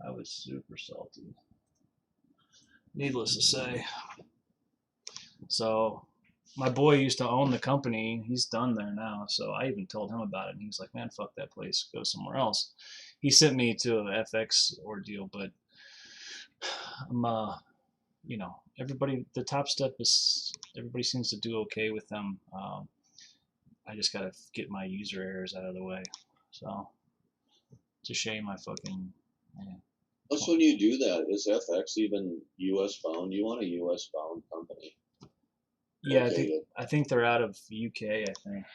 I was super salty. Needless to say. So my boy used to own the company. He's done there now. So I even told him about it, and he was like, "Man, fuck that place. Go somewhere else." He sent me to a FX ordeal, but I'm everybody. The top step is everybody seems to do okay with them. I just gotta get my user errors out of the way. So it's a shame I fucking. Man. Plus, when you do that, is FX even U.S. bound? You want a U.S. bound company. Yeah, I think they're out of UK. I think.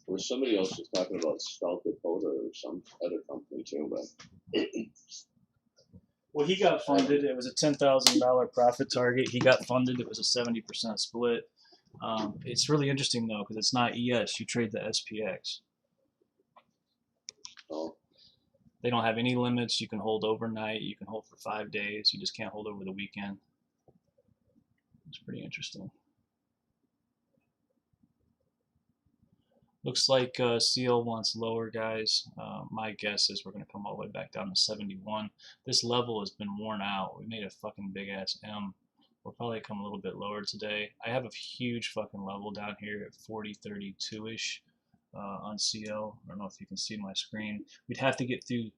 Or somebody else was talking about South Dakota or some other company too, but Well, he got funded. It was a $10,000 profit target. He got funded. It was a 70% split. It's really interesting though because it's not ES. You trade the SPX. oh, They don't have any limits. You can hold overnight. You can hold for 5 days. You just can't hold over the weekend. It's pretty interesting. Looks like CL wants lower, guys. My guess is we're going to come all the way back down to 71. This level has been worn out. We made a fucking big ass M. We'll probably come a little bit lower today. I have a huge fucking level down here at 4032-ish on CL. I don't know if you can see my screen. We'd have to get through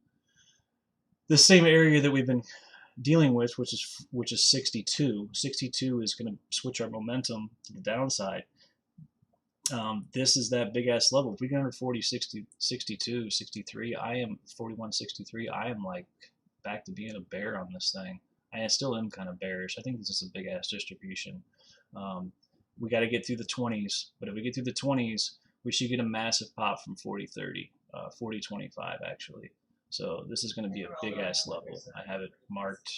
the same area that we've been dealing with, which is 62. 62 is going to switch our momentum to the downside. This is that big ass level. If we get under 40, 60, 62, 63, I am 41, 63. I am like back to being a bear on this thing. I still am kind of bearish. I think this is a big ass distribution. We got to get through the 20s, but if we get through the 20s, we should get a massive pop from 40, 30, 40, 25 actually. So this is going to be a big ass level. I have it marked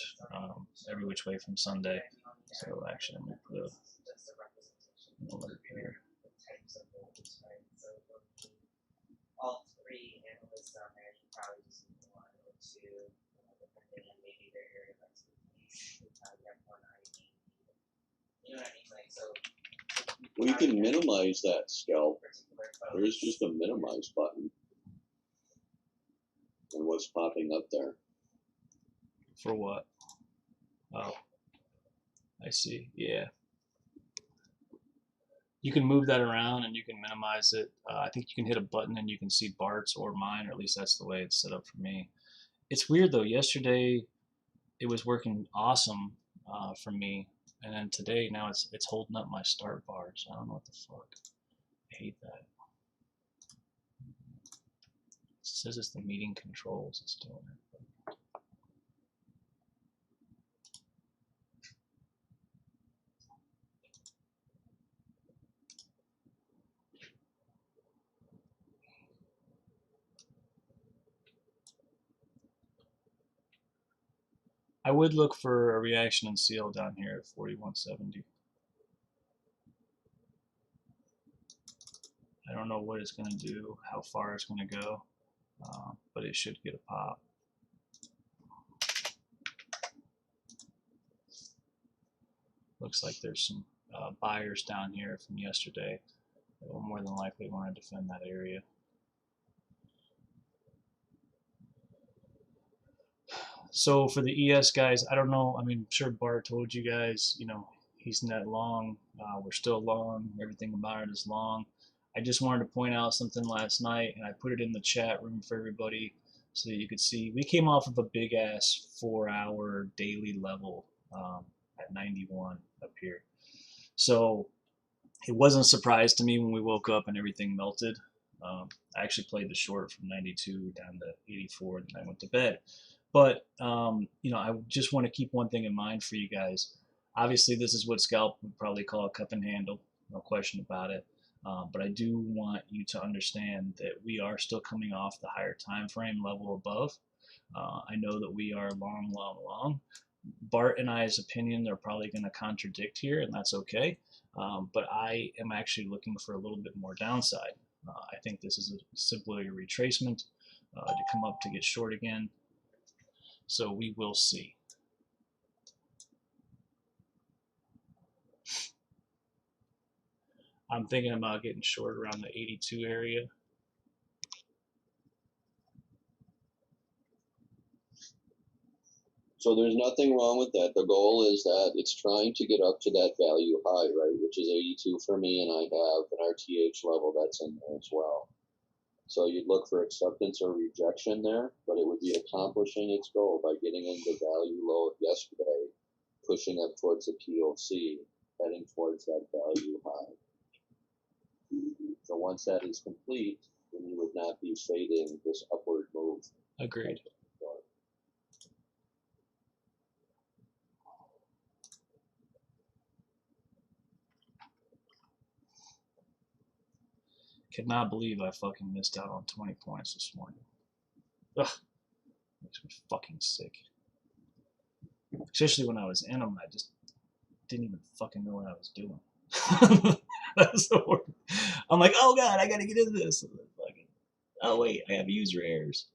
every which way from Sunday. So actually, I'm going to put an alert here. All three analysts on there, you probably just need one or two, depending on maybe their area of expertise. You probably have one ID. You know what I mean? Like, so. well, you can minimize that scalp. There is just a minimize button. And what's popping up there? For what? Oh, I see. Yeah. You can move that around and you can minimize it. I think you can hit a button and you can see Bart's or mine, or at least that's the way it's set up for me. It's weird though. Yesterday it was working awesome for me, and then today now it's holding up my start bar. So I don't know what the fuck. I hate that. It says it's the meeting controls. It's doing it. I would look for a reaction in CL down here at 4170. I don't know what it's going to do, how far it's going to go, but it should get a pop. Looks like there's some buyers down here from yesterday that will more than likely want to defend that area. So for the ES guys, I don't know. I mean, I'm sure Bart told you guys, he's net long. We're still long. Everything about it is long. I just wanted to point out something last night, and I put it in the chat room for everybody so that you could see. We came off of a big ass 4-hour daily level at 91 up here. So it wasn't a surprise to me when we woke up and everything melted. I actually played the short from 92 down to 84, and then I went to bed. But I just want to keep one thing in mind for you guys. Obviously, this is what scalp would probably call a cup and handle, no question about it. But I do want you to understand that we are still coming off the higher time frame level above. I know that we are long, long, long. Bart and I's opinion are probably going to contradict here, and that's okay. But I am actually looking for a little bit more downside. I think this is simply a retracement to come up to get short again. So we will see. I'm thinking about getting short around the 82 area. So there's nothing wrong with that. The goal is that it's trying to get up to that value high, right, which is 82 for me, and I have an RTH level that's in there as well. So you'd look for acceptance or rejection there, but it would be accomplishing its goal by getting into value low yesterday, pushing up towards the POC, heading towards that value high. So once that is complete, then you would not be fading this upward move. Agreed. Cannot believe I fucking missed out on 20 points this morning. Ugh, makes me fucking sick. Especially when I was in them, I just didn't even fucking know what I was doing. That's the word. I'm like, oh god, I gotta get into this. Fucking, oh wait, I have user errors.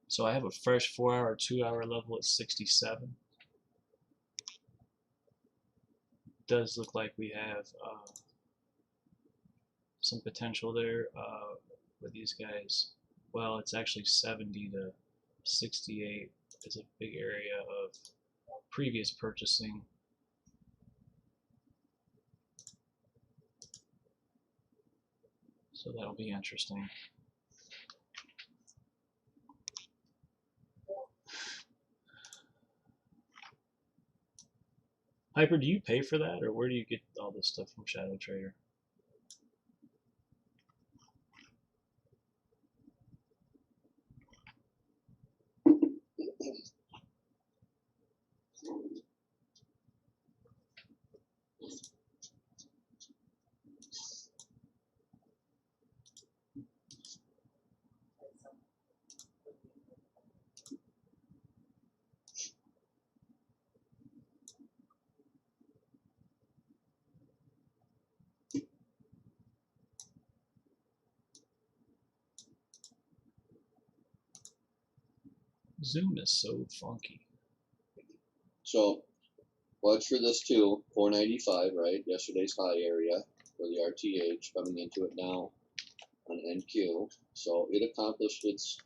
So I have a fresh 4-hour, 2-hour level at 67. Does look like we have some potential there with these guys. Well, it's actually 70 to 68 is a big area of previous purchasing. So that'll be interesting. Hyper, do you pay for that, or where do you get all this stuff from Shadow Trader? Zoom is so funky. So watch for this too, 495, right? Yesterday's high area for the RTH coming into it now on NQ. So it accomplished its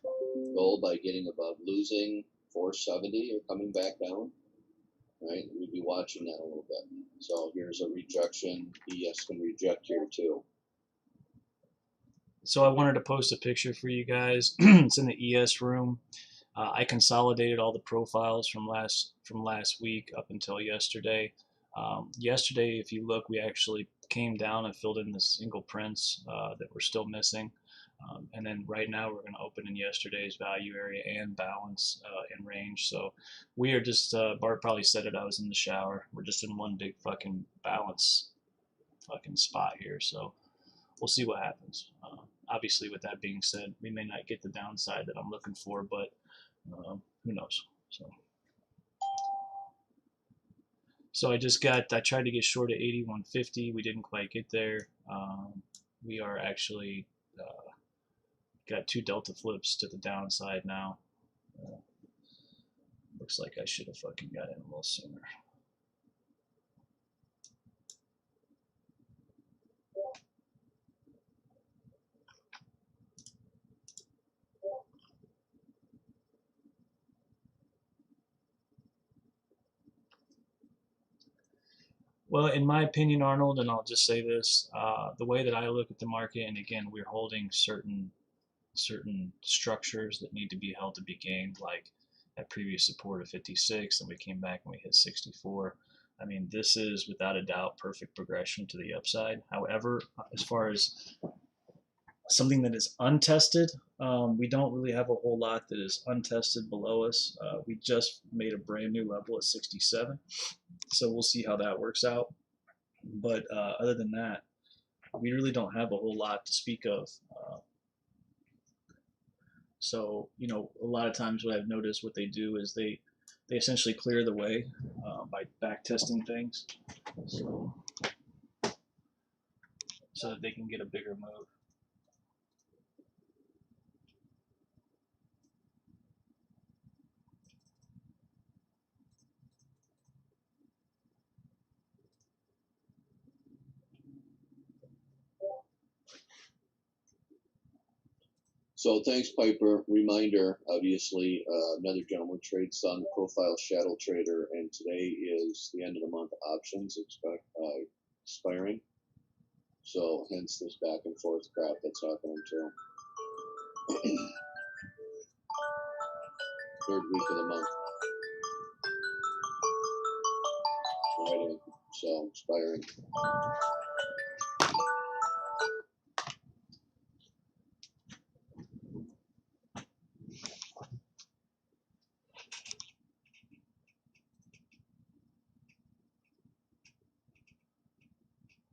goal by getting above, losing 470 or coming back down, right? We'd be watching that a little bit. So here's a rejection. ES can reject here too. So I wanted to post a picture for you guys. It's in the ES room. I consolidated all the profiles from last week up until yesterday. Yesterday, if you look, we actually came down and filled in the single prints that were still missing. And then right now we're going to open in yesterday's value area and balance in range. So we are just, Bart probably said it, I was in the shower. We're just in one big fucking balance fucking spot here. So we'll see what happens. Obviously, with that being said, we may not get the downside that I'm looking for, but who knows? So I tried to get short at 81.50. We didn't quite get there. We are actually got 2 delta flips to the downside now. Looks like I should have fucking got in a little sooner. Well, in my opinion, Arnold, and I'll just say this, the way that I look at the market, and again, we're holding certain structures that need to be held to be gained, like that previous support of 56, and we came back and we hit 64. I mean, this is without a doubt perfect progression to the upside. However, as far as something that is untested, we don't really have a whole lot that is untested below us. We just made a brand new level at 67. So we'll see how that works out. But other than that, we really don't have a whole lot to speak of. So, you know, a lot of times what I've noticed what they do is they essentially clear the way by back testing things, so that they can get a bigger move. So thanks, Piper. Reminder, obviously, another gentleman trades on the profile shadow trader, and today is the end of the month options expiring. So hence this back and forth crap that's happening too. Third week of the month. Friday, so expiring.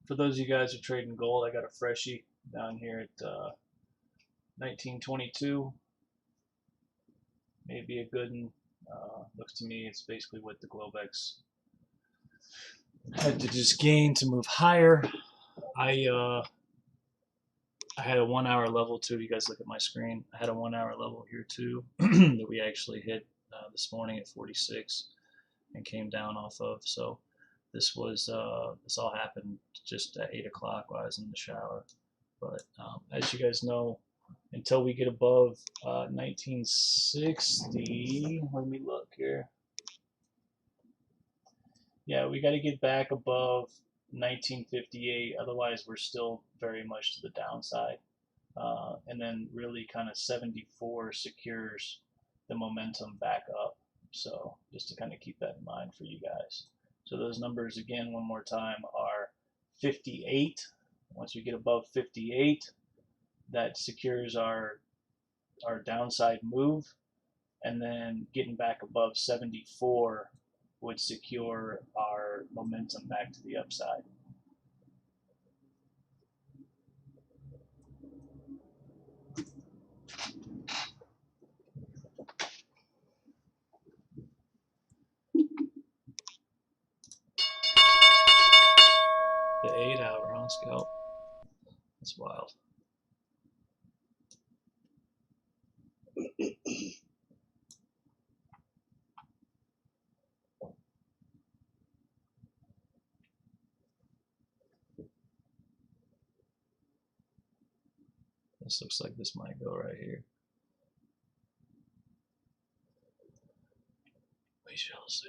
For those of you guys who trade in gold, I got a freshie down here at 1922. Maybe a good one. Looks to me it's basically what the Globex had to just gain to move higher. I had a 1 hour level too. If you guys look at my screen, I had a 1 hour level here too that we actually hit this morning at 46 and came down off of. So this was this all happened just at 8 o'clock while I was in the shower. But as you guys know, until we get above 1960, let me look here. Yeah, we got to get back above 1958. Otherwise, we're still very much to the downside. And then really kind of 74 secures the momentum back up. So just to kind of keep that in mind for you guys. So those numbers again, one more time, are 58. Once we get above 58, that secures our downside move, and then getting back above 74 would secure our momentum back to the upside. The 8 hour on scalp. That's wild. This looks like this might go right here. We shall see.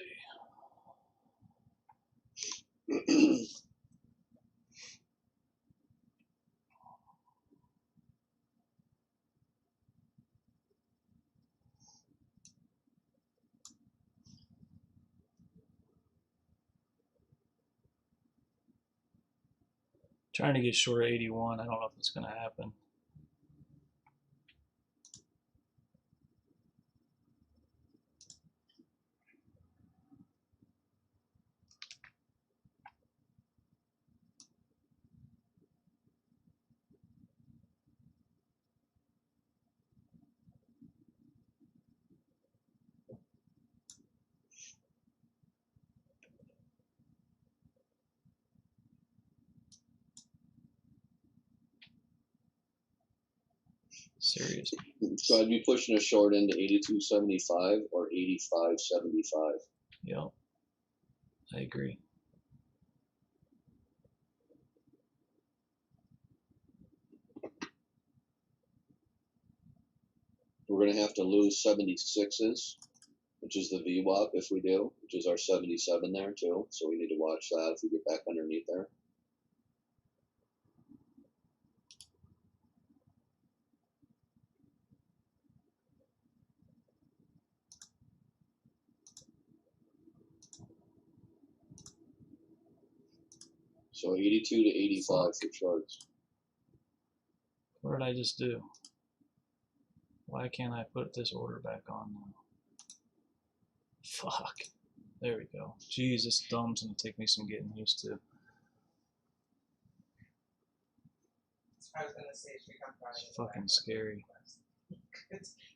Trying to get short 81. I don't know if it's going to happen. Serious. So I'd be pushing a short into 82.75 or 85.75. Yep. I agree. We're going to have to lose 76s, which is the VWAP if we do, which is our 77 there too. So we need to watch that if we get back underneath there. So 82 to 85 for shorts. What did I just do? Why can't I put this order back on now? Fuck. There we go. Jeez, this thumb's gonna take me some getting used to. I was gonna say she comes running. It's fucking scary.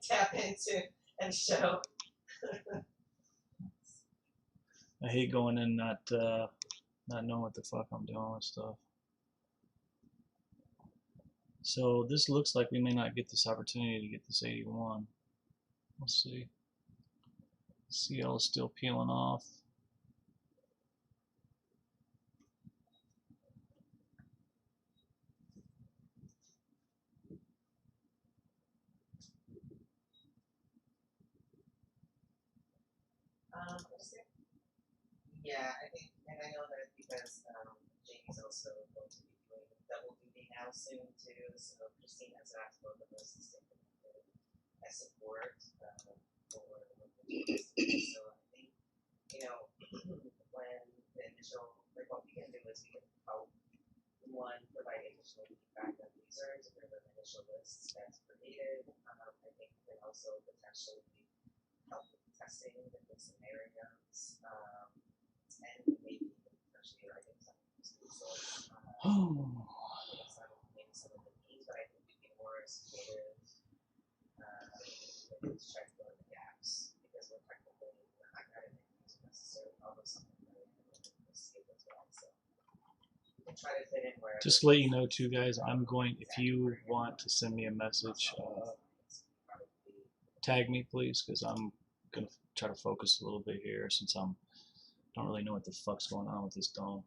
Tap into and show. I hate going in not knowing what the fuck I'm doing with stuff. So this looks like we may not get this opportunity to get this 81. We'll see. CL is still peeling off. Yeah, I think, and I know that because Jamie's also going to be doing double duty now soon too. So Christine has asked both of us to stay connected as support for the local business. So I think when the initial, like what we can do is we can help one provide additional feedback on users if there's an initial list that's created. I think we can also potentially help with testing different scenarios. And maybe potentially writing some pieces maybe some of the needs, but I think we can be more creative to try to fill in the gaps because we're technically not going to use necessarily all of something that we can see as well. So we can try to fit in where. Just to let you know too, guys, I'm going, if you want to send me a message, tag me please, because I'm going to try to focus a little bit here since I don't really know what the fuck's going on with this dome.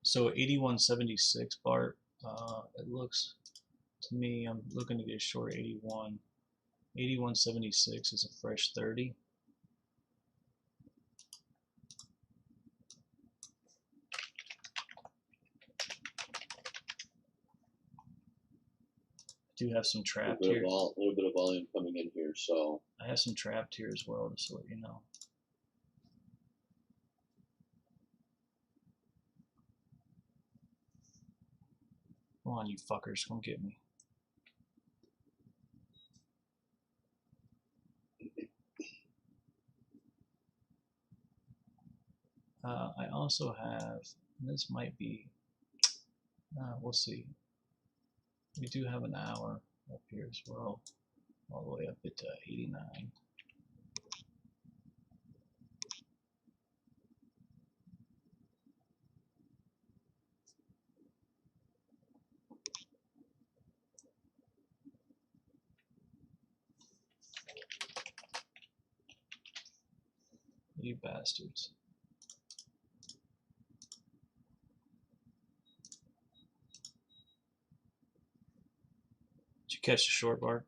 So 8176 Bart, it looks to me, I'm looking to get a short 81. 8176 is a fresh 30. I do have some trapped here. A little bit of volume coming in here, so I have some trapped here as well, just to let you know. Come on, you fuckers, come get me. I also have, this might be, we'll see. We do have an hour up here as well, all the way up at 89. You bastards. Did you catch the short bar?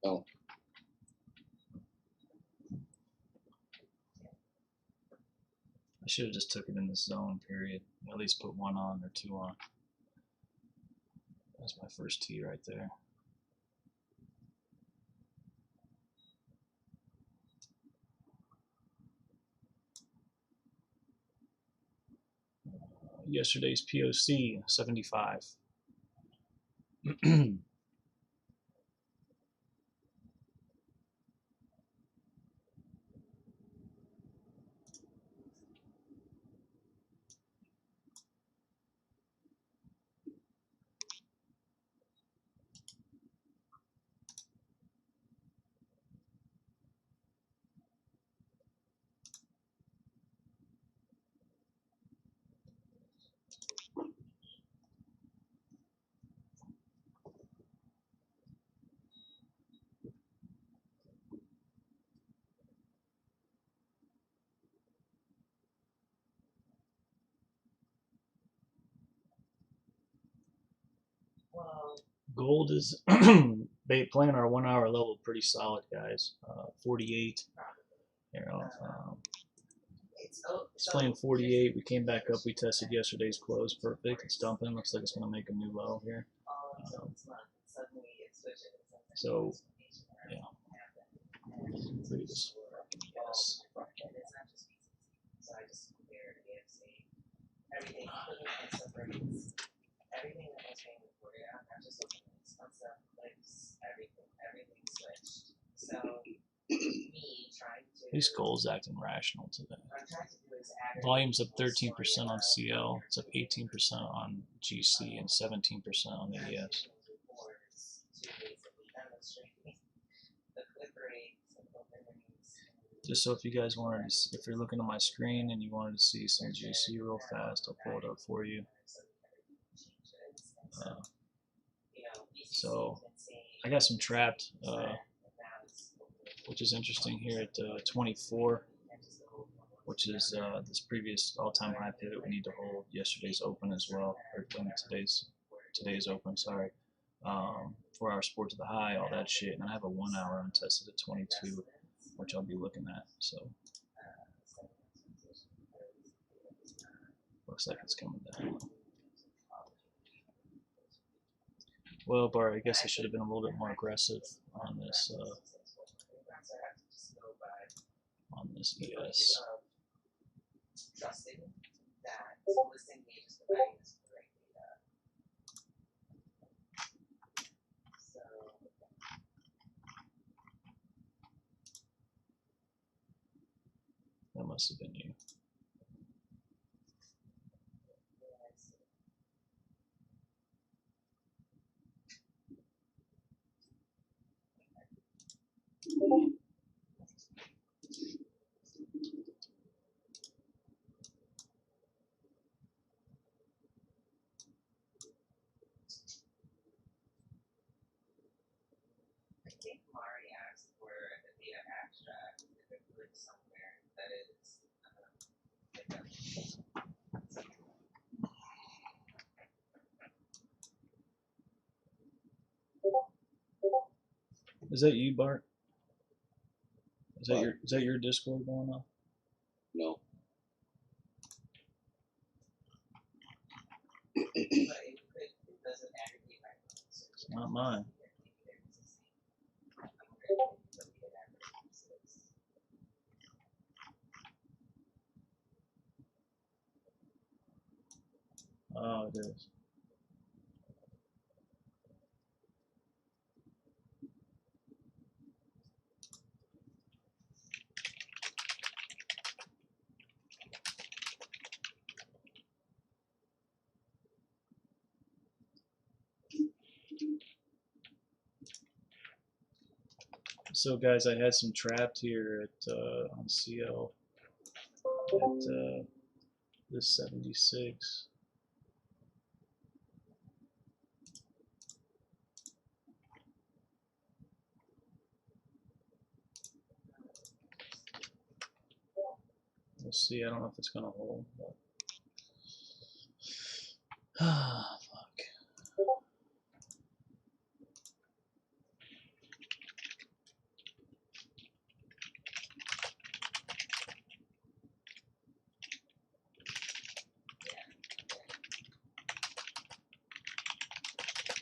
no. I should have just took it in the zone, period. At least put one on or two on. That's my first tee right there. Yesterday's POC, 75. Gold is playing our 1 hour level pretty solid, guys. 48. It's playing 48. We came back up. We tested yesterday's close. Perfect. It's dumping. Looks like it's going to make a new low here. So Yeah. Look at this. Yes. And it's not just BTC. So I just compared AFC, everything, everything that was being reported on, not just opinions, on stuff, clicks, everything switched. So me trying to These goals acting rational today. what I'm trying to do is add Volume's up 13% on CL. It's up 18% on GC and 17% on the ES. reports to basically demonstrate the click rates and open rates. Just so if you guys wanted to, if you're looking at my screen and you wanted to see some GC real fast, I'll pull it up for you. So I got some trapped, which is interesting here at 24, which is this previous all-time high pivot. We need to hold yesterday's open as well, or today's open. Sorry, 4 hour support to the high, all that shit, and I have a 1 hour untested at 22, which I'll be looking at. So looks like it's coming down. Well, Bart, I guess I should have been a little bit more aggressive on this ES. Trusting that listing pages providing us with the right data. So That must have been you. I think Mari asked for the data abstract if it clicks somewhere that is Is that you, Bart? Is that your Discord going on? No. it doesn't aggregate my It's not mine. Oh, it is. So guys, I had some trapped here at on CL at this 76. We'll see. I don't know if it's gonna hold. But... Ah, fuck.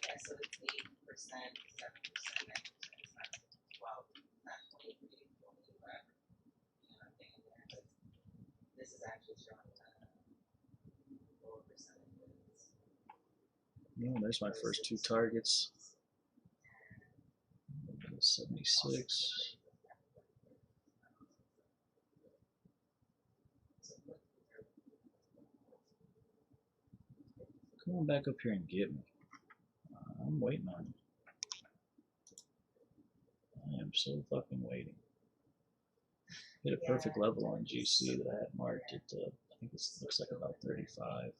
Yeah, so it's 8%, 7%, 9%, it's not 12, not 23, 20, whatever. You know, thing in there, but this is actually showing lower percentages. Yeah, there's my first two targets. 76. Come on back up here and get me. I'm waiting on you. I am so fucking waiting. Hit a perfect level on GC that I had marked at, I think it looks like about 35.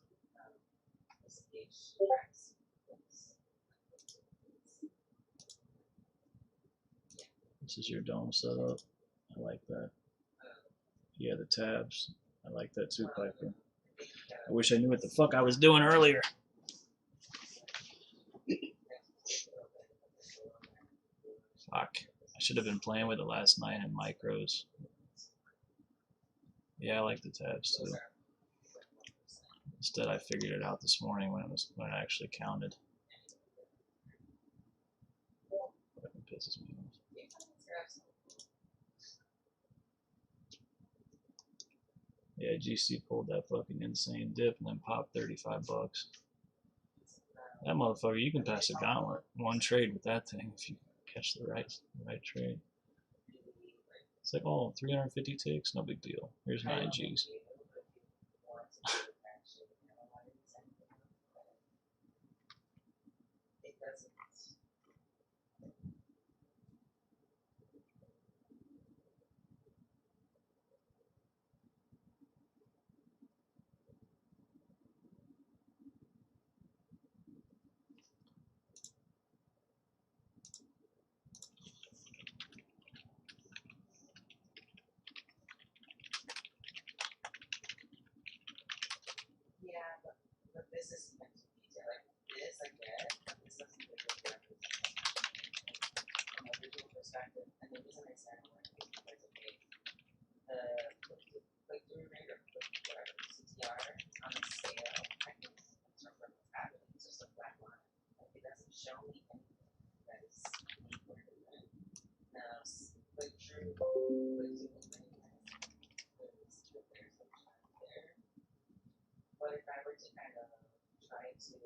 This is your dome setup. I like that. Yeah, the tabs. I like that too, Piper. I wish I knew what the fuck I was doing earlier. Fuck. I should have been playing with it last night in micros. Yeah, I like the tabs too. Instead, I figured it out this morning when it actually counted. Fucking pisses me off. Yeah, GC pulled that fucking insane dip and then popped 35 bucks. That motherfucker, you can pass a gauntlet. One trade with that thing if you catch the right trade. It's like, oh, 350 ticks, no big deal. Here's 9 G's. Yeah, but this is meant to be like this, I get, but this doesn't really represent from a visual perspective. And the reason I said it is because, okay, click through rate or whatever, CTR on the scale, I can interpret what's happening. It's just a flat line. Like, it doesn't show me anything that is equal to that. Now, click through open, there's some there. But if I were to kind of try to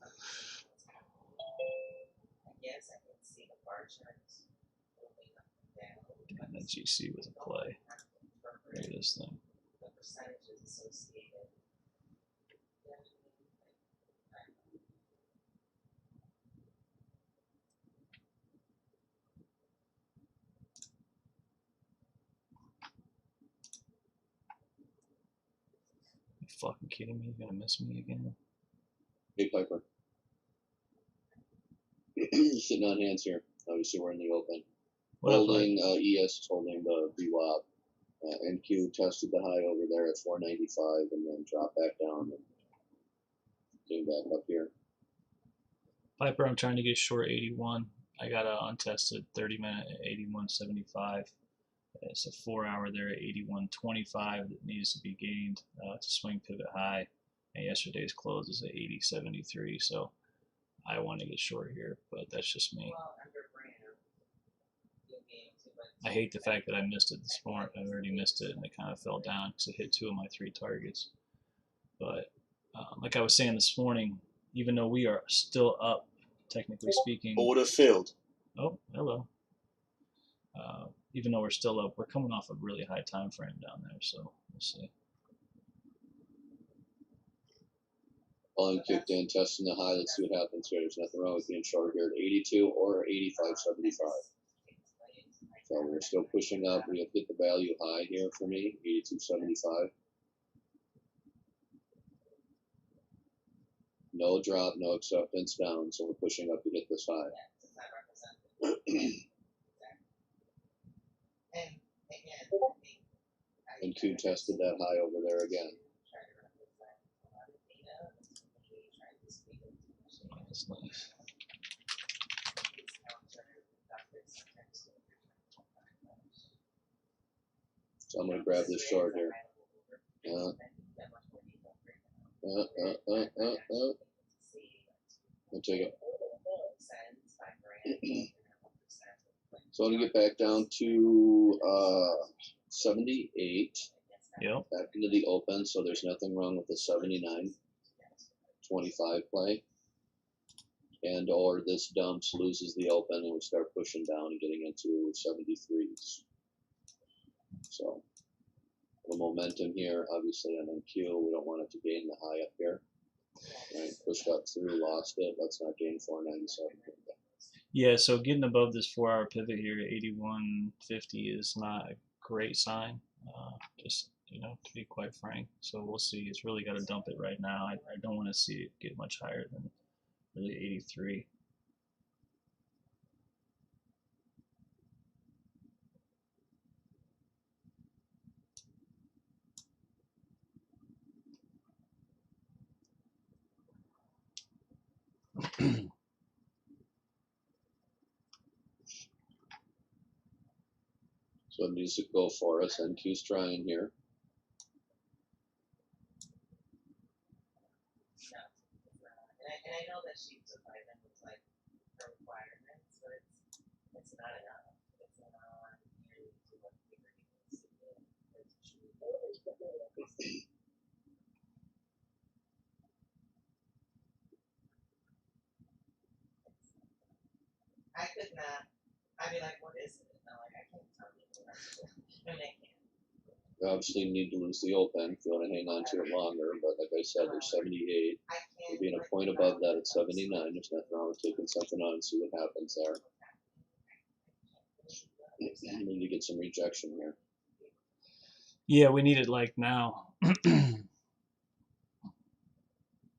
understand what's happening, I guess I can see the bar charts moving up and down. Damn, that GC was a play. Look at this thing. The percentages associated. You fucking kidding me? You gonna miss me again? Hey, Piper. Sitting on hands here. Obviously, we're in the open. What up, Holding, ES is holding the VWAP. NQ tested the high over there at 495 and then dropped back down and came back up here. Piper, I'm trying to get short 81. I got a untested 30-minute at 81.75. It's a 4-hour there at 81.25 that needs to be gained. It's a swing pivot high, and yesterday's close is at 80.73. So I want to get short here, but that's just me. I hate the fact that I missed it this morning. I already missed it, and it kind of fell down because it hit 2 of my 3 targets. But like I was saying this morning, even though we are still up, technically speaking. Order filled. Oh, hello. Even though we're still up, we're coming off a really high time frame down there, so we'll see. Volume kicked in, testing the high. Let's see what happens here. There's nothing wrong with being short here at 82 or 85.75. So we're still pushing up. We have hit the value high here for me, 82.75. No drop, no acceptance down, so we're pushing up to hit this high. And Q tested that high over there again. That's nice. So I'm going to grab this short here. I'll take it. So I'm going to get back down to 78. Yep. Back into the open, so there's nothing wrong with the 79.25 play. And or this dumps, loses the open, and we start pushing down and getting into 73s. So the momentum here, obviously on NQ, we don't want it to gain the high up here. Right, pushed up through, lost it. Let's not gain 497. Yeah, so getting above this 4-hour pivot here at 81.50 is not a great sign. Just, to be quite frank. So we'll see. It's really got to dump it right now. I don't want to see it get much higher than really 83. So it needs to go for us. NQ's trying here. And I know that sheet surviving was like her requirements, but it's not enough. It's not nearly to what we were able to do. I could not. I'd be like, what is it? And I'm like, I can't tell you. I mean, I can't. You obviously need to lose the open if you want to hang on to it longer, but like I said, there's 78. I We're can't. being a point above that at 79. There's nothing wrong with taking something on and see what happens there. We need to get some rejection here. Yeah, we need it like now.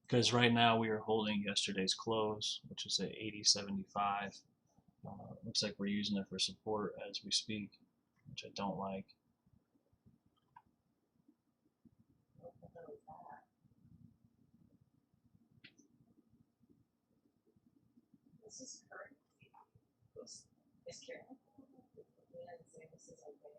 Because right now we are holding yesterday's close, which is at 80.75. Looks like we're using it for support as we speak, which I don't like. This is current. Is Karen? Yeah, say this is okay.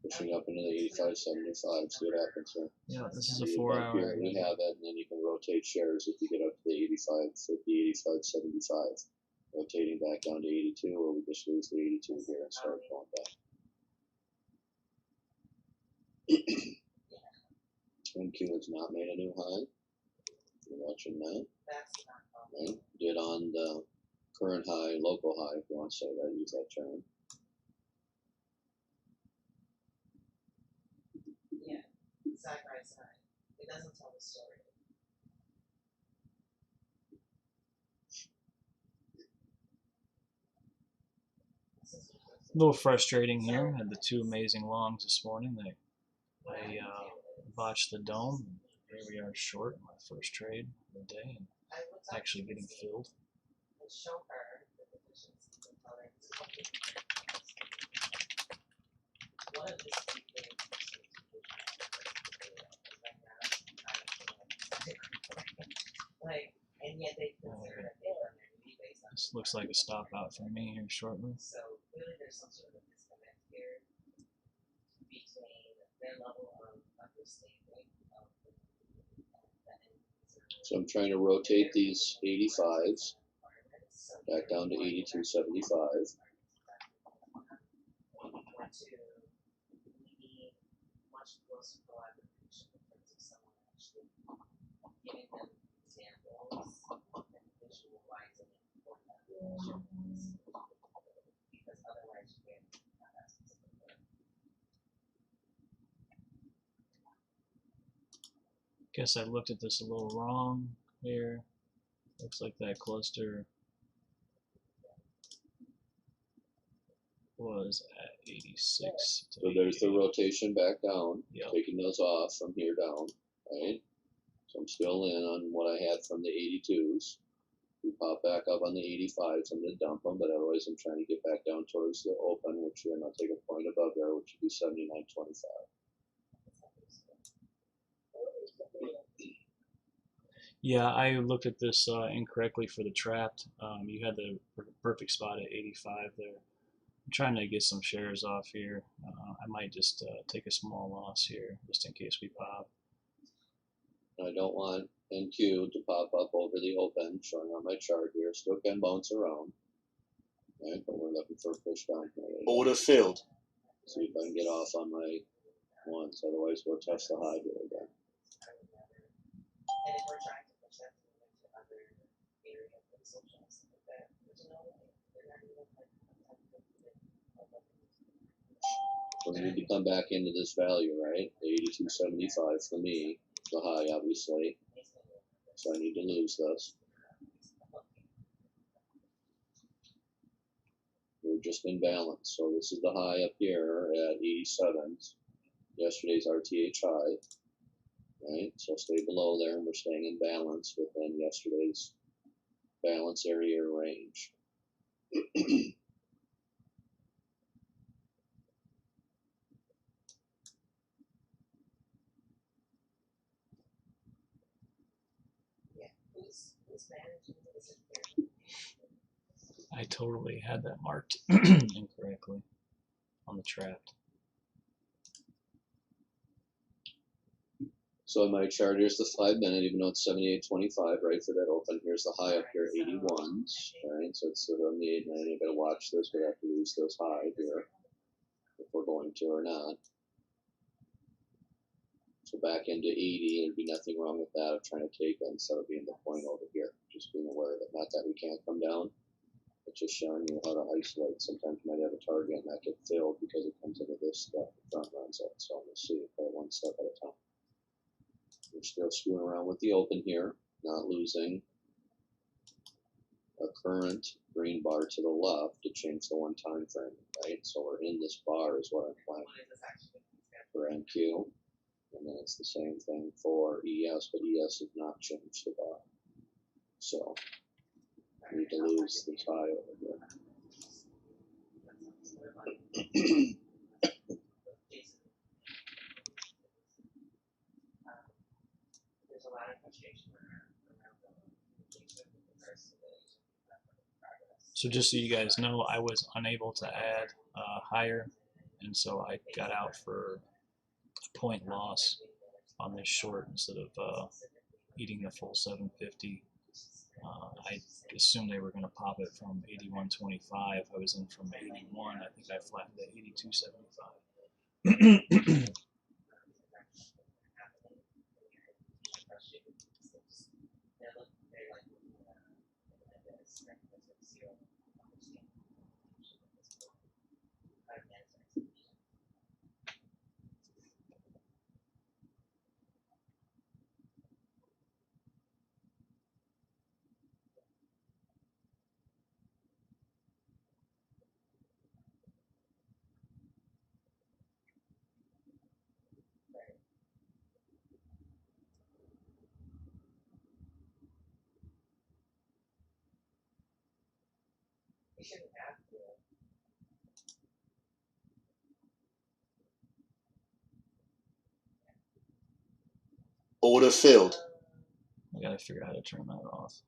Pushing up into the 85.75. See what happens here. Yeah, this is a So 4 up hour. here we have it, and then you can rotate shares if you get up to the 85.50, 85.75. Rotating back down to 82, or we just lose the 82 here and start going back. NQ has not made a new high. You're watching that. That's not Right? Did on the current high, local high, if you want to say that, use that term. Yeah, side by side. It doesn't tell the story. A little frustrating here. Had the two amazing longs this morning. I botched the dome. Here we are short in my first trade of the day, and actually getting filled. And show her the deficiency in color. One of the like, and yet they consider that they've done their duty based on. This looks like a stop out for me here shortly. So clearly there's some sort of disconnect here between their level of understanding of the So I'm trying to rotate these 85s back down to 82.75. Much closer collaboration in terms of someone actually giving them examples and visualizing it for them. Because otherwise you can't have that specific word. Guess I looked at this a little wrong here. Looks like that cluster was at 86. So there's the rotation back down, Yep. taking those off from here down, right? So I'm still in on what I had from the 82s. We pop back up on the 85s, I'm going to dump them, but otherwise I'm trying to get back down towards the open, which then I'll take a point above there, which would be 79.25. Yeah, I looked at this incorrectly for the trapped. You had the perfect spot at 85 there. I'm trying to get some shares off here. I might just take a small loss here, just in case we pop. I don't want NQ to pop up over the open, showing on my chart here. Still can bounce around, right? But we're looking for a push down here. Order filled. See if I can get off on my ones. Otherwise, we'll test the high here again. And if we're trying to push that to other areas of the social like that, there's no way. They're not even like So we need to come back into this value, right? 82.75 for me, the high, obviously. So I need to lose this. We're just in balance. So this is the high up here at 87. Yesterday's RTH high, right? So stay below there, and we're staying in balance within yesterday's balance area range. who's managing this? I totally had that marked incorrectly on the trapped. So in my chart, here's the 5 minute, even though it's 78.25, right, for that open. Here's the high up here, 81s, right? So it's sort of on the 8 minute. You gotta watch this, we have to lose those high here. if we're going to or not. So back into 80, there'd be nothing wrong with that of trying to take it instead of being the point over here. Just being aware of it. Not that we can't come down. It's just showing you how to isolate. Sometimes you might have a target and not get filled because it comes into this stuff. The front runs up. So we'll see it one step at a time. We're still screwing around with the open here, not losing a current green bar to the left to change the one time frame, right? So we're in this bar is what I'm planning for NQ. And then it's the same thing for ES, but ES has not changed the bar. So we need to lose this high over here. There's a lot of frustration around the So just so you guys know, I was unable to add higher, and so I got out for a point loss on this short instead of eating the full 750. I assumed they were going to pop it from 81.25. I was in from 81. I think I flattened at 82.75. We shouldn't have to. Order filled. I gotta figure out how to turn that off.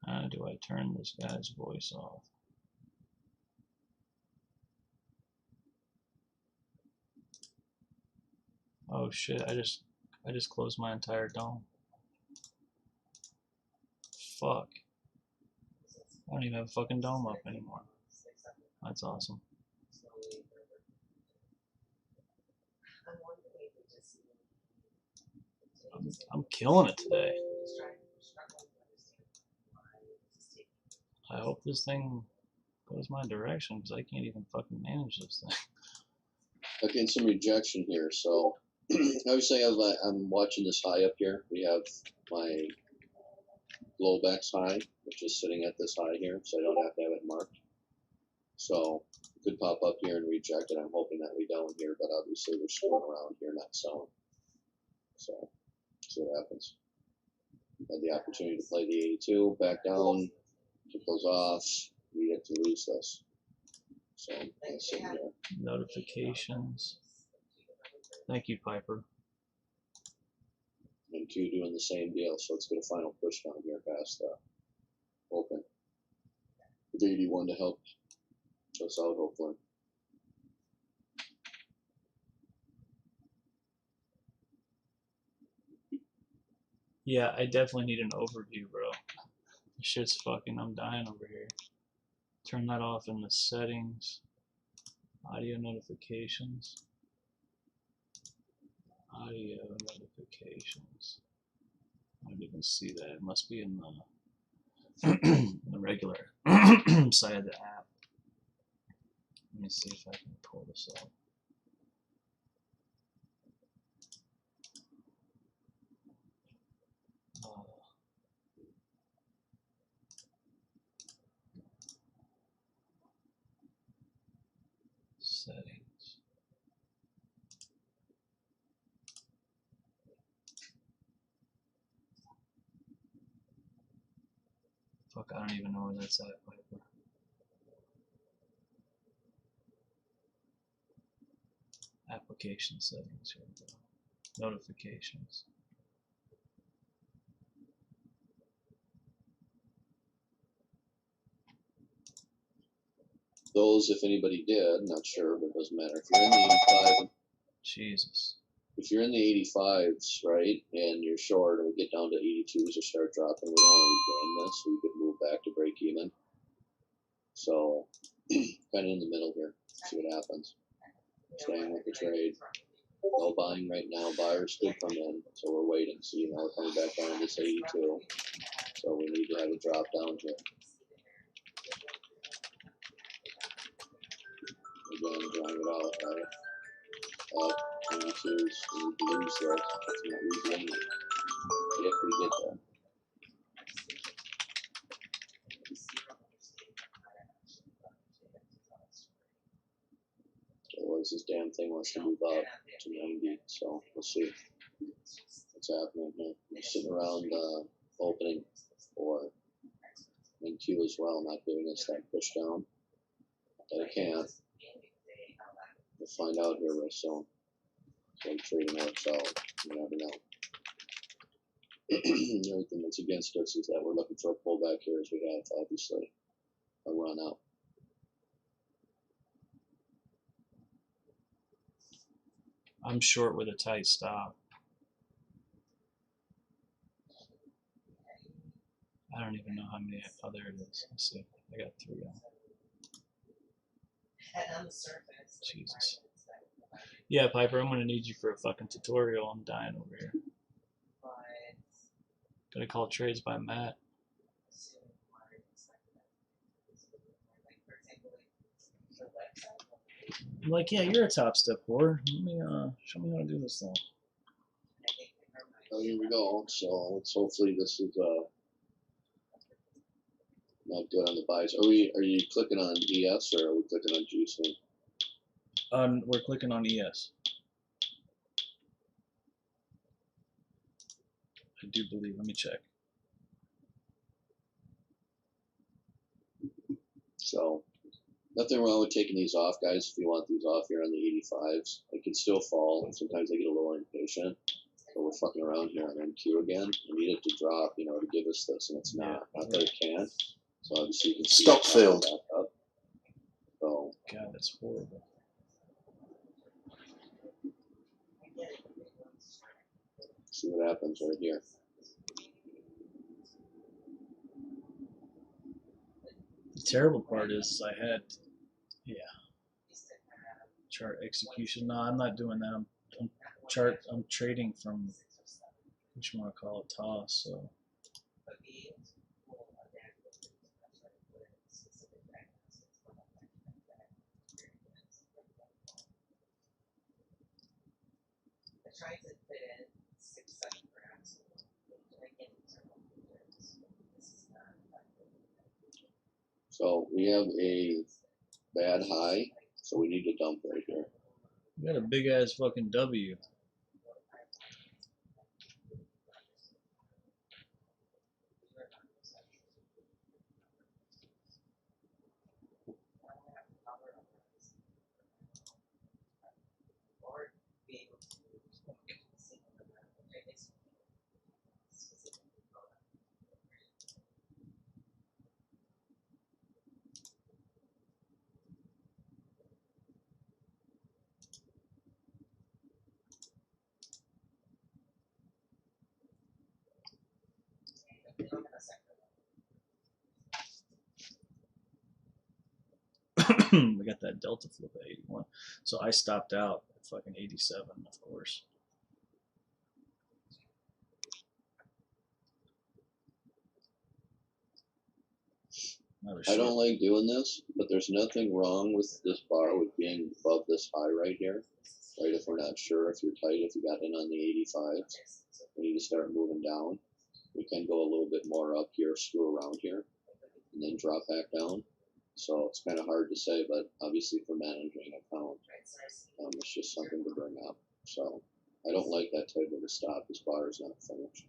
How do I turn this guy's voice off? Oh shit, I just closed my entire dome. Fuck. I don't even have a fucking dome up anymore. That's awesome. I'm killing it today. I hope this thing goes my direction because I can't even fucking manage this thing. Again, some rejection here. So obviously I'm watching this high up here. We have my Globex high, which is sitting at this high here, so I don't have to have it marked. So it could pop up here and reject it. I'm hoping that we don't here, but obviously we're screwing around here, not selling. So see what happens. Had the opportunity to play the 82, back down, took those off, needed to lose this. So that's in here. Notifications. Thank you, Piper. And Q doing the same deal, so let's get a final push down here past open. With 81 to help us out, hopefully. Yeah, I definitely need an overview, bro. This shit's fucking, I'm dying over here. Turn that off in the settings. Audio notifications. Audio notifications. I don't even see that. It must be in the regular side of the app. Let me see if I can pull this up. Settings. Fuck, I don't even know where that's at, Piper. Application settings. Here we go. Notifications. Those, if anybody did, not sure, but it doesn't matter. If you're in the 85, Jesus. if you're in the 85s, right, and you're short, and we get down to 82s or start dropping, we don't want to regain this. We could move back to break even. So, kind of in the middle here. See what happens. Staying with the trade. No buying right now. Buyers could come in, so we're waiting. See, now we're coming back down to this 82. So we need to have a drop down here. Again, drawing it out, right? Up, 22s. We need to lose this. It's not regaining if we get there. Otherwise, this damn thing wants to move up to 90, so we'll see what's happening here. We're sitting around opening for NQ as well, not giving us that push down. But I can't. We'll find out here real soon. So I'm trading works out. You never know. The only thing that's against us is that we're looking for a pullback here as we have, obviously, a run out. I'm short with a tight stop. I don't even know how many. Oh, there it is. Let's see. I got 3 on. Jesus. Yeah, Piper, I'm gonna need you for a fucking tutorial. I'm dying over here. Gotta call trades by Matt. I'm like, yeah, you're a top step whore. Let me show me how to do this thing. Oh, here we go. So let's hopefully this is not good on the buys. Are you clicking on ES or are we clicking on GC? We're clicking on ES. I do believe. Let me check. So nothing wrong with taking these off, guys. If you want these off here on the 85s, it can still fall. Sometimes I get a little impatient. So we're fucking around here on NQ again. I need it to drop, you know, to give us this, and it's not. Not that it can't. So obviously you can see Stop failed. Back up. So God, that's horrible. see what happens right here. The terrible part is I had, yeah, chart execution. No, I'm not doing that. I'm trading from, what you want to call it, toss. So So we have a bad high, so we need to dump right here. we got a big ass fucking W. We got that delta flip at 81. So I stopped out at fucking 87, of course. I don't like doing this, but there's nothing wrong with this bar with being above this high right here. Right, if we're not sure if you're tight, if you got in on the 85s, we need to start moving down. We can go a little bit more up here, screw around here, and then drop back down. So it's kind of hard to say, but obviously for managing account, it's just something to bring up. So I don't like that type of a stop. This bar is not finished.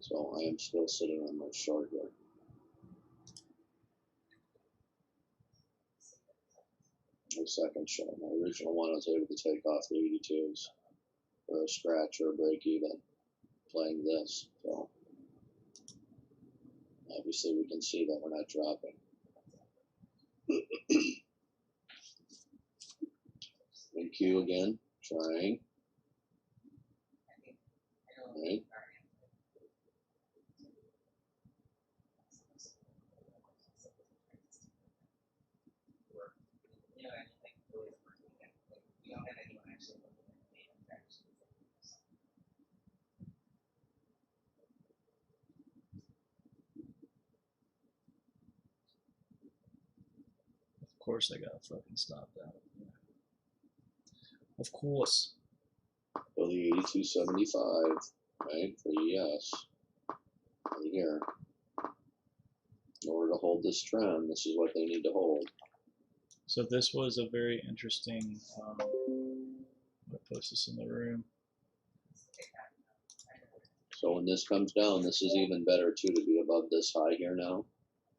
So I am still sitting on my short here. The second shot. My original one I was able to take off the 82s for a scratch or a break even playing this. So obviously we can see that we're not dropping. And Q again, trying. Right. Of course I gotta fucking stop that. Of course. So the 82.75, right, for ES, right here. In order to hold this trend, this is what they need to hold. So this was a very interesting. I'm gonna post this in the room. So when this comes down, this is even better too to be above this high here now.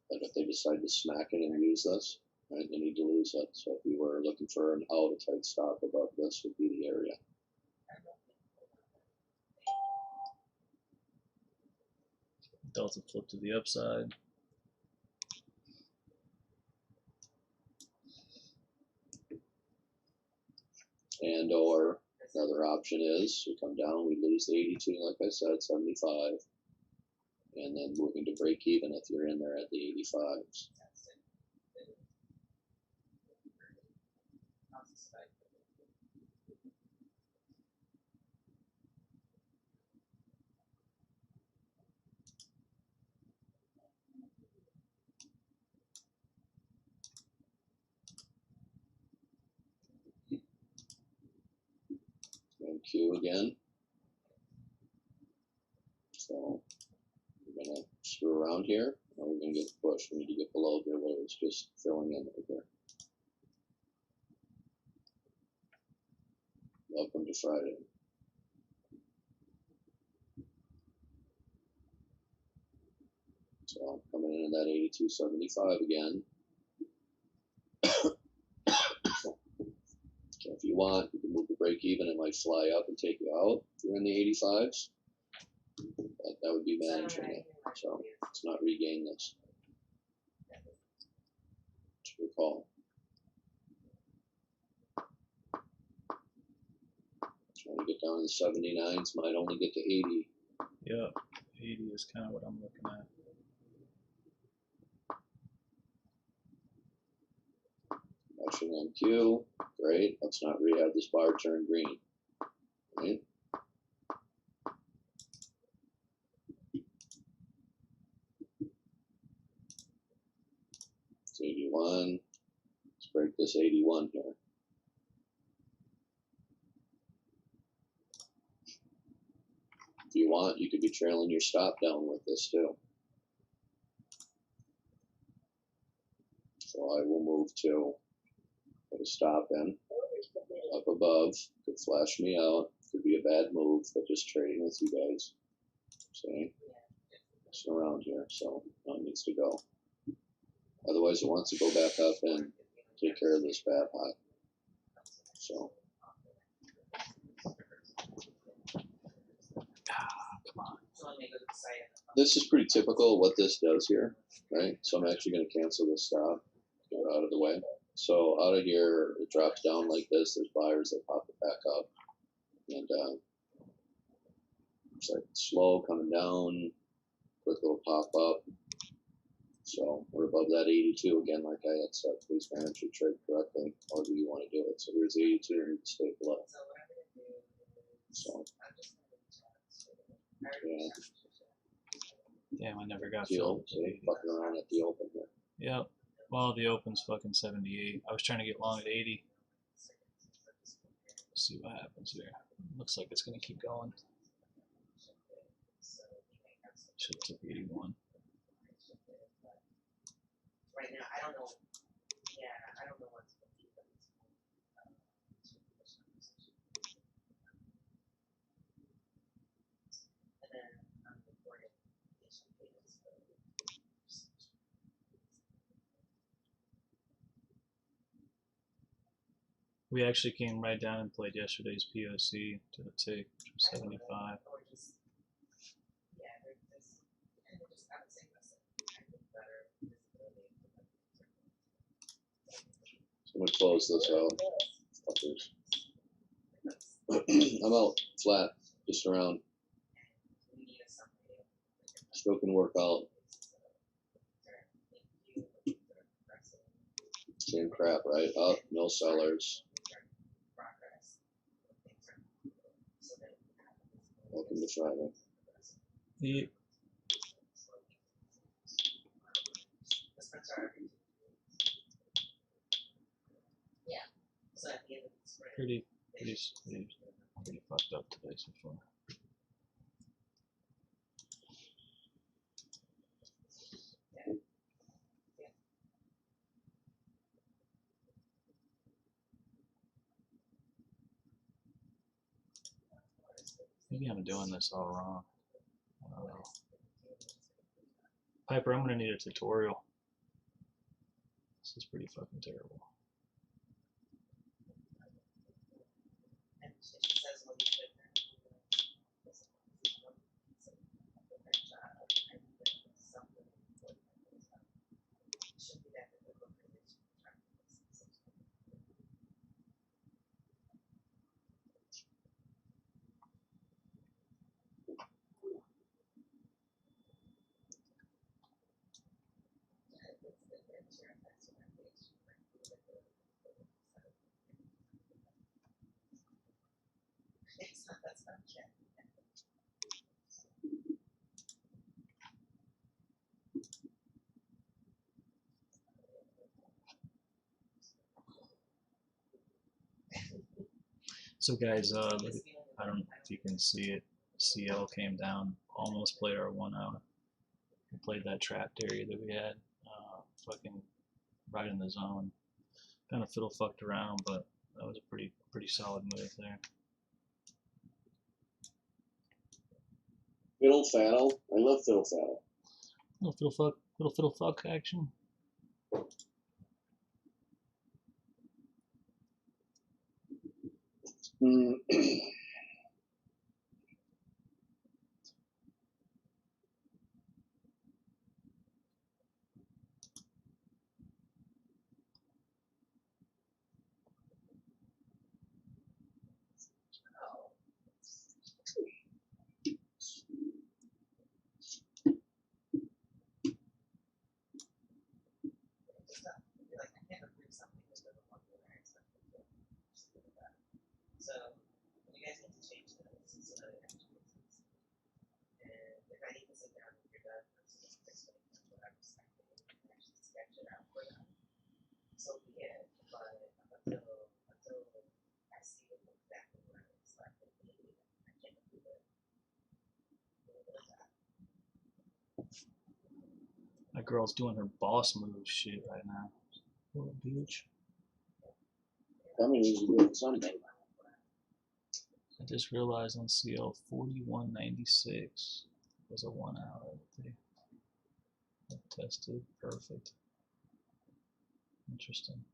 But if they decide to smack it and use this, right, they need to lose it. So if you were looking for an out, a tight stop above this would be the area. Delta flip to the upside. And or another option is we come down, we lose the 82, like I said, 75, and then moving to break even if you're in there at the 85s. And Q again. So we're gonna screw around here. Now we're gonna get pushed. We need to get below here where it's just filling in right here. Welcome to Friday. So coming in at that 82.75 again. So if you want, you can move the break even. It might fly up and take you out if you're in the 85s. But that would be managing it. So let's not regain this. To recall. Trying to get down to the 79s, might only get to 80. Yep, 80 is kind of what I'm looking at. Watching on Q, great. Let's not have this bar turn green. Right? It's 81. Let's break this 81 here. If you want, you could be trailing your stop down with this too. So I will move to put a stop in. Up above, could flash me out. Could be a bad move, but just trading with you guys. See? It's around here, so it needs to go. Otherwise, it wants to go back up and take care of this bad high. So. Come on. This is pretty typical of what this does here, right? So I'm actually going to cancel this stop, get it out of the way. So out of here, it drops down like this. There's buyers that pop it back up. And it's like slow coming down, quick little pop up. So we're above that 82 again, like I had said. Please manage your trade correctly, however you want to do it. So here's 82 and stay below. So, yeah. Damn, I never got Deal. filled. So fucking around at the open here. Yep. Well, the open's fucking 78. I was trying to get long at 80. Let's see what happens here. Looks like it's gonna keep going. Should took 81. Right now, I don't know. Yeah, I don't know what's and then I'm recording. We actually came right down and played yesterday's POC to the tick, which was 75. Or just, yeah, they're just bouncing us kind of better visibility. So I'm gonna close this out. I'm out flat, just around. We need a summary. Still can work out. Same crap, right? Up, no sellers. Welcome to Friday. Yep. Yeah. So at the end of the spring. Pretty fucked up today so far. Maybe I'm doing this all wrong. I don't know. Piper, I'm gonna need a tutorial. This is pretty fucking terrible. And she says, well, you should should be that the book it's not that's not yet. So guys, I don't know if you can see it. CL came down, almost played our 1 out. We played that trapped area that we had, fucking right in the zone. Kind of fiddle fucked around, but that was a pretty solid move there. Fiddle faddle. I love fiddle faddle. Little fiddle fuck action. So you guys need to change this so that it actually makes sense. And if I need to sit down and figure that out, just explain what I'm expecting and actually sketch it out for them. So be it. But until I see exactly what I'm expecting, I can't do it. My girl's doing her boss move shit right now. Little bitch. That means you do it someday. I just realized on CL 4196 was a 1 out. I tested perfect. Interesting.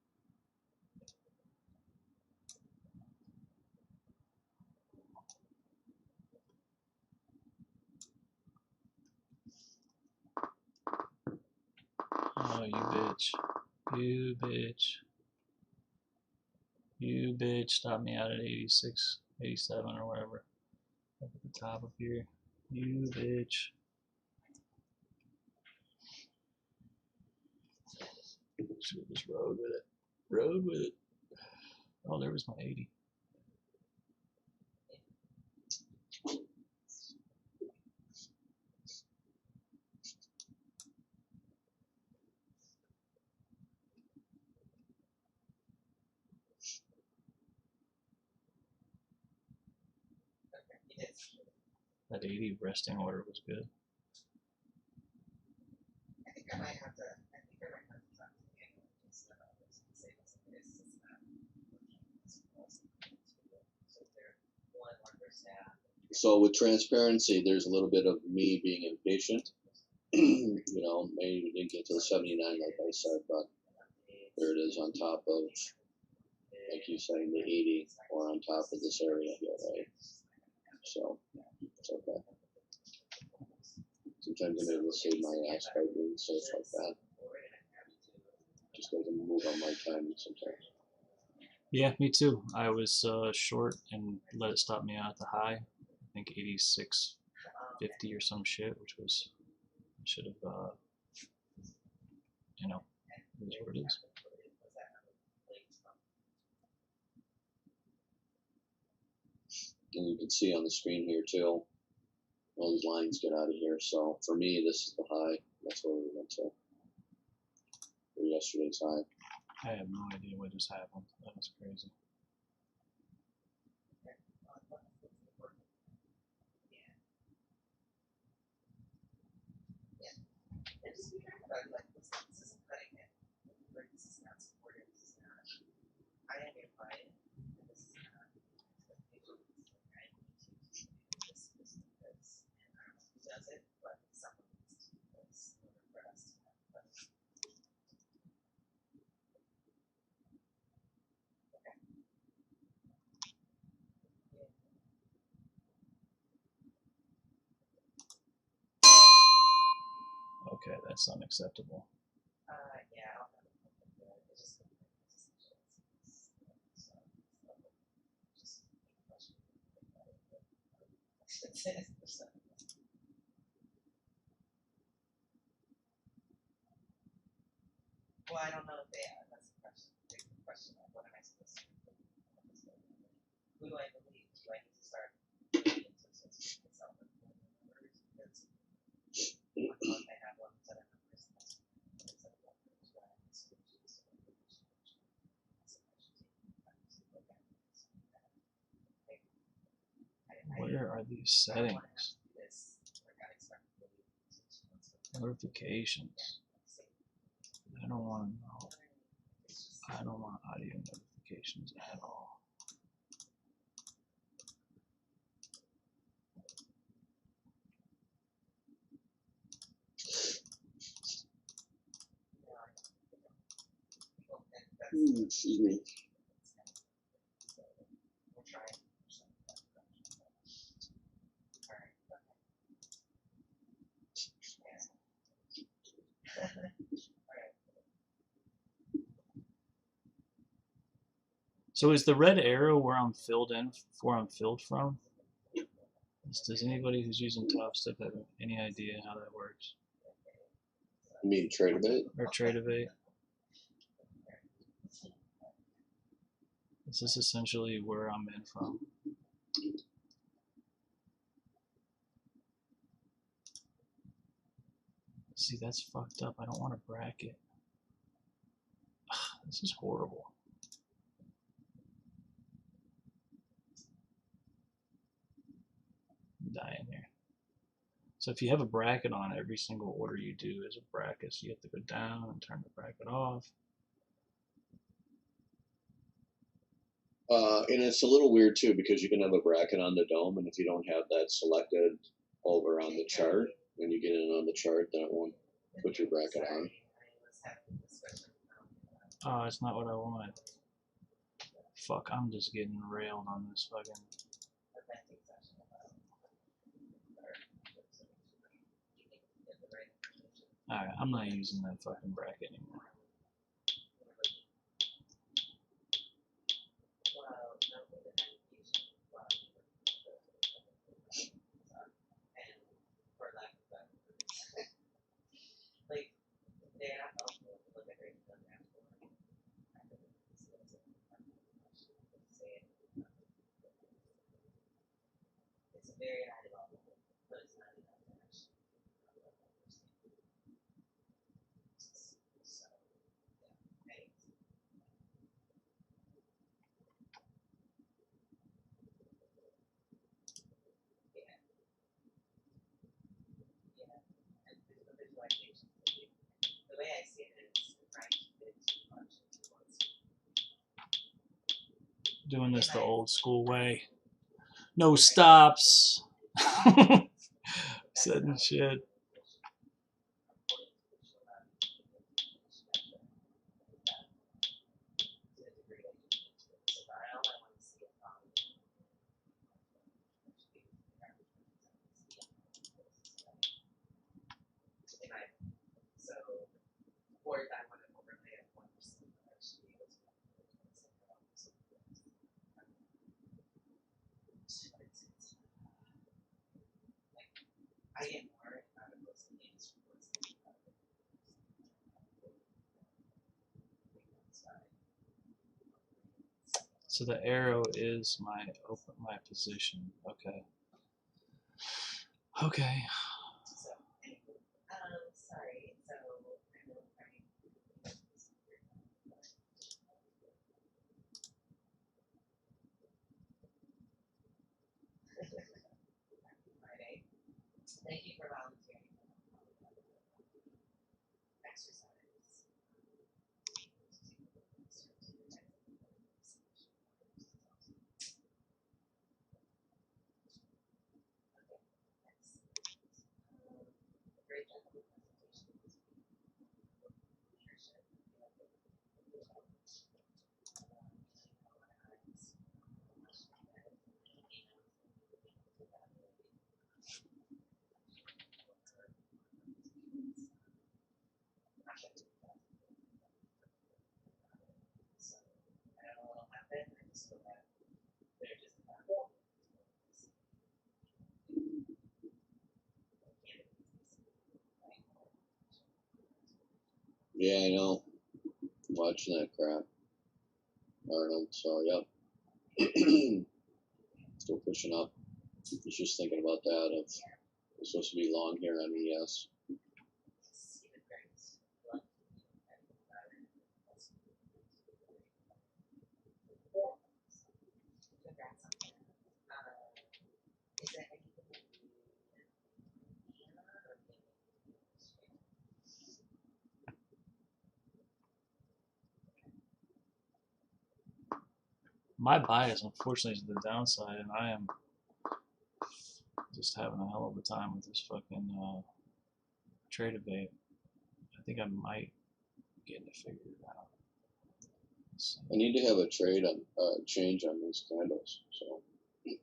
Oh, you bitch. You bitch. You bitch. Stop me out at 86, 87 or whatever. Up at the top of here. You bitch. Should just rode with it. Rode with it. Oh, there was my 80. That 80 resting order was good. I think I might have to talk to the angle just about this and say this is not so they're one their staff. So with transparency, there's a little bit of me being impatient. You know, maybe we didn't get to the 79 like I said, but there it is on top of like you saying, the 80 or on top of this area here, right? So it's okay. Sometimes I'm able to save my ass by doing stuff like that. Just doesn't move on my timing sometimes. Yeah, me too. I was short and let it stop me out at the high. I think 86.50 or some shit, which was should have you know, it is what it is. And you can see on the screen here too, all these lines get out of here. So for me, this is the high. That's where we went to for yesterday's high. I have no idea what just happened. That was crazy. Okay, that's unacceptable. Well, I don't know if they are. That's the question. Big question. What am I supposed to do? Who do I believe? Do I need to start looking into myself and numbers? Because one month I have one set of numbers, and that's one set of numbers. But I have solutions. Where are these settings? Notifications. I don't want to know. I don't want audio notifications at all. Excuse me. So is the red arrow where I'm filled from? Does anybody who's using Top Step have any idea how that works? You mean trade a bit? Or Tradeovate? Is this essentially where I'm in from? See, that's fucked up. I don't want to bracket. This is horrible. I'm dying here. So if you have a bracket on, every single order you do is a bracket. So you have to go down and turn the bracket off. And it's a little weird too because you can have a bracket on the dome, and if you don't have that selected over on the chart, when you get in on the chart, then it won't put your bracket on. Oh, it's not what I wanted. Fuck, I'm just getting railed on this fucking. Alright, I'm not using that fucking bracket anymore. Very high level, but it's not enough to actually so, yeah, and the visualization. The way I see it is trying to keep it too much into once. Doing this the old school way. No stops. Setting shit. I get more out of those things reports than out of So the arrow is my position. Okay. Okay. so sorry. So I know Friday. Thank you for volunteering. Exercise. Great job on the presentation. Leadership. So I don't know what'll happen. I just feel that they're just about Yeah, I know. Watching that crap, Arnold. So yep. Still pushing up. Was just thinking about that. It's supposed to be long here on ES. My bias, unfortunately, is the downside, and I am just having a hell of a time with this fucking trade debate. I think I might get it figured out. I need to have a trade on change on these candles. So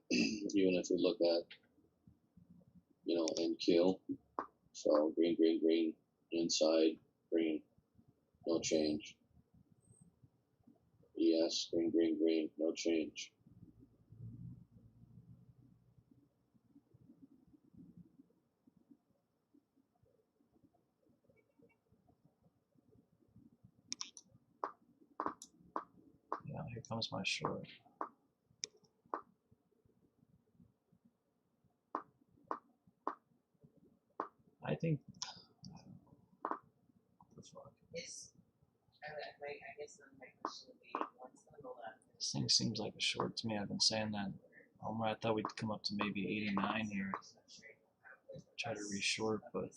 even if we look at NQ, so green, green, green, inside, green, no change. ES, green, green, green, no change. Yeah, here comes my short. I think. What the fuck? I guess then my question would be, what's going to go left? This thing seems like a short to me. I've been saying that. I thought we'd come up to maybe 89 here. Try to reshort, but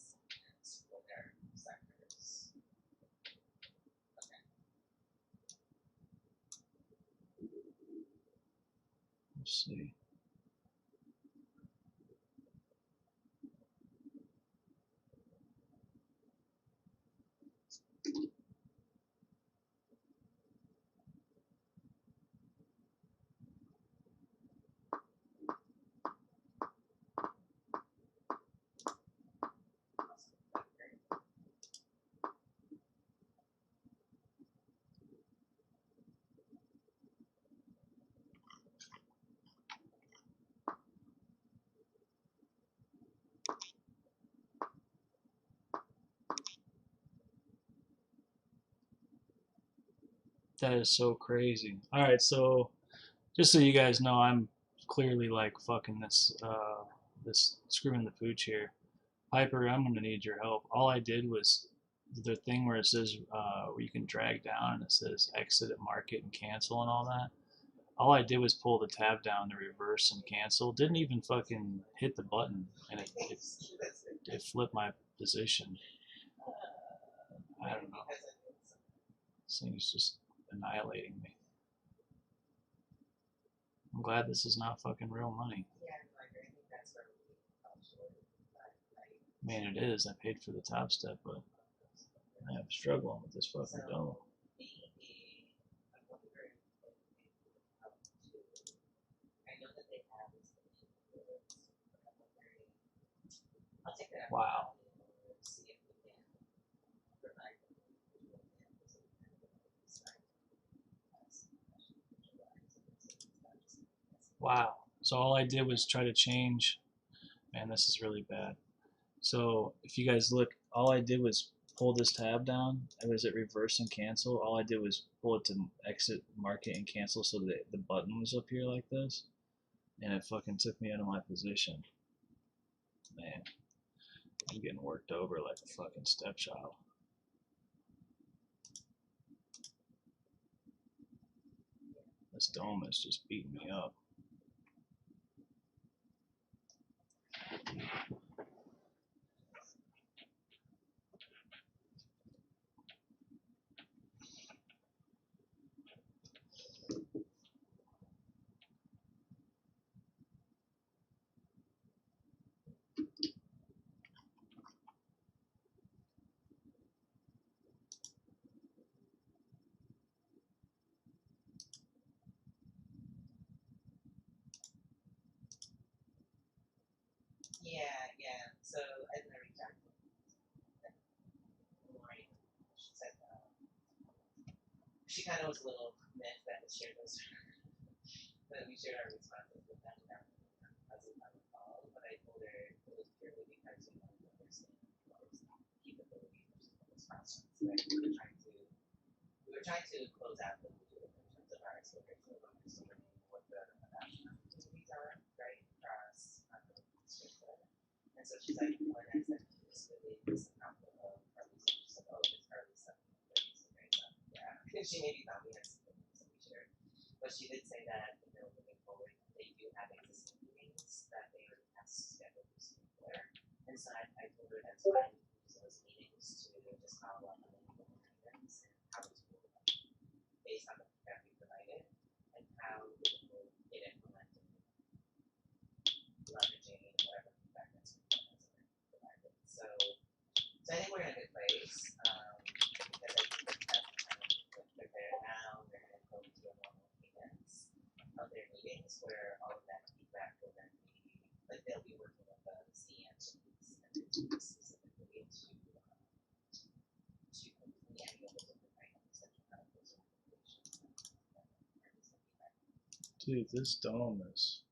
let's see. That is so crazy. All right, so just so you guys know, I'm clearly like fucking this screwing the pooch here. Piper, I'm gonna need your help. All I did was the thing where it says where you can drag down and it says exit at market and cancel and all that. All I did was pull the tab down to reverse and cancel. Didn't even fucking hit the button, and it flipped my position. I don't know. This thing is just annihilating me. I'm glad this is not fucking real money. I mean, it is. I paid for the top step, but I am struggling with this fucking dome. Wow. Wow. So all I did was try to change. Man, this is really bad. So if you guys look, all I did was pull this tab down. It was at reverse and cancel. All I did was pull it to exit, market, and cancel, so that the button was up here like this, and it fucking took me out of my position. Man, I'm getting worked over like a fucking stepchild. This dome is just beating me up. Yeah, yeah. So I didn't reach out to Lori. She said she kind of was a little miffed that we shared those that we shared our responses with them as a call, but I told her it was purely because we wanted to understand those capabilities of some of those processes. Right? We were trying to close out the loop in terms of our exposure to understanding what the adoption opportunities are, right, across and so she's like, when I said this really is an output of early stuff, she's like, oh, it's early stuff, right? So, yeah. And she maybe thought we had something that we shared. But she did say that, moving forward, they do have existing meetings that they already have scheduled for. And so I told her that's fine to use those meetings to just follow up on any of the items and how it's moving based on the feedback we provided and how it will get implemented, leveraging whatever feedback that's provided. So I think we're in a good place because I think that they're there now. They're going to go to a normal cadence of their meetings where all of that feedback will then be like they'll be working with the CMs and specifically to complete any of those different items that you have those recommendations. Dude, this dome is.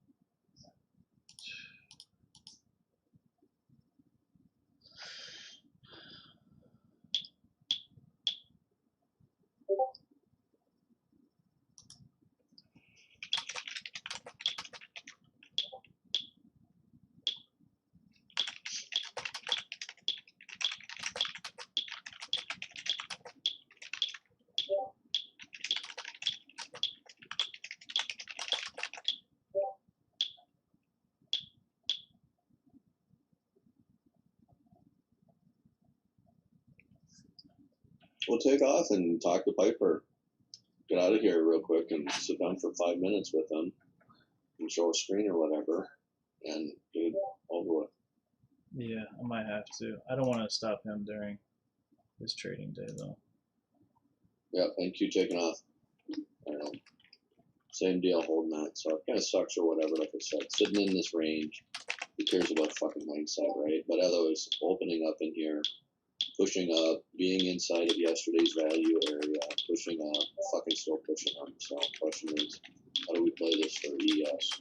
We'll take off and talk to Piper. Get out of here real quick and sit down for 5 minutes with him and show a screen or whatever and get it over with. Yeah, I might have to. I don't want to stop him during his trading day though. Yeah, thank you taking off. Same deal holding that. So it kind of sucks or whatever, like I said. Sitting in this range, who cares about fucking mindset, right? But otherwise, opening up in here, pushing up, being inside of yesterday's value area, pushing up, fucking still pushing up. So the question is, how do we play this for ES?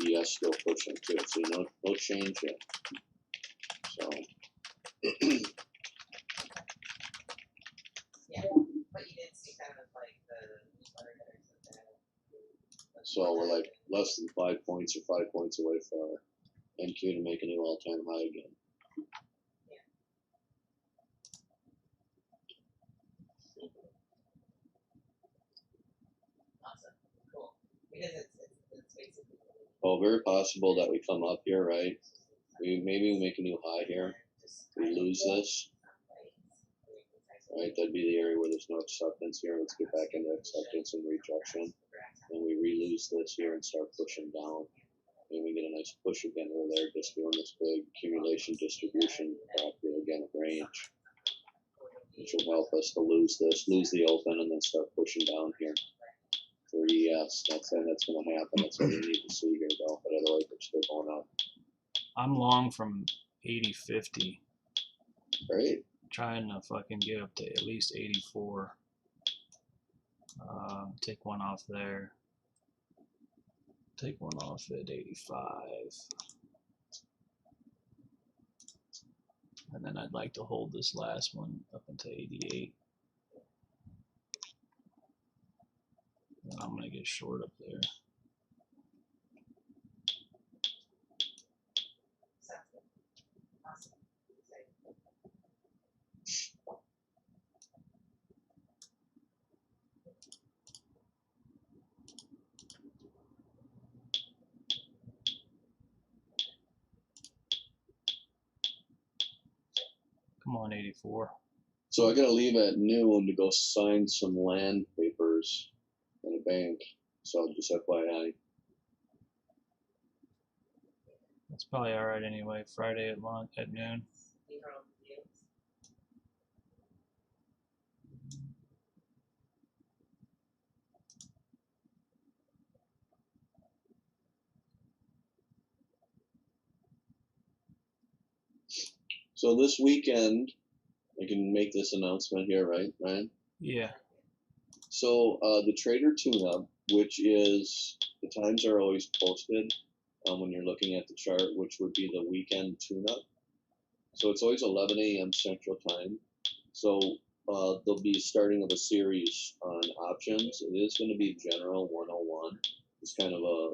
ES still pushing too. So no change yet. So yeah, but you did see kind of like the newsletter headers of that. so we're like less than 5 points or 5 points away from NQ to make a new all-time high again. Awesome, cool. Because it's basically. Oh, very possible that we come up here, right? Maybe we make a new high here. We lose this. Right, that'd be the area where there's no acceptance here. Let's get back into acceptance and rejection. And we re-lose this here and start pushing down. And we get a nice push again over there, just doing this big accumulation distribution here again at range. Which will help us to lose this, lose the open, and then start pushing down here. For ES, that's going to happen. That's what we need to see here, though. But otherwise, we're still going up. I'm long from 80.50. Great. Trying to fucking get up to at least 84. Take one off there. Take one off at 85. And then I'd like to hold this last one up into 88. And I'm going to get short up there. Come on, 84. So I gotta leave at noon to go sign some land papers in a bank. So just FYI. That's probably all right anyway. Friday at lunch at noon. So this weekend, I can make this announcement here, right, Ryan? Yeah. So the Trader Tune-Up, which is the times are always posted when you're looking at the chart, which would be the weekend tune-up. So it's always 11 a.m. Central Time. So there'll be starting of a series on options. It is going to be General 101. It's kind of a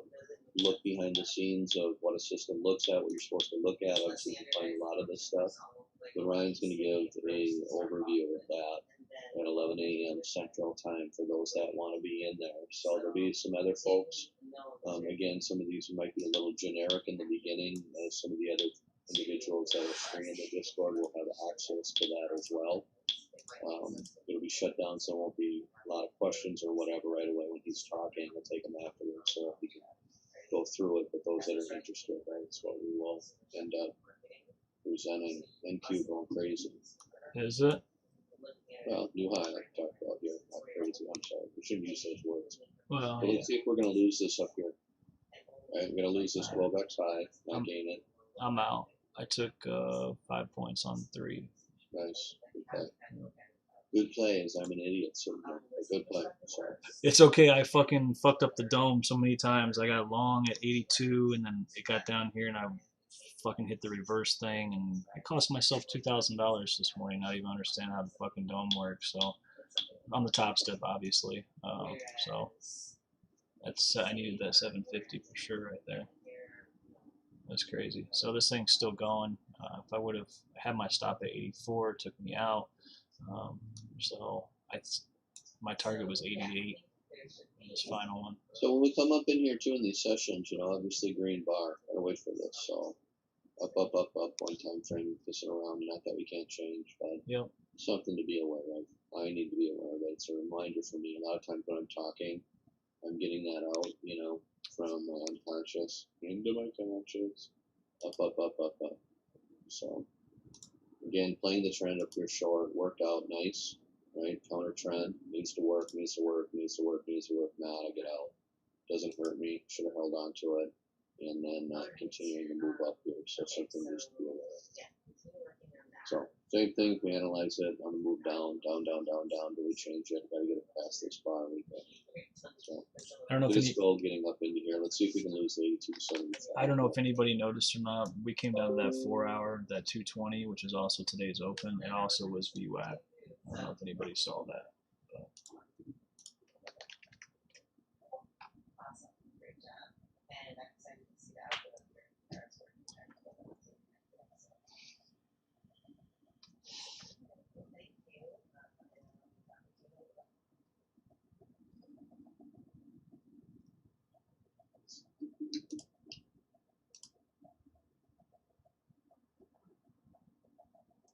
look behind the scenes of what a system looks at, what you're supposed to look at. Obviously, you can find a lot of this stuff. But Ryan's going to give an overview of that at 11 a.m. Central Time for those that want to be in there. So there'll be some other folks. Again, some of these might be a little generic in the beginning, as some of the other individuals that are free in the Discord will have access to that as well. It'll be shut down, so there won't be a lot of questions or whatever right away when he's talking. We'll take them afterwards, so we can go through it. But those that are interested, right, that's what we will end up presenting. NQ going crazy. Is it? Well, new high, like I talked about here. Not crazy, I'm sorry. We shouldn't use those words. Well, But yeah. let's see if we're going to lose this up here. Right, we're going to lose this 12x high, not gain it. I'm out. I took 5 points on 3. Nice. Good play. Good play, as I'm an idiot. So a good play. Sorry. It's okay. I fucking fucked up the dome so many times. I got long at 82, and then it got down here, and I fucking hit the reverse thing, and it cost myself $2,000 this morning. Not even understand how the fucking dome works. So on the top step, obviously. So that's I needed that 750 for sure right there. That's crazy. So this thing's still going. If I would have had my stop at 84, it took me out. So my target was 88 in this final one. So when we come up in here too in these sessions, obviously green bar. Gotta wait for this. So up, one time frame, pissing around. Not that we can't change, but Yep. something to be aware of. I need to be aware of it. It's a reminder for me. A lot of times when I'm talking, I'm getting that out, from my unconscious into my conscious. Up. So again, playing the trend up here short worked out nice, right? Counter trend needs to work. Nah, I get out. Doesn't hurt me. Should have held on to it, and then continuing to move up here. So something needs to be aware of. So same thing. If we analyze it on the move down. Do we change it? Got to get it past this bar. So I don't know this goal getting up into here. Let's see if we can lose 82.75. I don't know if anybody noticed or not. We came down to that 4 hour, that 220, which is also today's open, and also was VWAP. I don't know if anybody saw that. But.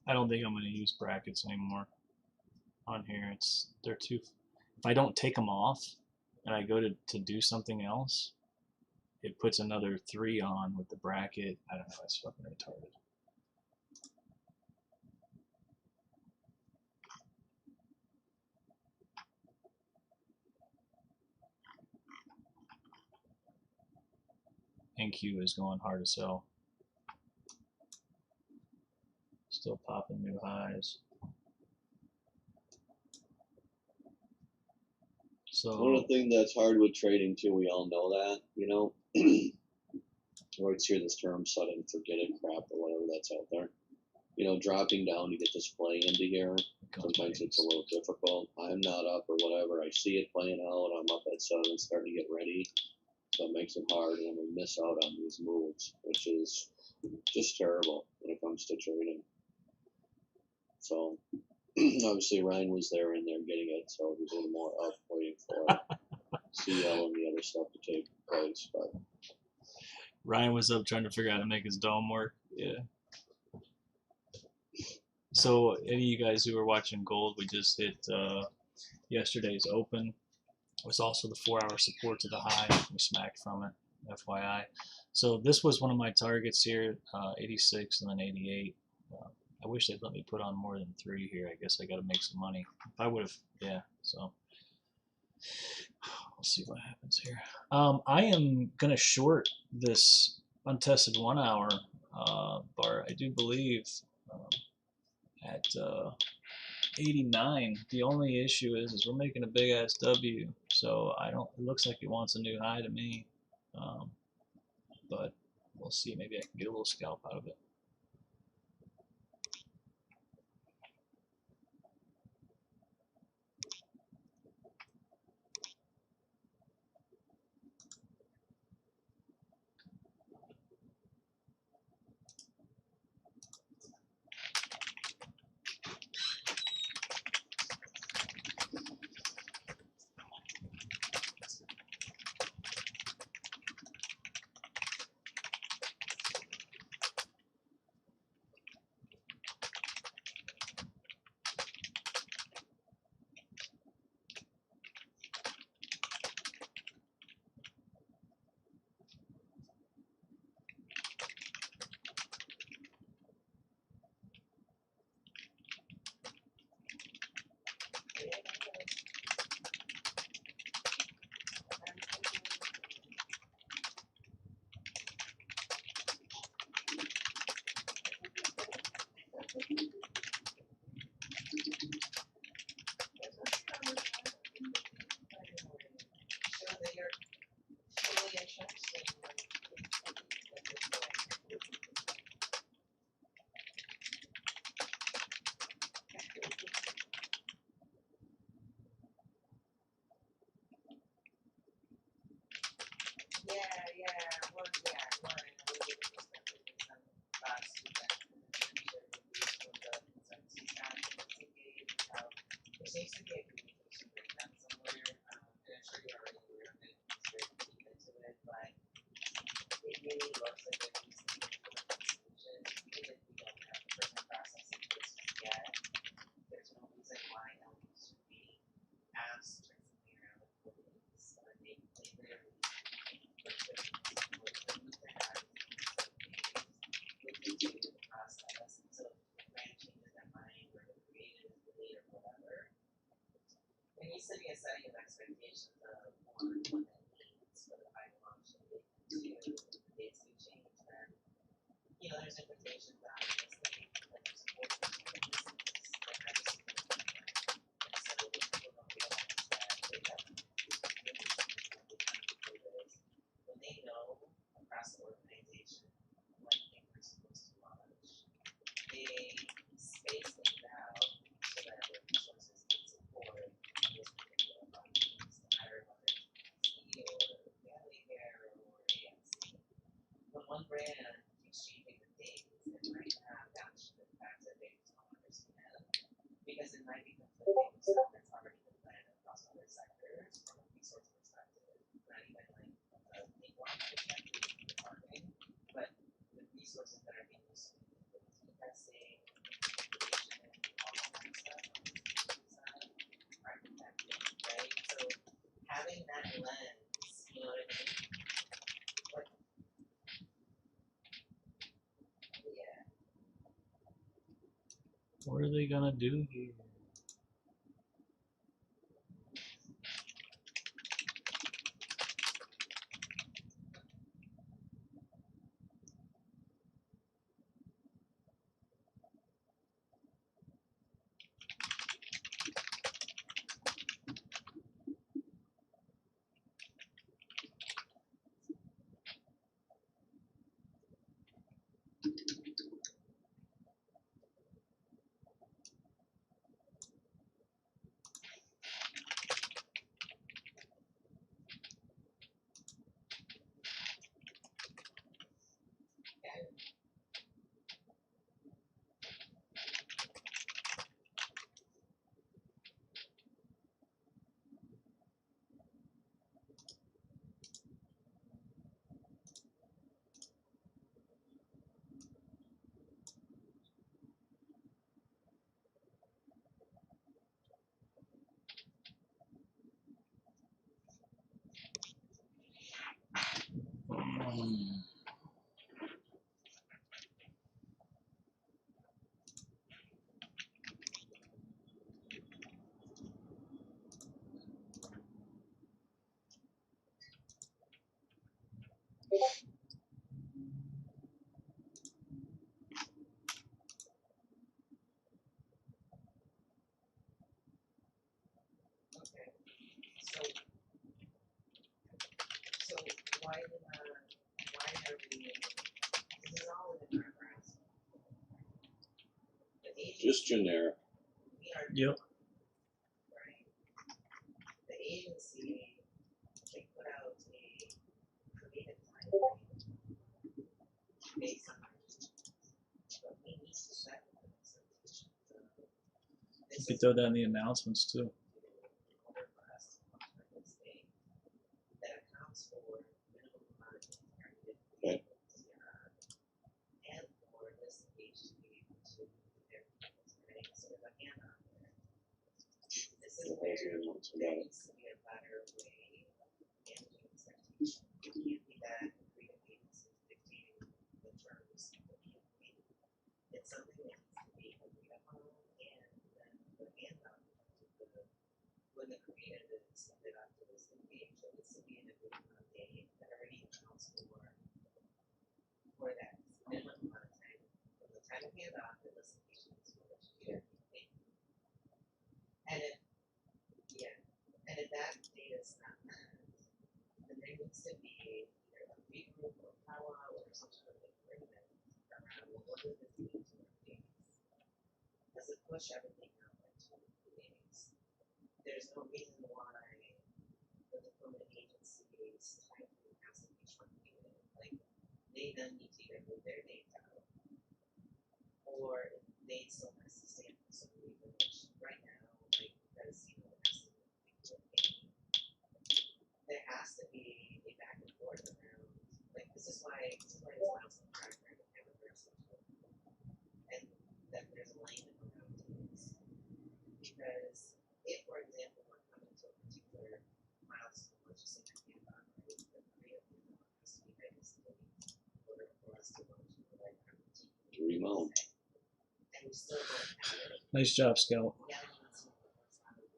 I don't think I'm going to use brackets anymore on here. They're too. If I don't take them off and I go to do something else, it puts another 3 on with the bracket. I don't know. It's fucking retarded. NQ is going hard as hell. Still popping new highs. So one of the things that's hard with trading too, we all know that, we always hear this term sudden forget it crap or whatever that's out there. dropping down to get this play into here. Sometimes it's a little difficult. I'm not up or whatever. I see it playing out. I'm up at 7, starting to get ready. So it makes it hard, and we miss out on these moves, which is just terrible when it comes to trading. So obviously Ryan was there in there getting it, so he was a little more up, waiting for CL and the other stuff to take place. But Ryan was up trying to figure out how to make his dome work. Yeah. So any of you guys who are watching gold, we just hit yesterday's open. It was also the 4-hour support to the high. We smacked from it, FYI. So this was one of my targets here, 86 and then 88. I wish they'd let me put on more than 3 here. I guess I got to make some money. If I would have, yeah. So we'll see what happens here. I am gonna short this untested 1-hour bar. I do believe at 89. The only issue is we're making a big ass W, so I don't. It looks like it wants a new high to me, but we'll see. Maybe I can get a little scalp out of it. What are they gonna do here? So why did why are we? This is all within our grasp. The agency, Just generic. we are Yep. right. The agency can put out a creative timeline based on our but we need to set an expectation. You could throw that in the announcements too. In order for us to function in this state that accounts for minimum amount of targeted Okay. and for this page to be able to prepare people's right. So if I can this is where there needs to be a better way of managing expectations. It can't be that creative agencies dictating the terms of the campaign. It's something that needs to be agreed upon and then the handout to the when the creative is sent out to this page, there needs to be an agreement on day that already accounts for that minimum amount of time from the time of handoff and this page is for the campaign. And if yeah, and if that data is not met, then there needs to be either a regroup or powwow or some sort of agreement around well, what does this mean to our meetings? Does it push everything out into meetings? There's no reason why the deployment agency's time has to be truncated. Like they then need to either move their dates out or if they still has to stand for some reason, which right now, like because you know there has to be a back and forth around like this is why this milestone track right and have a person and that there's alignment around things. Because if for example we're coming to a particular milestone, let's just say that handoff, right? The creative handoff has to be ready in order for us to launch the right kind of team. To remount. And we still don't have it. Nice job, Scout. Yeah, we need some of those out of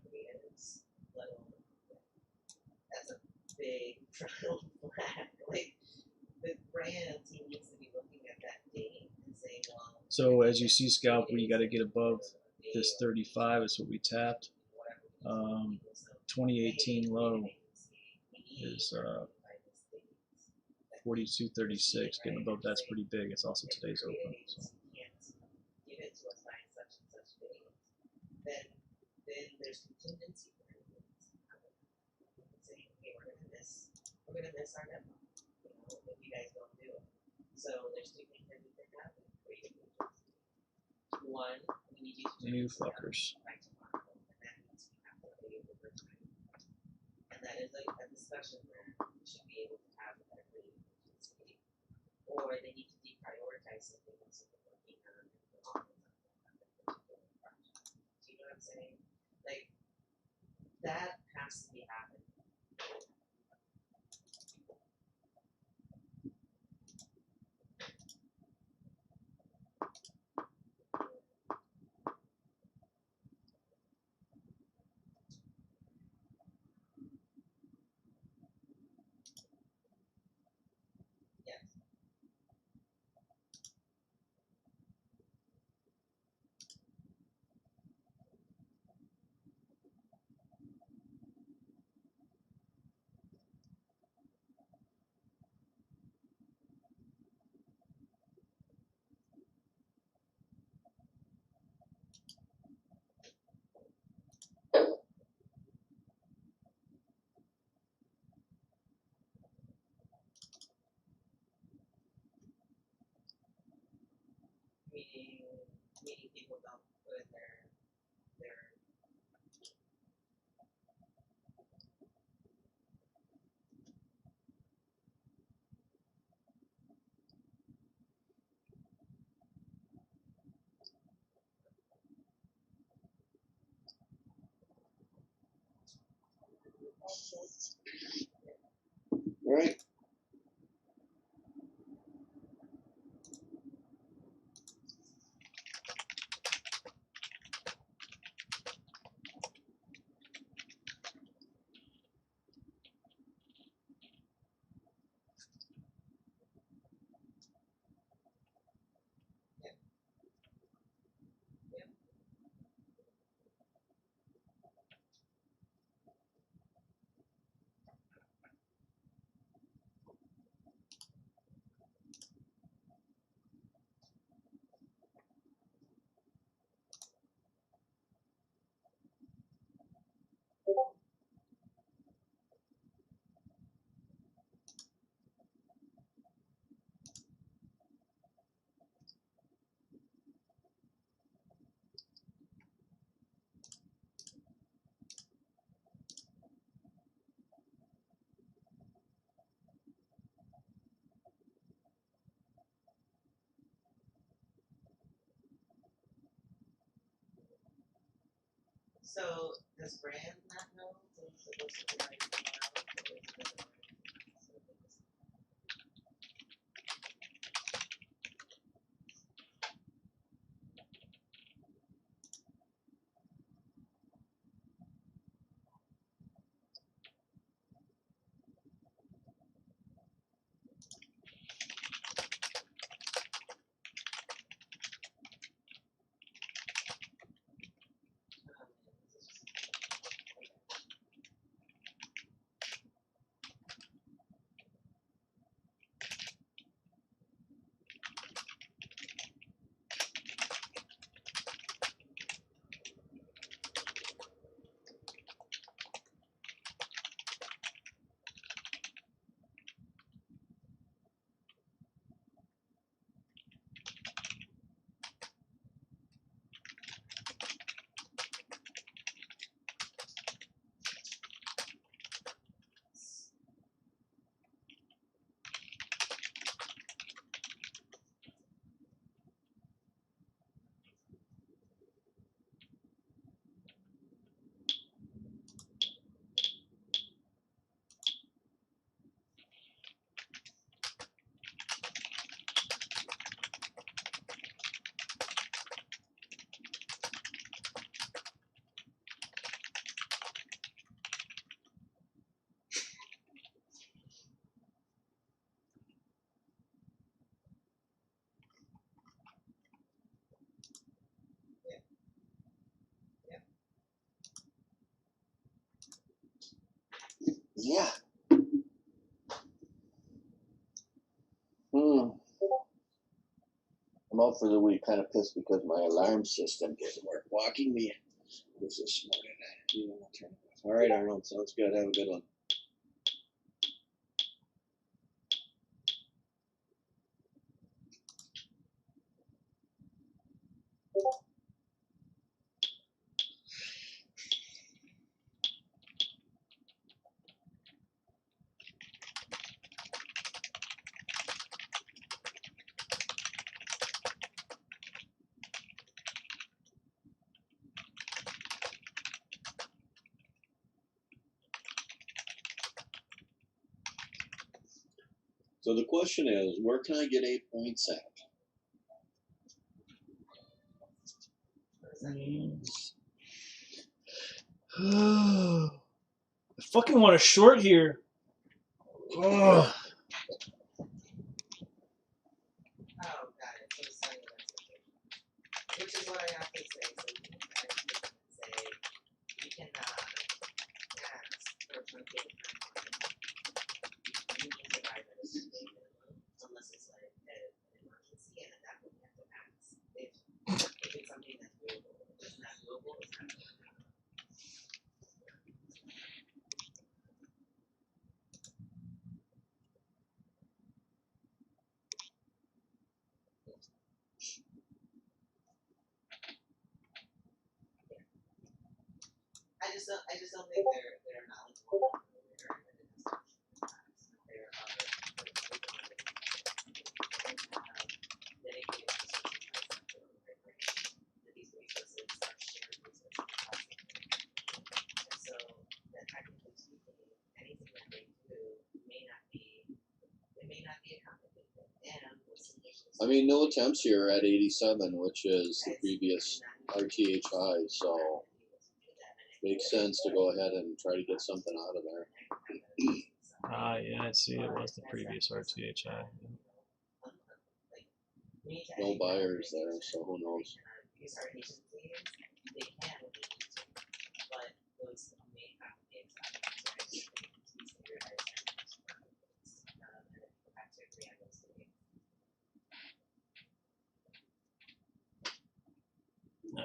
creatives, let alone that's a big trial flag. Like the brand team needs to be looking at that date and saying, well. So as you see, Scout, we got to get above this 35 is what we tapped. 2018 low is 42.36. Getting above that's pretty big. It's also today's open. So. Give it to us by such and such date. Then there's contingency plans saying, hey, we're gonna miss our deadline. You know, if you guys don't do it. So there's two things that need to happen. One, we need you to You fuckers. by tomorrow, and that means we have to pay overtime. And that is a discussion that we should be able to have with every agency. Or they need to deprioritize something else that they're working on and put on that particular project. Do you know what I'm saying? Like that has to be happening. Yes. Meaning people don't put their Right. So does Brand not know that he's supposed to be like tomorrow? Yeah. Hmm. I'm out for the week, kind of pissed because my alarm system didn't work. Walking me was this morning. You wanna turn it off? All right, Arnold. Sounds good. Have a good one. So the question is, where can I get 8 points at? I fucking want a short here. Ugh. Oh, got it. So it's saying that's which is what I have to say. So you can actually say you cannot ask for truncated timeline. You need to provide that as a minimum unless it's like an emergency, and at that point you have to ask if it's something that's doable. If it's not doable, it's not doable. I just don't think they're knowledgeable enough or aware that it has there are dedicated resources that these resources are shared resources across the community. And so that technically speaking, anything that they do may not be accommodated. And what's I mean, no attempts here at 87, which is the previous RTH high, so makes sense to go ahead and try to get something out of there. Yeah, I see. It was the previous RTHI. No buyers there, so who knows? No.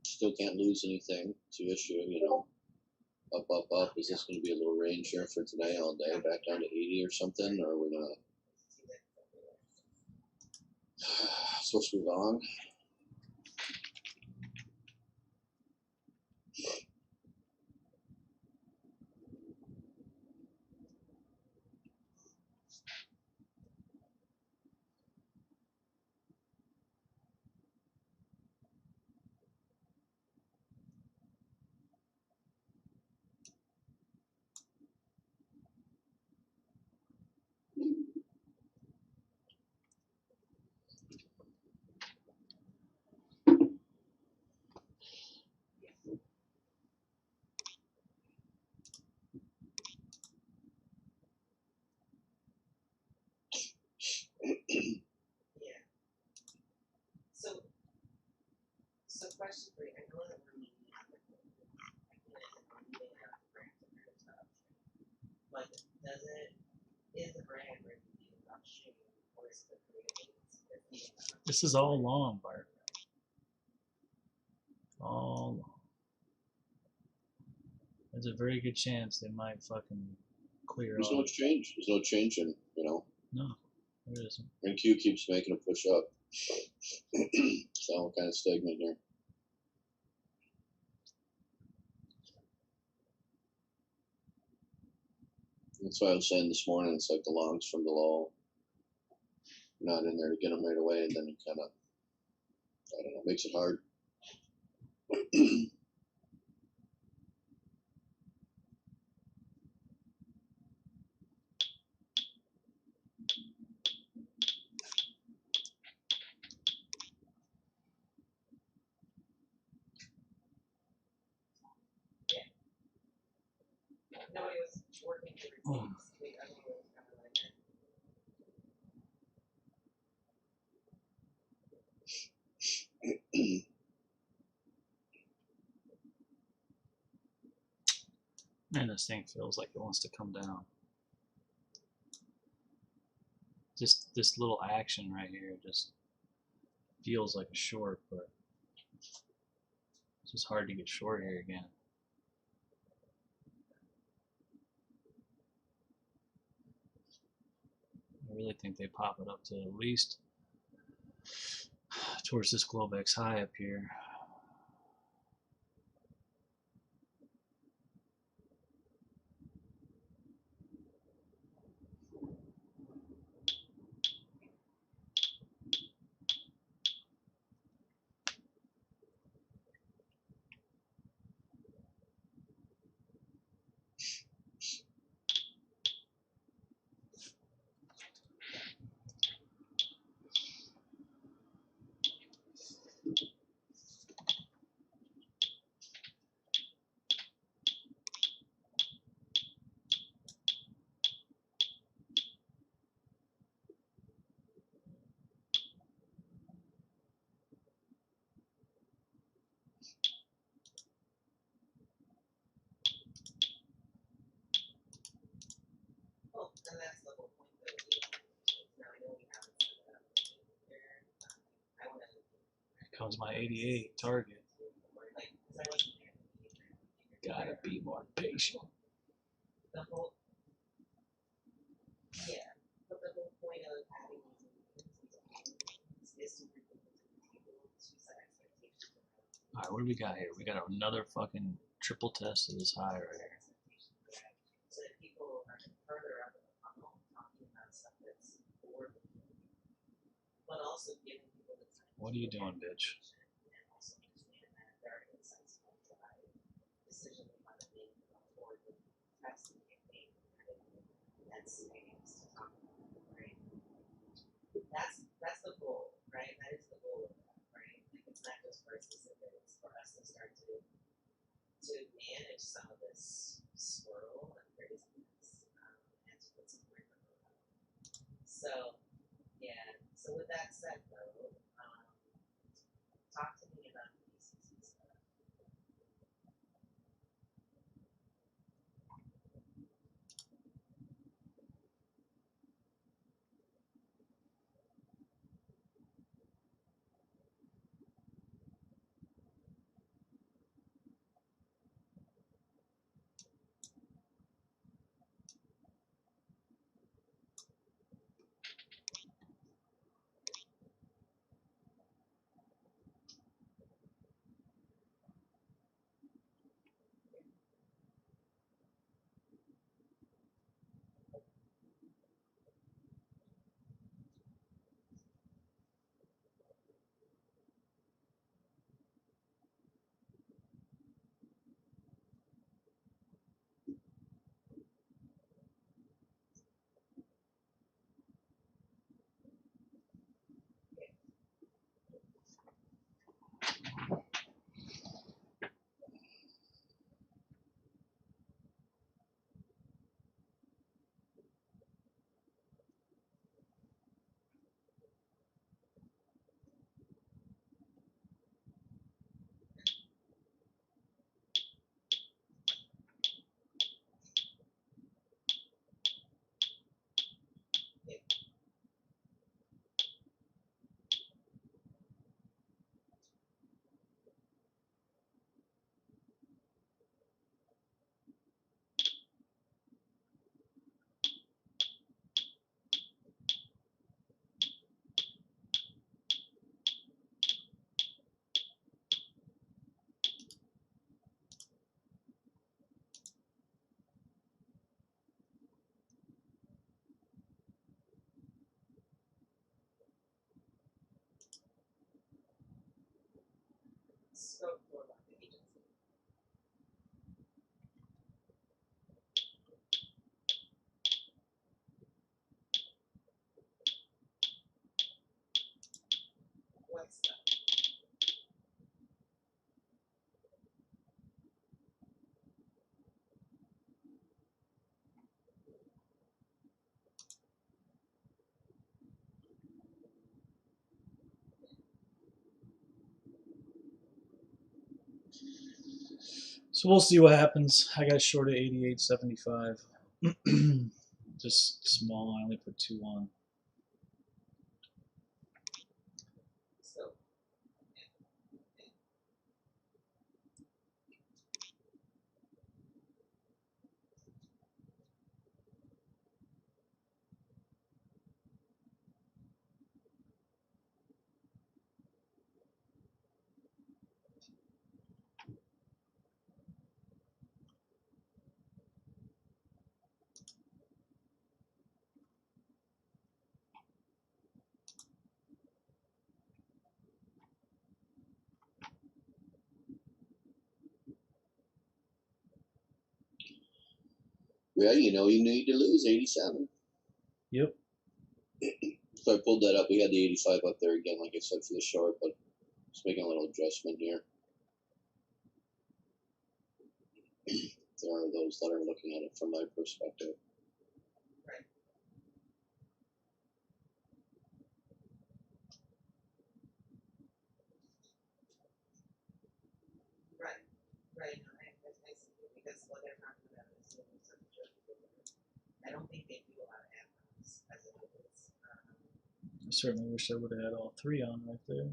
Still can't lose anything. It's the issue, you know. Up, up, up. Is this going to be a little range here for today all day? Back down to 80 or something? Or are we going to... supposed to be long? great. I know that we're meeting at the meeting at the brand very tough. But does it is the brand really being about shame or is it the creative? This is all long, Bart. All long. There's a very good chance they might fucking clear There's off. no change. There's no change in, you know. No, there isn't. NQ keeps making a push up. So I'm kind of stagnant here. That's why I was saying this morning, it's like the longs from the low. You're not in there to get them right away, and then you kind of, I don't know, makes it hard. Nobody was working to retain. Everyone was kind of like, And this thing feels like it wants to come down. Just this little action right here just feels like a short, but it's just hard to get short here again. I really think they pop it up to at least towards this Globex high up here. oh, and that's the whole point of it. Now I know we haven't set it up there. I want to. Here comes my 88 target. Like, because I wasn't there. Gotta be more patient. The whole, yeah, but the whole point of having these meetings is to bring people to the table to set expectations. All right, what do we got here? We got another fucking triple test of this high right here. So that people are further up in the funnel talking about stuff that's forward looking, but also giving people the time. What are you doing, bitch? And also understand that there are insights that drive decision about the being forward looking testing campaign and savings to talk about, right? That's the goal, right? That is the goal of that, right? Like it's not just for specific, it's for us to start to manage some of this swirl and craziness and to put some rigor around it. So yeah. So with that said though, talk to me about the BCC stuff. So we'll see what happens. I got short at 88.75. Just small. I only put 2 on. So, Yeah, you know you need to lose 87. Yep. So I pulled that up. We had the 85 up there again, like I said, for the short, but just making a little adjustment here. There are those that are looking at it from my perspective. right. Right. Right. No, I see it because what they're talking about is I don't think they do a lot of add-ons as it is. I certainly wish I would have had all 3 on right there.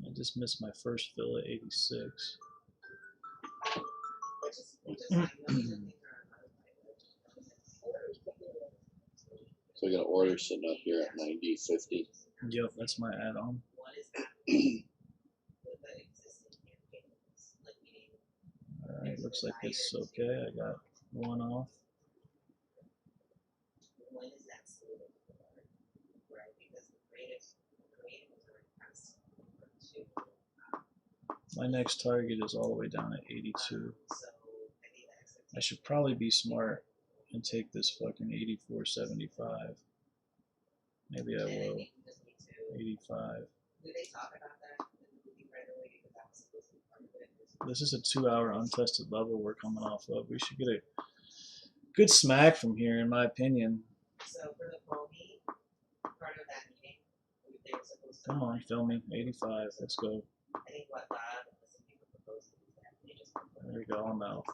I just missed my first fill at 86. So we got an order sitting up here at 90.50. Yep, that's my add-on. Alright, looks like it's okay. I got 1 off. When is that slated for? Right, because the creative was already passed to My next target is all the way down at 82. so I think the I expectation should probably be smart and take this fucking 84.75. Maybe I and I will. think we just need to 85. do they talk about that in the movie right away because that was supposed to be part of it. This is a 2-hour untested level we're coming off of. We should get a good smack from here, in my opinion. So for the Foamy part of that meeting, they were supposed to Come on, fill me. 85. Let's go. I think what Bob and some people proposed is that they just There we go. I'm out.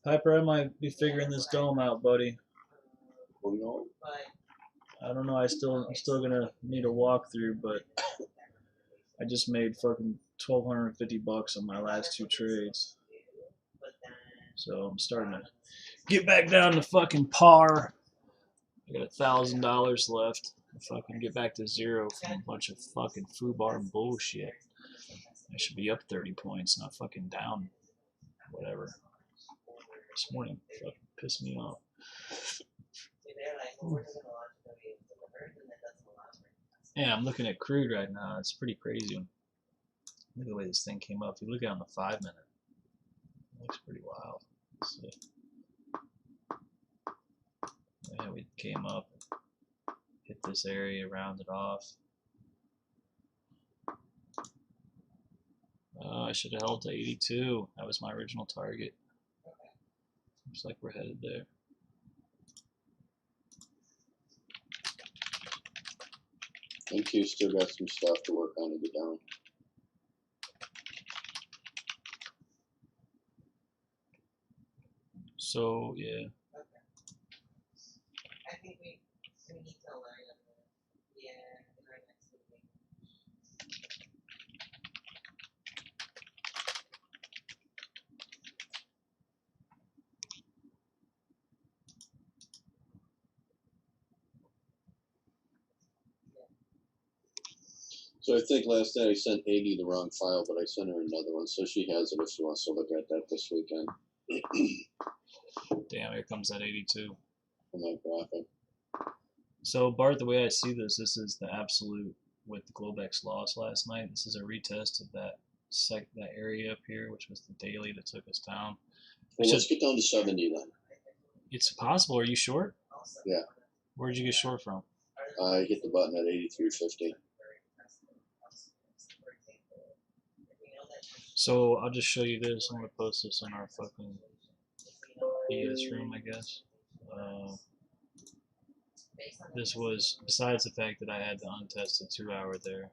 Piper, I might be figuring this dome out, buddy. Well, no, I don't know. I'm still gonna need a walkthrough, but I just made fucking $1,250 on my last 2 trades. So I'm starting to get back down to fucking par. I got $1,000 left. If I can get back to 0 from a bunch of fucking FUBAR bullshit, I should be up 30 points, not fucking down whatever. This morning fucking pissed me off. Yeah, I'm looking at crude right now. It's pretty crazy. Look at the way this thing came up. If you look at it on the 5 minute, it looks pretty wild. Let's see. Yeah, we came up, hit this area, rounded off. I should have held to 82. That was my original target. Looks like we're headed there. NQ still got some stuff to work on to get down. So yeah. I think we need to learn in our next meeting. So I think last night I sent 80 the wrong file, but I sent her another one, so she has it if she wants to look at that this weekend. Damn, here comes that 82. On that graphic. So Bart, the way I see this, this is the absolute with the Globex loss last night. This is a retest of that that area up here, which was the daily that took us down. Well, let's get down to 70 then. It's possible. Are you short? Yeah. Where'd you get short from? I hit the button at 83.50. So I'll just show you this. I'm gonna post this in our fucking ES room, I guess. This was, besides the fact that I had the untested 2-hour there,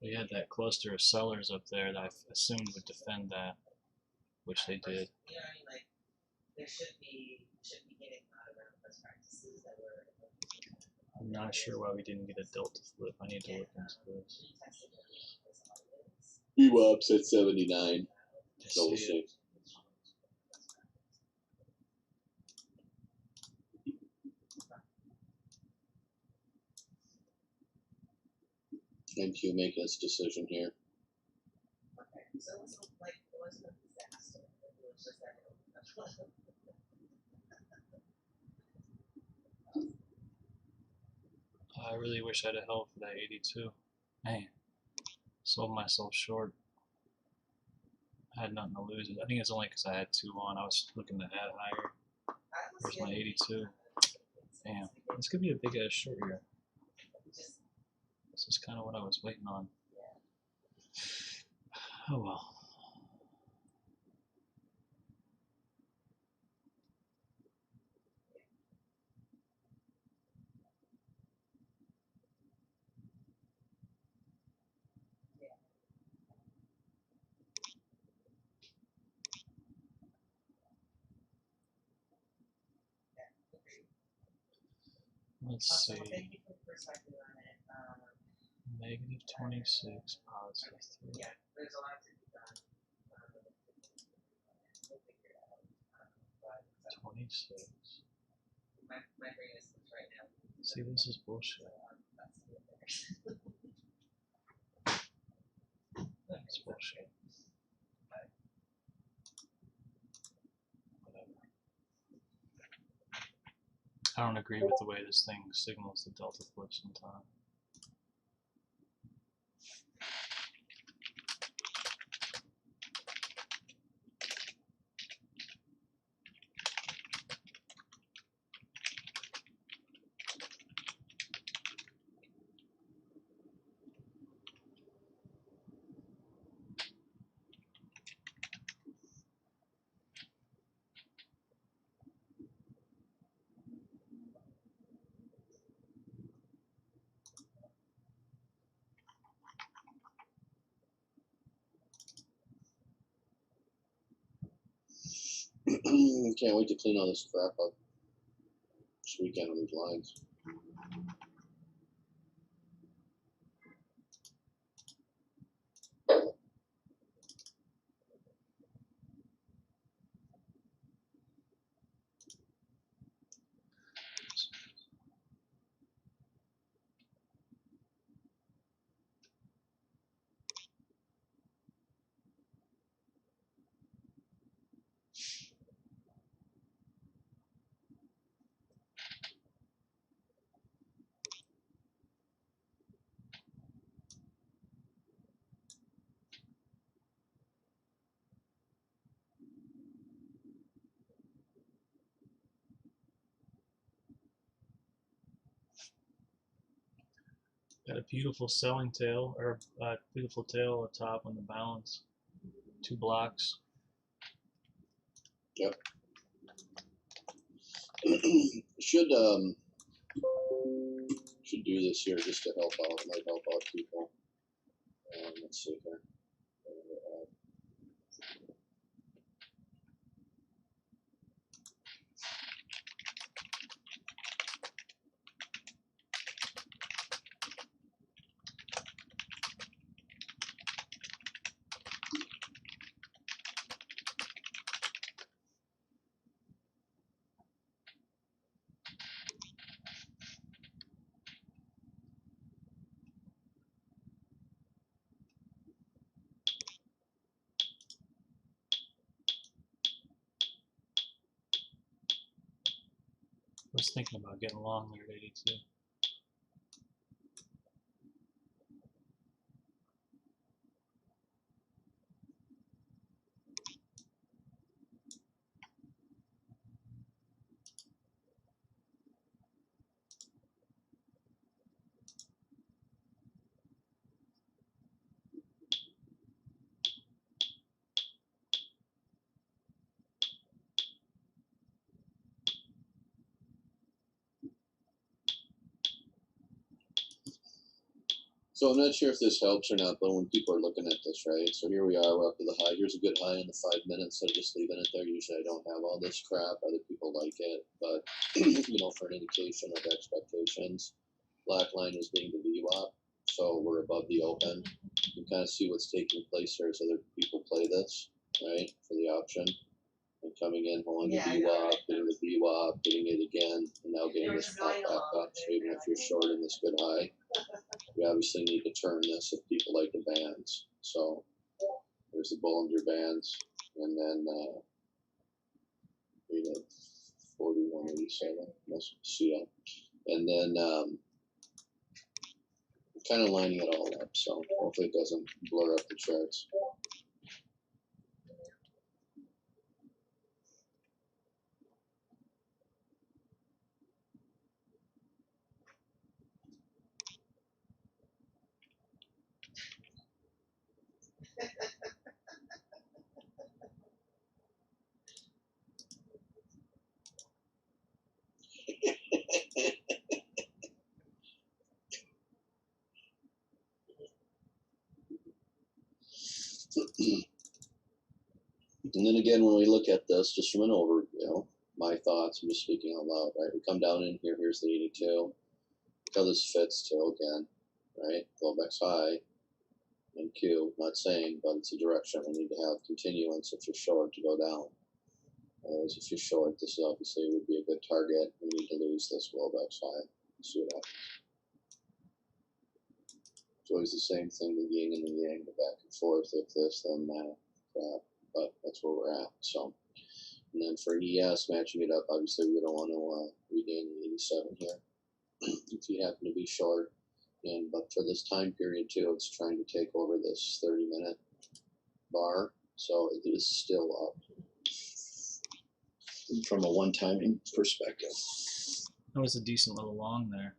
we had that cluster of sellers up there that I assumed would defend that, which they did. I'm not sure why we didn't get a delta flip. I need to look into this. VWAP's at 79. So we'll see. NQ making its decision here. I really wish I'd have held for that 82. Man, sold myself short. I had nothing to lose. I think it's only because I had 2 on. I was looking to add higher. There's my 82. Damn, this could be a big ass short here. This is kind of what I was waiting on. Oh well. Let's see. Negative 26, positive 3. 26. See, this is bullshit. That's bullshit. Whatever. I don't agree with the way this thing signals the delta flip sometimes. Can't wait to clean all this crap up this weekend on these lines. Got a beautiful selling tail, or beautiful tail at the top on the balance. 2 blocks. Yep. Should do this here just to help out. It might help out people. Let's see here. was thinking about getting long there at 82. So I'm not sure if this helps or not, but when people are looking at this, right? So here we are, we're up to the high. Here's a good high in the 5 minutes. So just leaving it there. Usually I don't have all this crap. Other people like it, but you know, for an indication of expectations, black line is being the VWAP. So we're above the open. You can kind of see what's taking place here as other people play this, right? For the option. And coming in, holding the VWAP, getting the VWAP, getting it again, and now getting this pop back up. So even if you're short in this good high, we obviously need to turn this if people like the bands. So there's the Bollinger Bands, and then we got 4187, must see it. And then kind of lining it all up, so hopefully it doesn't blur up the charts. And then again, when we look at this, just from an overview, you know, my thoughts, I'm just speaking out loud, right? We come down in here, here's the 82. Look how this fits to again, right? Globex high and Q, not saying, but it's a direction we need to have continuance if you're short to go down. Otherwise, if you're short, this obviously would be a good target. We need to lose this Globex high. See what happens. It's always the same thing, the yin and the yang, the back and forth of this, then that, crap. But that's where we're at. So, and then for ES, matching it up, obviously we don't want to regain the 87 here if you happen to be short. And but for this time period too, it's trying to take over this 30-minute bar, so it is still up from a one-timing perspective. That was a decent little long there.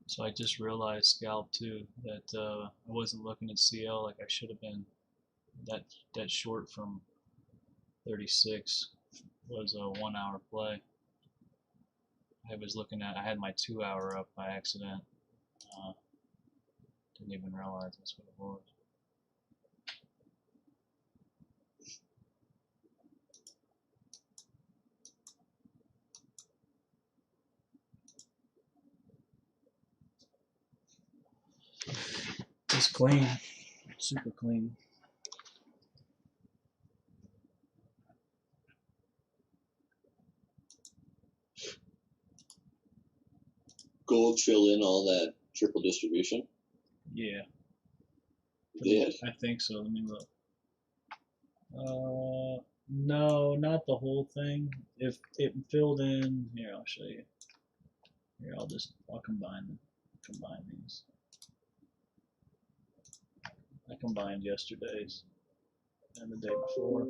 So I just realized, Scalp, too, that I wasn't looking at CL like I should have been. That short from 36 was a 1 hour play. I had my 2 hour up by accident. Didn't even realize that's what it was. It's clean, super clean. Gold fill in all that triple distribution. Yeah. It did. I think so. Let me look. No, not the whole thing. If it filled in, here I'll show you. Here I'll combine these. I combined yesterday's and the day before.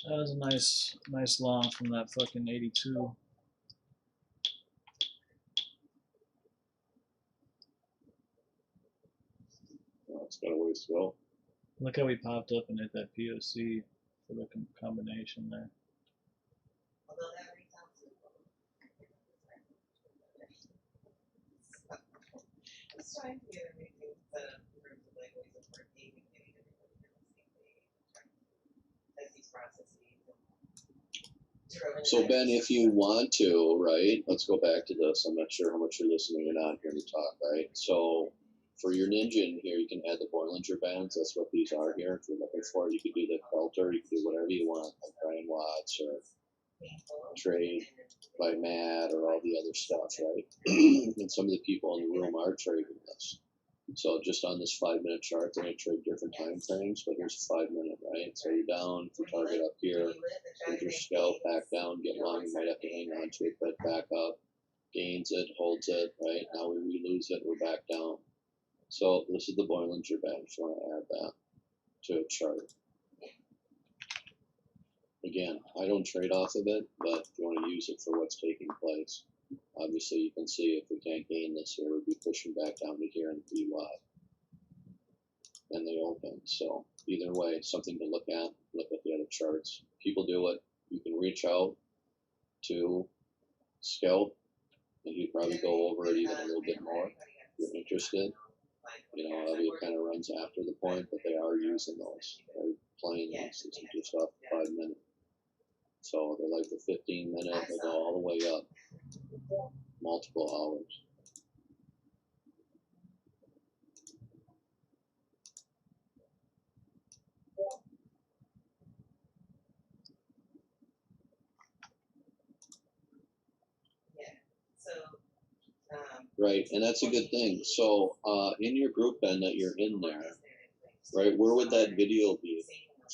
That was a nice long from that fucking 82. Oh, it's got a ways to go. Look how he popped up and hit that POC for the combination there. Although that resounds I was trying to get everything set up in terms of like ways of working and getting everybody on the same page and trying to test these processes. So Ben, if you want to, right, let's go back to this. I'm not sure how much you're listening or not hearing me talk, right? So for your Ninja in here, you can add the Bollinger Bands. That's what these are here. If you're looking for it, you could do the Belter. You can do whatever you want, like Brian Watts or Trade by Matt or all the other stuff, right? And some of the people in the room are trading this. So just on this 5-minute chart, they're going to trade different time frames, but here's a 5-minute, right? So you're down for target up here, with your scalp back down, get long, you might have to hang on to it, but back up, gains it, holds it, right? Now we lose it, we're back down. So this is the Bollinger Band, if you want to add that to a chart. Again, I don't trade off of it, but if you want to use it for what's taking place, obviously you can see if we can't gain this here, we'd be pushing back down to here in the VY. And they open. So either way, something to look at the other charts. People do it. You can reach out to Scalp, and he'd probably go over it even a little bit more if you're interested. You know, it kind of runs after the point, but they are using those. They're playing these. This is just off the 5-minute. So they like the 15-minute, they go all the way up, multiple hours. Right, and that's a good thing. So in your group, Ben, that you're in there, right, where would that video be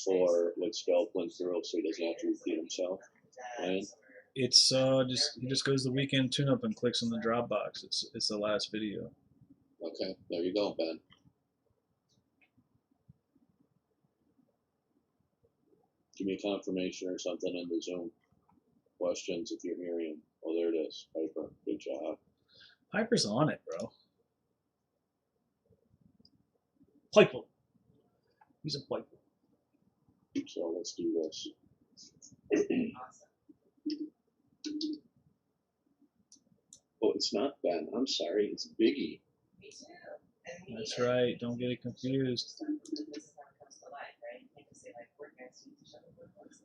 for what Scalp went through so he doesn't have to repeat himself? Right? It's he just goes the weekend tune up and clicks on the Dropbox. It's the last video. Okay, there you go, Ben. Give me a confirmation or something in the Zoom. Questions if you're hearing. Oh, there it is. Piper, good job. Piper's on it, bro. Piper. He's a Piper. So let's do this. Oh, it's not Ben. I'm sorry. It's Biggie. That's right. Don't get it confused.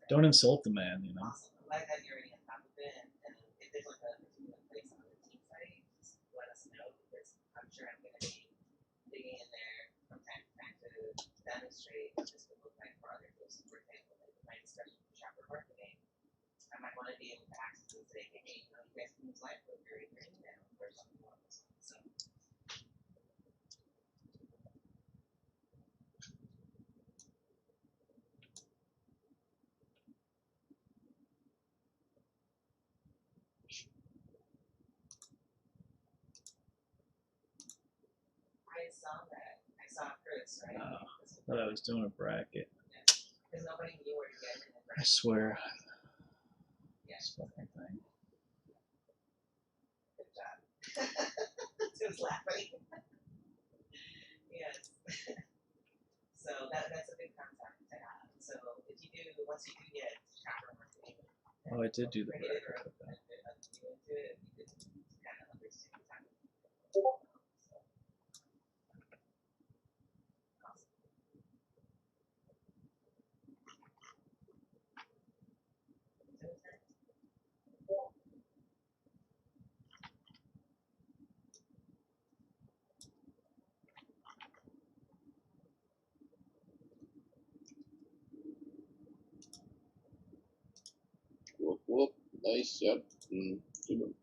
Don't insult the man, you know. I thought I was doing a bracket. I swear. This fucking thing. Oh, I did do the bracket. Okay. Whoop, whoop. Nice. Yep. Good one.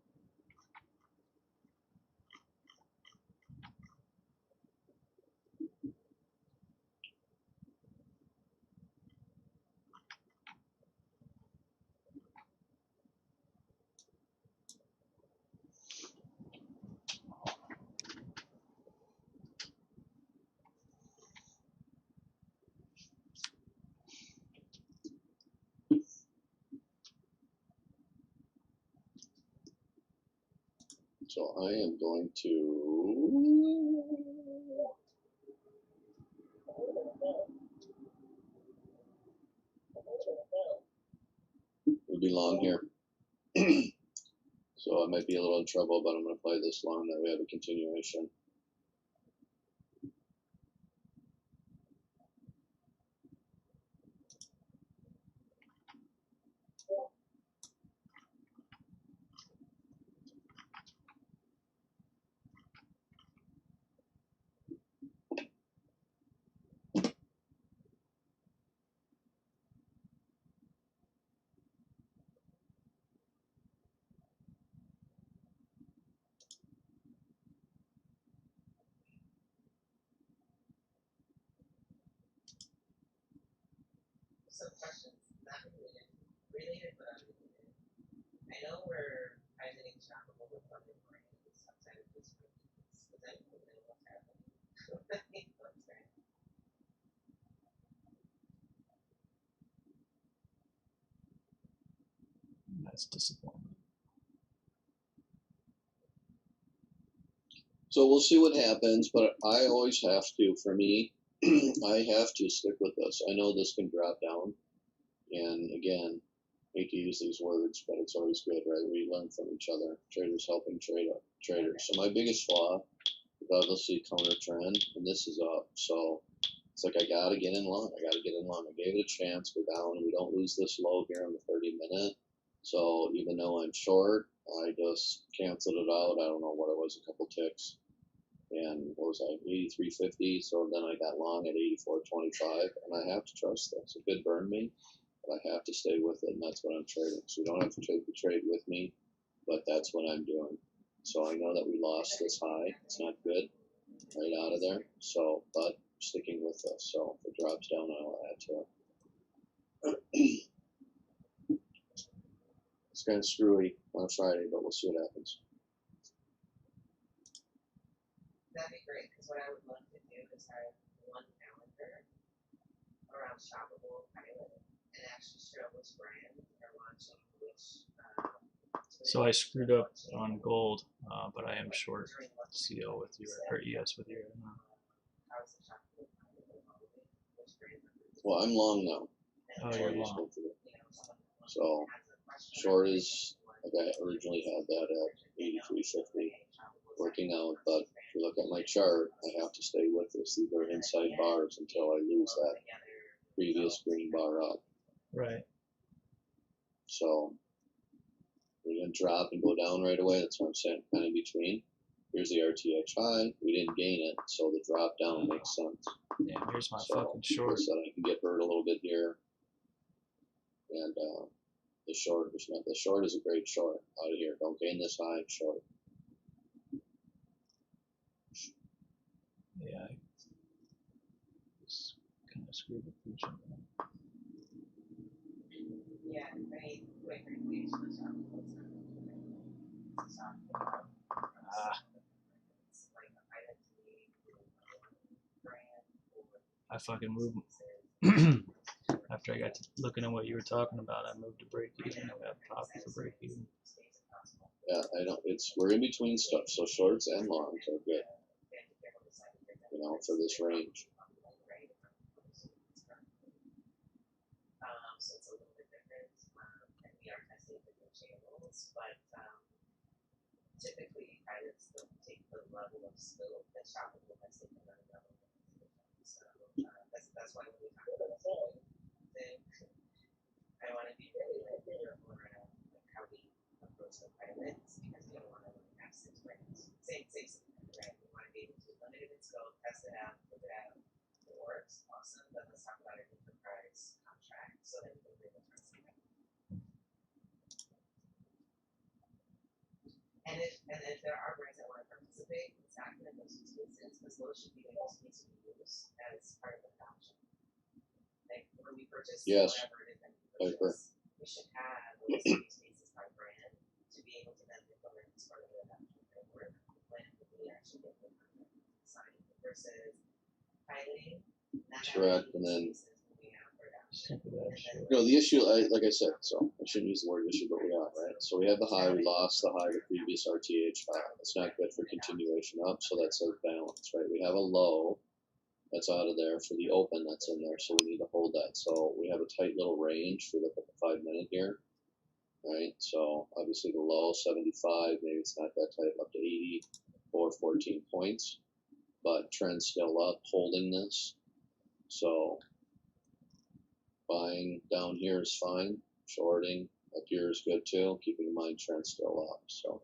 So I am going to. It'll be long here. So I might be a little in trouble, but I'm going to play this long that we have a continuation. some questions, not related but unrelated. I know we're piloting shoppable with other brands outside of this release. Does anyone know what's happening? What's that? That's disappointing. So we'll see what happens, but I always have to, for me, I have to stick with this. I know this can drop down, and again, hate to use these words, but it's always good, right? We learn from each other. Traders helping traders. So my biggest flaw, obviously counter trend, and this is up. So it's like I gotta get in long. I gave it a chance. We're down, and we don't lose this low here on the 30-minute. So even though I'm short, I just canceled it out. I don't know what it was, a couple ticks. And what was I, 83.50? So then I got long at 84.25, and I have to trust this. It could burn me, but I have to stay with it, and that's what I'm trading. So you don't have to take the trade with me, but that's what I'm doing. So I know that we lost this high. It's not good right out of there. So, but sticking with this. So if it drops down, I'll add to it. It's kind of screwy on Friday, but we'll see what happens. That'd be great, because what I would love to do is have one calendar around shoppable pilot and actually show which brands are launching which. So I screwed up on gold, but I am short CO with you, or ES with you. How's the shoppable pilot evolving? Which brands are Well, I'm long now. Oh, you're long. So short is like I originally had that at 83.50 working out, but if you look at my chart, I have to stay with this. These are inside bars until I lose that previous green bar up. Right. So we're gonna drop and go down right away. That's what I'm saying, kind of between. Here's the RTH high. We didn't gain it, so the drop down makes sense. Yeah, here's my So fucking short. so I can get hurt a little bit here, and the short is a great short out of here. Don't gain this high, short. Yeah, I just kind of screwed the pooch up. Yeah, I mean, quick recreation of shoppable like a pilot to me, brand or I fucking moved. After I got to looking at what you were talking about, I moved to break even. I got profit for break even. Yeah, I don't. We're in between stuff, so shorts and longs are good. You know, for this range. So it's a little bit different, and we are testing different channels, but typically pilots don't take the level of scope that shoppable has taken on a level. So that's why when we talk about the thing, I want to be really careful around like how we approach the pilots because we don't want to have 6 brands. Same, right? We want to be able to limit it in scope, test it out, prove it out. If it works, awesome. Then let's talk about an enterprise contract so that we can bring the trust in. And if there are brands that want to participate, it's not going to go to spaces because those should be able to be used as part of the adoption. Like when we purchase whatever it is that we purchase, we should have those spaces by brand to be able to then implement as part of the adoption framework when we actually get the contract signed versus piloting. Correct, and then That the issue, like I said, so I shouldn't use the word issue, but we are, right? So we have the high, we lost the high, the previous RTH high. It's not good for continuation up, so that's our balance, right? We have a low that's out of there for the open that's in there, so we need to hold that. So we have a tight little range for the 5-minute here, right? So obviously the low, 75, maybe it's not that tight, up to 80 or 14 points, but trend still up, holding this. So buying down here is fine. Shorting up here is good too. Keeping in mind trend still up. So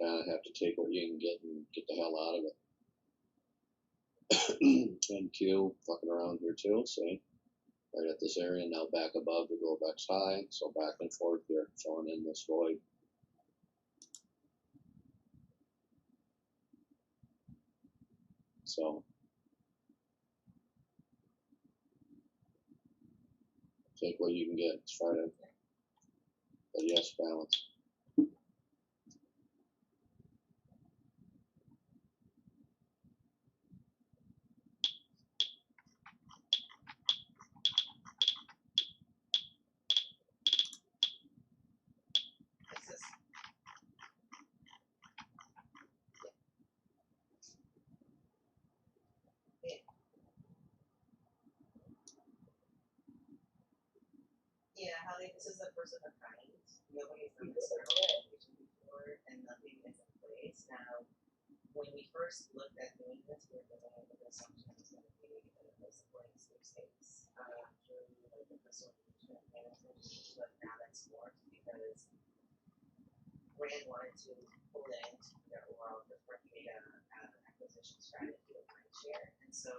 kind of have to take what you can get and get the hell out of it. NQ fucking around here too. See, right at this area now back above the Globex high. So back and forth here, filling in this void. So take what you can get. It's Friday. But yes, balance. This is yeah, Holly, this is the first of a kind. Nobody's done this before, and nothing is in place. Now, when we first looked at doing this, we were doing it with the assumption it was going to be a supporting sweepstakes through like the personal engagement management, but now that's more because Rand wanted to pull it into their overall different data acquisition strategy of mindshare, and so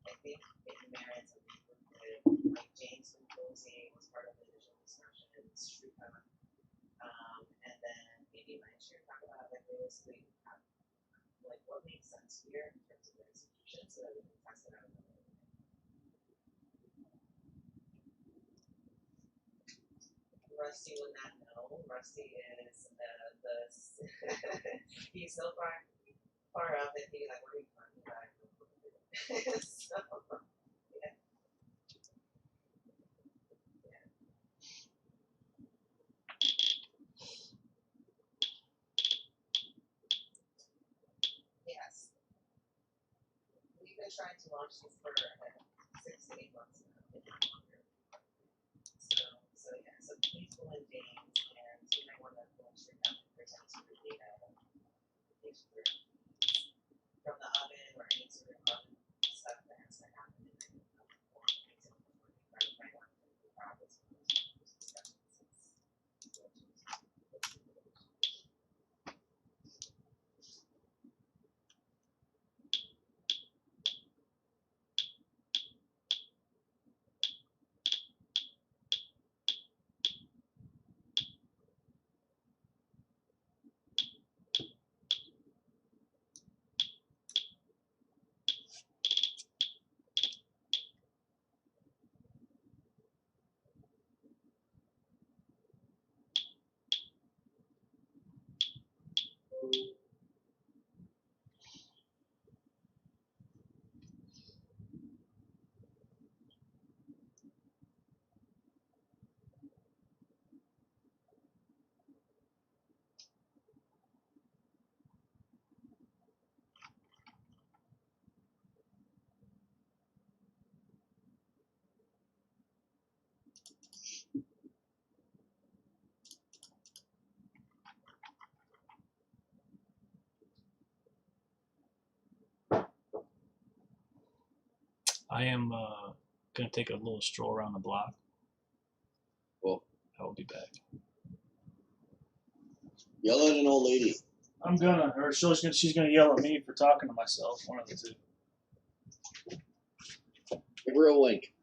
I think it merits a review. Like James Composing was part of the initial discussion, and then maybe mindshare talk about like realistically like what makes sense here in terms of the execution, so that we can test it out. Rusty would not know. Rusty is he's so far up that he's like, what are you talking about? So yeah. Yes. We've been trying to launch this for 6 to 8 months now, if not longer. So yeah, so please pull in James and you might want to launch your present to the data from the oven or any sort of oven stuff that has to happen in it. I am gonna take a little stroll around the block. Well, I will be back. yell at an old lady. I'm gonna, or she's gonna yell at me for talking to myself. One of the two. Give her a wink.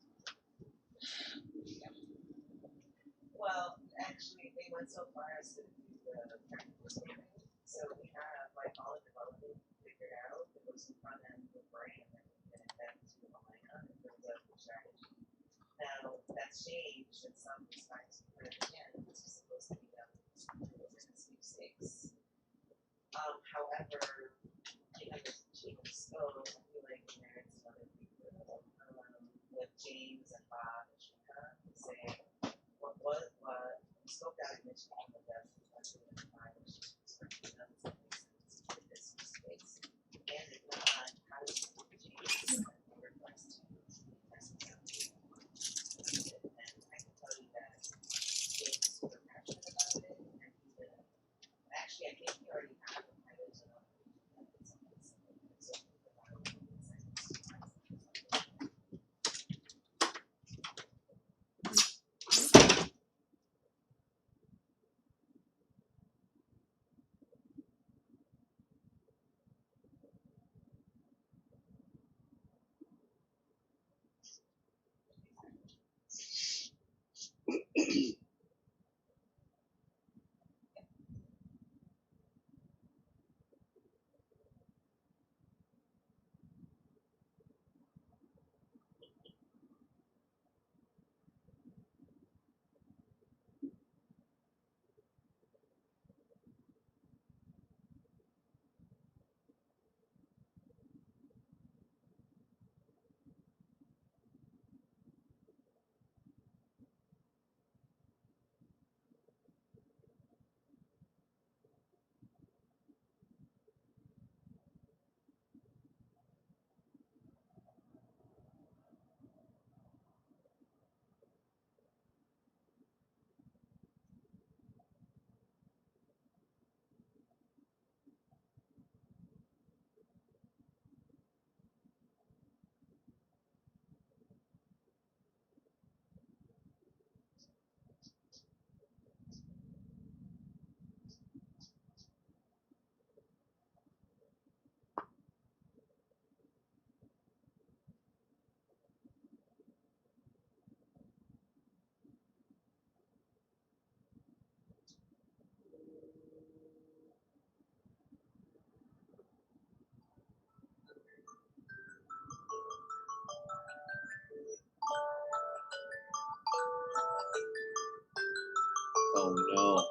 Well, actually, they went so far as to do the technical scaling. So we have like all the development figured out. It was in front end with brain and then back to Elena in terms of the strategy. Now that's changed in some respects, but again, this is supposed to be done in the sweepstakes. However, given the change of scope, I feel like it merits another review with James and Bob and Shika to say what we scoped out initially on the desk especially in the time which is expected of this space. And if not, how do you change the request to test this out? And I can tell you that James is super passionate about it and he's gonna actually I think he already had the titles and no.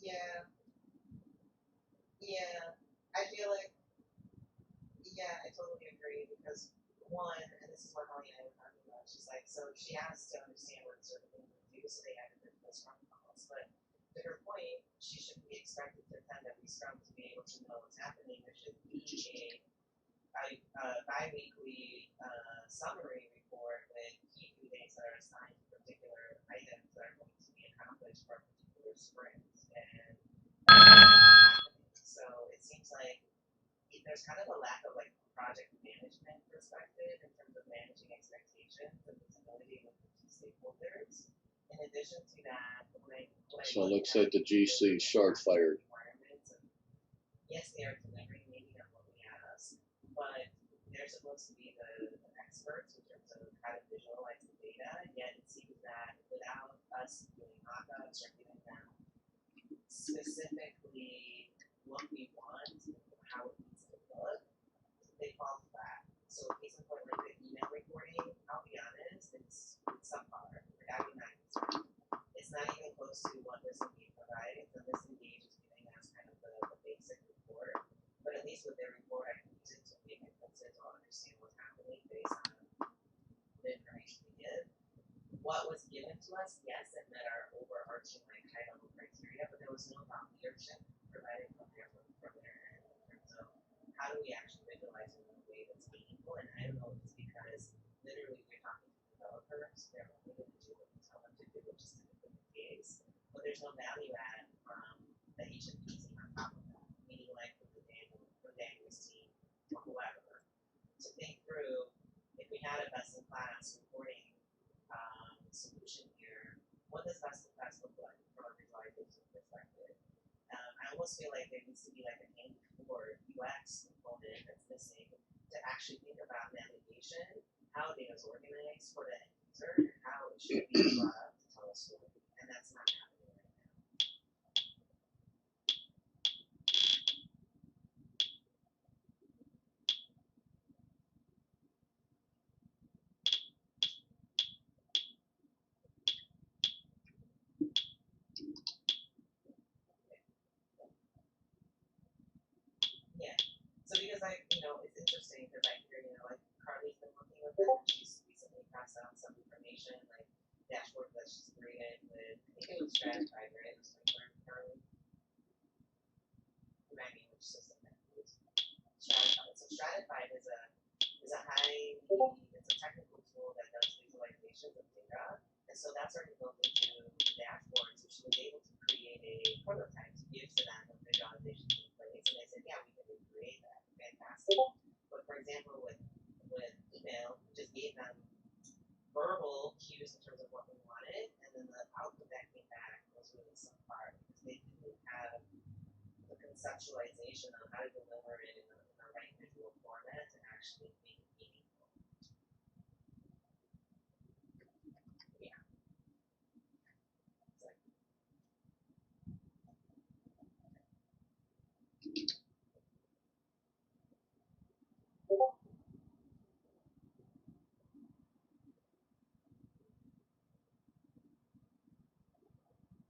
Yeah, yeah. I feel like, yeah, I totally agree because one, and this is what Holly and I were talking about. She's like, so she has to understand what certain things would do, so they had to put those scrum calls. But to her point, she shouldn't be expected to attend every scrum to be able to know what's happening. There should be a bi-weekly summary report with key due dates that are assigned to particular items that are going to be accomplished for a particular sprint, and that's not happening. So it seems like there's kind of a lack of like project management perspective in terms of managing expectations and visibility with the key stakeholders. In addition to that, when I So it look looks at like the GC short fired. requirements, and yes, they are delivering maybe not what we ask, but they're supposed to be the experts in terms of how to visualize the data. Yet it seems that without us doing mock-ups or giving them specifically what we want, how it needs to look, they fall flat. So case in point, like the email reporting, I'll be honest, it's subpar. Like I would not consider it. It's not even close to what this Engage provides, and this Engage is giving us kind of the basic report. But at least with their report, I can use it to make inferences or understand what's happening based on the information we give. What was given to us, yes, it met our overarching like high level criteria, but there was no thought leadership provided from their end in terms of how do we actually visualize it in a way that's meaningful. And I don't know if it's because literally you're talking to developers, they're only going to do what you tell them to do, which is typically the case. But there's no value add from the HMP team on top of that, meaning like from Daniel's team or whoever, to think through if we had a best in class reporting solution here, what does best in class look like from a visualization perspective? I almost feel like there needs to be like a handy forward UX component that's missing to actually think about navigation, how data is organized for the end user, and how it should be brought up to tell a story. And that's not happening right now. Yeah. So because it's interesting because I hear, like Carly's been working with it. She's recently passed out some information, like dashboards that she's created with, I think it was Stratified, right? It was like Carly. Remind me which system that is. Stratified. So Stratified is it's a technical tool that does visualizations of data. And so that's already built into the dashboard. So she was able to create a prototype to give to them with visualizations in place. And they said, yeah, we can recreate that. Fantastic. But for example, with email, we just gave them verbal cues in terms of what we wanted, and then the output that came back was really subpar because they didn't have the conceptualization of how to deliver it in the right visual format to actually make it meaningful. Yeah. It's like,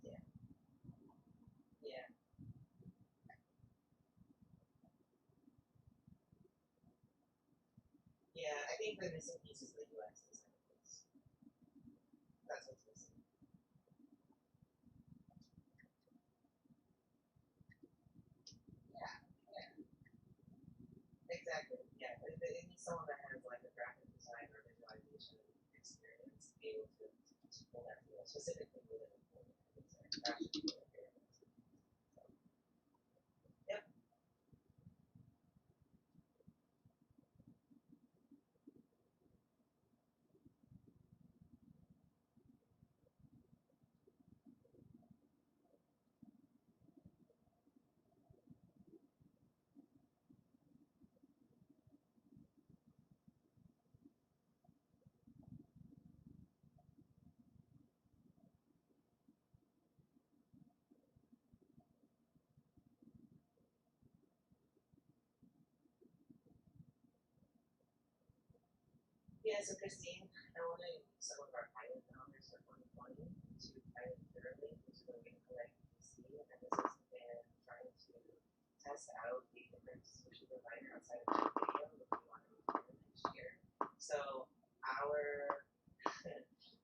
yeah. think the missing piece is the UX design piece. That's what's missing. Yeah, yeah. Exactly. Yeah. It needs someone that has like a graphic design or visualization experience to be able to pull that together, specifically with an employee. That should be really good. Yep. Yeah, so Christine, I want to use some of our pilot dollars for 2020 to pilot thoroughly, which is going to collect PC, and this has been trying to test out the different solution provider outside of that video that we want to implement next year. So our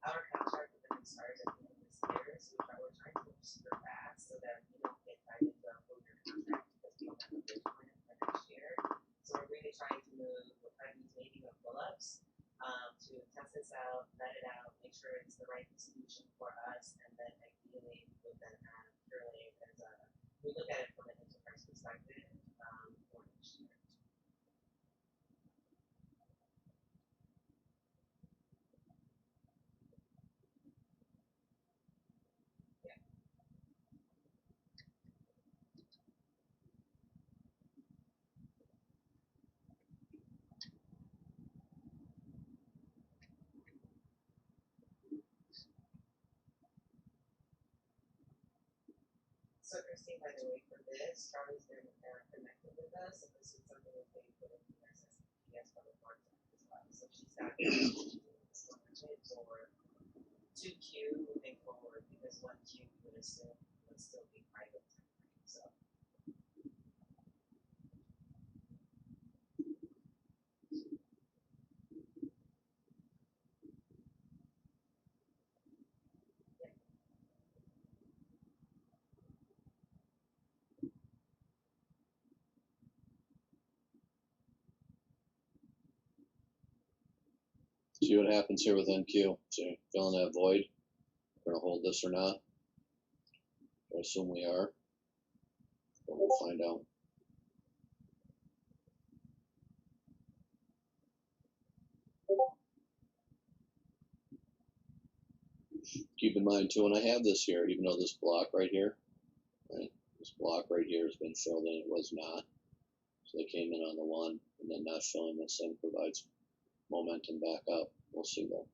our contract with them expires at the end of this year, so we're trying to move super fast so that we don't get tied into a full year contract because we don't have a bridge plan for next year. So we're really trying to move, we're trying to use maybe the pull-ups to test this out, vet it out, make sure it's the right solution for us, and then ideally we would then have Purely as a, we look at it from an enterprise perspective for next year. Yeah. So Christine, by the way, for this, Charlie's been connected with us, and this is something that they put into their SSPS public contract as well. So she's got or 2Q moving forward because 1Q we would assume would still be private. So See what happens here with NQ. So filling that void. We're gonna hold this or not. I assume we are, but we'll find out. Keep in mind too, and I have this here, even though this block right here, right, this block right here has been filled in, it was not. So they came in on the one, and then not filling this in provides momentum back up. We'll see though.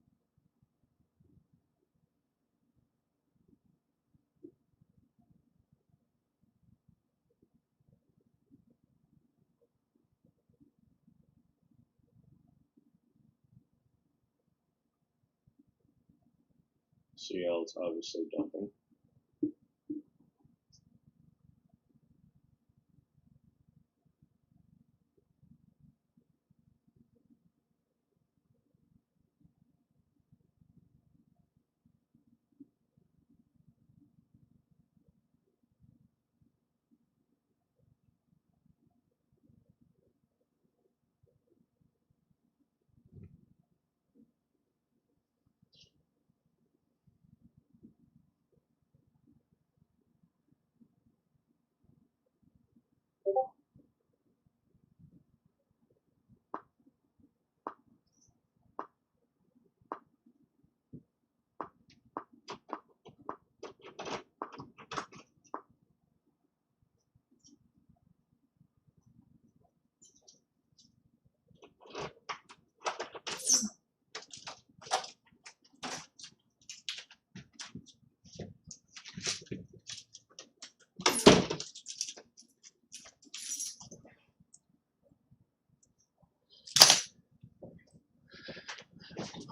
CL is obviously dumping.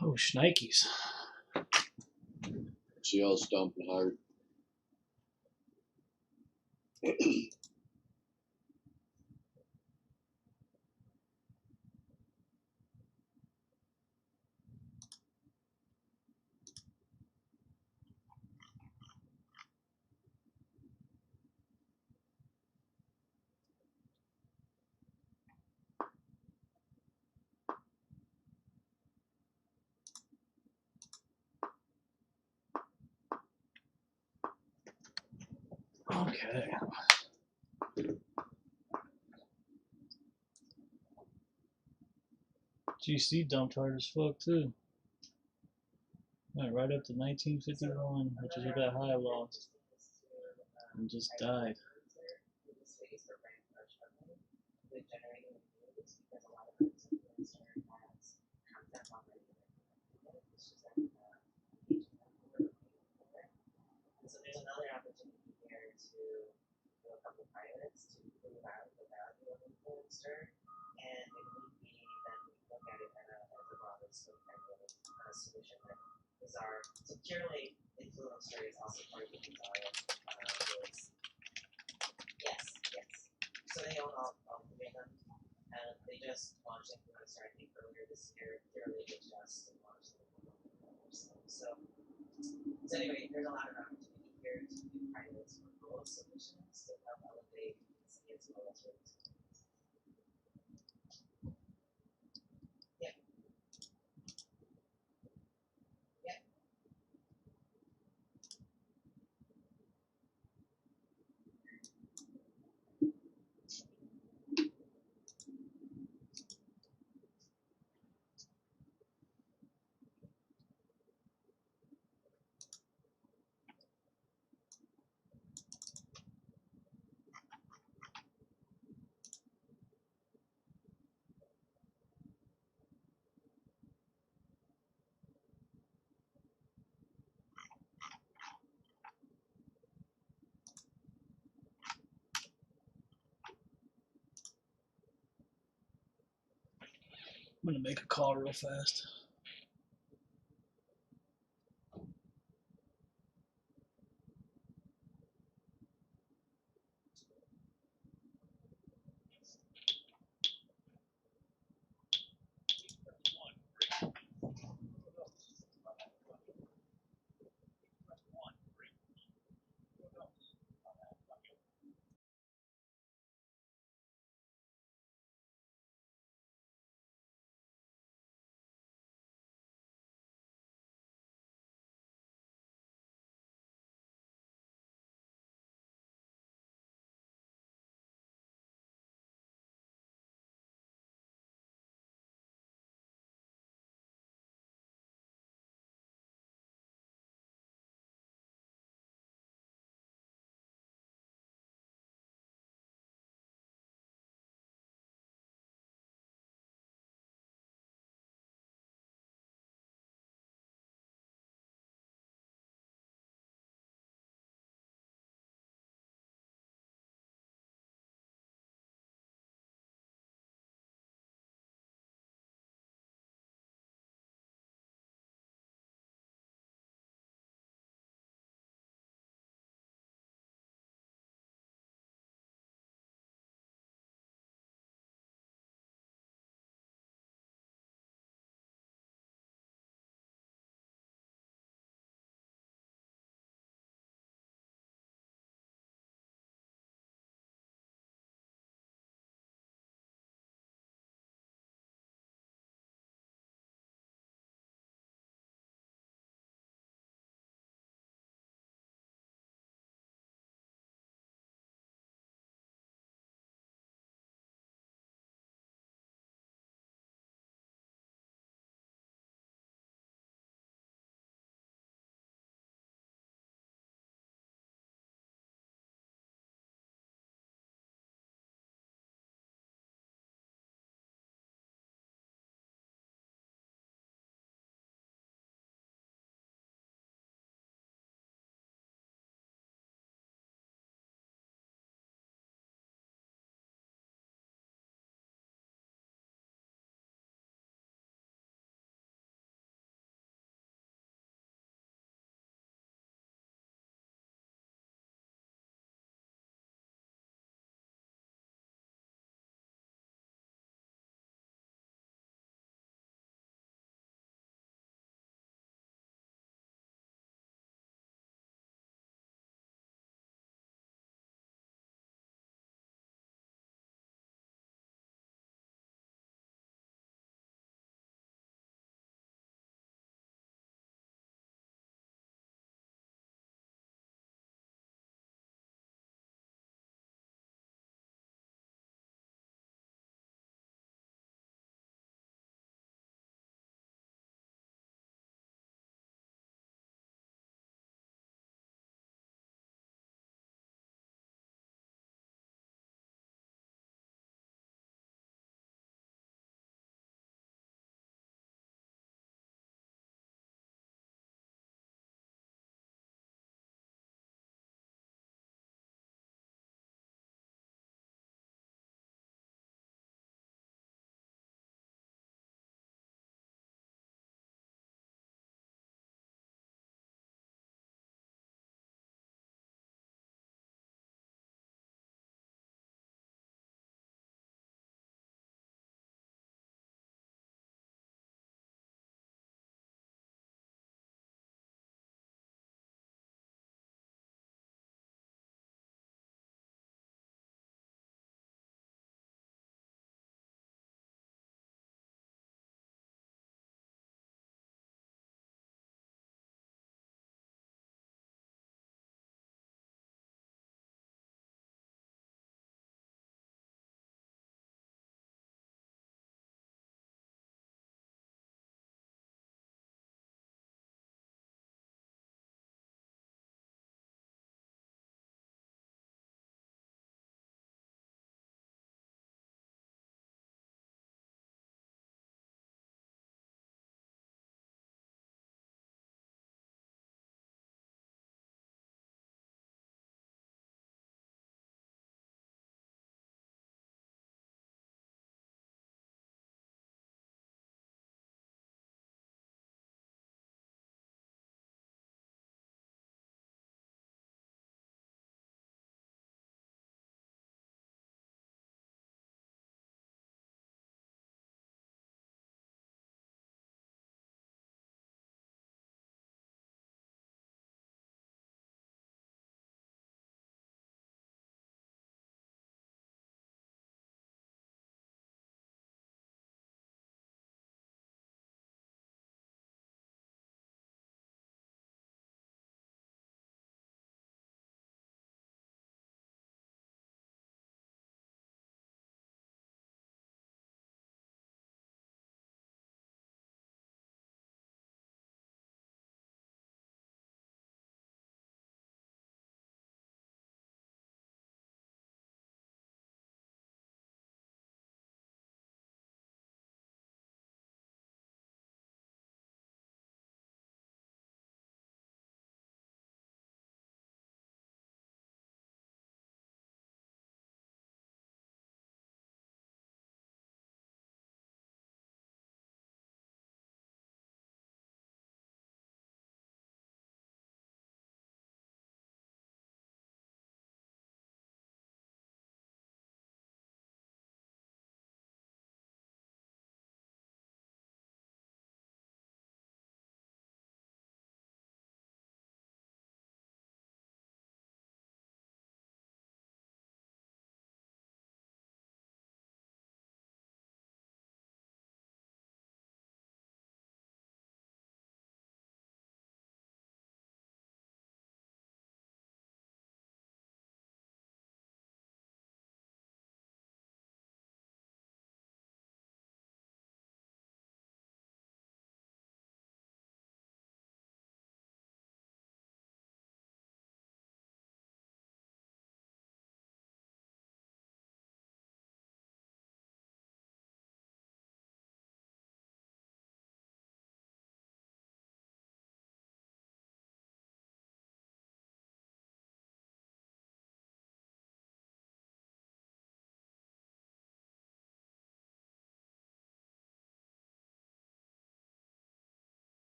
Oh, shnikes. CL's dumping hard. Okay. GC dumped hard as fuck too. Went right up to 1951, which is what that high lost, and just died. So there's another opportunity here to do a couple pilots to prove out the value of influencer, and if need be, then we look at it as a broader scope kind of solution that is our so purely influencer is also part of the desire was yes, yes. So they own all three of them. And they just launched influencer I think earlier this year, purely to just launch the so anyway, there's a lot of opportunity here to do pilots for both solutions to help elevate C as well as rates. Yeah. Yeah. I'm gonna make a call real fast.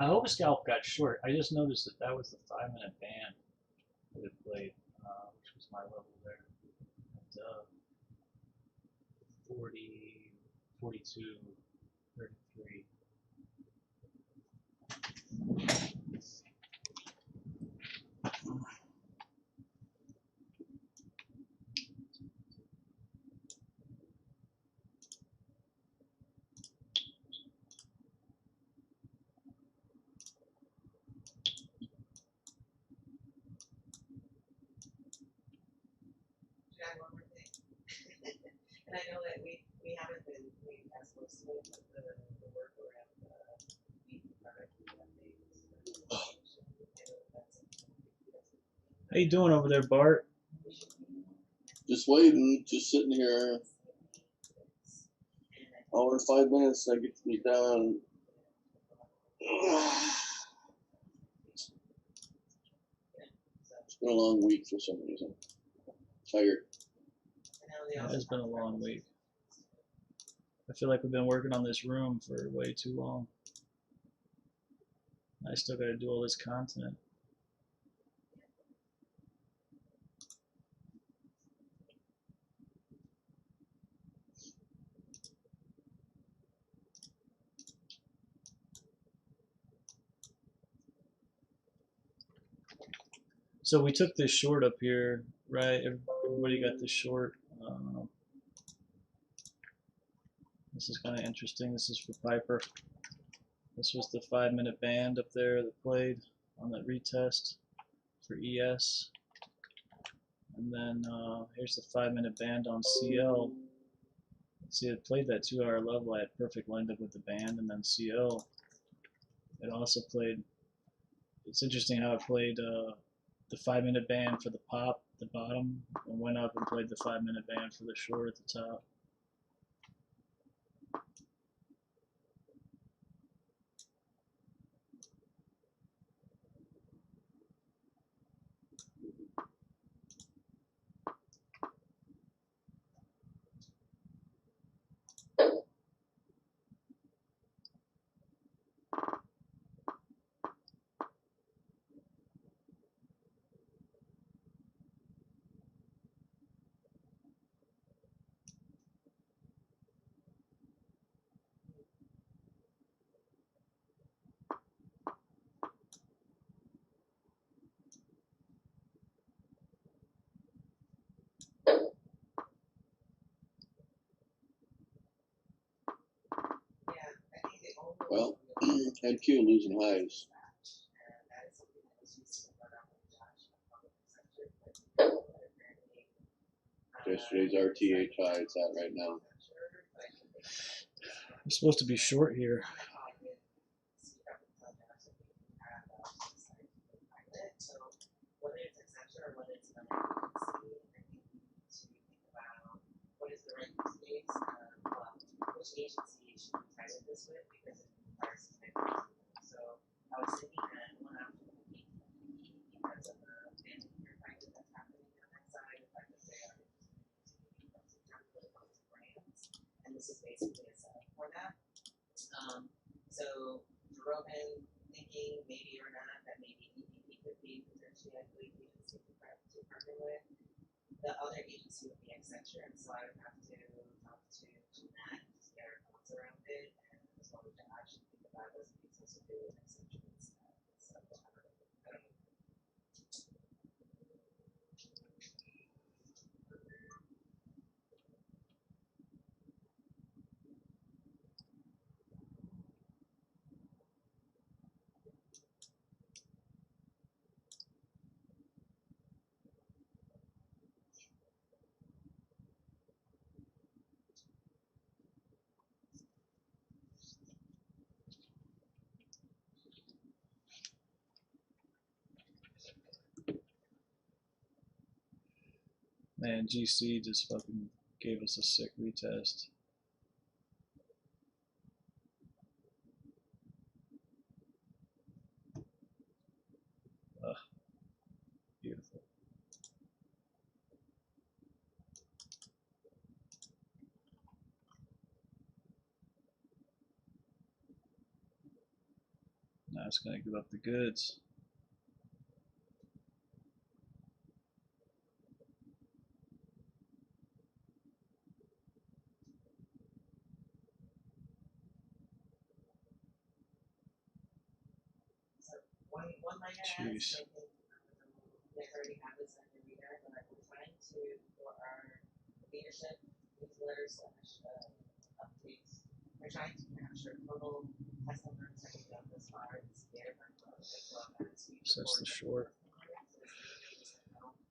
I hope scalp got short. I just noticed that that was the 5 minute band that it played, which was my level there at 40, 42, 33. Should I add one more thing? And I know that we haven't been as close to it, but the work around the product updates. How you doing over there, Bart? Just waiting, just sitting here. Hour and 5 minutes, I get to be done. It's been a long week for some reason. Tired. Yeah, it's been a long week. I feel like we've been working on this room for way too long. I still got to do all this content. So we took this short up here, right? Everybody got this short. This is kind of interesting. This is for Piper. This was the 5 minute band up there that played on that retest for ES. And then here's the 5 minute band on CL. See, it played that 2 hour level. I had perfect lined up with the band, and then CL. It also played. It's interesting how it played the 5 minute band for the pop at the bottom, and went up and played the 5 minute band for the short at the top. Well, NQ losing highs. Yesterday's RTH high, it's at right now. I'm supposed to be short here. Whether it's Accenture or whether it's another agency, I think we need to think about what is the right use case, which agency should we tie this with, because it requires some type of reason. So I was thinking that one option would be because of the family care practice that's happening on that side, the fact that they are brands, and this is basically a setup for that. So Roman thinking maybe or not that maybe EPP could be potentially a good agency to partner with. The other agency would be Accenture, and so I would have to talk to Matt to get our thoughts around it, and as well as to actually think about this business to do with Accenture instead. So I don't know. Man, GC just fucking gave us a sick retest. Ugh, beautiful. Now it's going to give up the goods. So one line I Jeez. asked, they already have this in the reader, but we're trying to, for our leadership newsletter slash updates, we're trying to capture total customers that we've done this far this year, as well as future So that's the forward short.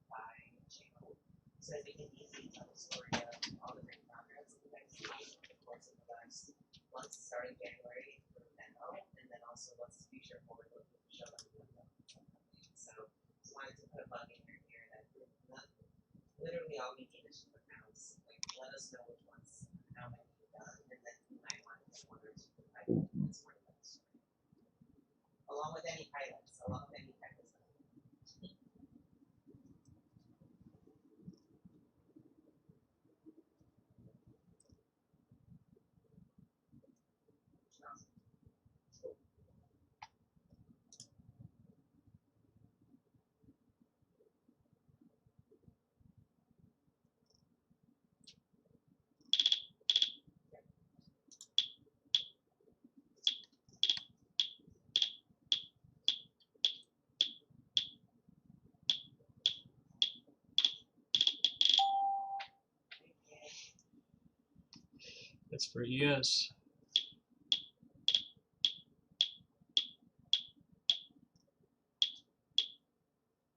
by channel, so that we can easily tell the story of all the great progress that you guys see over the course of the last months, starting January through now, and then also what's the future forward looking to show that we've done. So just wanted to put a bug in your ear that not, literally all we need is just accounts. Like let us know which ones how many you've done, and then you might want to put one or two highlights for that story. Along with any highlights, along with any type of stuff. That's for ES.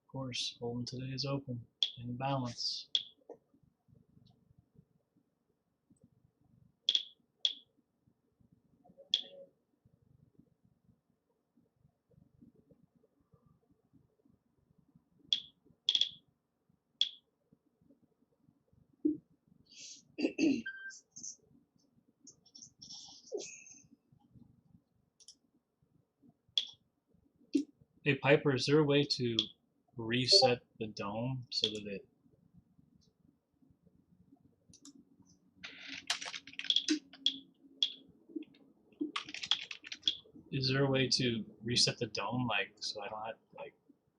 Of course, holding today's open in balance. Hey Piper, is there a way to reset the dome so that it is there a way to reset the dome like so I don't have like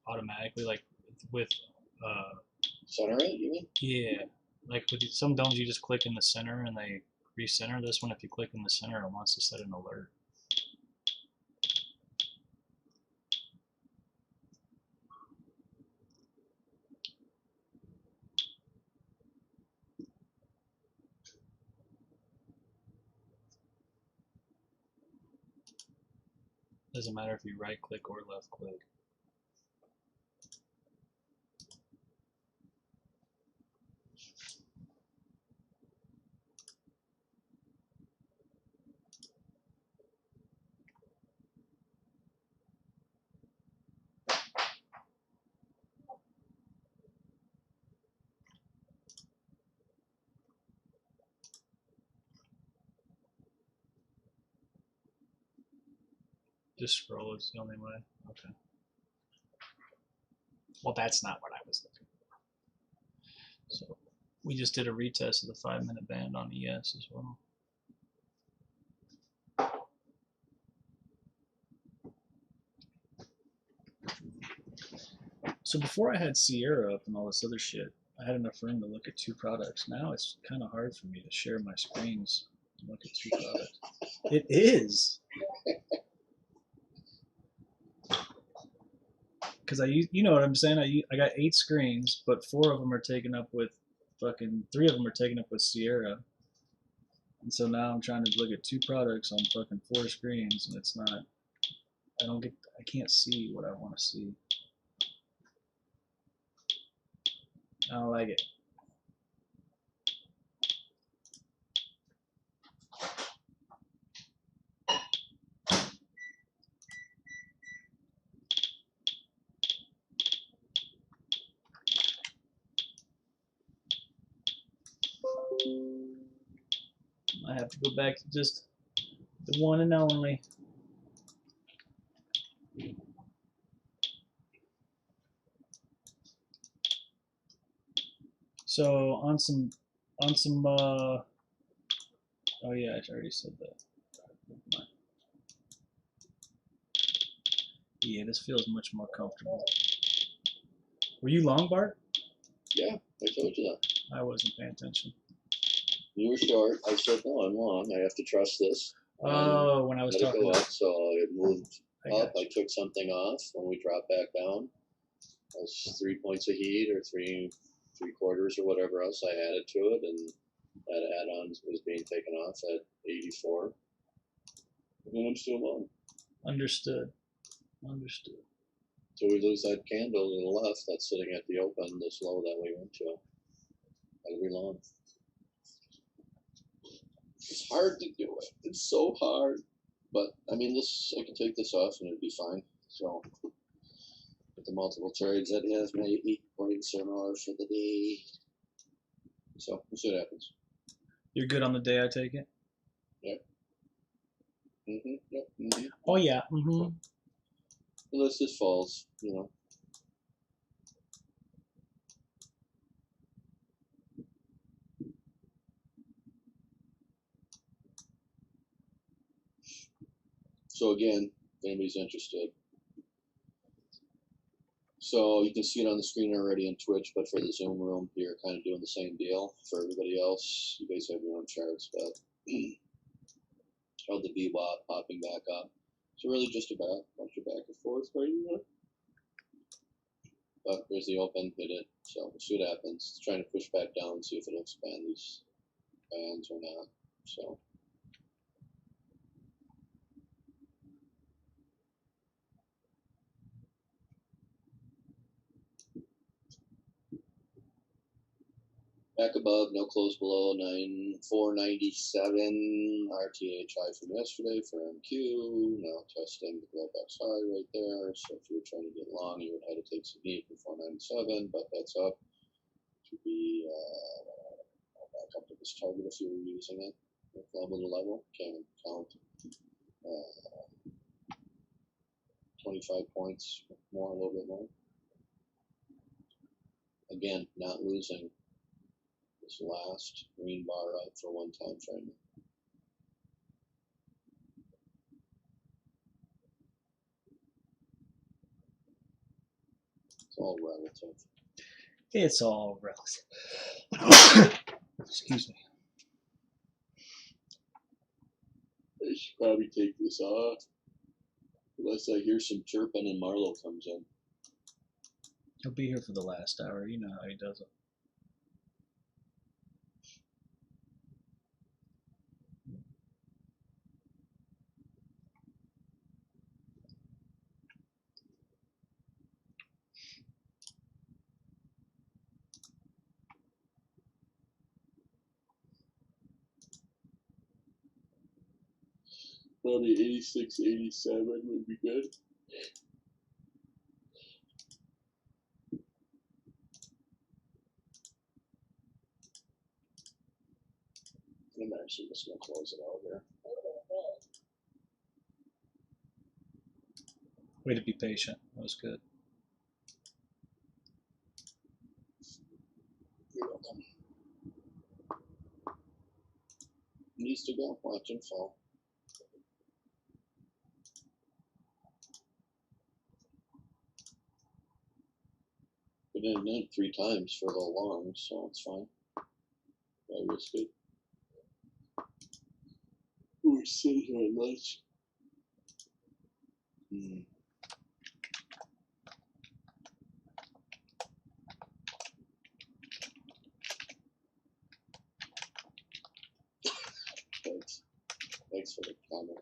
automatically like with Center it, you mean? yeah like with some domes you just click in the center and they recenter. This one if you click in the center it wants to set an alert. Doesn't matter if you right click or left click. Just scroll is the only way. Okay. Well, that's not what I was looking for. So we just did a retest of the 5-minute band on ES as well. So before I had Sierra up and all this other shit, I had enough room to look at 2 products. Now it's kind of hard for me to share my screens and look at 2 products. It is. Because you know what I'm saying? I got 8 screens, but 4 of them are taken up with fucking 3 of them are taken up with Sierra. And so now I'm trying to look at 2 products on fucking 4 screens, and it's not. I can't see what I want to see. I don't like it. I have to go back to just the one and only. So on some oh yeah, I already said that. Yeah, this feels much more comfortable. Were you long, Bart? Yeah, I told you that. I wasn't paying attention. You were short. I said, no, I'm long. I have to trust this. Oh, when I was Let it talking. go up, so it moved I up. I took something off. When we dropped back down, it was 3 points of heat or three quarters or whatever else I added to it, and that add-on was being taken off at 84. And I'm still long. Understood. Understood. So we lose that candle to the left that's sitting at the open, this low that we went to. That'll be long. It's hard to do it. It's so hard. But I mean, this I can take this off and it'd be fine. So with the multiple trades, that has my 8 points similar for the day. So we'll see what happens. You're good on the day, I take it. Yep. Yep. Oh yeah. Unless this falls, you know. So again, if anybody's interested. So you can see it on the screen already in Twitch, but for the Zoom room, you're kind of doing the same deal. For everybody else, you guys have your own charts, but held the VWAP popping back up. So really just a bunch of back and forth right here. But there's the open, hit it. So we'll see what happens. It's trying to push back down, see if it'll expand these bands or not. So. Back above, no close below 9497 RTH high from yesterday for MQ. Now testing the Globex high right there. So if you were trying to get long, you would have to take some heat for 497, but that's up to be back up to this target if you were using it with level to level. Can't count 25 points more, a little bit more. Again, not losing this last green bar up for one time frame. It's all relative. It's all relative. Excuse me. I should probably take this off. Unless I hear some chirping and Marlo comes in. He'll be here for the last hour. You know how he does it. Probably 86, 87 would be good. I'm actually just going to close it out here. Way to be patient. That was good. You're welcome. Needs to go. Watch him fall. But then 3 times for the long, so it's fine. I risk it. We're sitting here at lunch. Thanks. Thanks for the comment.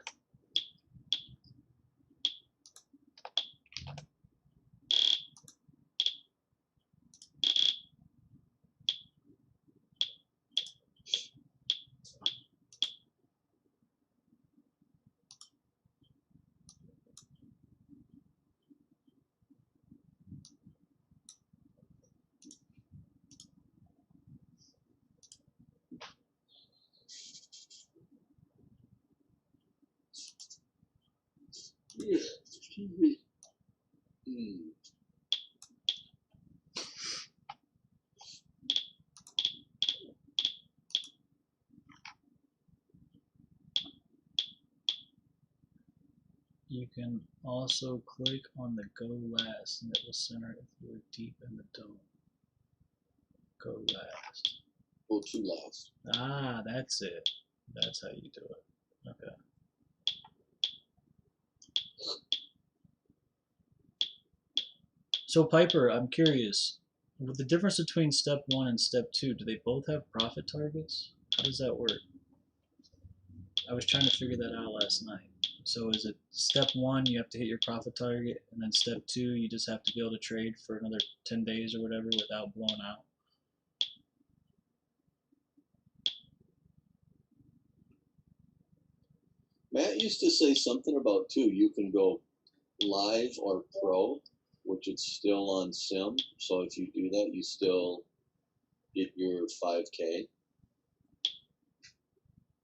Yeah, excuse me. You can also Also, click on the go last and it will center if you are deep in the dome. Go last. Go to last. Ah, that's it. That's how you do it. Okay. So Piper, I'm curious. With the difference between step 1 and step 2, do they both have profit targets? How does that work? I was trying to figure that out last night. So is it step 1 you have to hit your profit target, and then step 2 you just have to be able to trade for another 10 days or whatever without blowing out? Matt used to say something about too. You can go live or pro, which it's still on sim. So if you do that, you still get your 5K.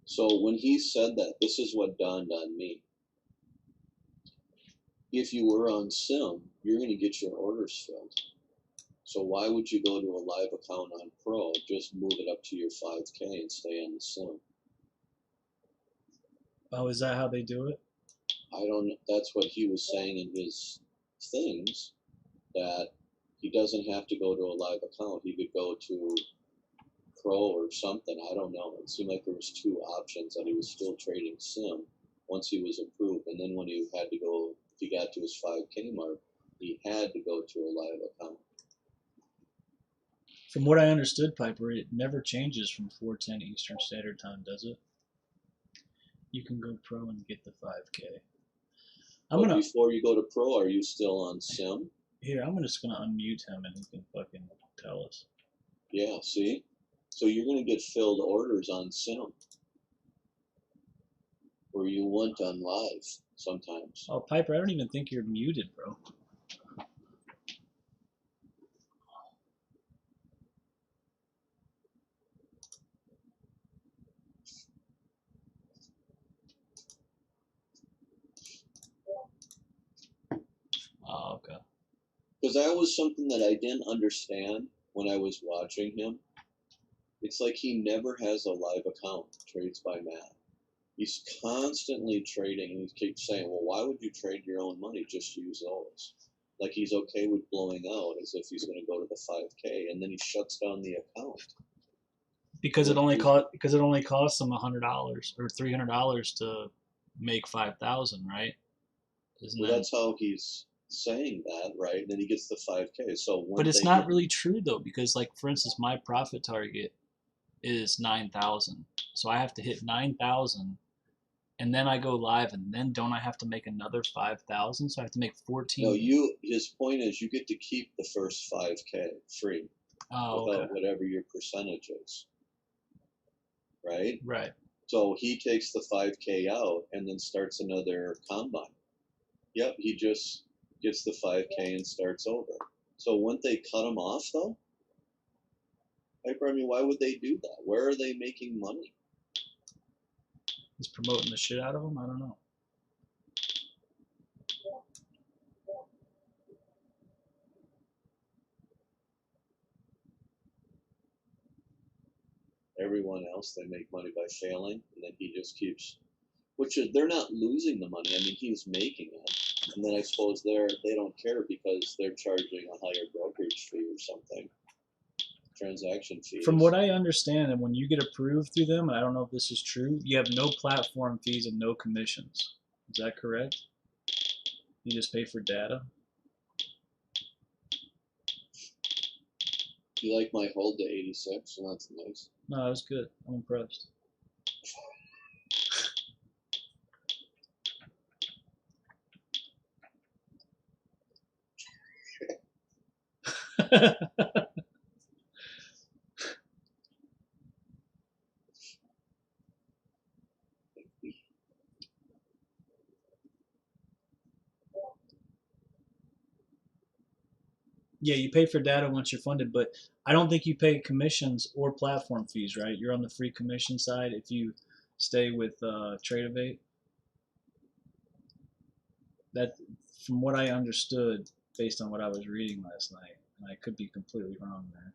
So when he said that, this is what dawned on me. If you were on sim, you're going to get your orders filled. So why would you go to a live account on pro? Just move it up to your 5K and stay on the sim. Oh, is that how they do it? I don't know. That's what he was saying in his things, that he doesn't have to go to a live account. He could go to pro or something. I don't know. It seemed like there was two options, that he was still trading sim once he was approved, and then when he had to go, if he got to his 5K mark, he had to go to a live account. From what I understood, Piper, it never changes from 4:10 Eastern Standard Time, does it? You can go pro and get the 5K. But before you go to pro, are you still on sim? Here, I'm just gonna unmute him and he can fucking tell us. Yeah, see? So you're gonna get filled orders on sim, where you wouldn't on live sometimes. Oh, Piper, I don't even think you're muted, bro. Oh, okay. Because that was something that I didn't understand when I was watching him. It's like he never has a live account, Trades by Matt. He's constantly trading, and he keeps saying, well, why would you trade your own money? Just use those. Like he's okay with blowing out, as if he's going to go to the 5K, and then he shuts down the account. Because it only costs them $100 or $300 to make 5,000, right? Well, that's how he's saying that, right? And then he gets the 5K. So but it's not really true though, because like for instance, my profit target is 9,000, so I have to hit 9,000, and then I go live, and then don't I have to make another 5,000? So I have to make 14. No, his point is you get to keep the first 5K free without whatever your percentage is, right? Right. So he takes the 5K out and then starts another combine. Yep, he just gets the 5K and starts over. So wouldn't they cut him off though? I mean, why would they do that? Where are they making money? He's promoting the shit out of them? I don't know. Everyone else, they make money by failing, and then he just keeps, which is, they're not losing the money. I mean, he's making it. And then I suppose they don't care because they're charging a higher brokerage fee or something. Transaction fees. From what I understand, and when you get approved through them, and I don't know if this is true, you have no platform fees and no commissions. Is that correct? You just pay for data? You like my hold to 86, and that's nice. No, that was good. I'm impressed. Yeah, you pay for data once you're funded, but I don't think you pay commissions or platform fees, right? You're on the free commission side if you stay with Tradeovate. That, from what I understood, based on what I was reading last night, and I could be completely wrong there.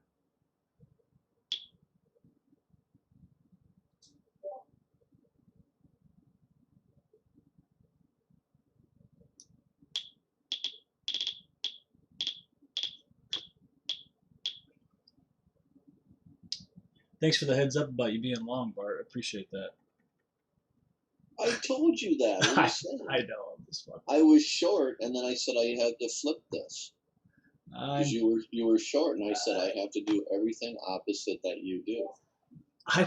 Thanks for the heads up about you being long, Bart. I appreciate that. I told you that. What are you saying? I know. I'm just fucking. I was short, and then I said I had to flip this because I you were short, and I said I have to do everything opposite that you do.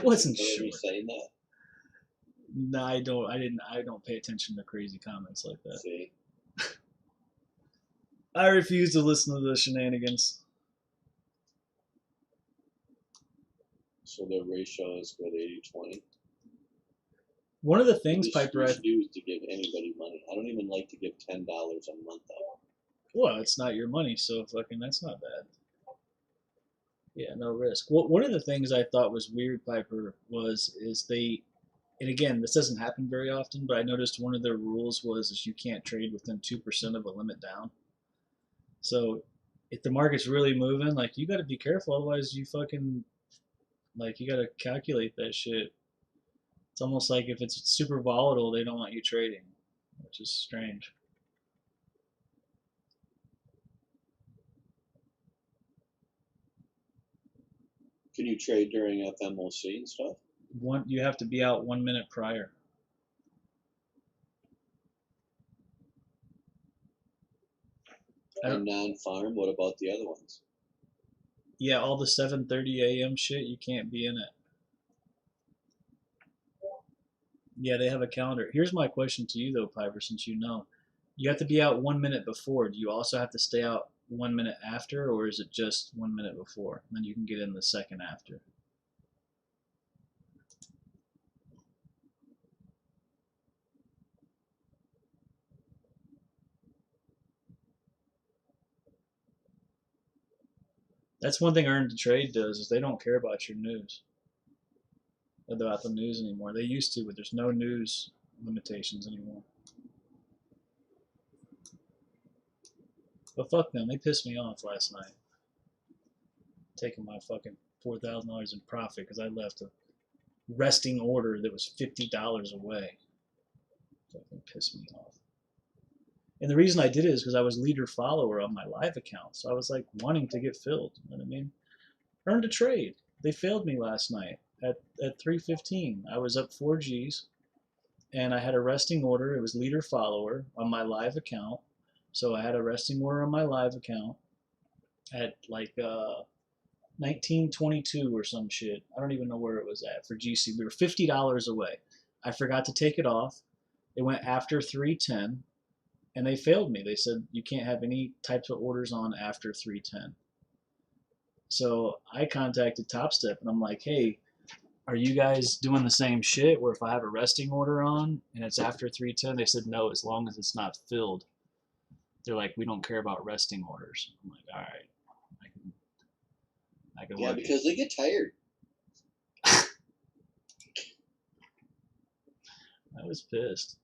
wasn't You heard sure. me saying that. No, I don't. I didn't. I don't pay attention to crazy comments like that. See, I refuse to listen to the shenanigans. so the ratio is good 80-20. One of the things, Just Piper, refuse to give anybody money. I don't even like to give $10 a month out. well, it's not your money, so fucking that's not bad. Yeah, no risk. Well, one of the things I thought was weird, Piper, is they, and again, this doesn't happen very often, but I noticed one of their rules was is you can't trade within 2% of a limit down. So if the market's really moving, like you got to be careful, otherwise you fucking like you got to calculate that shit. It's almost like if it's super volatile, they don't want you trading, which is strange. Can you trade during FMOC and stuff? You have to be out 1 minute prior. And non-farm, what about the other ones? Yeah, all the 7:30 a.m. shit, you can't be in it. Yeah, they have a calendar. Here's my question to you though, Piper, since you know. You have to be out 1 minute before. Do you also have to stay out 1 minute after, or is it just 1 minute before? Then you can get in the second after. That's one thing Earn to Trade does is they don't care about your news. About the news anymore. They used to, but there's no news limitations anymore. But fuck them. They pissed me off last night. Taking my fucking $4,000 in profit because I left a resting order that was $50 away. Fucking pissed me off. And the reason I did it is because I was leader follower on my live account. So I was like wanting to get filled. You know what I mean? Earn to Trade. They failed me last night at 3:15. I was up 4 Gs and I had a resting order. It was leader follower on my live account. So I had a resting order on my live account at like 1922 or some shit. I don't even know where it was at for GC. We were $50 away. I forgot to take it off. It went after 310 and they failed me. They said you can't have any types of orders on after 310. So I contacted TopStep and I'm like, hey, are you guys doing the same shit where if I have a resting order on and it's after 310? They said no, as long as it's not filled. They're like, we don't care about resting orders. I'm like, all right, I can Yeah, work because they get tired. I was pissed.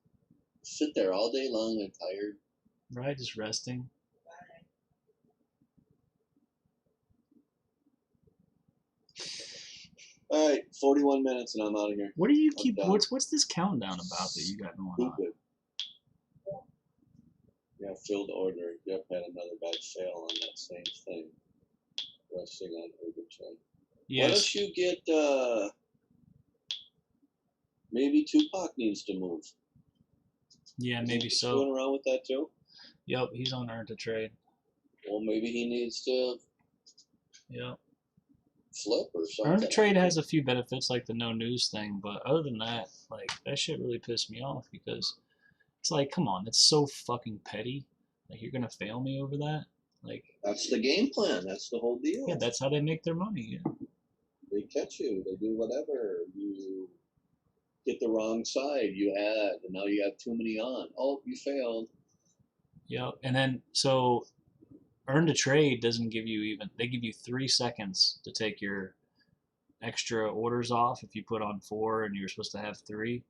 Sit there all day long and tired. Right, just resting. All right, 41 minutes and I'm out of here. What do you I'm keep? done. What's this countdown about that you got going on? Stupid. Yeah, filled order. Yep, had another bad fail on that same thing. Resting on Urban Trend. Why Yes. don't you get maybe Tupac needs to move? Yeah, Is maybe he so. screwing around with that too? Yep, he's on Earn to Trade. Well, maybe he needs to Yep. flip or something. Earn to Trade has a few benefits like the no news thing, but other than that, like that shit really pissed me off because it's like, come on, that's so fucking petty. Like you're gonna fail me over that? Like That's the game plan. That's the whole deal. yeah, that's how they make their money. Yeah. They catch you. They do whatever. You get the wrong side. You had, and now you have too many on. Oh, you failed. Yep. And then so Earn to Trade doesn't give you even they give you 3 seconds to take your extra orders off if you put on 4 and you're supposed to have 3.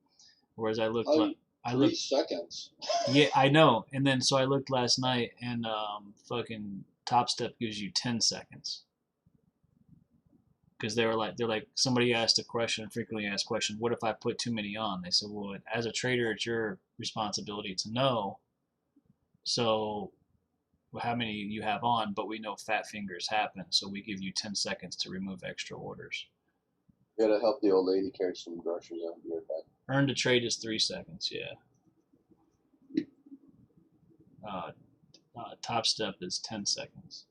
Whereas I looked Oh, I 3 looked seconds. yeah, I know. And then so I looked last night and fucking Top Step gives you 10 seconds. Because they're like somebody asked a question, frequently asked question, what if I put too many on? They said, well, as a trader, it's your responsibility to know. So how many you have on, but we know fat fingers happen, so we give you 10 seconds to remove extra orders. Gotta help the old lady carry some groceries out your back. Earn to trade is 3 seconds. Yeah. Uh, top step is 10 seconds.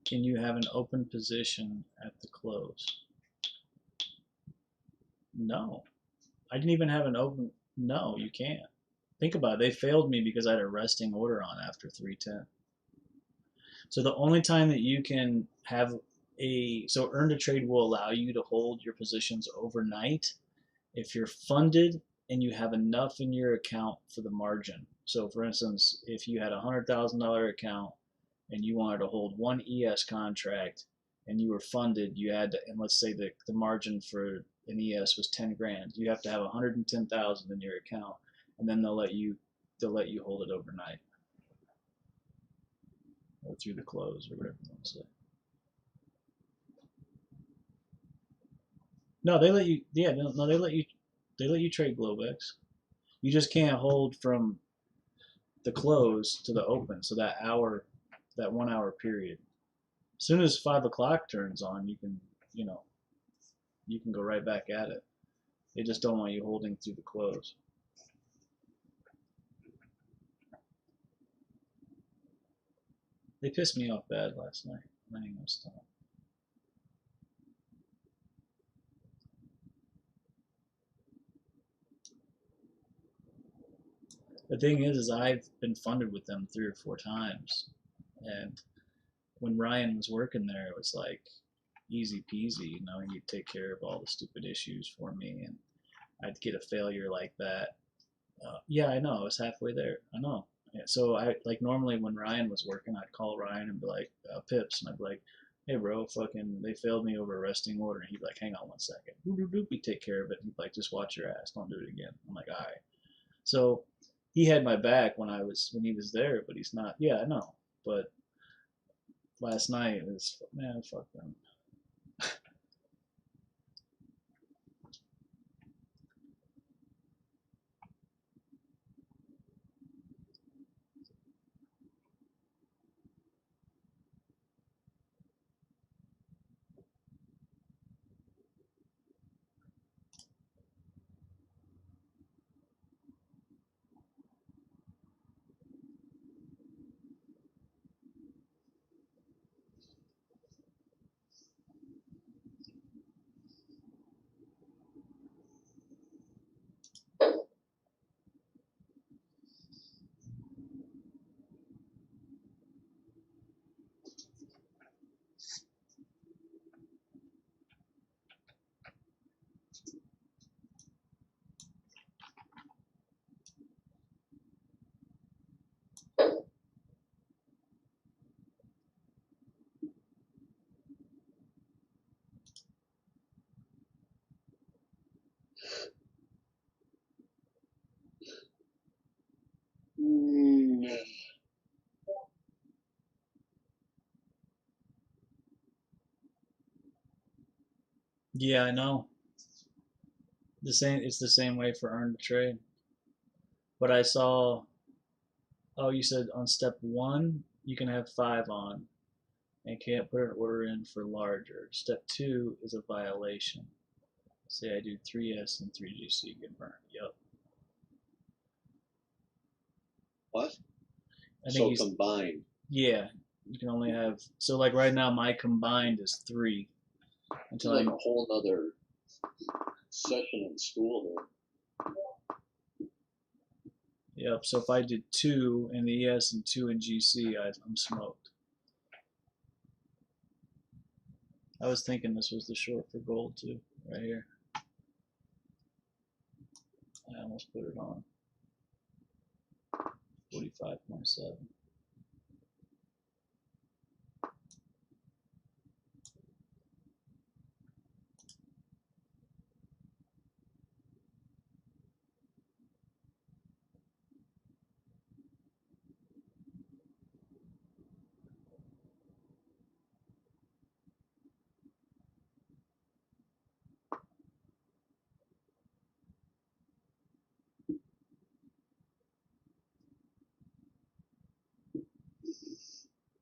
Can you have an open position at the close? No. I didn't even have an open. No, you can't. Think about it. They failed me because I had a resting order on after 310. So the only time that you can have so earn to trade will allow you to hold your positions overnight if you're funded and you have enough in your account for the margin. So for instance, if you had a $100,000 account and you wanted to hold one ES contract and you were funded, you had to, and let's say the margin for an ES was 10 grand, you have to have 110,000 in your account, and then they'll let you hold it overnight or through the close or whatever you want to say. No, they let you. Yeah, no, they let you. They let you trade Globex. You just can't hold from the close to the open. So that 1 hour period. As soon as 5 o'clock turns on, you know, you can go right back at it. They just don't want you holding through the close. They pissed me off bad last night. Letting them stop. The thing is I've been funded with them 3 or 4 times, and when Ryan was working there, it was like easy peasy. He'd take care of all the stupid issues for me, and I'd get a failure like that. Yeah, I know. I was halfway there. I know. Yeah, so I like normally when Ryan was working, I'd call Ryan and be like, Pips, and I'd be like, hey, bro, fucking, they failed me over a resting order. And he'd be like, hang on 1 second. He'd take care of it. He'd be like, just watch your ass. Don't do it again. I'm like, all right. So he had my back when he was there, but he's not. Yeah, I know. But last night it was, man, fuck them. Yeah, I know. It's the same way for earn to trade. But I saw, oh, you said on step one, you can have 5 on and can't put an order in for larger. Step two is a violation. Say I do 3S and 3GC get burned. Yep. What? I think So he's, combined. yeah, you can only have, so like right now my combined is 3 It's until like I, a whole nother. session in school here. Yep. So if I did 2 in the ES and 2 in GC, I'm smoked. I was thinking this was the short for gold too, right here. I almost put it on 45.7.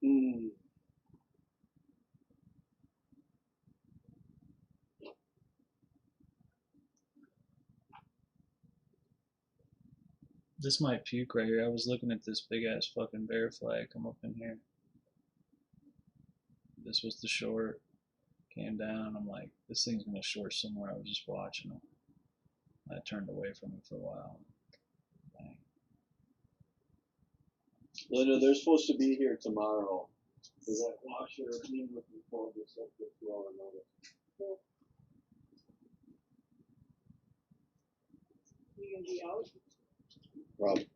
Hmm. This might puke right here. I was looking at this big ass fucking bear flag come up in here. This was the short. Came down. I'm like, this thing's gonna short somewhere. I was just watching it. I turned away from it for a while. Bang. Linda, they're supposed to be here tomorrow. Is that washer being looking for this up this well or not? You gonna be out? Probably.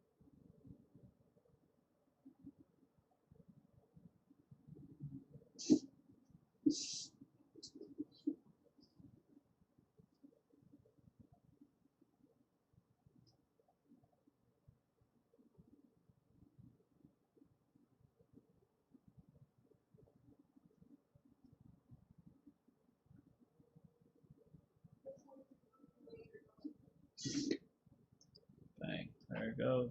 Bang. There it goes.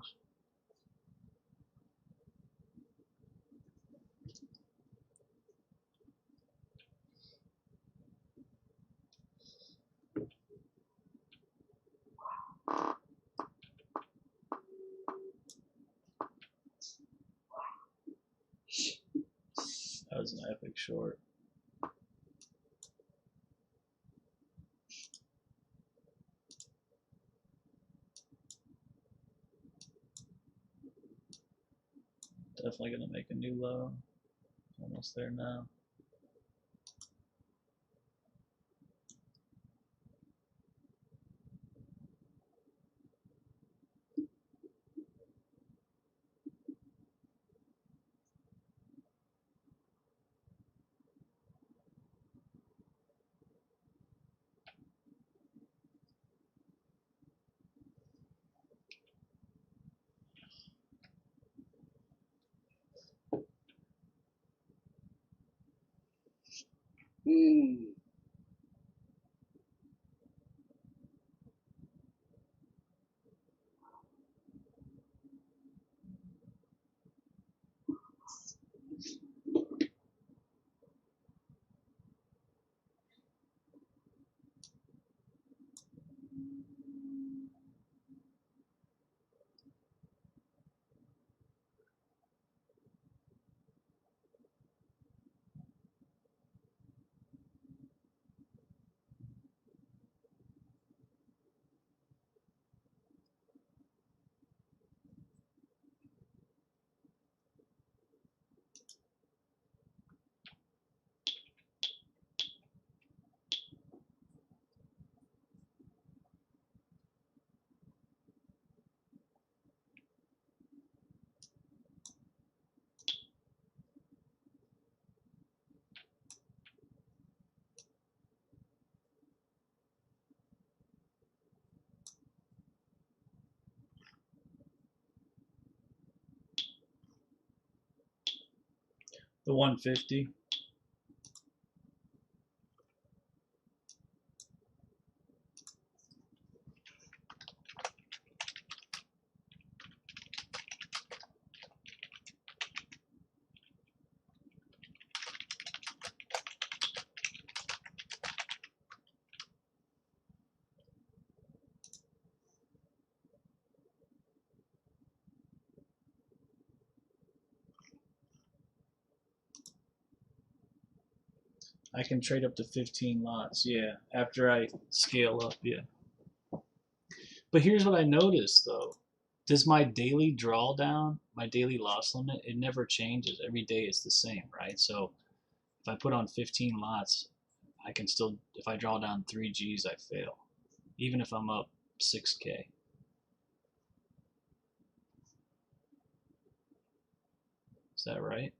That was an epic short. Definitely gonna make a new low. Almost there now. Hmm. The 150. I can trade up to 15 lots, yeah, after I scale up, yeah. But here's what I noticed though. Does my daily drawdown, my daily loss limit, it never changes. Every day it's the same, right? So if I put on 15 lots, I can still, if I draw down 3 G's, I fail. Even if I'm up 6K. Is that right?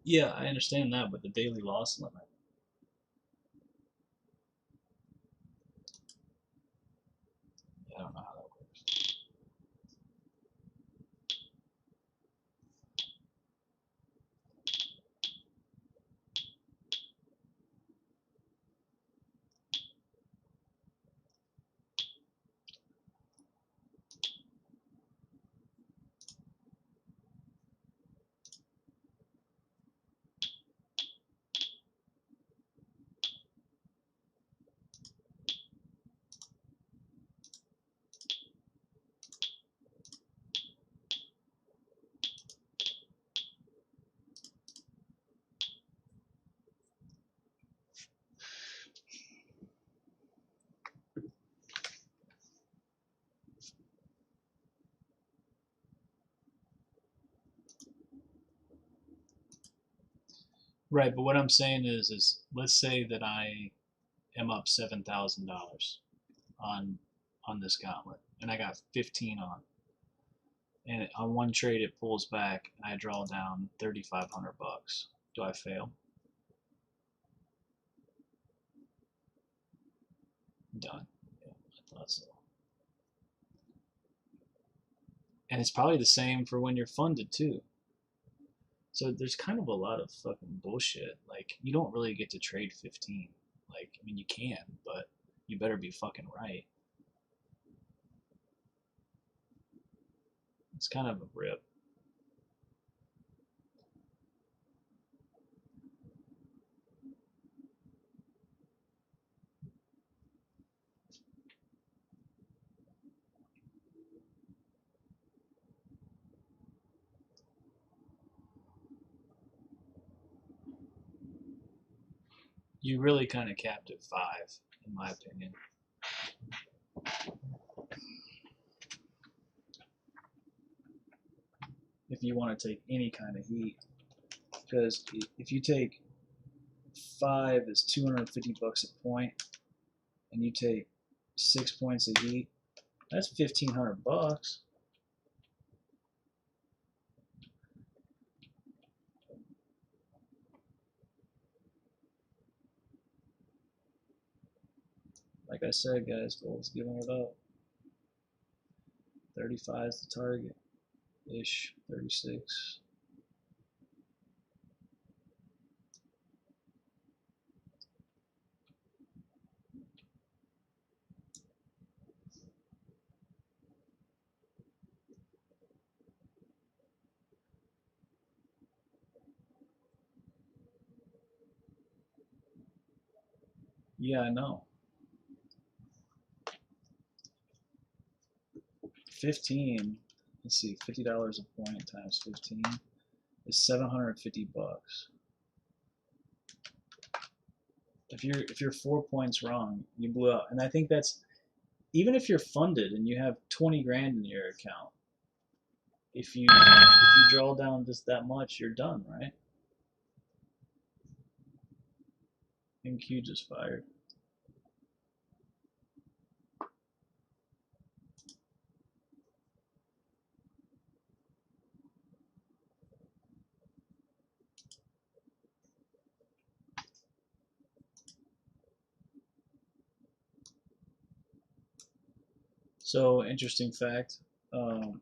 Yeah, I understand that, but the daily loss limit. I don't know how that works. Right, but what I'm saying is let's say that I am up $7,000 on this gauntlet, and I got 15 on, and on one trade it pulls back, and I draw down 3,500 bucks. Do I fail? Done. Yeah, I thought so. And it's probably the same for when you're funded too. So there's kind of a lot of fucking bullshit. Like you don't really get to trade 15. Like I mean you can, but you better be fucking right. It's kind of a rip. You really kind of capped at 5, in my opinion. If you want to take any kind of heat, because if you take 5 is 250 bucks a point, and you take 6 points of heat, that's 1,500 bucks. Like I said, guys, gold's giving it up. 35 is the target, ish, 36. Yeah, I know. 15. Let's see, $50 a point times 15 is 750 bucks. If you're 4 points wrong, you blew out. And I think that's even if you're funded and you have 20 grand in your account. If you draw down just that much, you're done, right? MQ just fired. So interesting fact.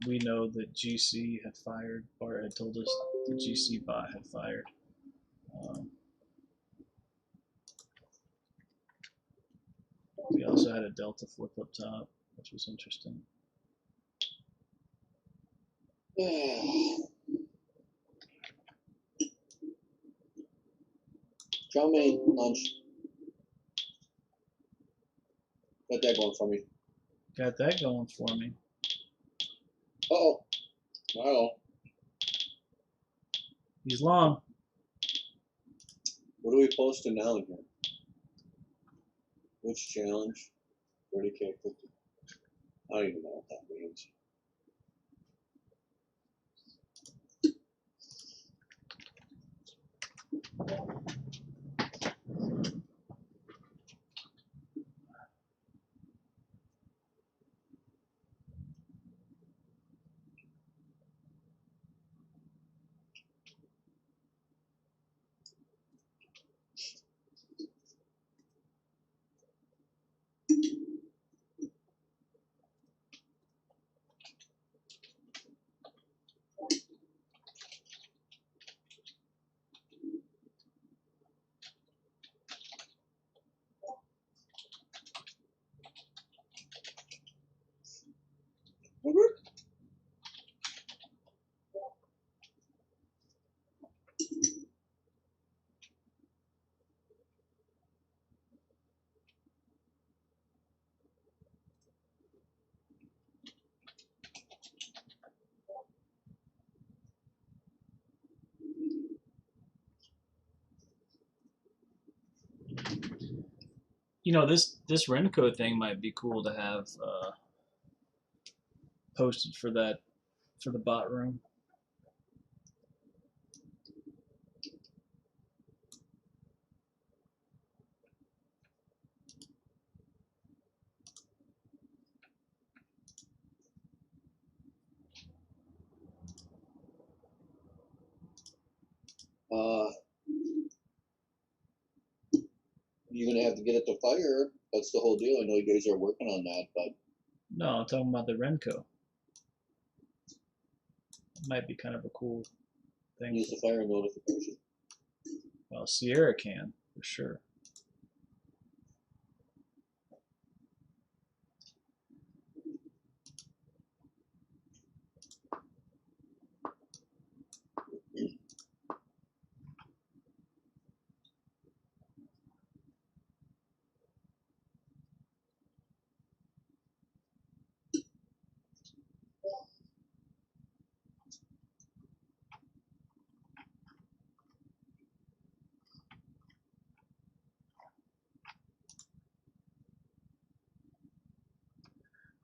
We know that GC had fired. Bart had told us the GC bot had fired. We also had a Delta flip up top, which was interesting. Chow mein, lunch. Got that going for me. Got that going for me. Uh-oh. Well, He's long. what are we posting now in here? Which challenge? 30K, 50. I don't even know what that means. You know, this Renko thing might be cool to have posted for the bot room. Uh, you're gonna have to get it to fire. That's the whole deal. I know you guys are working on that, but No, I'm talking about the Renko. It might be kind of a cool thing. use the fire notification. Well, Sierra can for sure.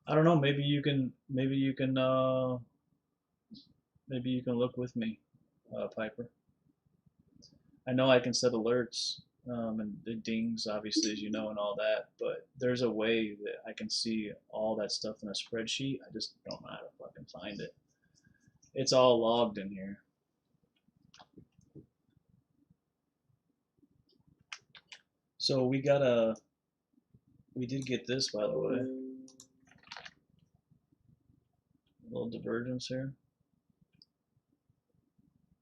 I don't know. Maybe you can. Maybe you can. Maybe you can look with me, Piper. I know I can set alerts and the dings, obviously, as you know, and all that. But there's a way that I can see all that stuff in a spreadsheet. I just don't know how to fucking find it. It's all logged in here. So we got a. We did get this, by the way. A little divergence here.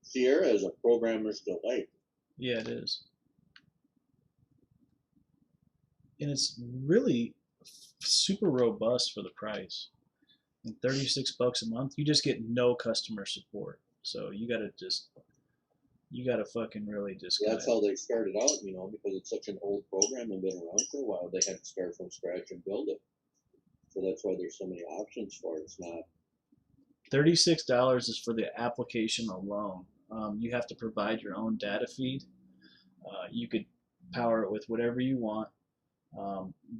Sierra is a programmer's delight. Yeah, it is. And it's really super robust for the price. And 36 bucks a month, you just get no customer support. So you gotta fucking really just That's how they started out, you know, because it's such an old program and been around for a while. They had to start from scratch and build it. So that's why there's so many options for it. It's not. $36 is for the application alone. You have to provide your own data feed. You could power it with whatever you want,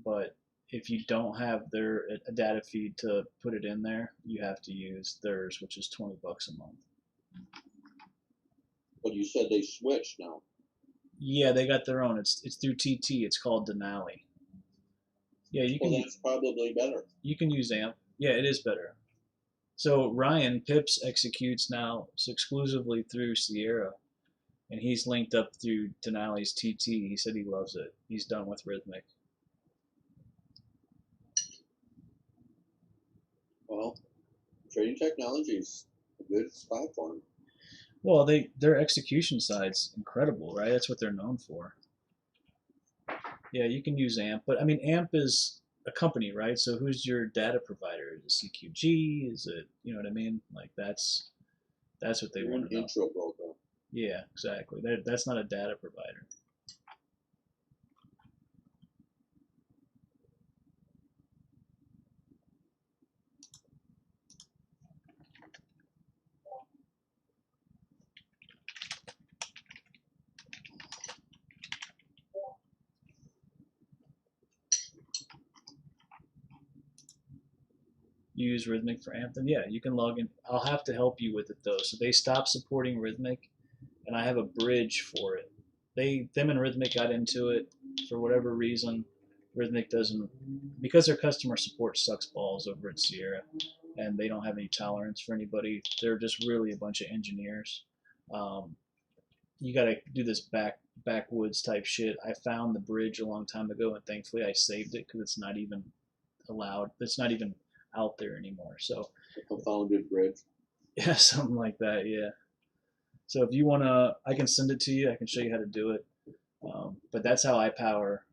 but if you don't have a data feed to put it in there, you have to use theirs, which is 20 bucks a month. But you said they switched now. Yeah, they got their own. It's through TT. It's called Denali. Yeah, you Well, can that's probably better. you can use AMP. Yeah, it is better. So Ryan Pips executes now exclusively through Sierra, and he's linked up through Denali's TT. He said he loves it. He's done with Rhythmic. Well, trading technology is a good platform. Well, their execution side's incredible, right? That's what they're known for. Yeah, you can use AMP, but I mean AMP is a company, right? So who's your data provider? Is it CQG? Is it, you know what I mean? Like that's what they You're want an to know. intro broker. Yeah, exactly. That's not a data provider. use Rhythmic for amp, then yeah, you can log in. I'll have to help you with it though. So they stopped supporting Rhythmic, and I have a bridge for it. Them and Rhythmic got into it for whatever reason. Rhythmic doesn't, because their customer support sucks balls over at Sierra, and they don't have any tolerance for anybody. They're just really a bunch of engineers. Um, you got to do this backwoods type shit. I found the bridge a long time ago, and thankfully I saved it because it's not even allowed. It's not even out there anymore. So A confounded bridge. yeah, something like that. Yeah. So if you wanna, I can send it to you. I can show you how to do it. But that's how I power.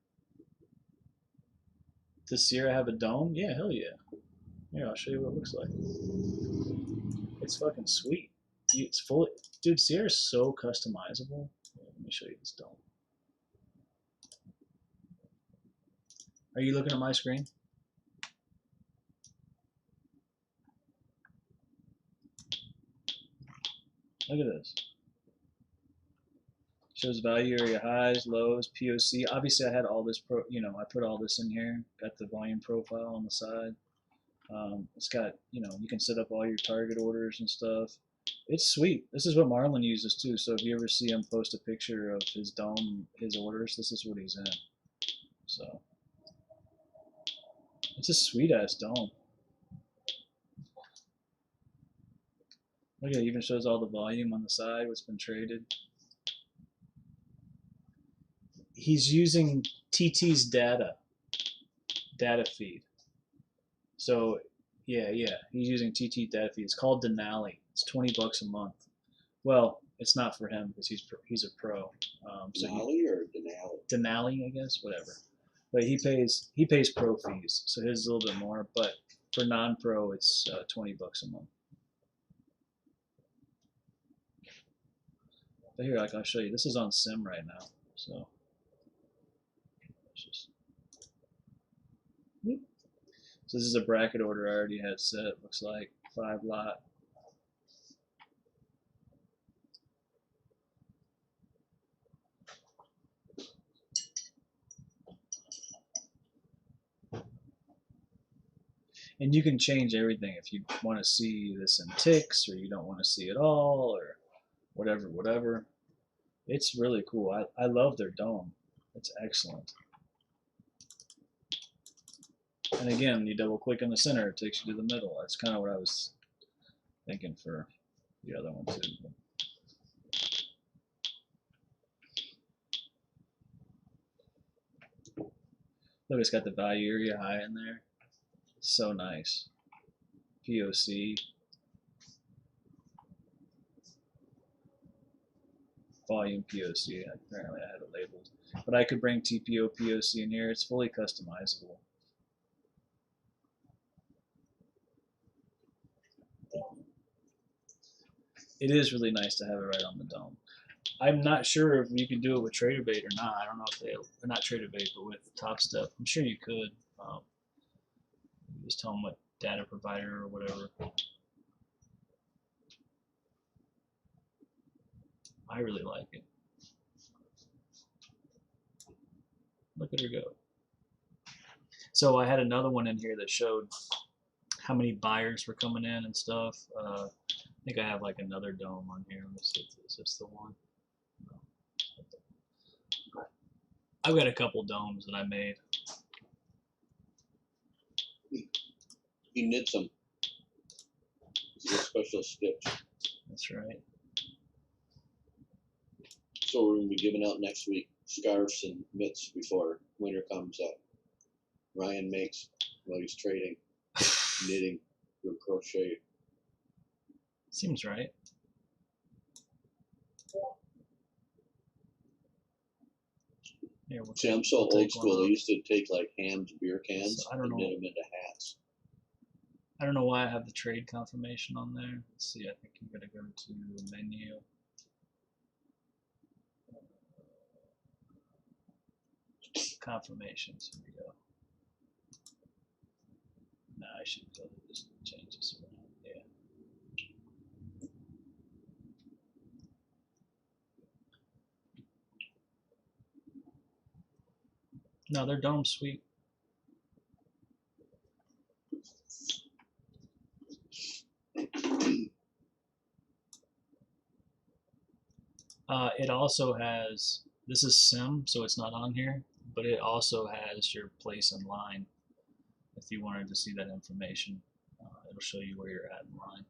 Does Sierra have a dome? Yeah, hell yeah. Here, I'll show you what it looks like. It's fucking sweet. It's fully, dude. Sierra's so customizable. Let me show you this dome. Are you looking at my screen? Look at this. Shows value area highs, lows, POC. Obviously, I had all this I put all this in here. Got the volume profile on the side. It's got, you can set up all your target orders and stuff. It's sweet. This is what Marlon uses too. So if you ever see him post a picture of his dome, his orders, this is what he's in. So it's a sweet ass dome. Look at it, even shows all the volume on the side, what's been traded. He's using TT's data feed. So yeah, he's using TT data feed. It's called Denali. It's $20 a month. Well, it's not for him because he's a pro. Denali or Denali? Denali, I guess, whatever. But he pays pro fees, so his is a little bit more. But for non-pro, it's $20 a month. But here, I'll show you. This is on Sim right now, so. So this is a bracket order I already had set. Looks like 5 lot. And you can change everything if you want to see this in ticks or you don't want to see it all or whatever. It's really cool. I love their dome. It's excellent. And again, when you double click in the center, it takes you to the middle. That's kind of what I was thinking for the other one too. Look, it's got the value area high in there. So nice. POC. Volume POC. Apparently I had it labeled. But I could bring TPO POC in here. It's fully customizable. It is really nice to have it right on the dome. I'm not sure if you can do it with TraderBait or not. I don't know if they, or not TraderBait, but with Top Step. I'm sure you could. Just tell them what data provider or whatever. I really like it. Look at her go. So I had another one in here that showed how many buyers were coming in and stuff. I think I have like another dome on here. Let me see if this is the one. No. I've got a couple domes that I made. He knits them. It's a special stitch. That's right. So we're going to be giving out next week scarves and mitts before winter comes up. Ryan makes while he's trading, knitting with crochet. Seems right. Here, See, I'm so old school. I used to take like hammed beer cans So, I don't and know. knit them into hats. I don't know why I have the trade confirmation on there. Let's see, I think you gotta go to menu. Confirmations, here we go. No, I should go to just change this around. Yeah. No, they're dome sweet. It also has, this is sim, so it's not on here, but it also has your place in line. If you wanted to see that information, it'll show you where you're at in line.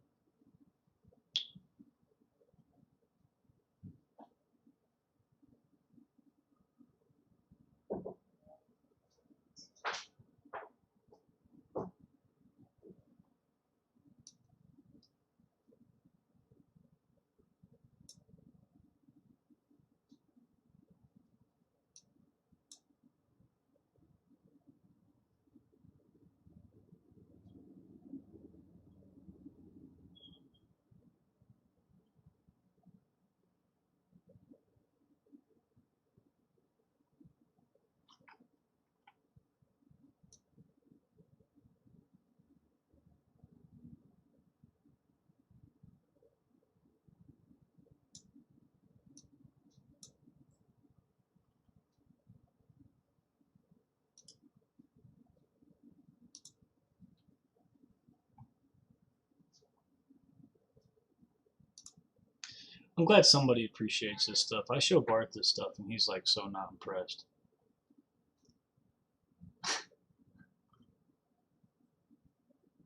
I'm glad somebody appreciates this stuff. I show Bart this stuff, and he's like so not impressed.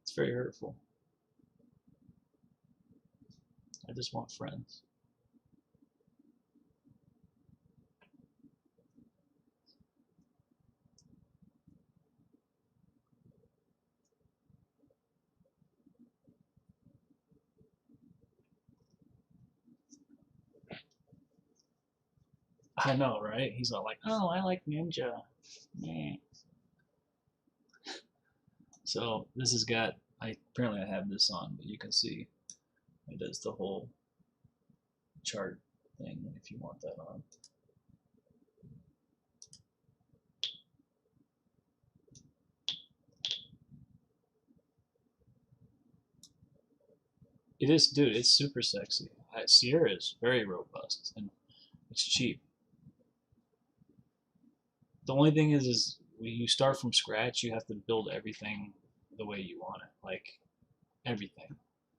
It's very hurtful. I just want friends. I know, right? He's not like, oh, I like Ninja. Meh. So this has got, apparently I have this on, but you can see it does the whole chart thing if you want that on. It is, dude. It's super sexy. Sierra is very robust and it's cheap. The only thing is when you start from scratch, you have to build everything the way you want it, like everything.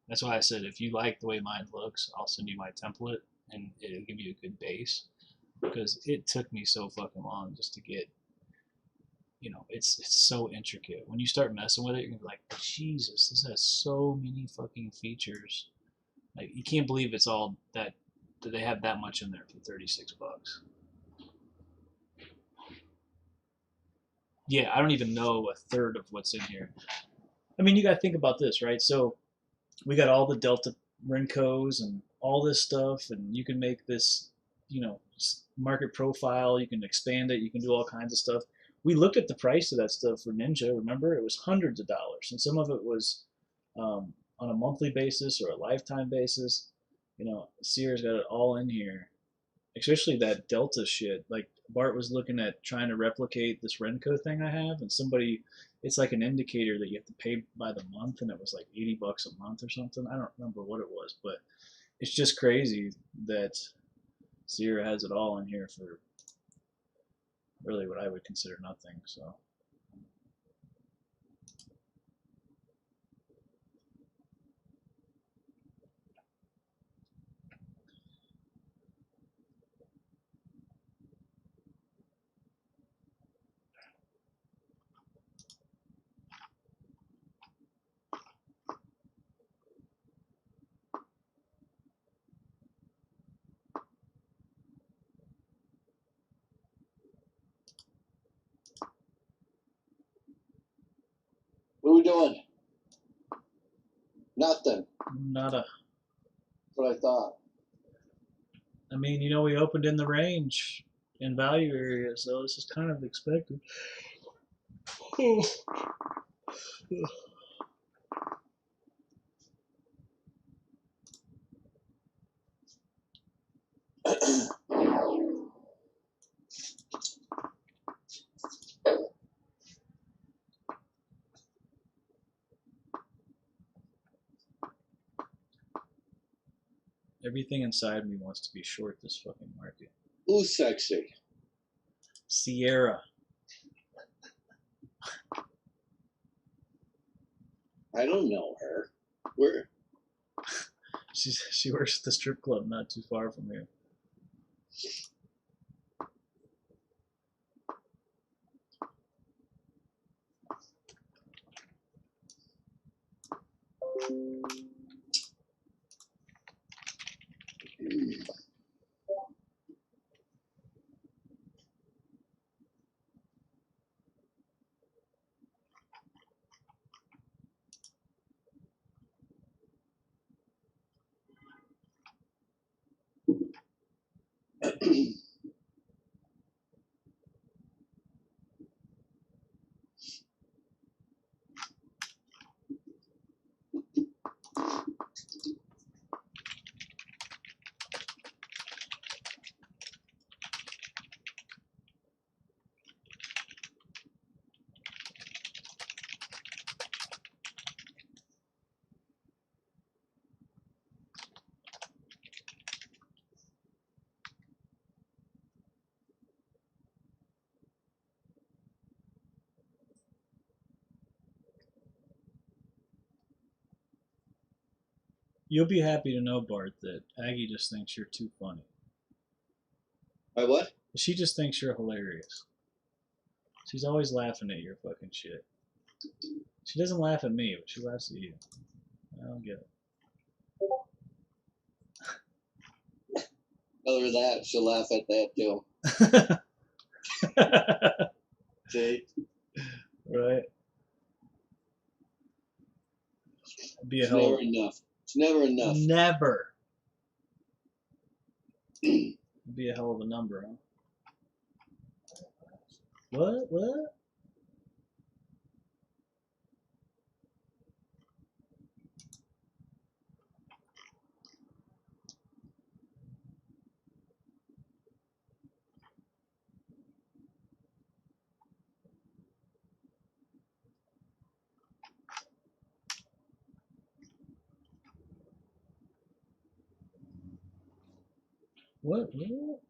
That's why I said if you like the way mine looks, I'll send you my template and it'll give you a good base because it took me so fucking long just to get. It's so intricate. When you start messing with it, you're gonna be like, Jesus, this has so many fucking features. Like you can't believe it's all that they have that much in there for $36. Yeah, I don't even know a third of what's in here. I mean, you got to think about this, right? So we got all the Delta Rencos and all this stuff, and you can make this, market profile. You can expand it. You can do all kinds of stuff. We looked at the price of that stuff for Ninja. Remember, it was hundreds of dollars, and some of it was on a monthly basis or a lifetime basis. Sears got it all in here, especially that Delta shit. Like Bart was looking at trying to replicate this Renko thing I have, and it's like an indicator that you have to pay by the month, and it was like $80 a month or something. I don't remember what it was, but it's just crazy that Sierra has it all in here for really what I would consider nothing. So. What are we doing? Nothing. Nada. That's what I thought. I mean, we opened in the range in value area, so this is kind of expected. Everything inside me wants to be short this fucking market. Who's sexy? Sierra. I don't know her. Where? She works at the strip club not too far from here. You'll be happy to know, Bart, that Aggie just thinks you're too funny. By what? She just thinks you're hilarious. She's always laughing at your fucking shit. She doesn't laugh at me, but she laughs at you. I don't get Other than that, she'll laugh at that too. it. See? Right? Be a It's hell never of, enough. It's never enough. never. Be a hell of a number, huh? What? What? What? What?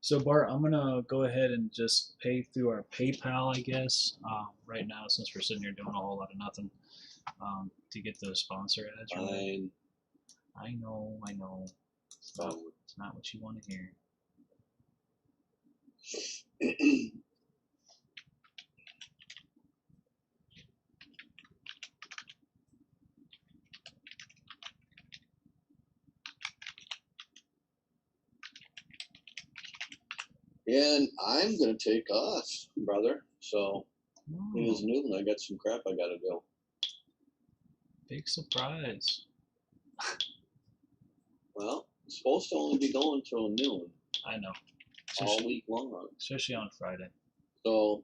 So Bart, I'm gonna go ahead and just pay through our PayPal, I guess, right now since we're sitting here doing a whole lot of nothing, to get those sponsor ads. Right? Fine. I know, I know. It's not what you want to hear. And I'm gonna take off, brother. So it is Oh, noon. I got some crap I gotta do. big surprise. Well, it's supposed to only be going till noon I know. all Especially, week long. especially on Friday. So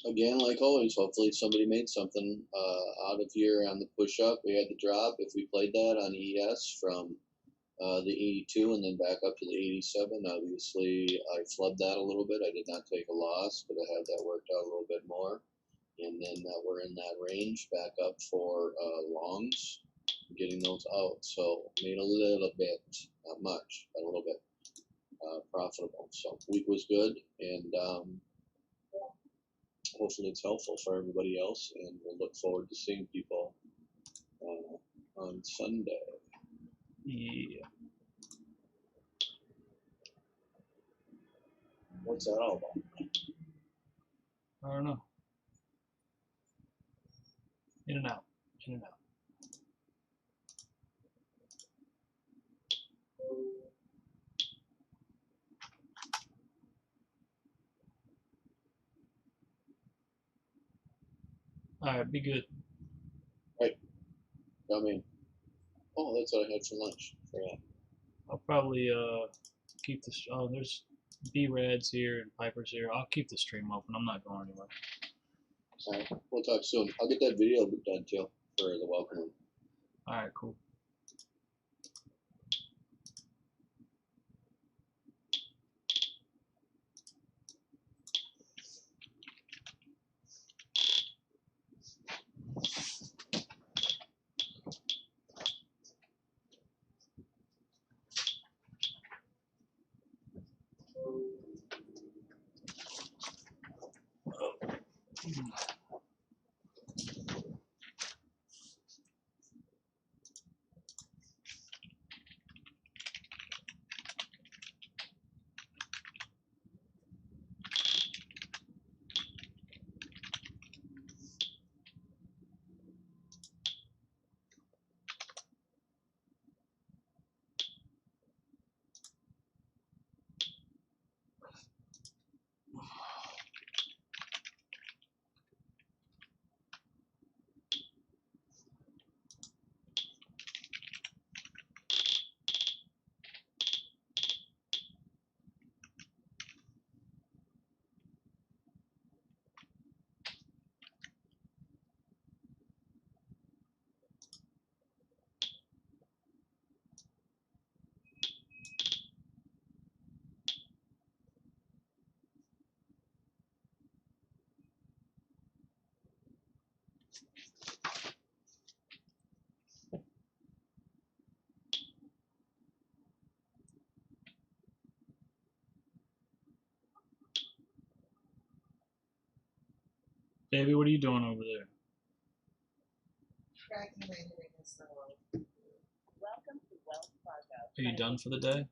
again, like always, hopefully somebody made something out of here on the push up. We had the drop. If we played that on ES from the 82 and then back up to the 87, obviously I flubbed that a little bit. I did not take a loss, but I had that worked out a little bit more. And then we're in that range back up for longs, getting those out. So made a little bit, not much, but a little bit profitable. So week was good, and hopefully it's helpful for everybody else. And we'll look forward to seeing people on Sunday. Yeah. What's that all about? I don't know. In and out. In and out. All right, be good. I mean, oh, that's what I had for lunch. Forgot. I'll probably keep this. Oh, there's B-Reds here and Piper's here. I'll keep the stream open. I'm not going anywhere. All right, we'll talk soon. I'll get that video done too for the welcome room. All right, cool. Baby, what are you doing over there? Cracking my head against the wall. Welcome to Wells Fargo. Are you done for the day?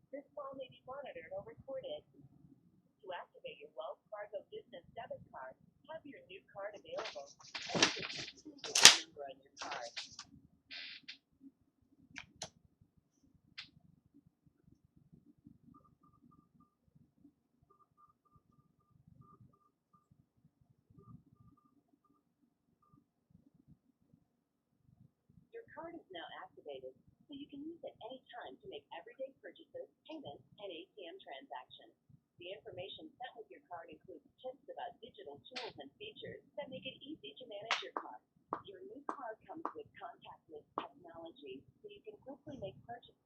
This call may be monitored or recorded. To activate your Wells Fargo business debit card, have your new card available. Enter the 16-digit number on your card. Your card is now activated, so you can use it anytime to make everyday purchases, payments, and ATM transactions. The information sent with your card includes tips about digital tools and features that make it easy to manage your card. Your new card comes with contactless technology, so you can quickly make purchases.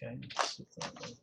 Okay, let's see if that works.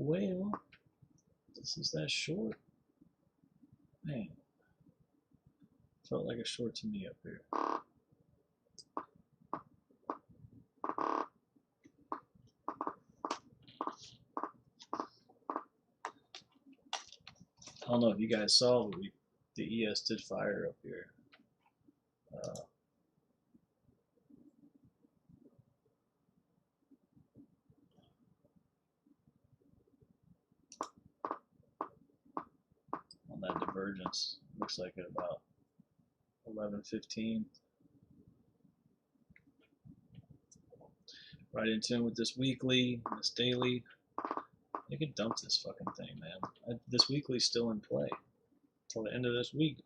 Well, this is that short. Man, felt like a short to me up here. I don't know if you guys saw, but the ES did fire up here. On that divergence, looks like at about 11:15. Right in tune with this weekly, this daily. They could dump this fucking thing, man. This weekly's still in play till the end of this week.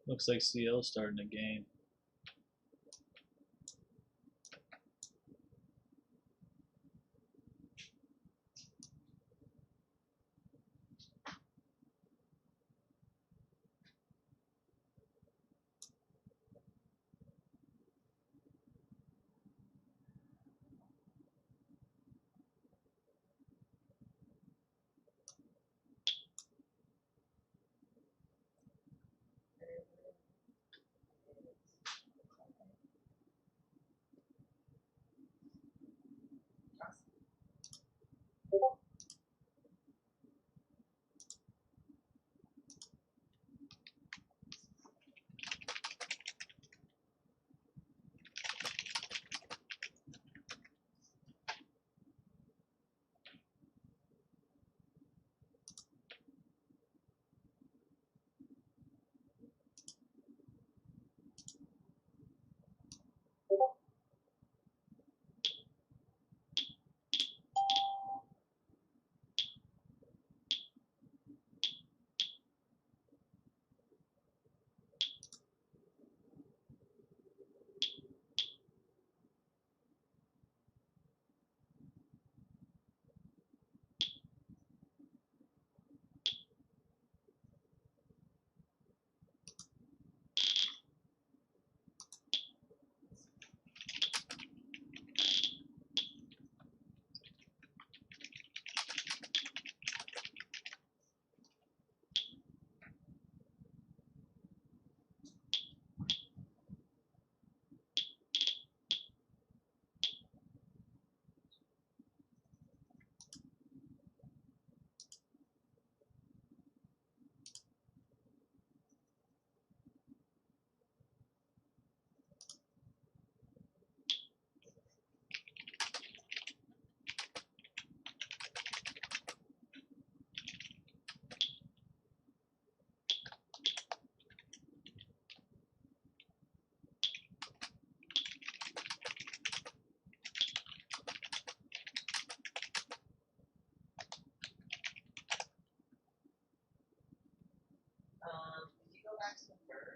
Looks like CL's starting to gain.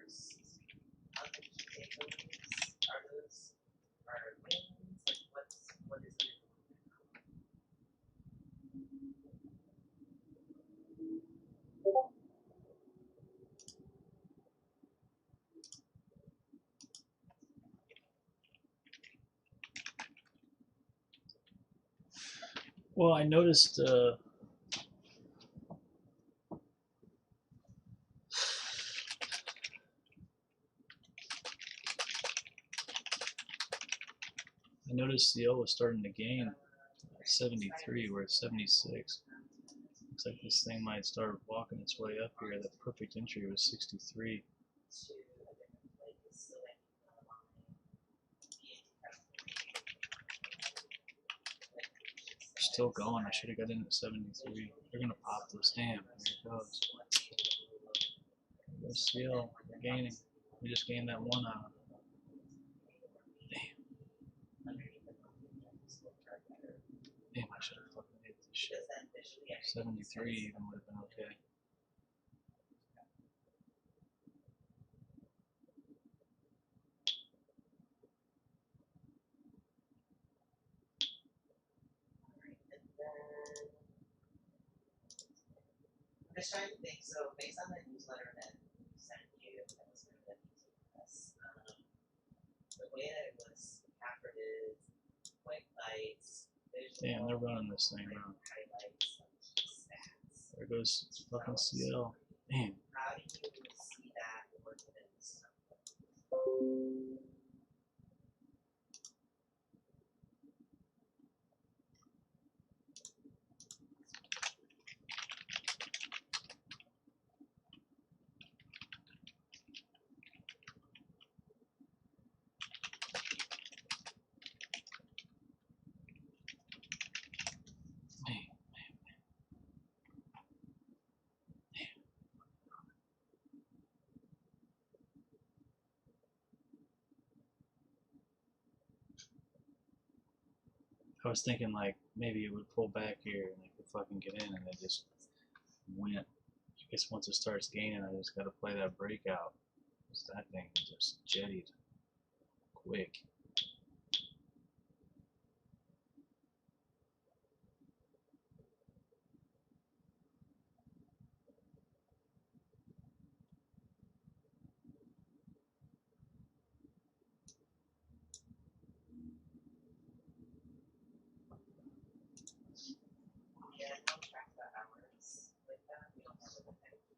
numbers. Did you take those? Are those wins? Like what is it? Well, I noticed CL was starting to gain 73. We're at 76. Looks like this thing might start walking its way up here. The perfect entry was 63. Still going. I should have got in at 73. They're gonna pop this. Damn, here it goes. There goes CL. We're gaining. We just gained that 1 hour. Damn. Damn, I should have fucking hit this shit. 73 even would have been okay. I'm just trying to think. So based on the newsletter that we sent you, that was going to be us, the way that it was captured is quick lights, visual. Damn, they're running this thing now. Highlights, stats. There goes fucking CL. Damn. How do you see that working in this template? I was thinking like maybe it would pull back here and I could fucking get in, and it just went. I guess once it starts gaining, I just gotta play that breakout. Cause that thing just jettied quick. Yeah, I don't track the hours like that. We don't have a identity.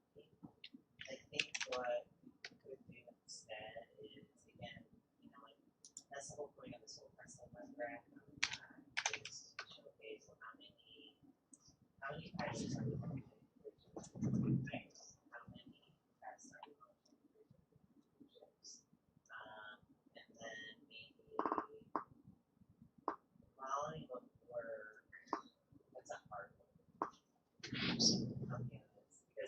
I think what we could do instead is, again, like that's the whole point of this whole custom web graph is to showcase how many patches are we going to how many tests are we going to and then maybe volume of work. That's a hard one. Because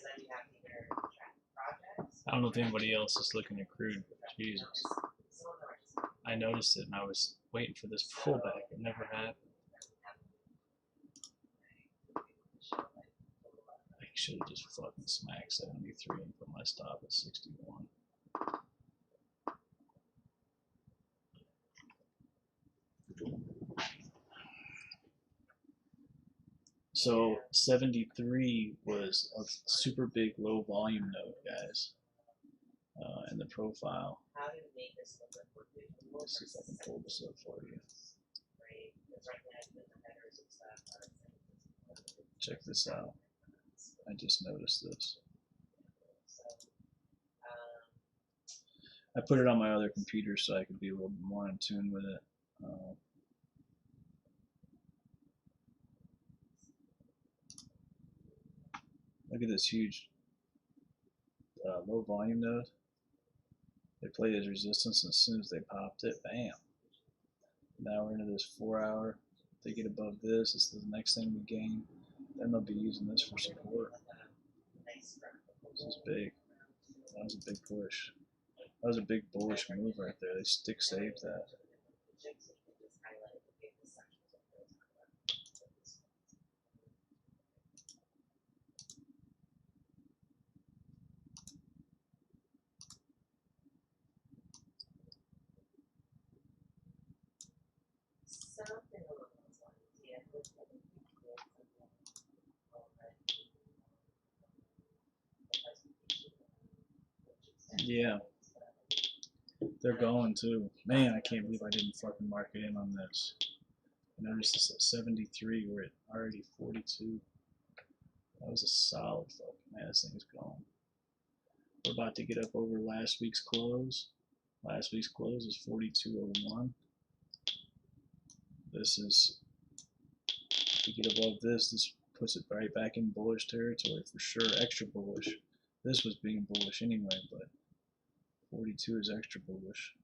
then you have to either track projects. I don't know if anybody else is looking at crude, but Jesus. I noticed it and I was waiting for this pullback. It never happened. I should have just fucking smacked 73 and put my stop at 61. So 73 was a super big low volume node, guys, in the profile. How do we make this look like we're visual? Let's see if I can pull this up for you. Right? Because right now, the headers and stuff are Check this out. I just noticed this. So, I put it on my other computer so I could be a little bit more in tune with it. Look at this huge low volume node. They played as resistance, and as soon as they popped it, bam. Now we're into this 4 hour. If they get above this, it's the next thing we gain. Then they'll be using this for support. This is big. That was a big push. That was a big bullish move right there. They stick saved that. Yeah, they're going too. Man, I can't believe I didn't fucking mark it in on this. I noticed this at 73. We're at already 42. That was a solid fucking, man. This thing's going. We're about to get up over last week's close. Last week's close is 42.01. This is, if we get above this, this puts it right back in bullish territory for sure. Extra bullish. This was being bullish anyway, but 42 is extra bullish.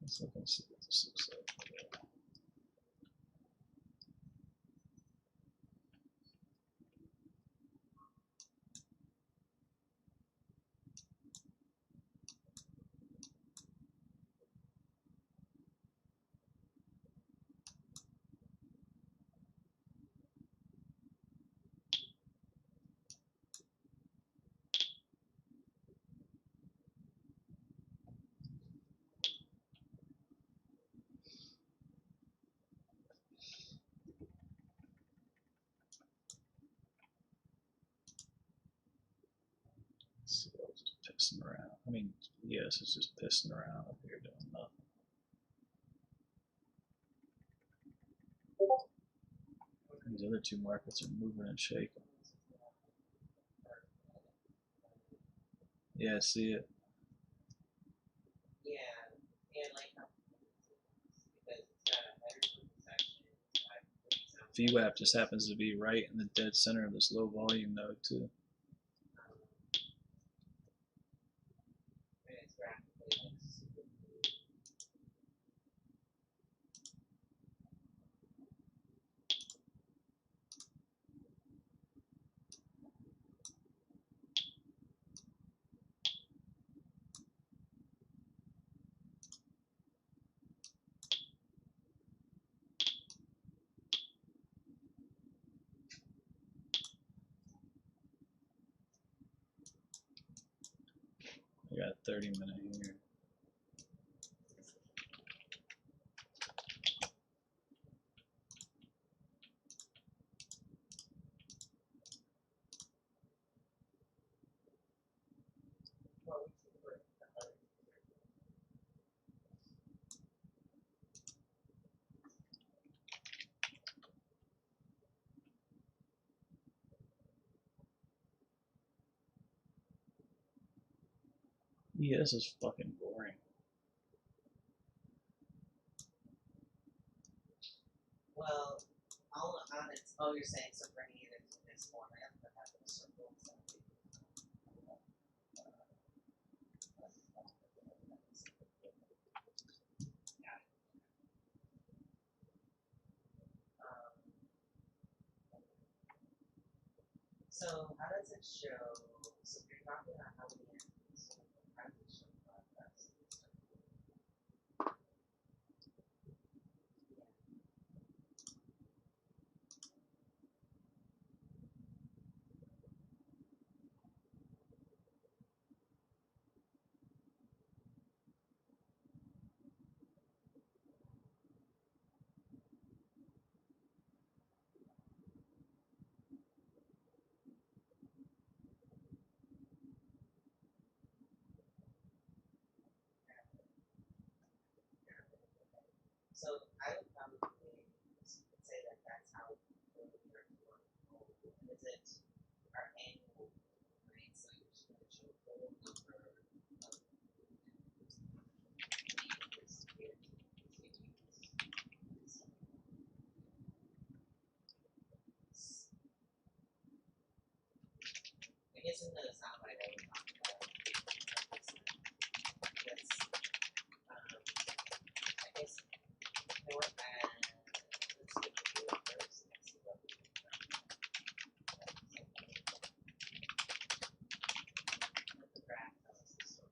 Let's look and see what this looks like. Let's see, I was just pissing around. I mean, yes, it's just pissing around up here doing nothing. These other two markets are moving and shaking. Yeah, I see it. Yeah, and like because it's got a header section, VWAP just happens to be right in the dead center of this low volume node too. and it's graphically like super I got 30-minute here. Yeah, this is fucking boring. well, all on its. Oh, you're saying so bringing it into this format that has a circle. Um, so how does it show? So you're talking about how many entities. How does it show progress? So I would probably say that that's how we are doing. Is it our annual rate? So you should show a whole number of It's in the soundbite I was talking about. Because, I guess, you know what, let's get the video first and see what we can do. Let the graph tell us the story.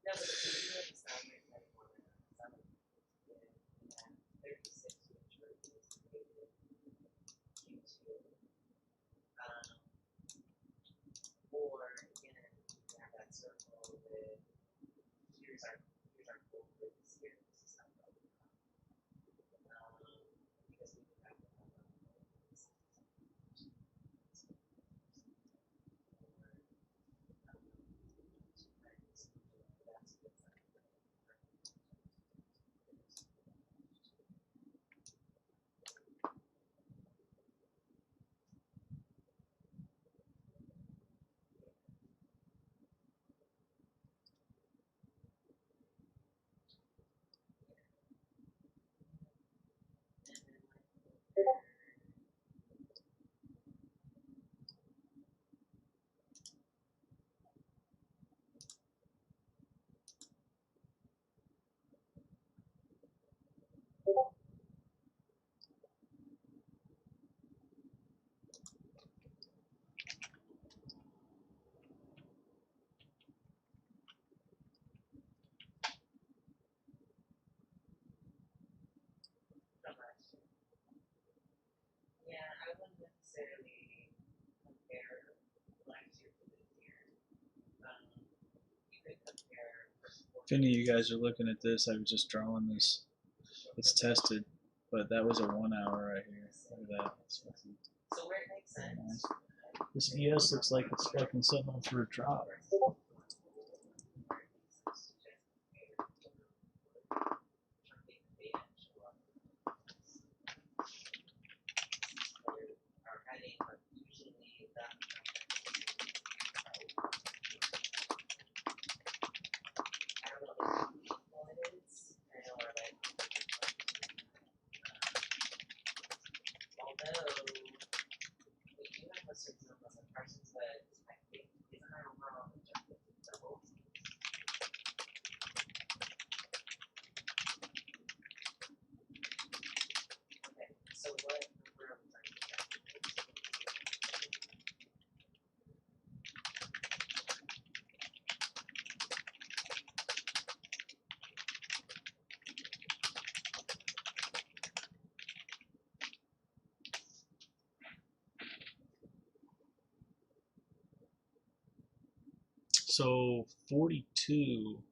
No, but if you do the soundbite that you want to sound like in that 36 which is created Q2. Or again, you can have that circle with here's our goal for this year, this is how far we've come. Because we do have to have a goal. That's a good sign. From last year. Yeah, I wouldn't necessarily compare last year to this year. You could compare first quarter. If any of you guys are looking at this, I was just drawing this. It's tested, but that was a 1 hour right here. Look at that. So where it makes sense. This ES looks like it's fucking setting up for a drop. Although we do have a certain number of impressions, but I think isn't our overall objective to double? Okay, so what number are we trying to get? So 42.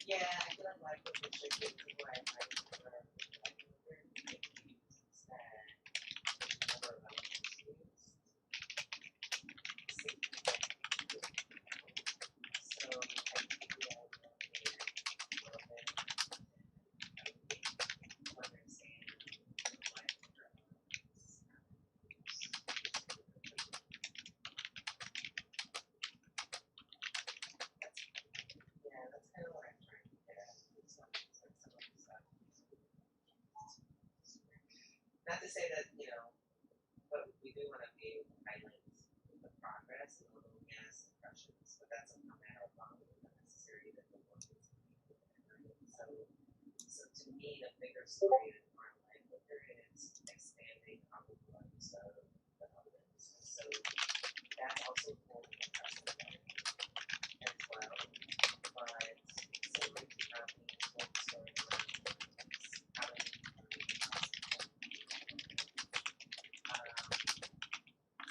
Yeah, I feel like the restricted to what I prefer. Like, we're making use instead number of opportunities. So I think we all know here a little bit understand why yeah, that's kind of what I'm trying to get at with some of the stuff. Not to say that, but we do want to be able to highlight the progress and the little gas impressions, but that's a matter of volume, not necessarily that the work is right? So to me, the bigger story in our life liquor is expanding how we learn of the elements. So that also pulls the customer as well. But similar to how we told the story around how to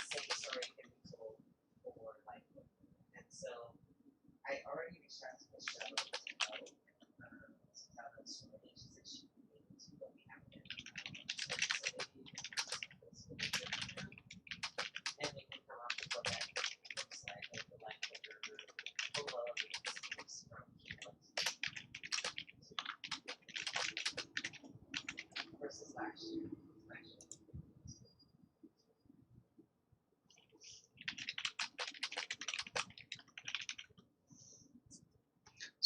same story can be told for life liquor. And so I already reached out to Michelle to tell the story. She said she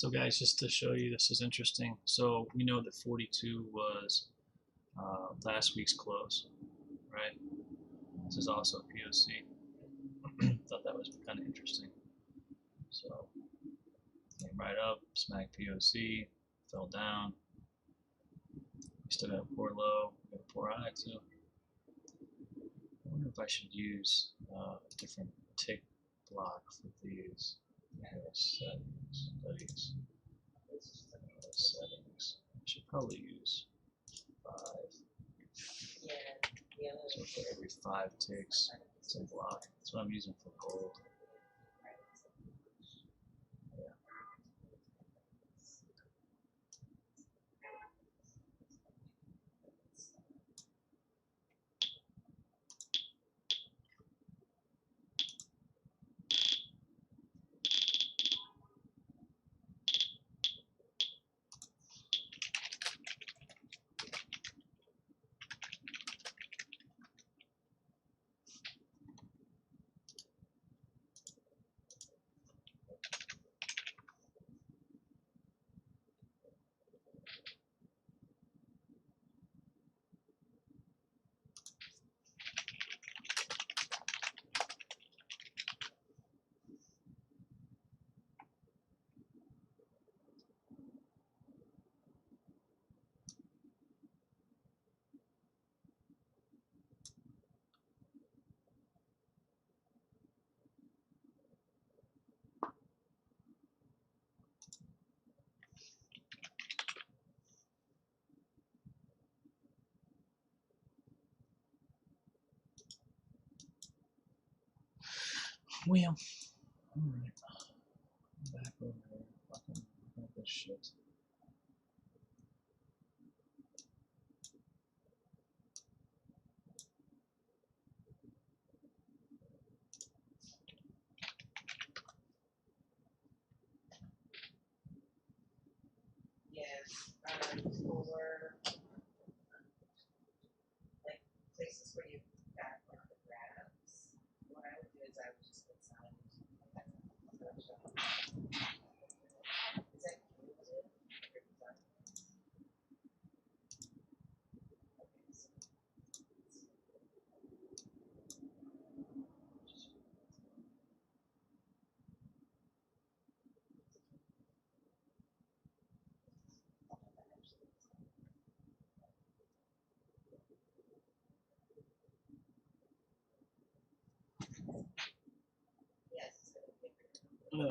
So guys, just to show you, this is interesting. So we know that 42 was last week's close, right? This is also a POC. Thought that was kind of interesting. So came right up, smacked POC, fell down. We still got a poor low, we got a poor high too. I wonder if I should use a different tick block for these. Settings. Settings. I should probably use 5. So for every 5 ticks, it's a block. That's what I'm using for gold. Yeah. Well, alright. Back over here. Fucking look at this shit. Yes, for like places where you've got like the graphs, what I would do is I would just put sound. Is that cumulative? Yes, it's gonna be No.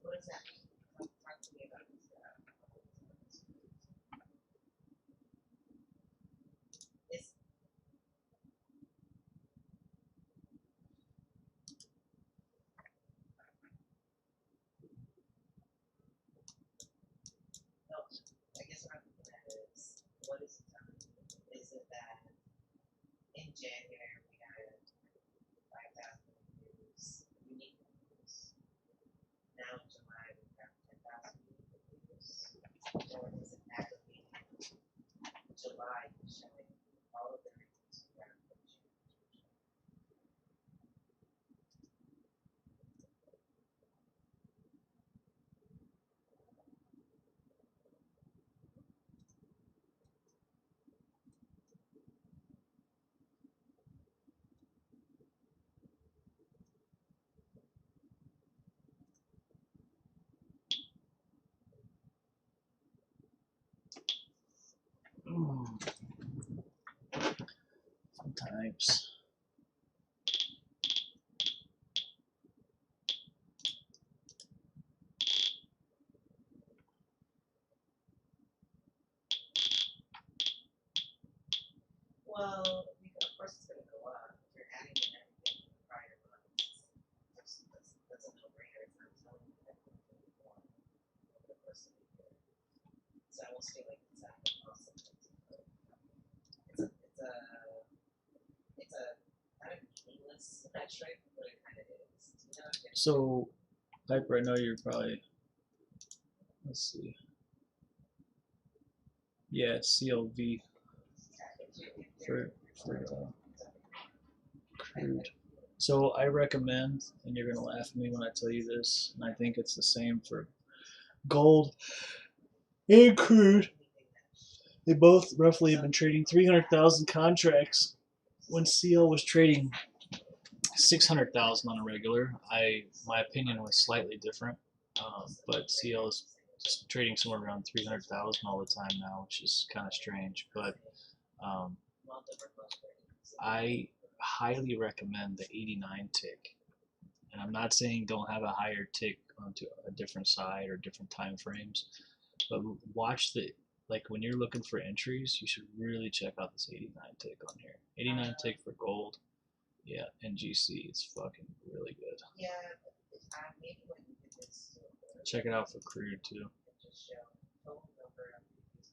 what does that mean? Talk to me about this. It's no, I guess what I'm looking at is what is the time? Is it that in January we had 5,000 views, unique views? Now in July we have 10,000 unique views? Or is it actually July showing all of the reviews we got from June? Sometimes. Well, of course it's gonna go up. If you're adding in everything from the prior months, that's a no-brainer. It's not telling you that it's gonna go up over the course of the year. So I almost feel like it's awesome. It's a kind of meaningless metric, but it kind of is. You know, So, Piper, I know you're probably, let's see. Yeah, CLV for crude. So I recommend, and you're gonna laugh at me when I tell you this, and I think it's the same for gold and crude. They both roughly have been trading 300,000 contracts when CL was trading 600,000 on a regular. My opinion was slightly different, but CL is trading somewhere around 300,000 all the time now, which is kind of strange. But um, I highly recommend the 89 tick, and I'm not saying don't have a higher tick onto a different side or different time frames, but watch the like when you're looking for entries, you should really check out this 89 tick on here. 89 tick for gold. Yeah, and GC, it's fucking really good. Yeah, maybe when you did this, Check it out for crude too. just show total number of reviews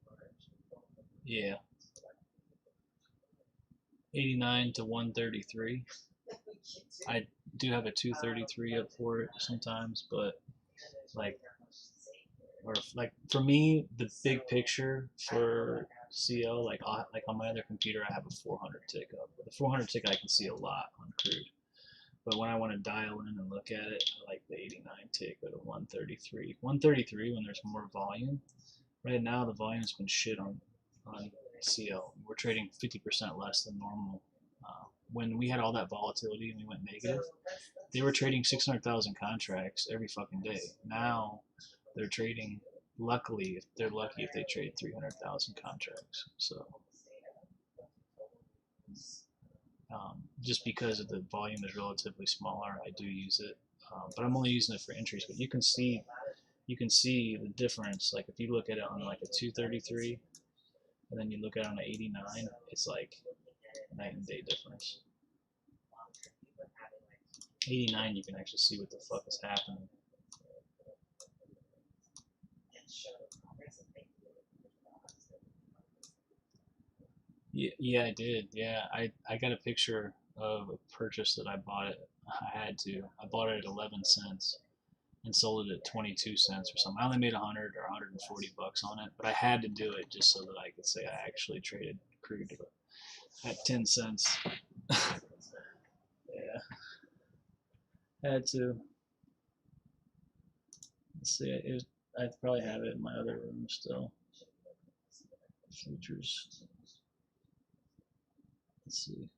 collected Yeah, 89 to 133. I do have a 233 up for it sometimes, but like, or like for me, the big picture for CL, like on my other computer, I have a 400 tick up. With the 400 tick, I can see a lot on crude. But when I want to dial in and look at it, I like the 89 tick or the 133. 133 when there's more volume. Right now, the volume's been shit on CL. We're trading 50% less than normal. When we had all that volatility and we went negative, they were trading 600,000 contracts every fucking day. Now they're trading, luckily, if they're lucky if they trade 300,000 contracts. So just because of the volume is relatively smaller, I do use it. But I'm only using it for entries. But you can see the difference. Like if you look at it on like a 233, and then you look at it on an 89, it's like night and day difference. 89, you can actually see what the fuck is happening. Yeah, I did. Yeah, I got a picture of a purchase that I bought it. I had to. I bought it at 11 cents and sold it at 22 cents or something. I only made 100 or 140 bucks on it, but I had to do it just so that I could say I actually traded crude at 10 cents. Yeah, had to. Let's see. I probably have it in my other room still. Futures. Let's see.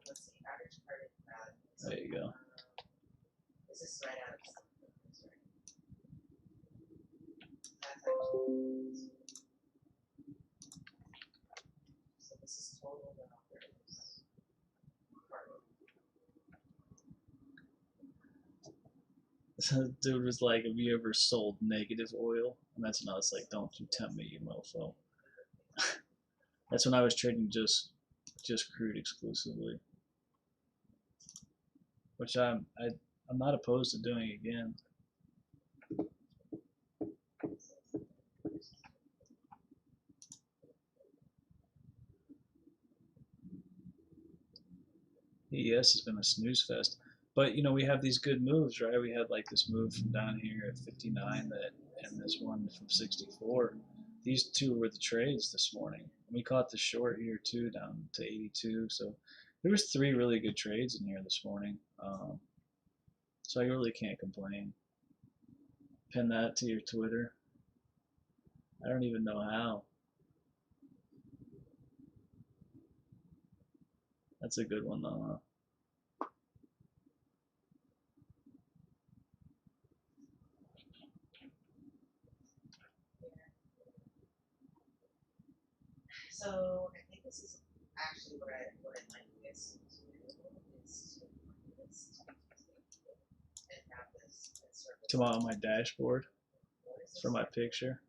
let's see, average credit There you go. this is right out of that's actually so this is total dollars. So dude was like, "Have you ever sold negative oil?" And that's when I was like, "Don't you tempt me, you mofo." That's when I was trading just crude exclusively, which I'm not opposed to doing again. ES has been a snooze fest, but you know we have these good moves, right? We had like this move from down here at 59 that, and this one from 64. These two were the trades this morning. We caught the short here too, down to 82. So there was three really good trades in here this morning. So I really can't complain. Pin that to your Twitter. I don't even know how. That's a good one though, huh? So I think this is actually what I might miss to is and have this service. Come on my dashboard for my picture.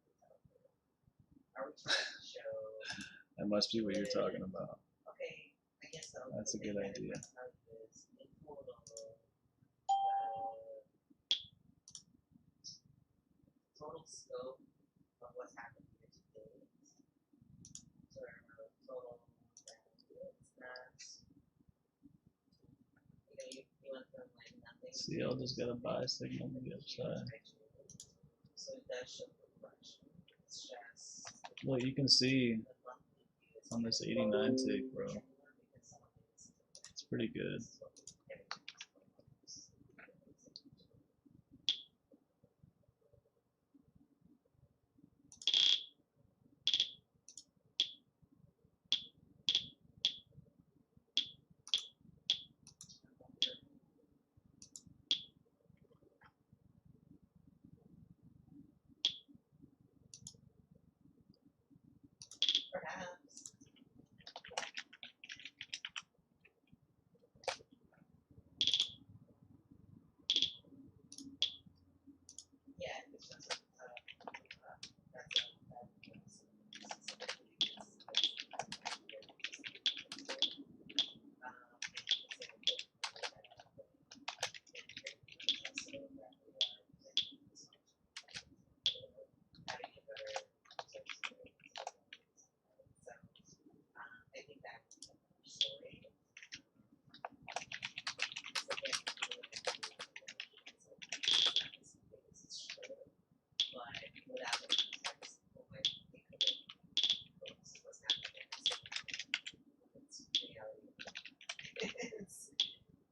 Are we trying to show That must be what you're talking about. okay, I guess so. That's a good idea. In total, total scope of what's happened here today. So total that's you went from like nothing. CL just got a buy signal on the other side. So it does show progression. Look, you can see on this 89 tick, bro. It's pretty good. Perhaps. Yeah, it's just I think that's a story. But without the context, what they could have what's happening it's reality. It's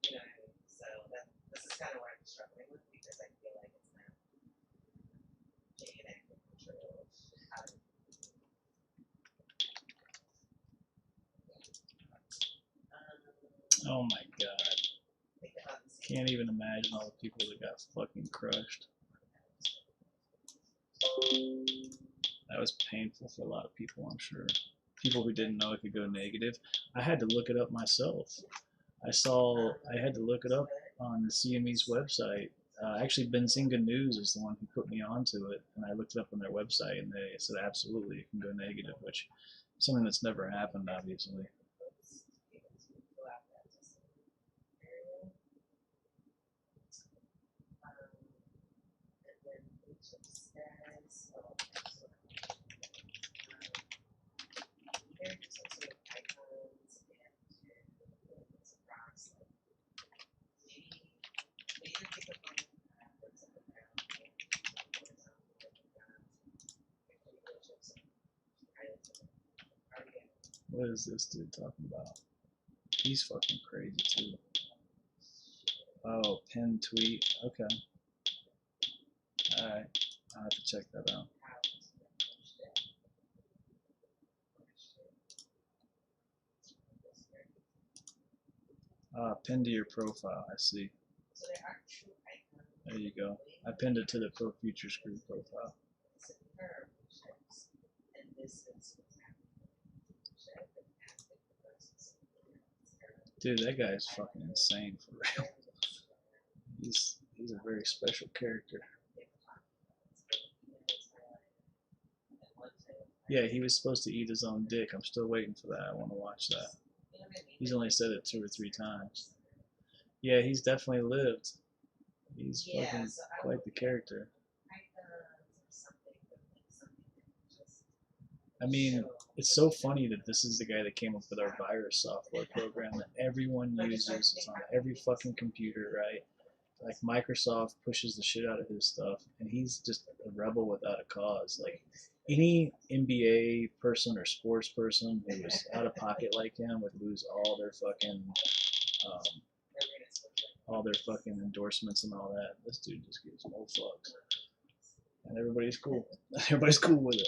you know what I mean? So this is kind of what I'm struggling with because I feel like it's not getting an accurate portrayal of how to Oh my god. think about this. Can't even imagine all the people that got fucking crushed. That was painful for a lot of people, I'm sure. People who didn't know it could go negative. I had to look it up myself. I had to look it up on CME's website. Actually, Benzinga News is the one who put me onto it, and I looked it up on their website, and they said absolutely it can go negative, which is something that's never happened, obviously. What is this dude talking about? He's fucking crazy too. Oh, pinned tweet. Okay. Alright. I'll have to check that out. Pinned to your profile. I see. There you go. I pinned it to the Pro Futures Group profile. Dude, that guy's fucking insane for real. He's a very special character. Yeah, he was supposed to eat his own dick. I'm still waiting for that. I want to watch that. He's only said it 2 or 3 times. Yeah, he's definitely lived. He's fucking quite the character. I mean, it's so funny that this is the guy that came up with our virus software program that everyone uses. It's on every fucking computer, right? Like Microsoft pushes the shit out of his stuff, and he's just a rebel without a cause. Like any NBA person or sports person who was out of pocket like him would lose um, all their fucking endorsements and all that. This dude just gives no fucks, and everybody's cool. Everybody's cool with it.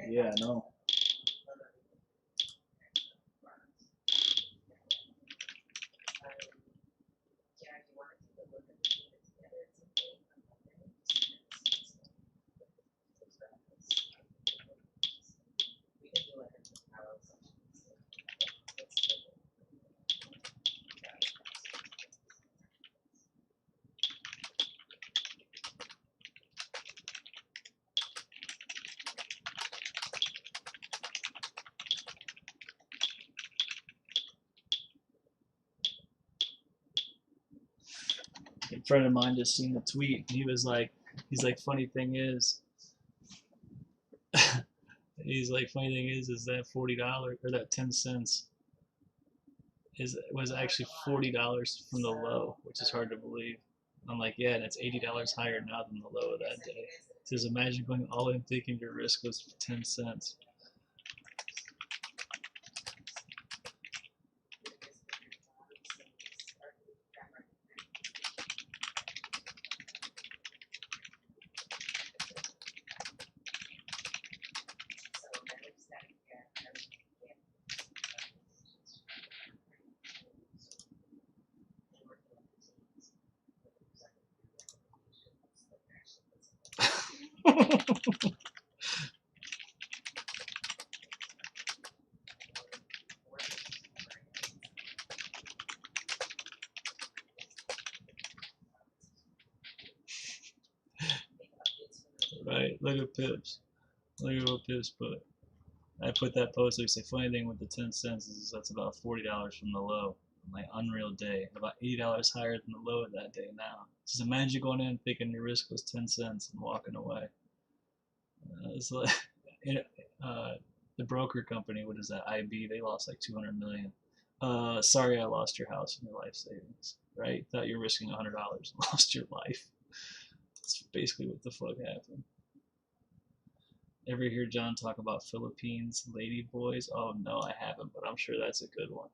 Yeah, no. A friend of mine just seen the tweet. He's like, funny thing is, is that $40 or that 10 cents was actually $40 from the low, which is hard to believe. I'm like, yeah, and it's $80 higher now than the low of that day. Says imagine going all in thinking your risk was 10 cents. Right, look at Pips. Look at what Pips put. I put that post. Like, say, funny thing with the 10 cents is that's about $40 from the low. Like unreal day, about $80 higher than the low of that day now. Just imagine going in thinking your risk was 10 cents and walking away. It's like uh, the broker company. What is that? IB. They lost like 200 million. Sorry, I lost your house and your life savings. Right? Thought you were risking $100 and lost your life. That's basically what the fuck happened. Ever hear John talk about Philippines lady boys? Oh no, I haven't, but I'm sure that's a good one.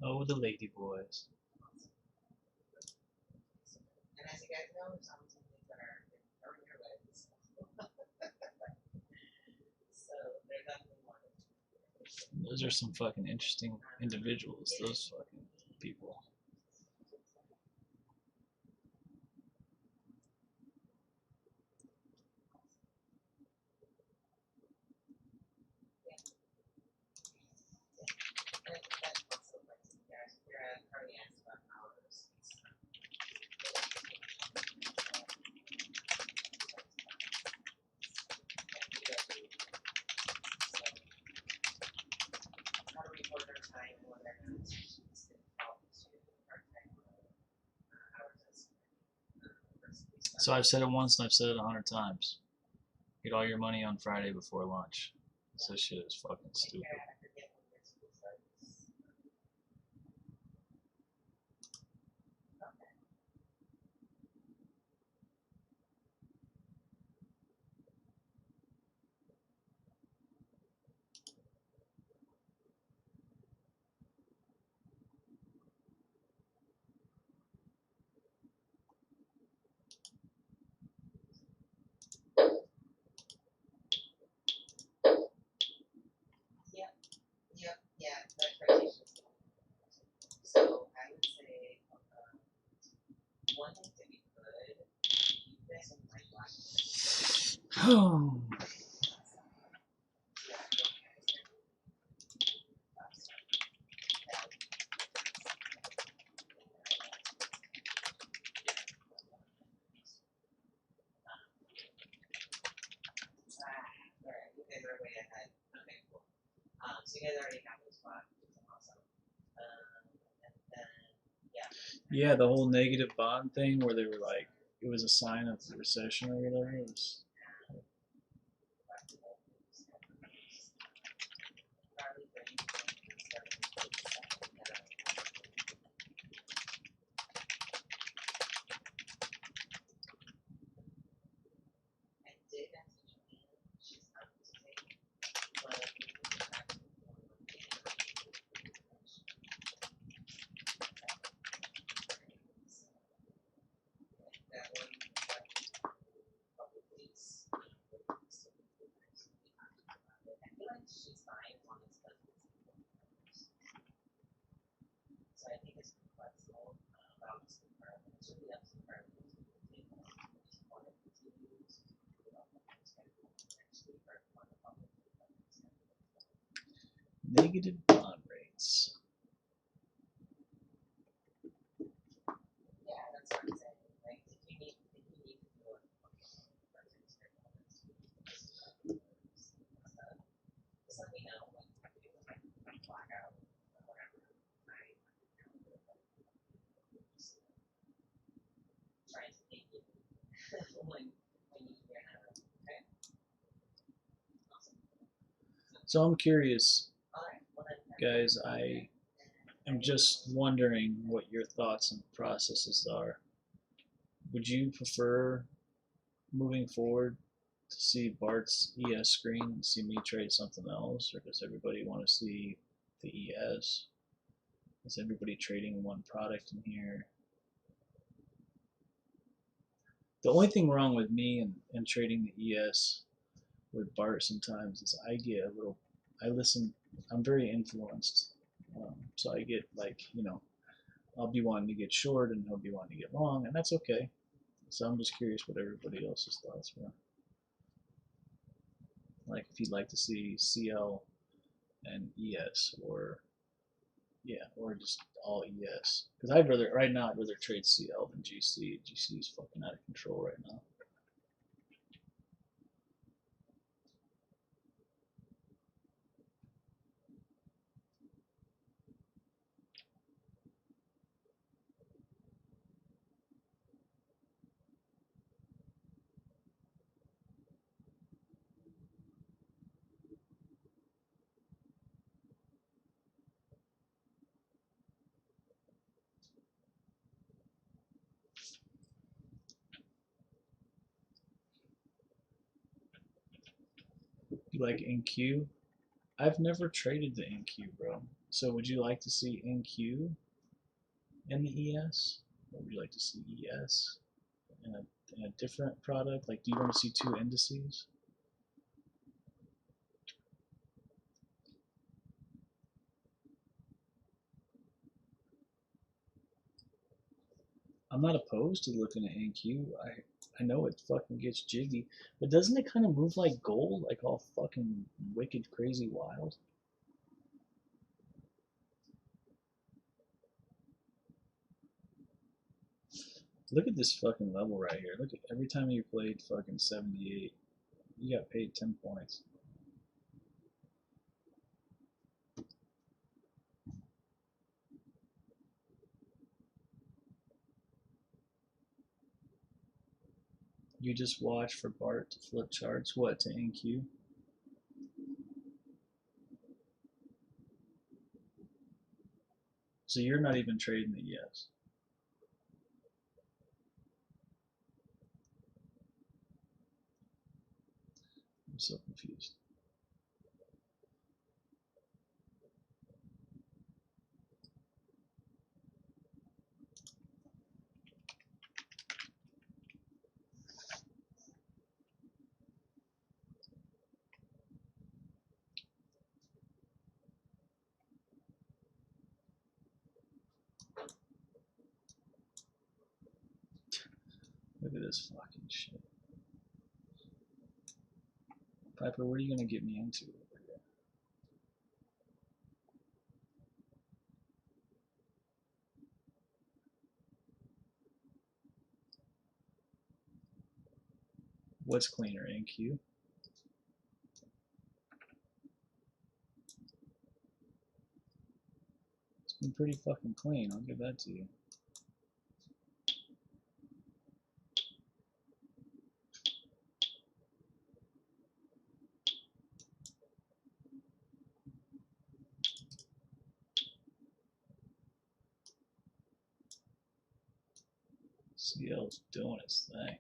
Oh, the lady boys. And as you guys know, there's some things that are thrown your way. So there's definitely one. Those are some fucking interesting individuals. Those fucking people. And I think that's also like you're currently asked about hours. How do we order time when they're not just involved to our time hours? So I've said it once and I've said it 100 times. Get all your money on Friday before lunch. So shit is fucking stupid. Yep, yeah, the expectations. So I would say one thing to be good, you guys don't like black. Oh. Alright, you guys are way ahead. Okay, cool. So you guys already have this spot, which is awesome. And then, yeah. Yeah, the whole negative bond thing where they were like, it was a sign of the recession or whatever. It was, I did ask Joanne, she's not today, but that one, couple weeks. I feel like she's fine as long as it doesn't. So I think it's flexible, but I'll just confirm. It's really up to her. negative bond rates. Yeah, that's what I'm saying. Like, if you need to do it, just let me know. Like, I can do my blackout or whatever. Trying to make it when you get out. Okay. Awesome. So I'm curious, Alright, well then. guys. I'm just wondering what your thoughts and processes are. Would you prefer moving forward to see Bart's ES screen and see me trade something else, or does everybody want to see the ES? Is everybody trading one product in here? The only thing wrong with me and trading the ES with Bart sometimes is I get a little, I listen, I'm very influenced. So I get like, I'll be wanting to get short and he'll be wanting to get long, and that's okay. So I'm just curious what everybody else's thoughts were. Like if you'd like to see CL and ES, or yeah, or just all ES. Because right now I'd rather trade CL than GC. GC is fucking out of control right now. You like NQ? I've never traded the NQ, bro. So would you like to see NQ in the ES? Or would you like to see ES in a different product? Like, do you want to see two indices? I'm not opposed to looking at NQ. I know it fucking gets jiggy, but doesn't it kind of move like gold, like all fucking wicked, crazy, wild? Look at this fucking level right here. Look at every time you played fucking 78, you got paid 10 points. You just watch for Bart to flip charts. What, to NQ? So you're not even trading the ES. I'm so confused. Look at this fucking shit. Piper, what are you gonna get me into over here? What's cleaner, NQ? It's been pretty fucking clean, I'll give that to you. CL's doing its thing.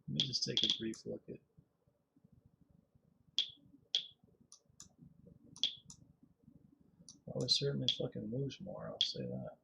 Let me just take a brief look at. Well, it certainly fucking moves more, I'll say that.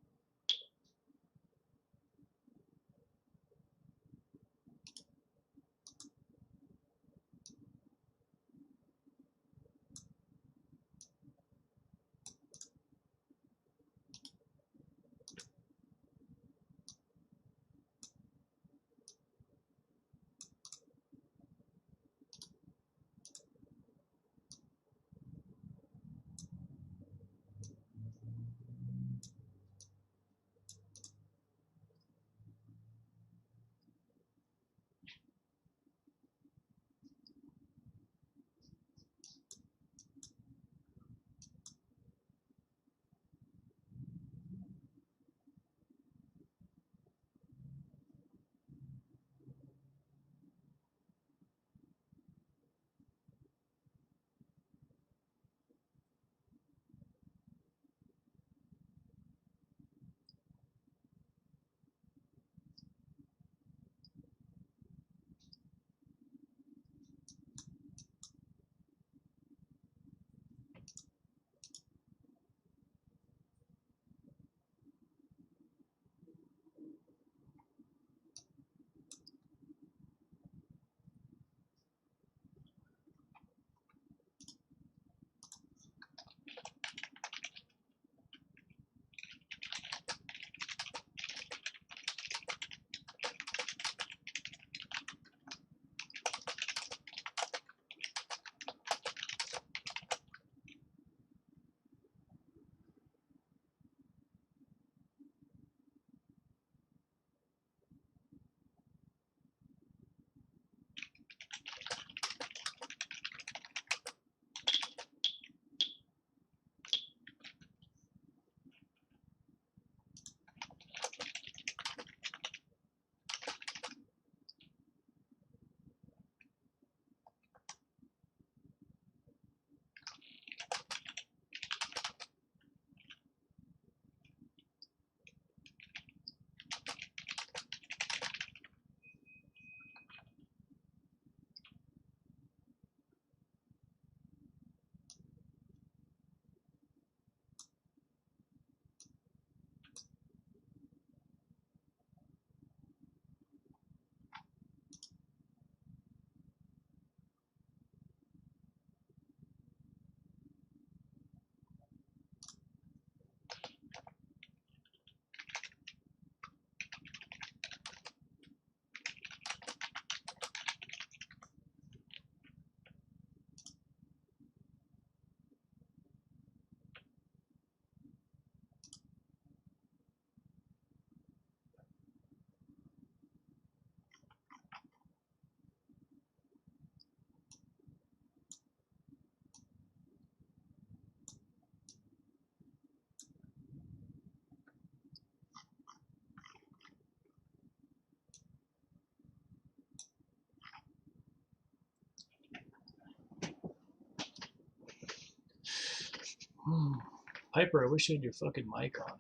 Piper, I wish you had your fucking mic on.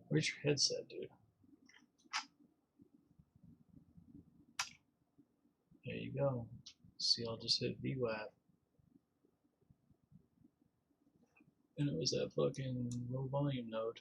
Where's your headset, dude? There you go. See, I'll just hit VWAP. And it was that fucking low volume node.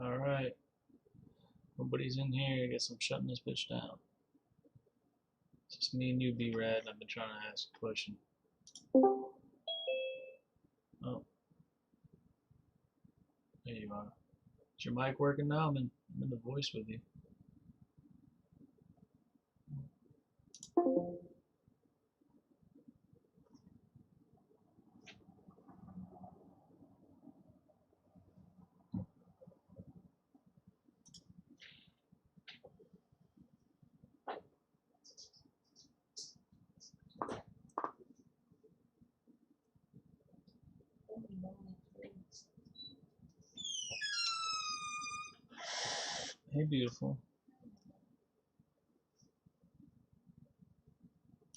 Alright. Nobody's in here. I guess I'm shutting this bitch down. It's just me and you, B-Rad, and I've been trying to ask a question. Oh. There you are. Is your mic working now? I'm in the voice with you. Hey, beautiful.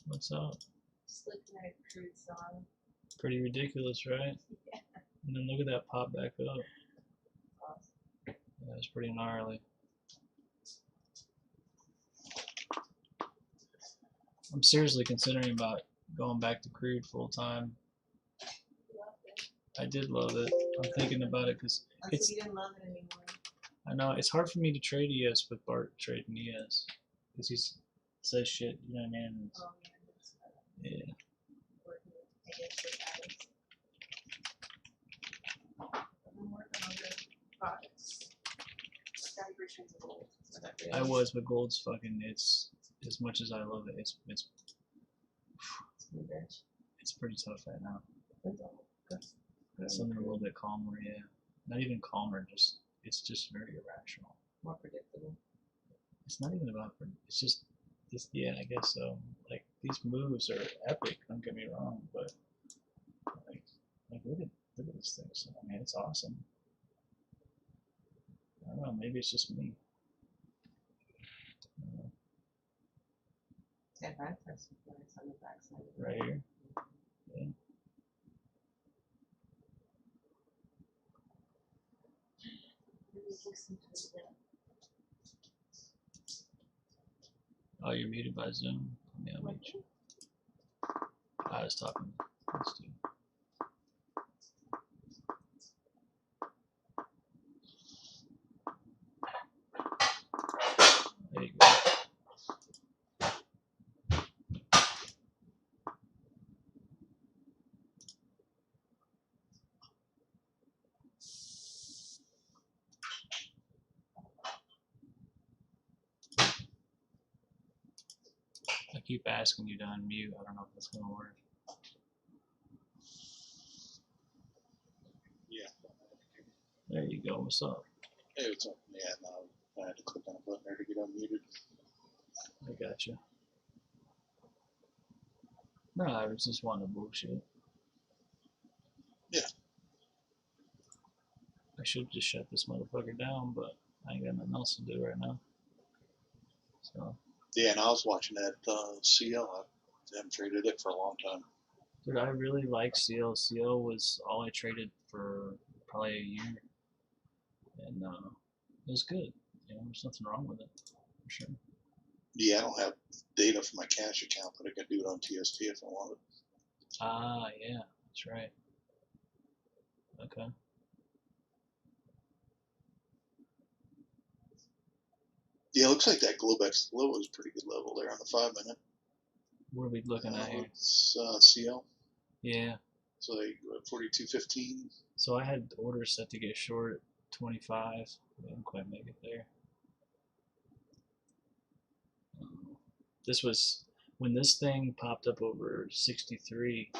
What's up? Just looking at a crude song. Pretty ridiculous, right? Yeah. And then look at that pop back up. Awesome. Yeah, it's pretty gnarly. I'm seriously considering about going back to crude full time. Loved it. I did love it. I'm thinking about it because Until it's. you didn't love it anymore. I know it's hard for me to trade ES with Bart trading ES because he says shit. You know what I mean? Oh yeah, that's Yeah. working with AS with Alex. I've been working on other projects. Sky versions of gold. I was, but gold's fucking. It's as much as I love it. It's pretty tough right now. Something a little bit calmer, yeah. Not even calmer, just it's just very irrational. More predictable. It's not even about it's just this, yeah, I guess so. Like these moves are epic, don't get me wrong, but like look at this thing. So, I mean, it's awesome. I don't know, maybe it's just me. Yeah, that's nice on the backside. Right here. Yeah. Oh, you're muted by Zoom. Yeah, I was talking. Let's do. There you go. keep asking you to unmute. I don't know if that's gonna work. Yeah. There you go. What's up? Hey, what's up? Yeah, no, I had to click on a button there to get unmuted. I got you. No, I was just wanting to bullshit. Yeah. I should just shut this motherfucker down, but I ain't got nothing else to do right now. So, Yeah, and I was watching that CL. I haven't traded it for a long time. dude, I really like CL. CL was all I traded for probably a year, and it was good. You know, there's nothing wrong with it, for sure. Yeah, I don't have data for my cash account, but I can do it on TST if I want it. Ah, yeah, that's right. Okay. Yeah, it looks like that Globex low is a pretty good level there on the 5 minute. What are we looking at here? It's CL. Yeah. So they 42.15. So I had orders set to get short at 25. I didn't quite make it there. This was when this thing popped up over 63,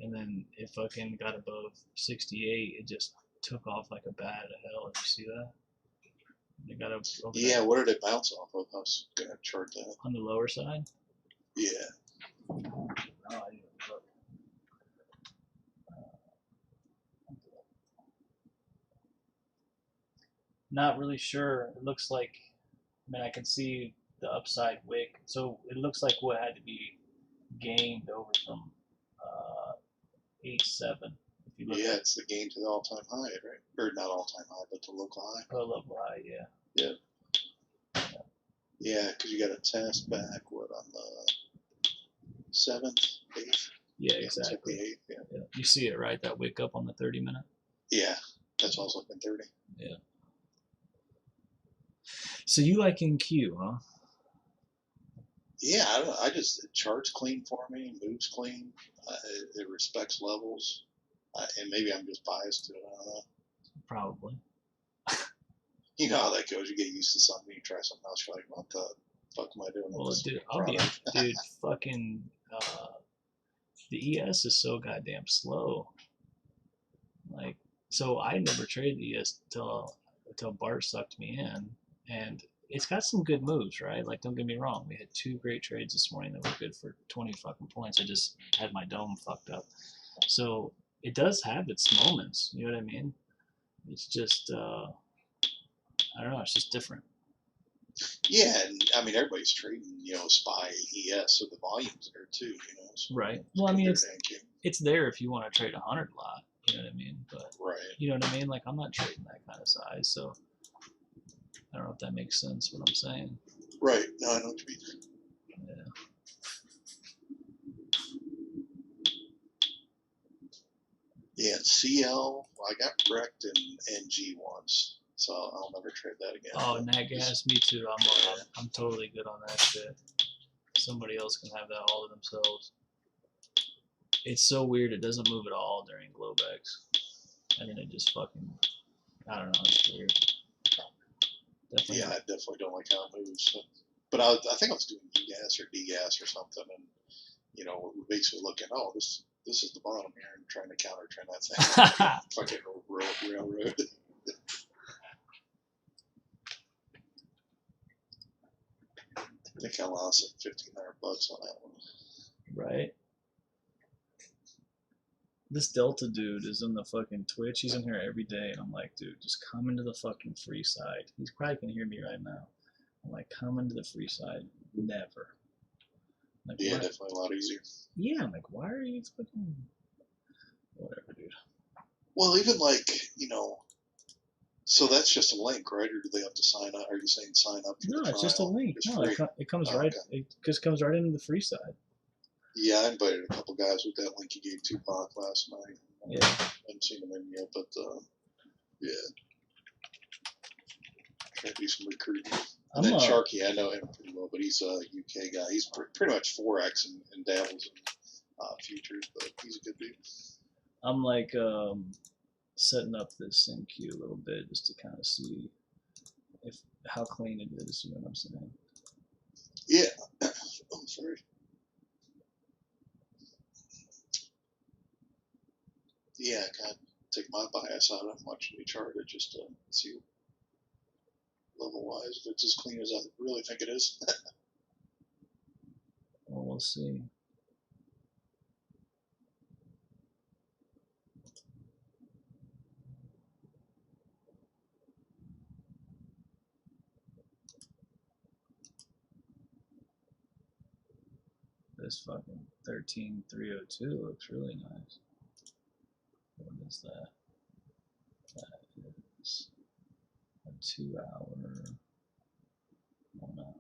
and then it fucking got above 68. It just took off like a bat out of hell. Did you see that? It got up over Yeah, what did it bounce off of? I was going to chart that. on the lower side. Yeah. Oh, I didn't look. Not really sure. It looks like, I mean, I can see the upside wick. So it looks like what had to be gained over from 8.7. If you look Yeah, at it's the gain to the all-time high, right? Or not all-time high, but the local high. level high, yeah. Yeah, because you got a test back, what, on the 7th, 8th? Yeah, It's like exactly. the 8th, yeah. Yeah. You see it, right? That wick up on the 30 minute? Yeah, that's why I was looking 30. Yeah. So you like NQ, huh? Yeah, I don't know. It charts clean for me, moves clean. It respects levels. And maybe I'm just biased to it. I don't know. Probably. You know how that goes. You get used to something, you try something else, you're like, what the fuck am I doing with Well, this dude, product? dude, fucking, the ES is so goddamn slow. Like, so I never traded the ES until Bart sucked me in, and it's got some good moves, right? Like, don't get me wrong, we had 2 great trades this morning that were good for 20 fucking points. I just had my dome fucked up. So it does have its moments. You know what I mean? It's just, I don't know. It's just different. Yeah, and I mean, everybody's trading, SPY, ES, so the volume's there too, So Right. Well, I mean, compared to NQ. it's there if you want to trade 100 lot. You know what I mean? But Right. you know what I mean? Like, I'm not trading that kind of size, so I don't know if that makes sense. What I'm saying. Right. No, I know what you mean. Yeah. Yeah, and CL, I got wrecked in NG once, so I'll never trade that again. Oh, nat gas, me too. I'm totally good on that shit. Somebody else can have that all to themselves. It's so weird. It doesn't move at all during Globex, and then it just fucking, I don't know. It's weird. Definitely. Yeah, I definitely don't like how it moves. But I think I was doing E-gas or D-gas or something, and we're basically looking, oh, this is the bottom here, and trying to counter trend that thing. Fucking railroad. I think I lost like $1,500 on that one. Right. This Delta dude is in the fucking Twitch. He's in here every day, and I'm like, dude, just come into the fucking free side. He's probably can hear me right now. I'm like, come into the free side. Never. Like, Yeah, why? definitely a lot easier. Yeah, I'm like, why are you fucking whatever, dude? Well, even like, so that's just a link, right? Or do they have to sign up? Are you saying sign up for No, the it's just a trial? link. It's No, free. it comes Oh, right. okay. It just comes right into the free side. Yeah, I invited a couple guys with that link you gave Tupac last night. Yeah. I haven't seen them in yet, but yeah. Trying to do some recruiting. And then Sharky, I know him pretty well, but he's a UK guy. He's pretty much Forex and dabbles in futures, but he's a good dude. I'm like setting up this NQ a little bit just to kind of see how clean it is. You know what I'm saying? Yeah. I'm sorry. Yeah, kind of take my bias out of watching me chart it just to see level wise if it's as clean as I really think it is. Well, we'll see. This fucking 13302 looks really nice. What is that? That is a 2 hour, 1 hour.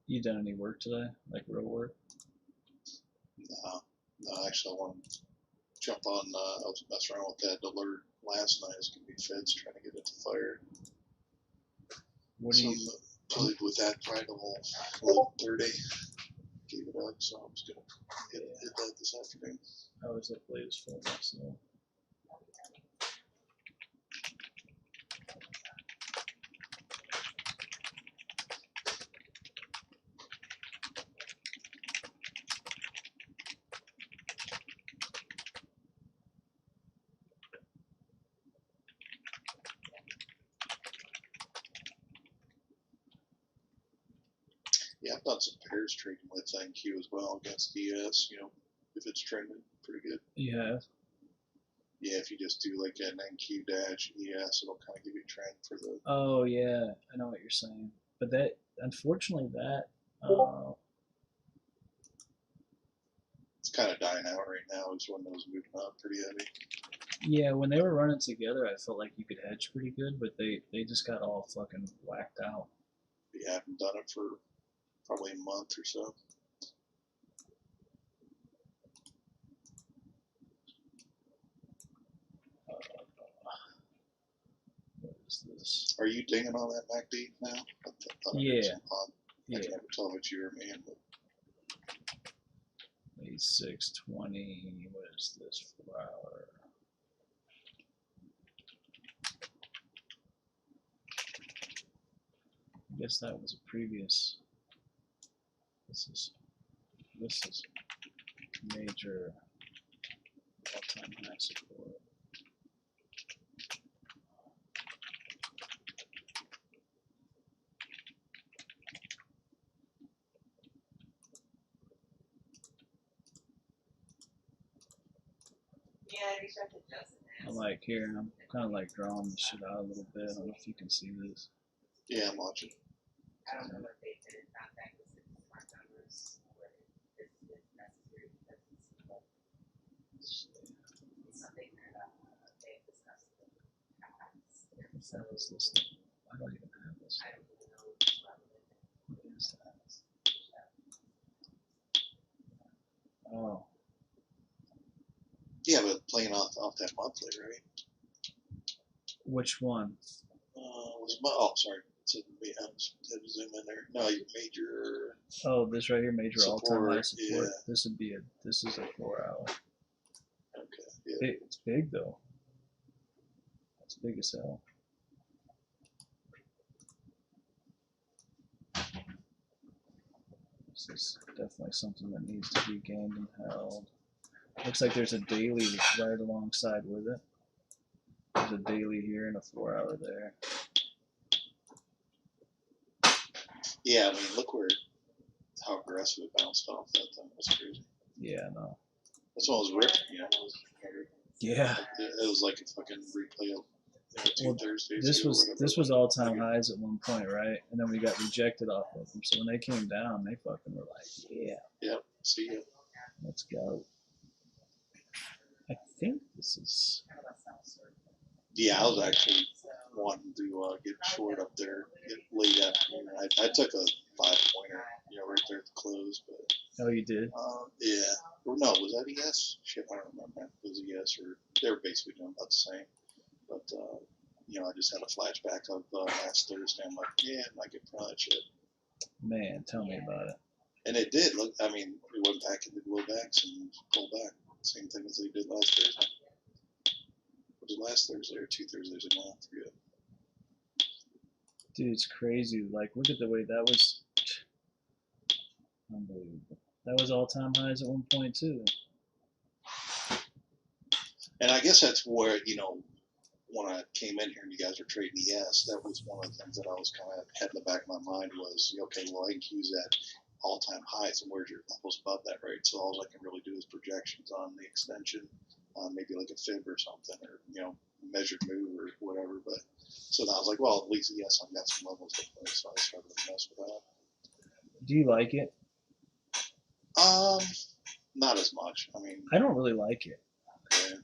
You done any work today? Like real work? No, actually, I want to jump on. I was messing around with that alert last night. It's gonna be feds trying to get it to fire. What do So you? played with that Friday till 11:30. Gave it up, so I'm just gonna hit that this afternoon. I was up late as fuck, so. Yeah, I've done some pairs trading with NQ as well against DS. You know, if it's trending pretty good. You have? Yeah, if you just do like an NQ dash ES, it'll kind of give you a trend for the. Oh yeah, I know what you're saying. But that, unfortunately, that. It's kind of dying out right now. It's one of those moving up pretty heavy. Yeah, when they were running together, I felt like you could hedge pretty good, but they just got all fucking whacked out. We haven't done it for probably a month or so. What is this? Are you dinging on that MACD now? I thought I heard Yeah, some odd. I yeah. can never tell if it's you or me. But 8620. What is this? 4 hour. I guess that was a previous. This is major all-time high support. Yeah, I reached out to Justin. I'm like here, and I'm kind of like drawing the shit out a little bit. I don't know if you can see this. yeah, I'm watching. I don't know what they did in contact with the smart numbers, but it's necessary because it's something that they've discussed in the past. What the So fuck is this thing? I don't even have this. I don't even know what's relevant. What is that? Oh, Yeah, but playing off that monthly, right? which one? Was my sorry. It's I had to zoom in there. No, you major Oh, this right here, major all-time high support. support. Yeah. This would be this is a 4 hour. Okay. Yeah. It's big though. It's big as hell. This is definitely something that needs to be gained and held. Looks like there's a daily right alongside with it. There's a daily here and a 4 hour there. Yeah. I mean, look how aggressive it bounced off that thing. That's crazy. Yeah, no. That's why I was ripping. You know. Yeah. It was like a fucking replay of Well, Thursdays this ago or was whatever. this was all time highs at one point, right? And then we got rejected off of them. So when they came down, they fucking were like, "Yeah, Yep. See ya. let's go." I think this is. Yeah, I was actually wanting to get short up there late afternoon. I took a 5-pointer, you know, right there at the close, but Oh, you did? yeah. Or no, was that ES? Shit, I don't remember. It was ES or they were basically doing about the same. But I just had a flashback of last Thursday. I'm like, yeah, I could probably shit. Man, tell me about it. And it did look. I mean, we went back and did low backs and pulled back. Same thing as they did last Thursday. Was it last Thursday or 2 Thursdays ago? I forget. Dude, it's crazy. Like, look at the way that was. Unbelievable. That was all-time highs at one point too. And I guess that's where, when I came in here and you guys were trading ES, that was one of the things that I was kind of had in the back of my mind was, okay, well, I can use that all-time highs, and where's your levels above that, right? So all I can really do is projections on the extension, maybe like a fib or something, or, measured move or whatever. But so I was like, well, at least ES, I've got some levels to play, so I started to mess with that. Do you like it? Not as much. I mean, I don't really like it. yeah.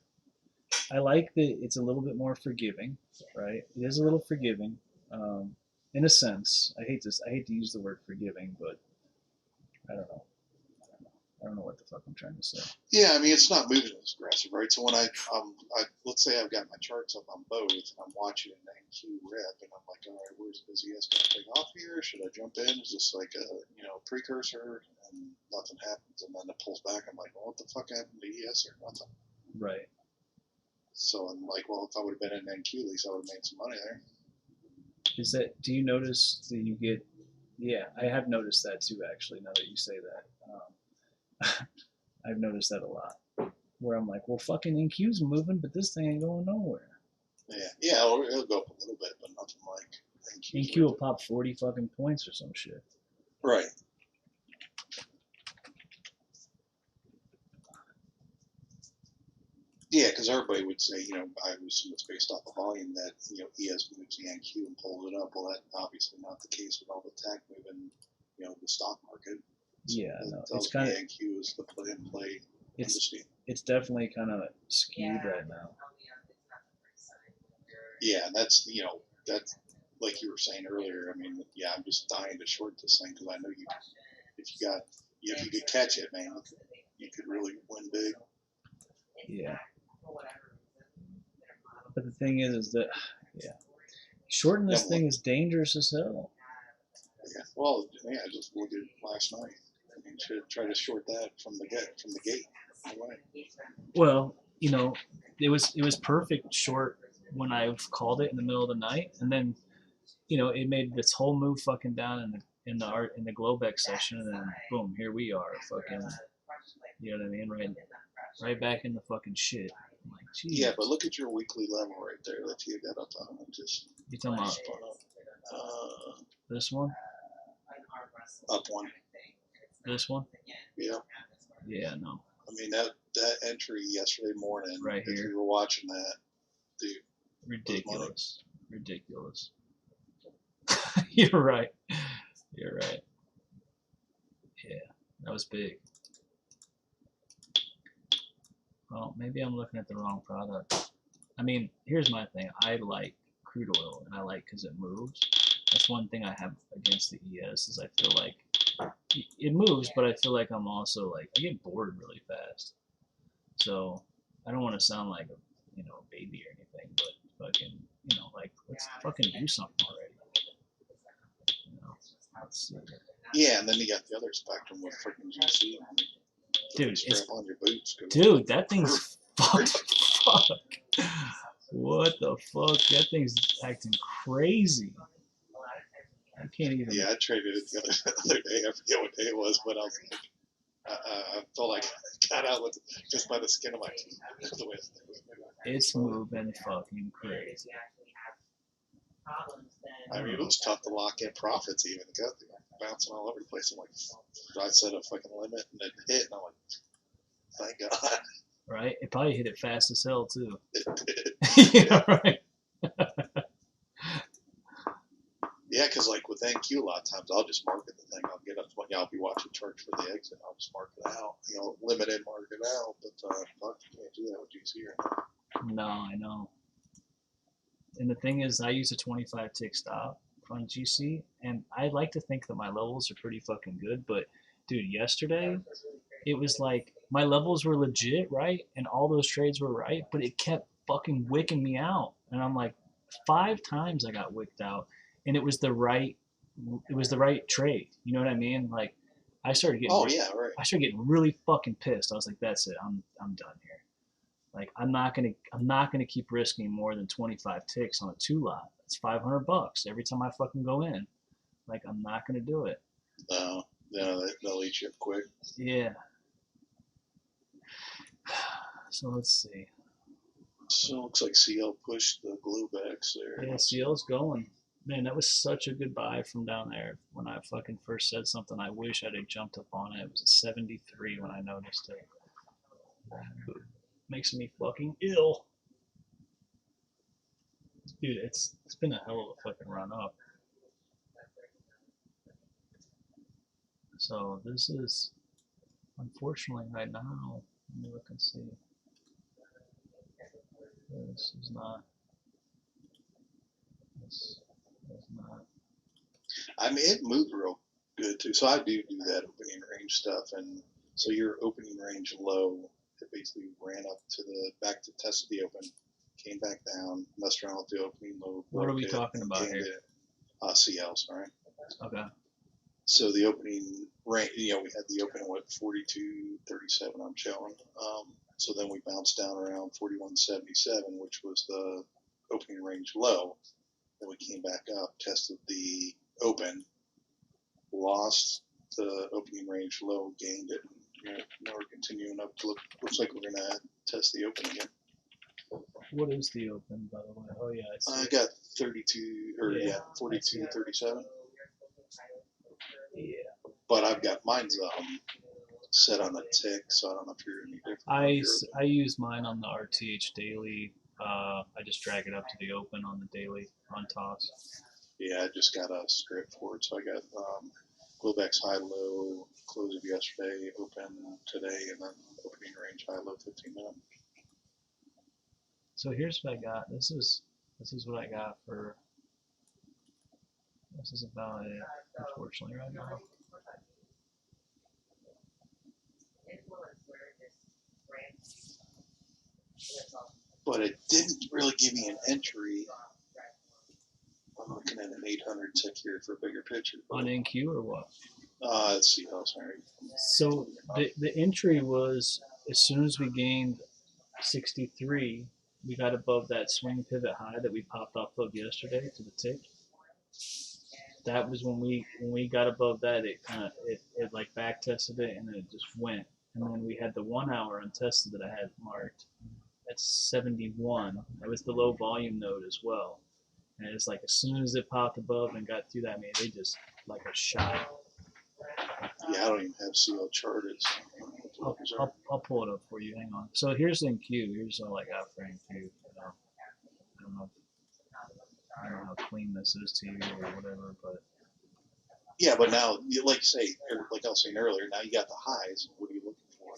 I like that it's a little bit more forgiving, right? It is a little forgiving, in a sense. I hate to use the word forgiving, but I don't know. I don't know what the fuck I'm trying to say. Yeah, I mean, it's not moving as aggressive, right? So when I let's say I've got my charts up on both, and I'm watching an NQ rep, and I'm like, all right, where's is ES going to take off here? Should I jump in? Is this like a precursor? And nothing happens, and then it pulls back. I'm like, well, what the fuck happened to ES or nothing? Right. So I'm like, well, if I would have been in NQ, at least I would have made some money there. Do you notice that you get? Yeah, I have noticed that too. Actually, now that you say that. I've noticed that a lot. Where I'm like, well, fucking NQ's moving, but this thing ain't going nowhere. Yeah, it'll go up a little bit, but nothing like NQ will pop 40 fucking points or some shit. Right. Yeah, because everybody would say, I assume it's based off of volume that, ES moves the NQ and pulls it up. Well, that's obviously not the case with all the tech moving, the stock market. Yeah, no, it's kind of NQ is the play and play industry. It's definitely kind of skewed right now. Yeah, and that's that's like you were saying earlier. I mean, yeah, I'm just dying to short this thing because I know if you could catch it, man, you could really win big. Yeah. But the thing is that shorting this thing is dangerous as hell. Yeah. Well, yeah, just look at last night. I mean, try to short that from the gate. Well, it was perfect short when I called it in the middle of the night, and then it made this whole move fucking down in the Globex session, and then boom, here we are, fucking, you know what I mean, right back in the fucking shit. I'm like, geez. Yeah, but look at your weekly level right there that you got up on. You talking about this one? Up one. This one? Yeah. Yeah, no. I mean that entry yesterday morning. Right here. If you were watching that, dude. Ridiculous. You're right. Yeah, that was big. Well, maybe I'm looking at the wrong product. I mean, here's my thing. I like crude oil, and I like because it moves. That's one thing I have against the ES is I feel like it moves, but I feel like I'm also like I get bored really fast. So I don't want to sound like a baby or anything, but fucking like let's fucking do something already. Let's see. Yeah, and then you got the other spectrum with freaking GC. Dude, strap on your boots. Dude, that thing's fucked. Fuck. What the fuck? That thing's acting crazy. I can't even. Yeah, I traded it the other day. I forget what day it was, but I was like, I felt like I got out with just by the skin of my teeth. It's moving fucking crazy. I mean, it was tough to lock in profits even. It got bouncing all over the place. I'm like, I set a fucking limit and it hit, and I'm like, thank God. Right? It probably hit it fast as hell too. It did. Yeah, right. Yeah, because like with NQ, a lot of times I'll just market the thing. I'll get up when y'all be watching charts for the exit. I'll just mark it out, limit it, mark it out. But fuck, you can't do that with GC right now. No, I know. And the thing is, I use a 25 tick stop on GC, and I like to think that my levels are pretty fucking good. But dude, yesterday it was like my levels were legit, right, and all those trades were right, but it kept fucking wicking me out, and I'm like, 5 times I got wicked out, and it was the right trade. You know what I mean? Like I started getting Oh yeah, right. I started getting really fucking pissed. I was like, that's it. I'm done here. Like I'm not gonna keep risking more than 25 ticks on a 2 lot. It's $500 every time I fucking go in. Like I'm not gonna do it. No, no, they'll eat you up quick. Yeah. So let's see. So it looks like CL pushed the Bluebacks there. Yeah, CL's going. Man, that was such a good buy from down there. When I fucking first said something, I wish I'd have jumped up on it. It was a 73 when I noticed it. Makes me fucking ill. Dude, it's been a hell of a fucking run up. So this is unfortunately right now. Let me look and see. This is not. This is not. I mean, it moved real good too. So I do that opening range stuff, and so your opening range low, it basically ran up to the back to test the open, came back down, messed around with the opening low. What are we broke it, talking about gained here? it. CL, sorry. Okay. So the opening range, we had the open at what 42.37. I'm showing. So then we bounced down around 41.77, which was the opening range low. Then we came back up, tested the open, lost the opening range low, gained it. And, now we're continuing up. Looks like we're gonna test the open again. What is the open, by the way? Oh yeah, it's I got 32 or Yeah. 42.37. yeah. But I've got mine's set on a tick, so I don't know if you're any different. I use mine on the RTH daily. I just drag it up to the open on the daily on toss. Yeah, I just got a script for it, so I got Globex high low close of yesterday, open today, and then opening range high low 15 minute. So here's what I got. This is what I got for. This is about it, unfortunately, right now. But it didn't really give me an entry. I'm looking at an 800 tick here for a bigger picture. On NQ or what? Let's see. Oh, sorry. So the entry was as soon as we gained 63, we got above that swing pivot high that we popped off of yesterday to the tick. That was when we got above that, it kind of it like back tested it and then it just went. And then we had the 1 hour untested that I had marked. That's 71. That was the low volume node as well. And it's like as soon as it popped above and got through that, man, they just like a shot. Yeah, I don't even have CL charted. So I'll pull it up for you. Hang on. So here's NQ. Here's all I got for NQ. I don't know how clean this is to you or whatever, but yeah, but now, like you say, or like I was saying earlier, now you got the highs. What are you looking for?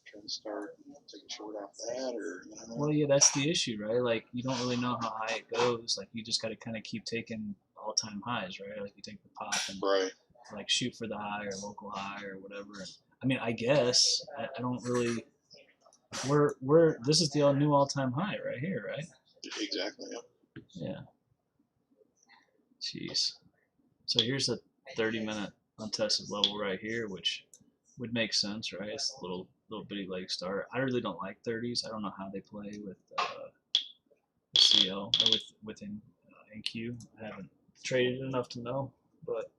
Trying to start take a short off that, or well, yeah, that's the issue, right? Like you don't really know how high it goes. Like you just got to kind of keep taking all-time highs, right? Like you take the pop and right. like shoot for the high or local high or whatever. And, I mean, I guess I don't really. We're this is the new all-time high right here, right? Exactly. Yeah. Jeez. So here's a 30-minute untested level right here, which would make sense, right? It's a little bitty leg start. I really don't like 30s. I don't know how they play with CL or within NQ. I haven't traded enough to know, but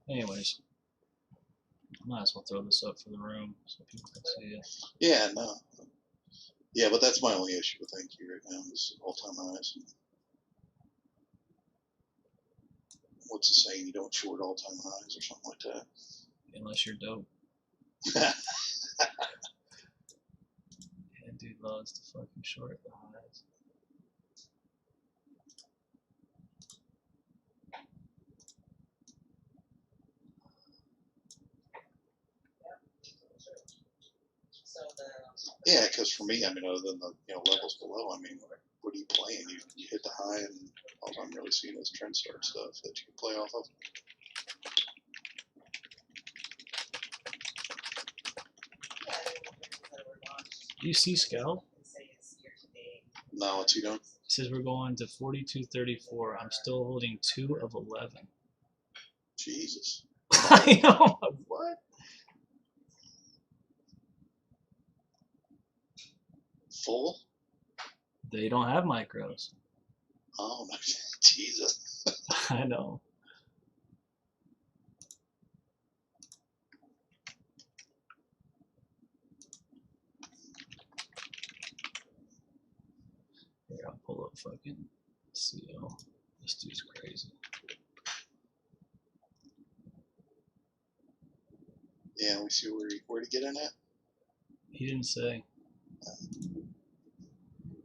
anyways, I might as well throw this up for the room so people can see it. Yeah, no. Yeah, but that's my only issue with NQ right now is all-time highs. What's the saying? You don't short all-time highs or something like that. Unless you're dope. Yeah, dude loves to fucking short the highs. Yeah, because for me, I mean, other than the levels below, I mean, what are you playing? You hit the high, and all I'm really seeing is trend start stuff that you can play off of. Do you see Scout? No, what's he doing? says we're going to 42.34. I'm still holding 2 of 11. Jesus. I know. What? Full? They don't have micros. Oh my Jesus. I know. Here, I'll pull up fucking CO. This dude's crazy. Yeah, we see where to get in at. He didn't say.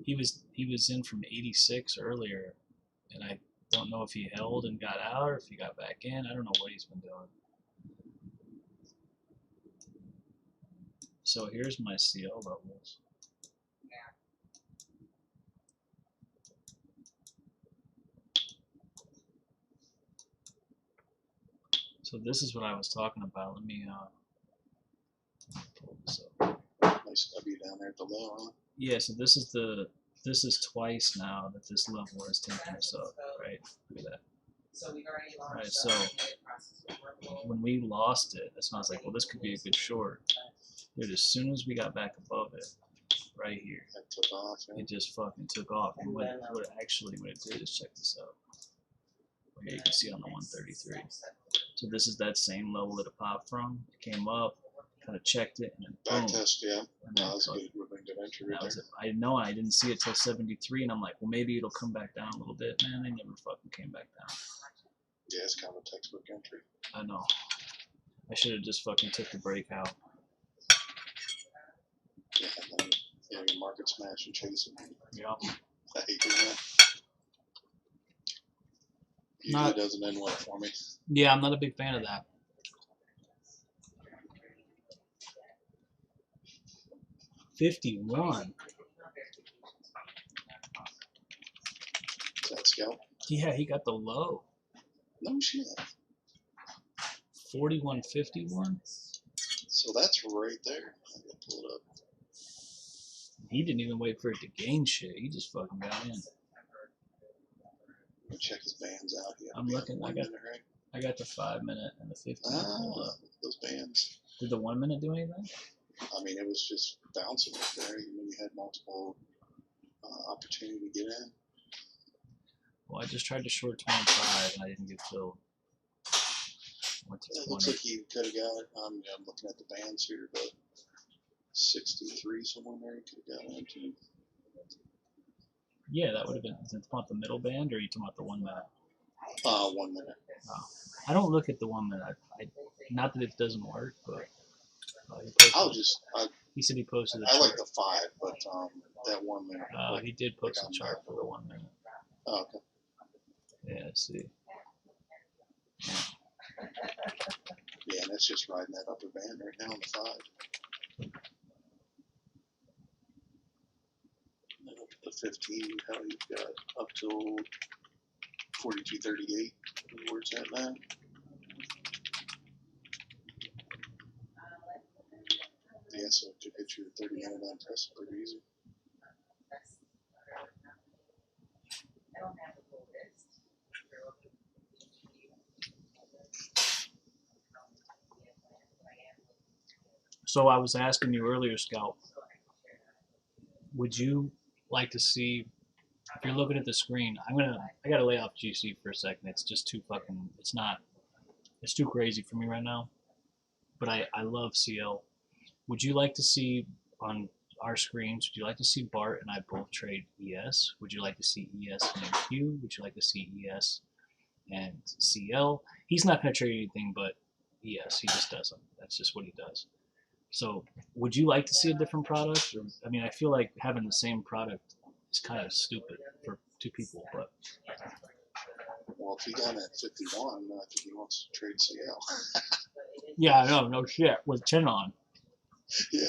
He was in from 86 earlier, and I don't know if he held and got out or if he got back in. I don't know what he's been doing. So here's my CO levels. So this is what I was talking about. Let me pull this up. Nice W down there at the low, huh? Yeah, so this is twice now that this level has taken us up, right? Look at that. So we've already launched. Alright, so when we lost it, that's when I was like, well, this could be a good short. Dude, as soon as we got back above it, right here, That took off. Yeah. it just fucking took off. And what it did is, check this out. Here you can see on the 133. So this is that same level that it popped from. It came up, kind of checked it, and then Back boom. test, yeah. And then No, that's fuck, good. Would have been good entry right that was there. it. I know I didn't see it till 73, and I'm like, well, maybe it'll come back down a little bit. Man, they never fucking came back down. Yeah, it's kind of a textbook entry. I know. I should have just fucking took the break out. Yeah, and then, yeah, your market smash and chase it. Yeah. I hate doing that. Usually Not- doesn't end well for me. Yeah, I'm not a big fan of that. $51. Is that scalp? Yeah, he got the low. No shit. 41.51. So that's right there. I gotta pull it up. He didn't even wait for it to gain shit. He just fucking got in. Let me check his bands out here. I'm looking, I got- Right? I got the 5 minute and the 15 pulled Ah, up. those bands. Did the 1 minute do anything? I mean, it was just bouncing up there. You had multiple opportunity to get in. Well, I just tried to short 25 and I didn't get filled. Went to It looks 20. like he could have got. I'm looking at the bands here, but 63 somewhere there he could have got into. Yeah, that would have been. Is it about the middle band or are you talking about the 1 minute? 1 minute. I don't look at the 1 minute. Not that it doesn't work, but he said he posted a I chart. like the 5, but that 1 minute. He did post like a chart for the 1 minute. Oh, okay. Yeah, let's see. Yeah, and it's just riding that upper band right now on the 5. And then up to the 15, how you've got up till 42.38. Where it's at now. Yeah, so it could hit your 30-minute on test pretty easy. I don't have a full list. So I was asking you earlier, Scout, would you like to see, if you're looking at the screen, I gotta lay off GC for a second. It's just too fucking, it's too crazy for me right now. But I love CL. Would you like to see on our screens, would you like to see Bart and I both trade ES? Would you like to see ES and NQ? Would you like to see ES and CL? He's not going to trade anything but ES. He just doesn't. That's just what he does. So would you like to see a different product? Or, I mean, I feel like having the same product is kind of stupid for two people. But Well, if he got at 51, I think he wants to trade CL. yeah, I know, no shit. With 10 on. Yeah.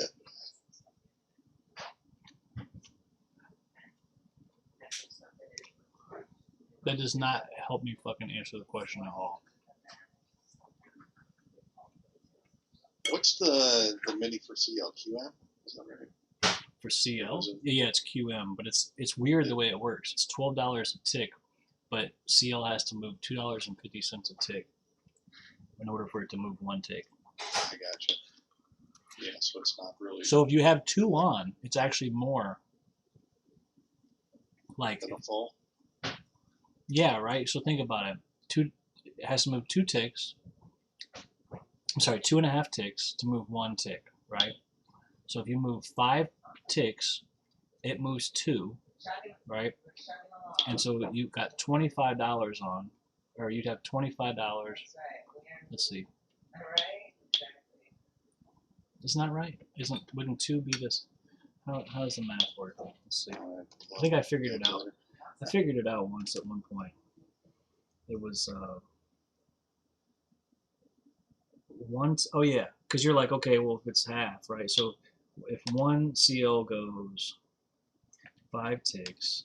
That does not help me fucking answer the question at all. What's the mini for CL? QM? Is that right? For CL, Is it? yeah, it's QM, but it's weird the way it works. It's $12 a tick, but CL has to move $2.50 a tick in order for it to move one tick. I gotcha. Yeah, so it's not really So if you have two on, it's actually more. Like, than a full. yeah, right. So think about it. It has to move two ticks. I'm sorry, 2.5 ticks to move one tick, right? So if you move 5 ticks, it moves 2, right? And so you've got $25 on, or you'd have $25. Let's see. Isn't that right? Wouldn't 2 be this? How does the math work? Let's see. I think I figured it out. I figured it out once at one point. It was once. Oh yeah, because you're like, okay, well if it's half, right? So if one CL goes 5 ticks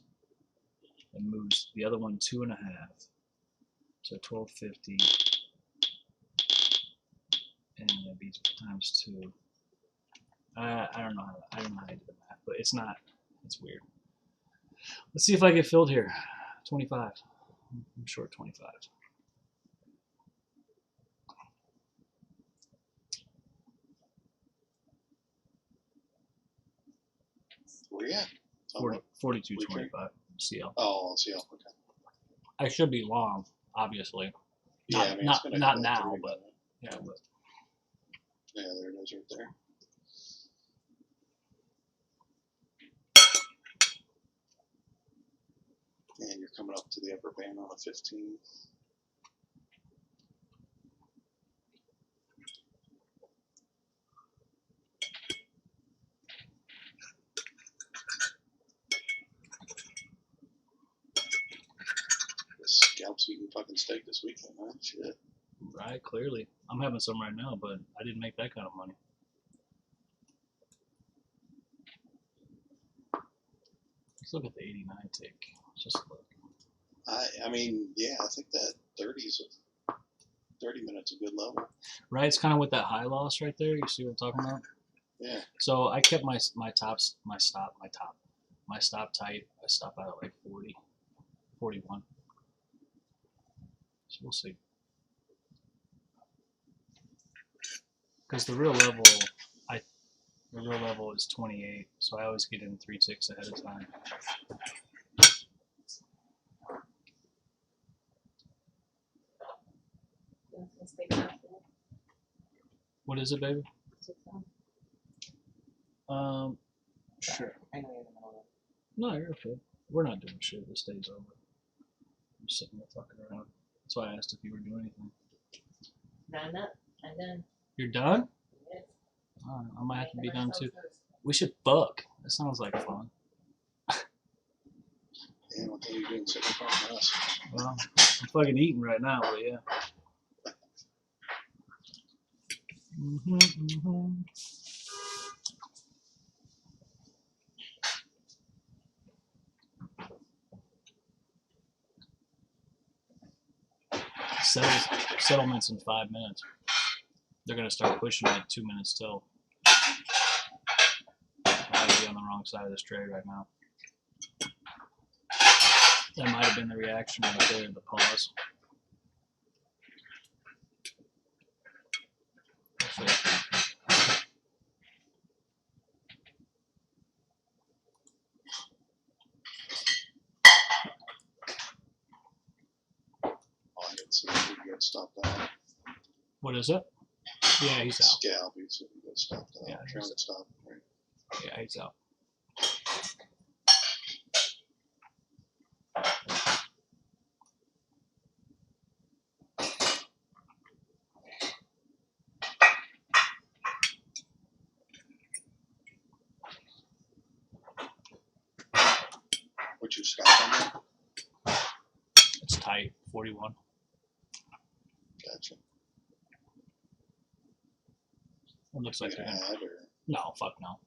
and moves the other one 2.5, so 1250, and that beats times 2. I don't know. I don't know how to do the math, but it's not. It's weird. Let's see if I get filled here. 25. I'm short 25. Where you at? 42.25 CL. Oh, CL. Okay. I should be long, obviously. Yeah, Not, I mean, not, it's gonna not go now, 30 but minutes. yeah. But Yeah, there it is right there. And you're coming up to the upper band on a 15. The scalp's eating fucking steak this weekend, huh? Shit. right, clearly, I'm having some right now, but I didn't make that kind of money. Let's look at the 89 tick. Just look. I mean, yeah, I think that 30 minutes a good level. Right, it's kind of with that high loss right there. You see what I'm talking about? Yeah. So I kept my stop tight. I stop out at like 40, 41. So we'll see. Because the real level is 28, so I always get in 3 ticks ahead of time. What is it, baby? Sure. I know you're in the middle of it. No, you're okay. We're not doing shit. This day's over. I'm sitting there fucking around. That's why I asked if you were doing anything. No, I'm not. I'm done. You're done? Yes. I might have to be done too. We should fuck. That sounds like fun. Damn, what the hell are you doing sitting in front of us? Well, I'm fucking eating right now, but yeah. Settlements in 5 minutes. They're gonna start pushing like 2 minutes till. I might be on the wrong side of this trade right now. That might have been the reaction right there, the pause. Oh, I didn't see if we got stopped out. What is it? Yeah, he's out. Scalp, he said he got stopped out. Yeah, Trailing stop. Right. Yeah, he's out. What's your stop on that? It's tight, 41. Gotcha. It looks like You gonna add or? no, fuck no.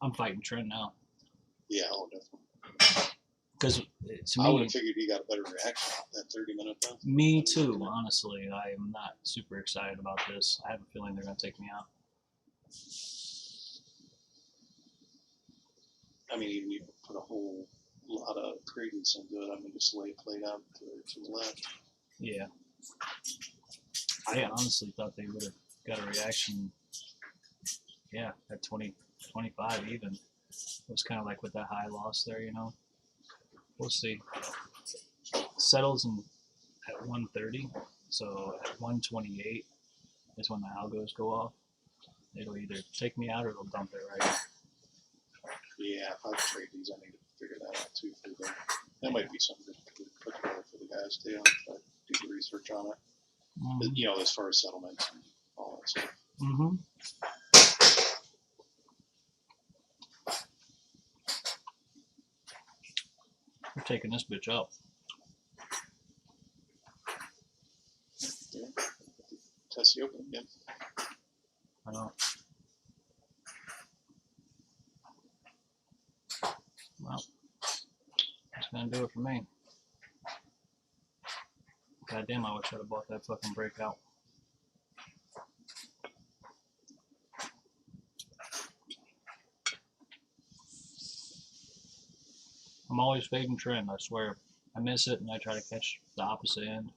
I'm fighting Trent now. Yeah, oh, definitely. Because to I would me, have figured he got a better reaction on that 30-minute though. me too, honestly. I am not super excited about this. I have a feeling they're going to take me out. I mean, even you put a whole lot of credence into it. I mean, just lay it played out to the left. Yeah. I honestly thought they would have got a reaction. Yeah, at 20, 25 even. It was kind of like with that high loss there, you know. We'll see. Settles in at 130, so at 128 is when the algos go off. It'll either take me out or it'll dump it right. Yeah, if I trade these, I need to figure that out too. For the, that might be something to put together for the guys too. Try to do the research on it. Mm-hmm. You know, as far as settlements and all that stuff. Mm-hmm. We're taking this bitch up. Yeah. Test the open again. I know. Well, that's gonna do it for me. God damn, I wish I'd have bought that fucking breakout. I'm always fading trend, I swear. I miss it and I try to catch the opposite end.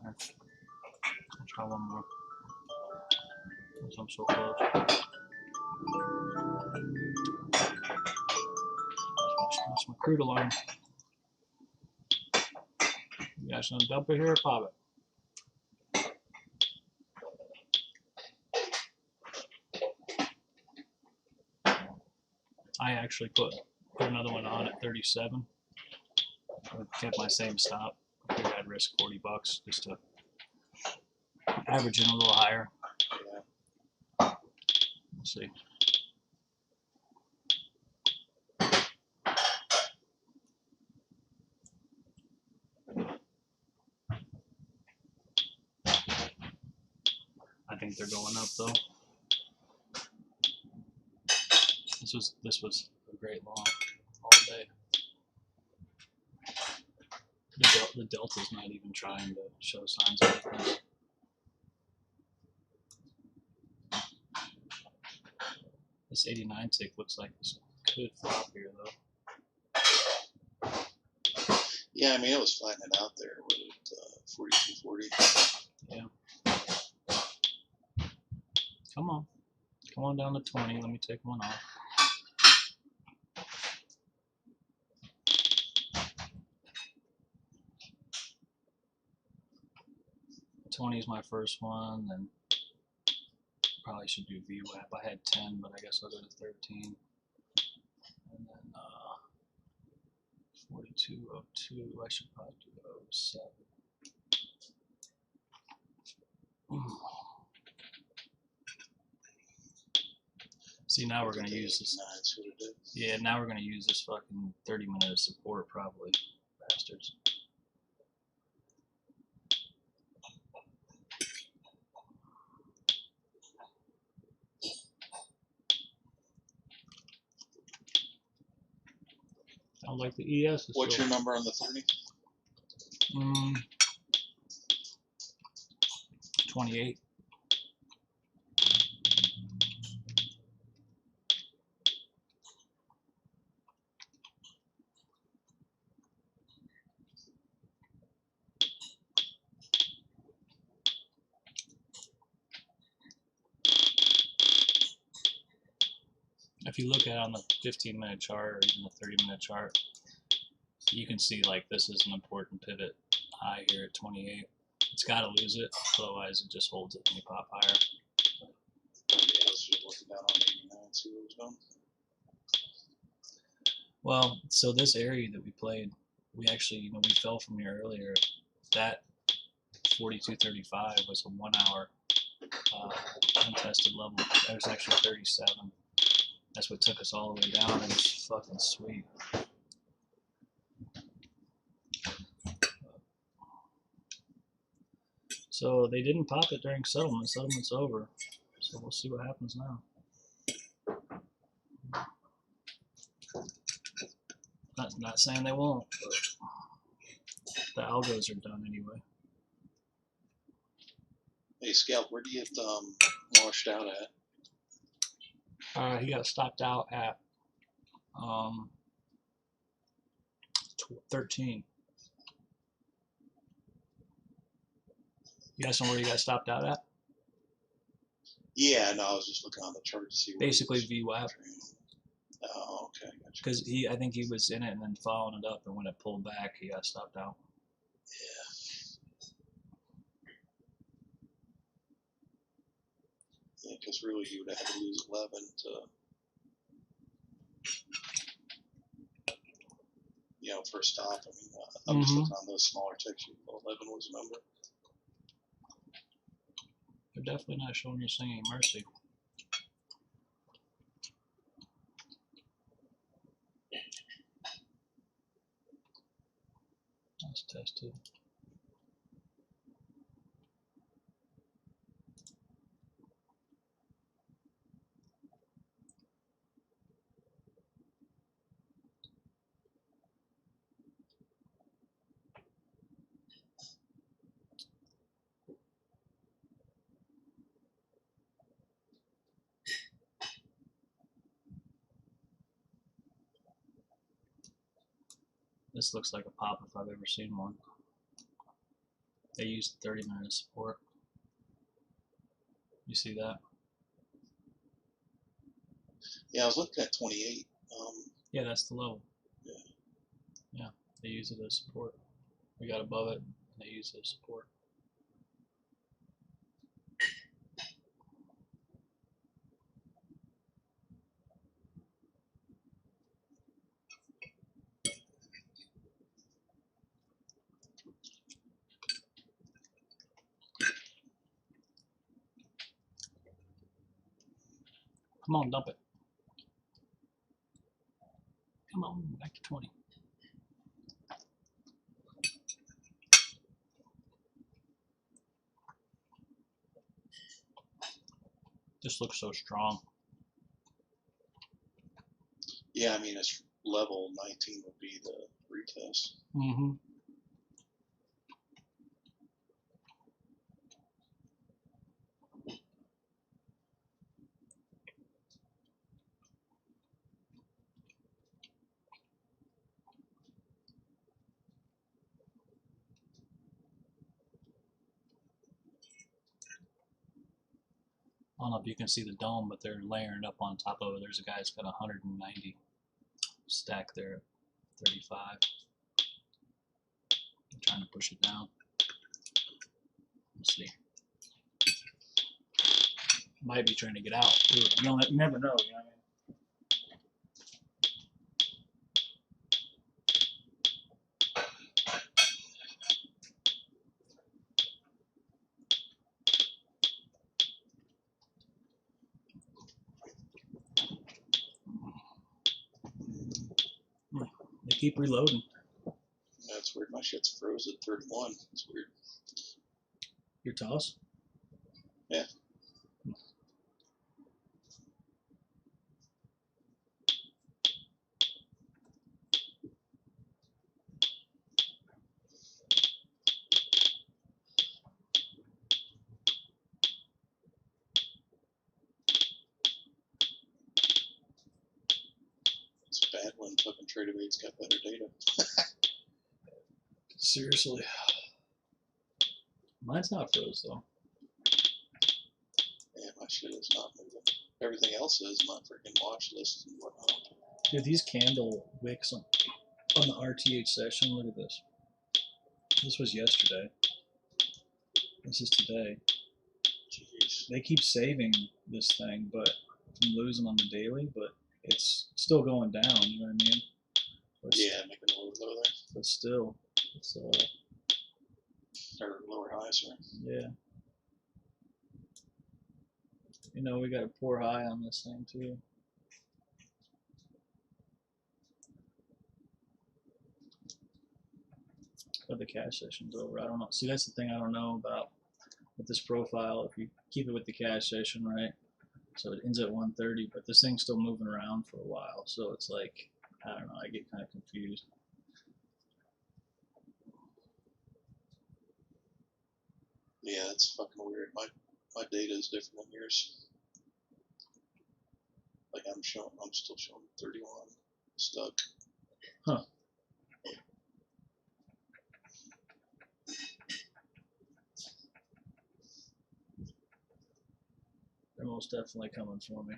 I'll try one more. Since I'm so close. That's my crude alarm. You guys gonna dump it here or pop it? I actually put another one on at 37. I kept my same stop. I figured I'd risk $40 just to average in a little higher. Yeah. We'll see. I think they're going up though. This was a great long all day. The delta's not even trying to show signs of weakness. This 89 tick looks like this could flop here though. Yeah, I mean, it was flattening out there with 42.40. Yeah. Come on down to 20. Let me take one off. $20 is my first one, then probably should do VWAP. I had 10, but I guess I'll go to 13. And then 42.02. I should probably do 07. See, now we're gonna use this. That's what it is. Yeah, now we're gonna use this fucking 30-minute of support, probably, bastards. Sounds like the ES is What's still, your number on the 30? 28. If you look at it on the 15-minute chart or even the 30-minute chart, you can see like this is an important pivot high here at 28. It's got to lose it, otherwise it just holds it and you pop higher. Yeah, let's just look down on 89 and see what was done. Well, so this area that we played, we actually, we fell from here earlier. That 42.35 was a 1 hour untested level. That was actually 37. That's what took us all the way down, and it's fucking sweet. So they didn't pop it during settlement. Settlement's over. So we'll see what happens now. Not saying they won't, but the algos are done anyway. Hey, Scout, where do you get washed out at? He got stopped out at 13. You guys know where he got stopped out at? Yeah, no, I was just looking on the chart to see where Basically he was. VWAP, Oh, okay, gotcha. because I think he was in it and then following it up, and when it pulled back, he got stopped out. Yeah, because really you would have to lose 11 to, for a stop. I mean, I'm just looking on those smaller ticks. 11 was a number. They're definitely not showing you any mercy. That's tested. This looks like a pop if I've ever seen one. They used 30-minute support. You see that? Yeah, I was looking at 28. Yeah, that's the level. Yeah. Yeah, they use it as support. We got above it, and they use it as support. Come on, dump it. Come on, back to 20. This looks so strong. Yeah, I mean, it's level 19 would be the retest. Mm-hmm. I don't know if you can see the dome, but they're layering up on top of it. There's a guy that's got 190 stack there at 35. I'm trying to push it down. Let's see. Might be trying to get out. You never know. You know what I mean? They keep reloading. That's weird. My shit's froze at 31. It's weird. Your toss? Yeah. It's bad when fucking trader rate's got better data. Seriously. Mine's not froze though. Yeah, my shit is not moving. Everything else is my freaking watch list and whatnot. Dude, these candle wicks on the RTH session, look at this. This was yesterday. This is today. Jeez. They keep saving this thing, but I'm losing on the daily, but it's still going down, you know what I mean? But Yeah, making a little low there. But still, it's Or lower high, sorry. yeah. You know, we got a poor high on this thing too. But the cash session's over. I don't know. See, that's the thing I don't know about with this profile. If you keep it with the cash session, right? So it ends at 130, but this thing's still moving around for a while. So it's like, I don't know. I get kind of confused. Yeah, that's fucking weird. my data is different than yours. Like I'm still showing 31 stuck. Huh. They're most definitely coming for me.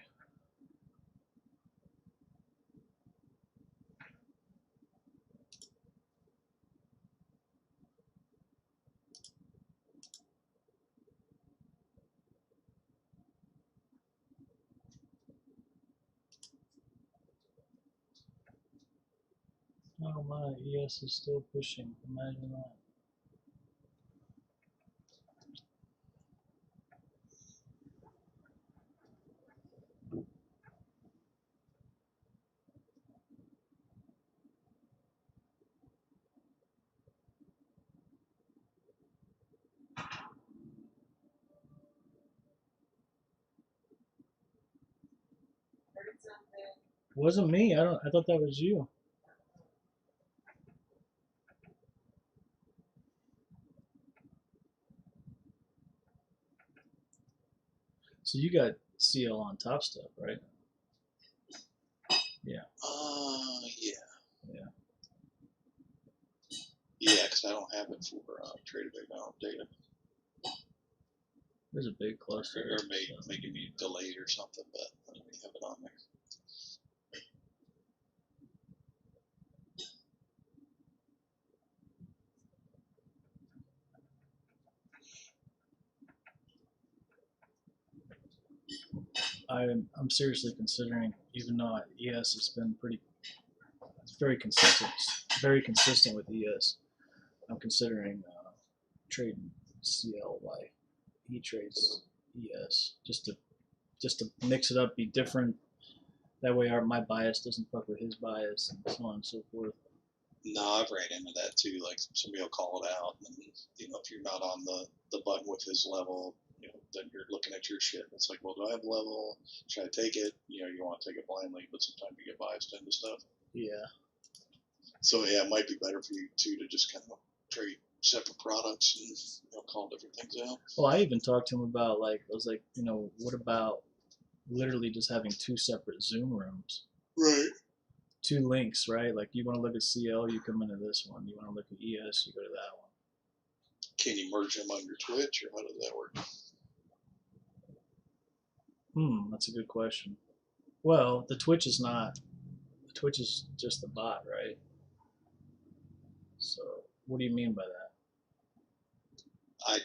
Oh my, ES is still pushing. Imagine that. Heard something. Wasn't me. I thought that was you. So you got CL on top stuff, right? Yeah. Yeah. Yeah, because I don't have it for traded account data. There's a big cluster. Or making me delayed or something, but I don't have it on there. I'm seriously considering, even though ES has been it's very consistent with ES. I'm considering trading CL while he trades ES, just to mix it up, be different. That way, my bias doesn't fuck with his bias, and so on and so forth. No, I've ran into that too. Like somebody will call it out, and if you're not on the button with his level, then you're looking at your shit. And it's like, well, do I have a level? Should I take it? You want to take it blindly, but sometimes you get biased into stuff. Yeah. So yeah, it might be better for you too to just kind of trade separate products and call different things out. Well, I even talked to him about I was like, what about literally just having two separate Zoom rooms? Right. Two links, right? Like you want to look at CL, you come into this one. You want to look at ES, you go to that one. Can you merge them on your Twitch, or how does that work? That's a good question. Well, the Twitch is not. The Twitch is just the bot, right? So, what do you mean by that? I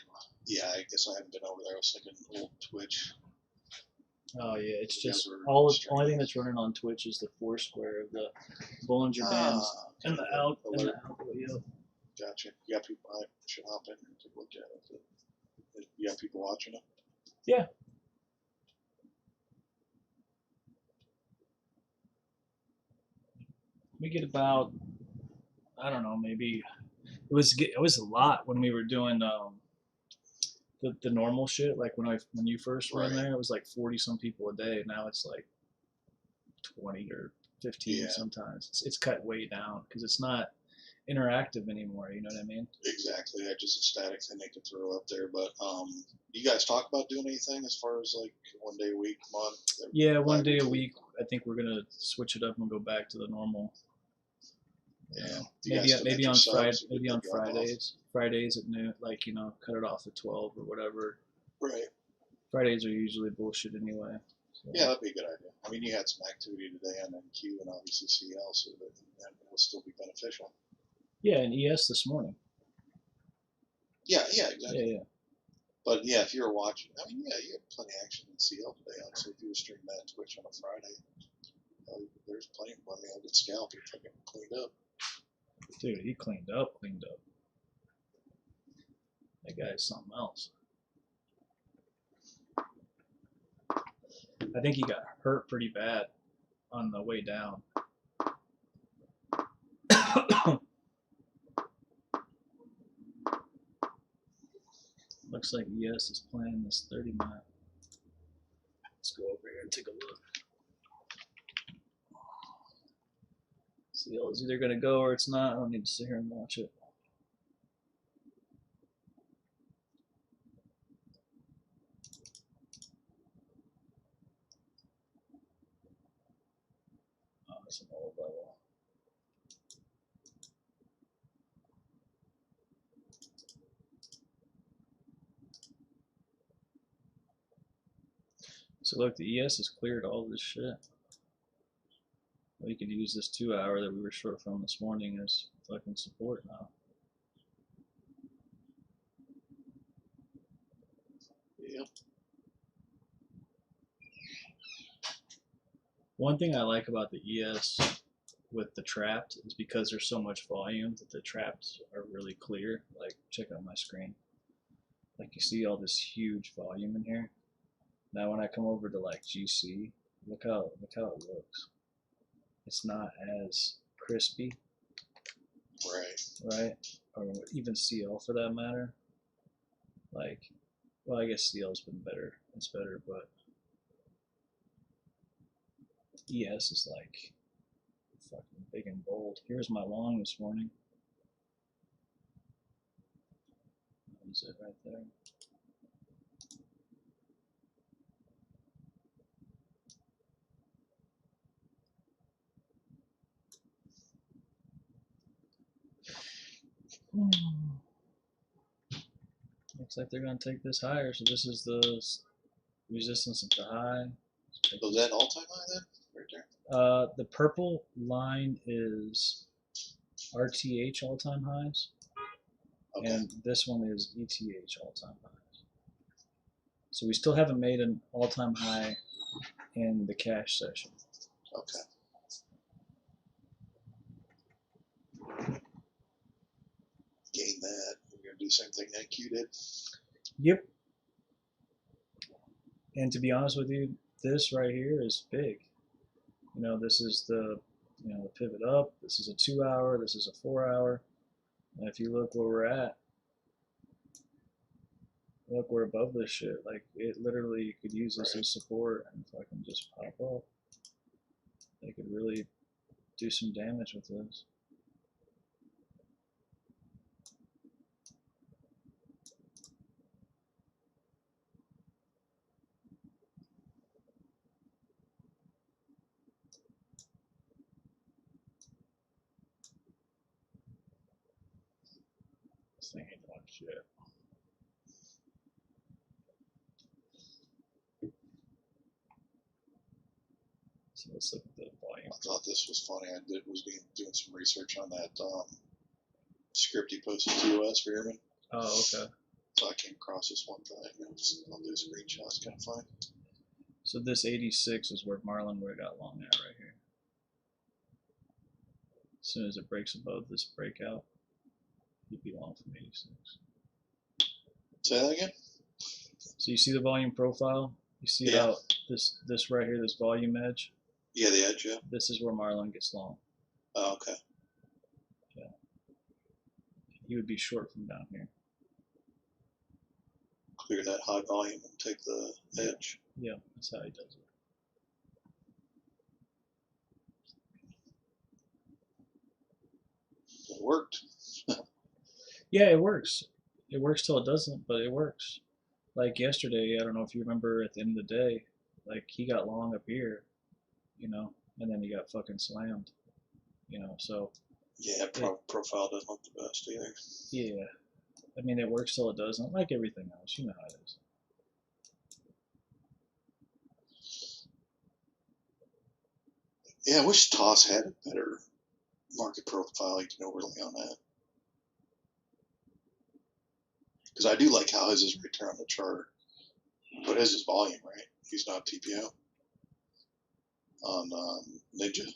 guess I haven't been over there. I was thinking old Twitch. Oh yeah, it's You guys just were only streaming. thing that's running on Twitch is the Foursquare of the Bollinger Bands and the out and the output. Yep. Gotcha. You got people. I should hop in and take a look at it. You got people watching it? Yeah. We get about, I don't know, maybe it was a lot when we were doing the normal shit. Like when you first were in Right. there, it was like 40 some people a day. Now it's like 20 or 15 Yeah. sometimes. It's cut way down because it's not interactive anymore. You know what I mean? Exactly. That's just a static thing they can throw up there. But you guys talk about doing anything as far as like 1 day a week, month? Yeah, 1 day a week. I think we're gonna switch it up and go back to the normal. Yeah. Maybe on Fridays. Fridays at noon, cut it off at 12 or whatever. Right. Fridays are usually bullshit anyway. So. Yeah, that'd be a good idea. I mean, you had some activity today on NQ and obviously CL, so that will still be beneficial. Yeah, and ES this morning. Yeah, exactly. Yeah. But yeah, if you were watching, I mean, yeah, you had plenty of action in CL today. Obviously, if you were streaming that on Twitch on a Friday, there's plenty of money. I'll get scalped and fucking cleaned up. Dude, he cleaned up. That guy is something else. I think he got hurt pretty bad on the way down. Looks like ES is playing this 30-minute. Let's go over here and take a look. CL is either going to go or it's not. I don't need to sit here and watch it. That's an old level. So look, the ES has cleared all this shit. We could use this 2 hour that we were short from this morning as fucking support now. Yeah. One thing I like about the ES with the trapped is because there's so much volume that the traps are really clear. Like, check out my screen. Like, you see all this huge volume in here. Now when I come over to like GC, look how it looks. It's not as crispy, right? Or even CL for that matter. Like, well, I guess CL's been better. It's better, but ES is like fucking big and bold. Here's my long this morning. That was it right there. Looks like they're gonna take this higher. So this is the resistance at the high. Was that all-time high then? Right there. The purple line is RTH all-time highs, Okay. and this one is ETH all-time highs. So we still haven't made an all-time high in the cash session. Okay. Gain that. We're gonna do the same thing NQ did. Yep. And to be honest with you, this right here is big. You know, this is the the pivot up. This is a 2 hour. This is a 4 hour. And if you look where we're at, look, we're above this shit. Like, it literally, you could use this as support and fucking just pop up. They could really do some damage with this. This thing ain't doing shit. So let's look at the volume. I thought this was funny. I was doing some research on that script he posted to us for Airman. Oh, okay. So I came across this one thing. I'll do a screenshot. It's kind of fun. So this 86 is where Marlin would have got long at right here. As soon as it breaks above this breakout, he'd be long from 86. Say that again? So you see the volume profile? You see how this right here, this volume edge? Yeah, the edge, yeah. This is where Marlin gets long. Oh, okay. Yeah. He would be short from down here. Clear that high volume and take the edge. Yeah, that's how he does it. It worked. Yeah, it works. It works till it doesn't, but it works. Like yesterday, I don't know if you remember at the end of the day, like he got long up here, and then he got fucking slammed, so. Yeah, profile doesn't look the best either. Yeah. I mean, it works till it doesn't, like everything else. You know how it is. Yeah, I wish Toss had a better market profile. You can overlay on that. Because I do like how his is right there on the chart. But his is volume, right? He's not TPO on Ninja.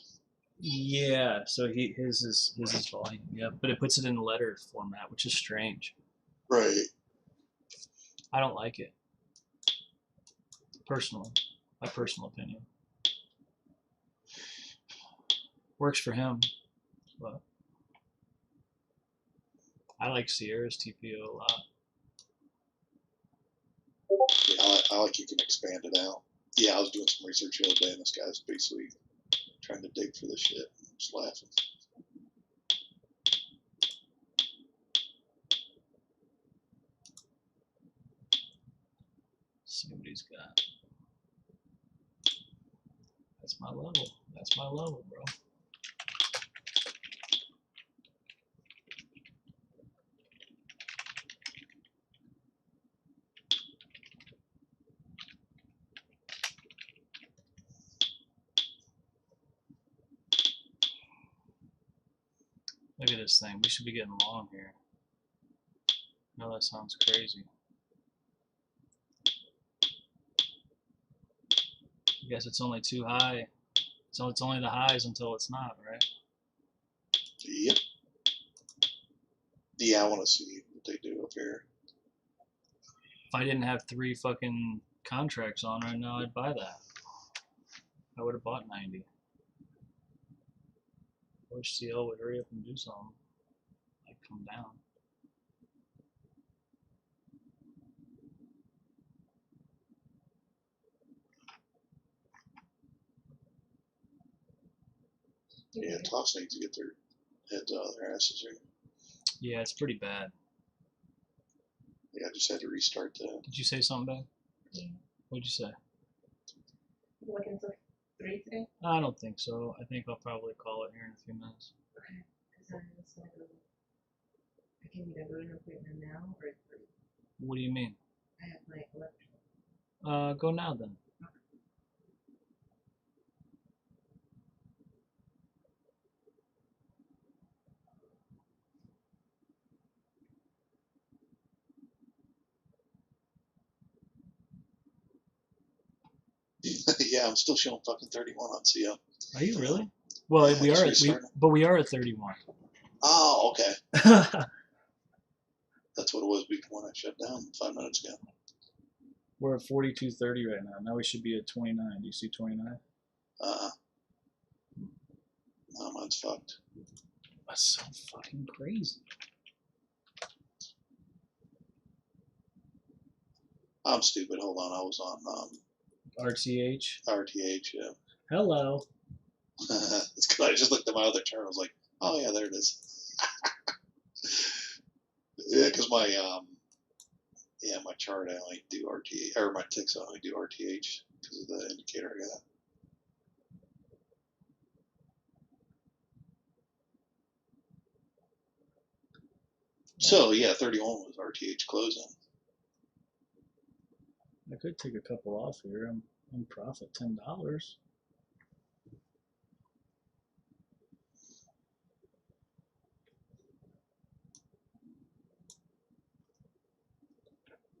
Yeah, so his is volume, yeah, but it puts it in letter format, which is strange. Right. I don't like it. Personally, my personal opinion. Works for him, but I like Sierra's TPO a lot. Yeah, I like you can expand it out. Yeah, I was doing some research the other day, and this guy's basically trying to dig for this shit. I'm just laughing. See what he's got. That's my level. That's my level, bro. Look at this thing. We should be getting long here. No, that sounds crazy. I guess it's only too high. So it's only the highs until it's not, right? Yep. Yeah, I want to see what they do up here. If I didn't have 3 fucking contracts on right now, I'd buy that. I would have bought 90. I wish CL would hurry up and do something. Like come down. Yeah, Toss needs to get their heads out of their asses here. Yeah, it's pretty bad. Yeah, I just had to restart that. Did you say something, babe? Yeah. What'd you say? You looking for 3 today? I don't think so. I think I'll probably call it here in a few minutes. Okay. Because I was gonna go. I can either go to an appointment now or at 3. What do you mean? I have my electrical. Go now then. Yeah, I'm still showing fucking 31 on CL. Are you really? Well, Yeah, we are. But we are at 31. Oh, okay. That's what it was when I shut down 5 minutes ago. We're at 42.30 right now. Now we should be at 29. Do you see 29? No, mine's fucked. That's so fucking crazy. I'm stupid. Hold on, I was on RTH. RTH. Yeah. Hello. It's good. I just looked at my other chart. I was like, oh yeah, there it is. Yeah, because my my chart I only do RTH, or my ticks I only do RTH because of the indicator I got. So yeah, 31 was RTH closing. I could take a couple off here. I'm in profit $10.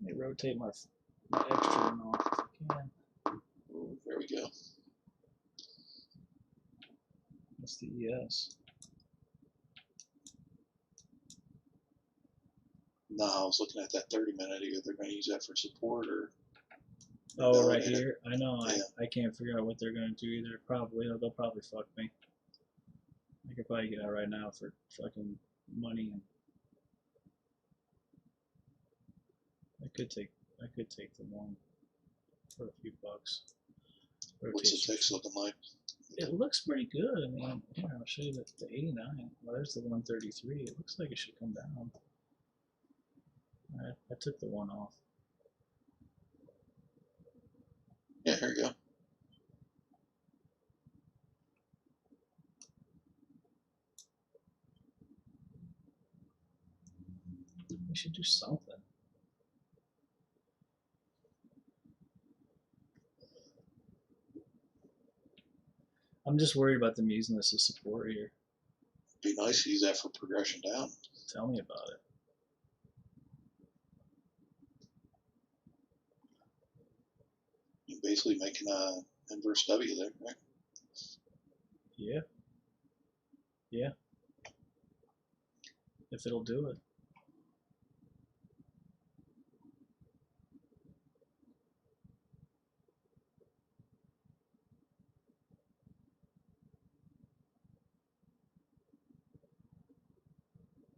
Let me rotate my extra one off if I can. Ooh, there we go. That's the ES. No, I was looking at that 30-minute. Either they're going to use that for support or. Oh, right here. I know. Yeah. I can't figure out what they're going to do either. Probably. They'll probably fuck me. I could probably get out right now for fucking money. And I could take the one for a few bucks. What's the text looking like? It looks pretty good. I mean, here, I'll show you the 89. Well, there's the 133. It looks like it should come down. I took the one off. Yeah, here we go. We should do something. I'm just worried about them using this as support here. Be nice to use that for progression down. Tell me about it. You're basically making a inverse W there, right? Yeah. Yeah. If it'll do it.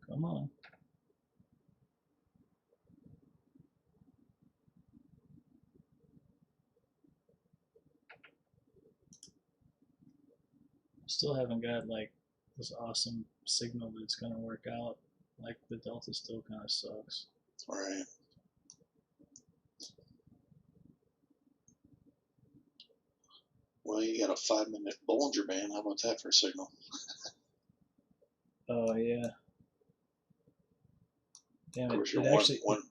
Come on. Still haven't got like this awesome signal that it's gonna work out. Like the delta still kind of sucks. All right. Well, you got a 5-minute Bollinger Band. How about that for a signal? Oh yeah. Damn Of course, it! you're It actually one.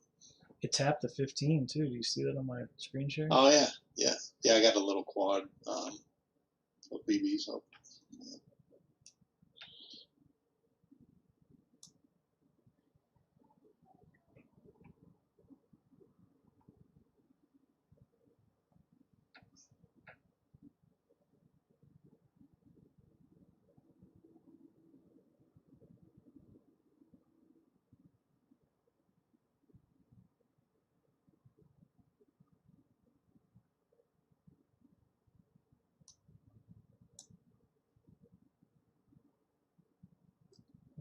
it tapped the 15 too. Do you see that on my screen share? Oh yeah, yeah. I got a little quad of BBs up.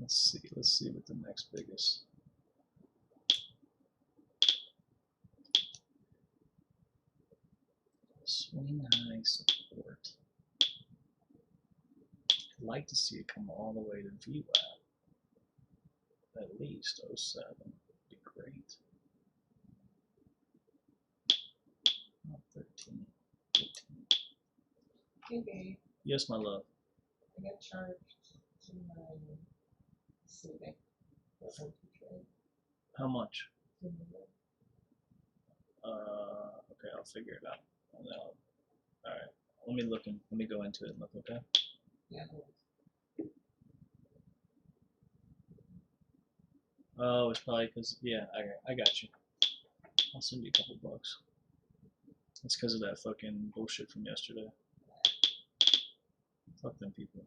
Let's see what the next biggest. Swing high support. I'd like to see it come all the way to VWAP. At least 07 would be great. Oh, 13. 15. Hey babe, Yes, my love. I got charged to my Civic for empty trade. How much? Can you look? Okay, I'll figure it out. And then all right. Let me go into it and look. Okay. Yeah. Oh, it's probably because I got you. I'll send you a couple bucks. It's because of that fucking bullshit from yesterday. Fuck them people.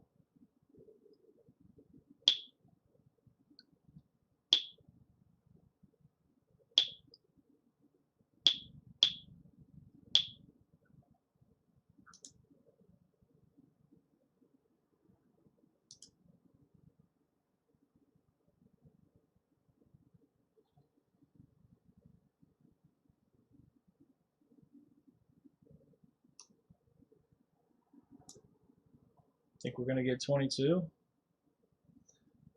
Think we're gonna get 22?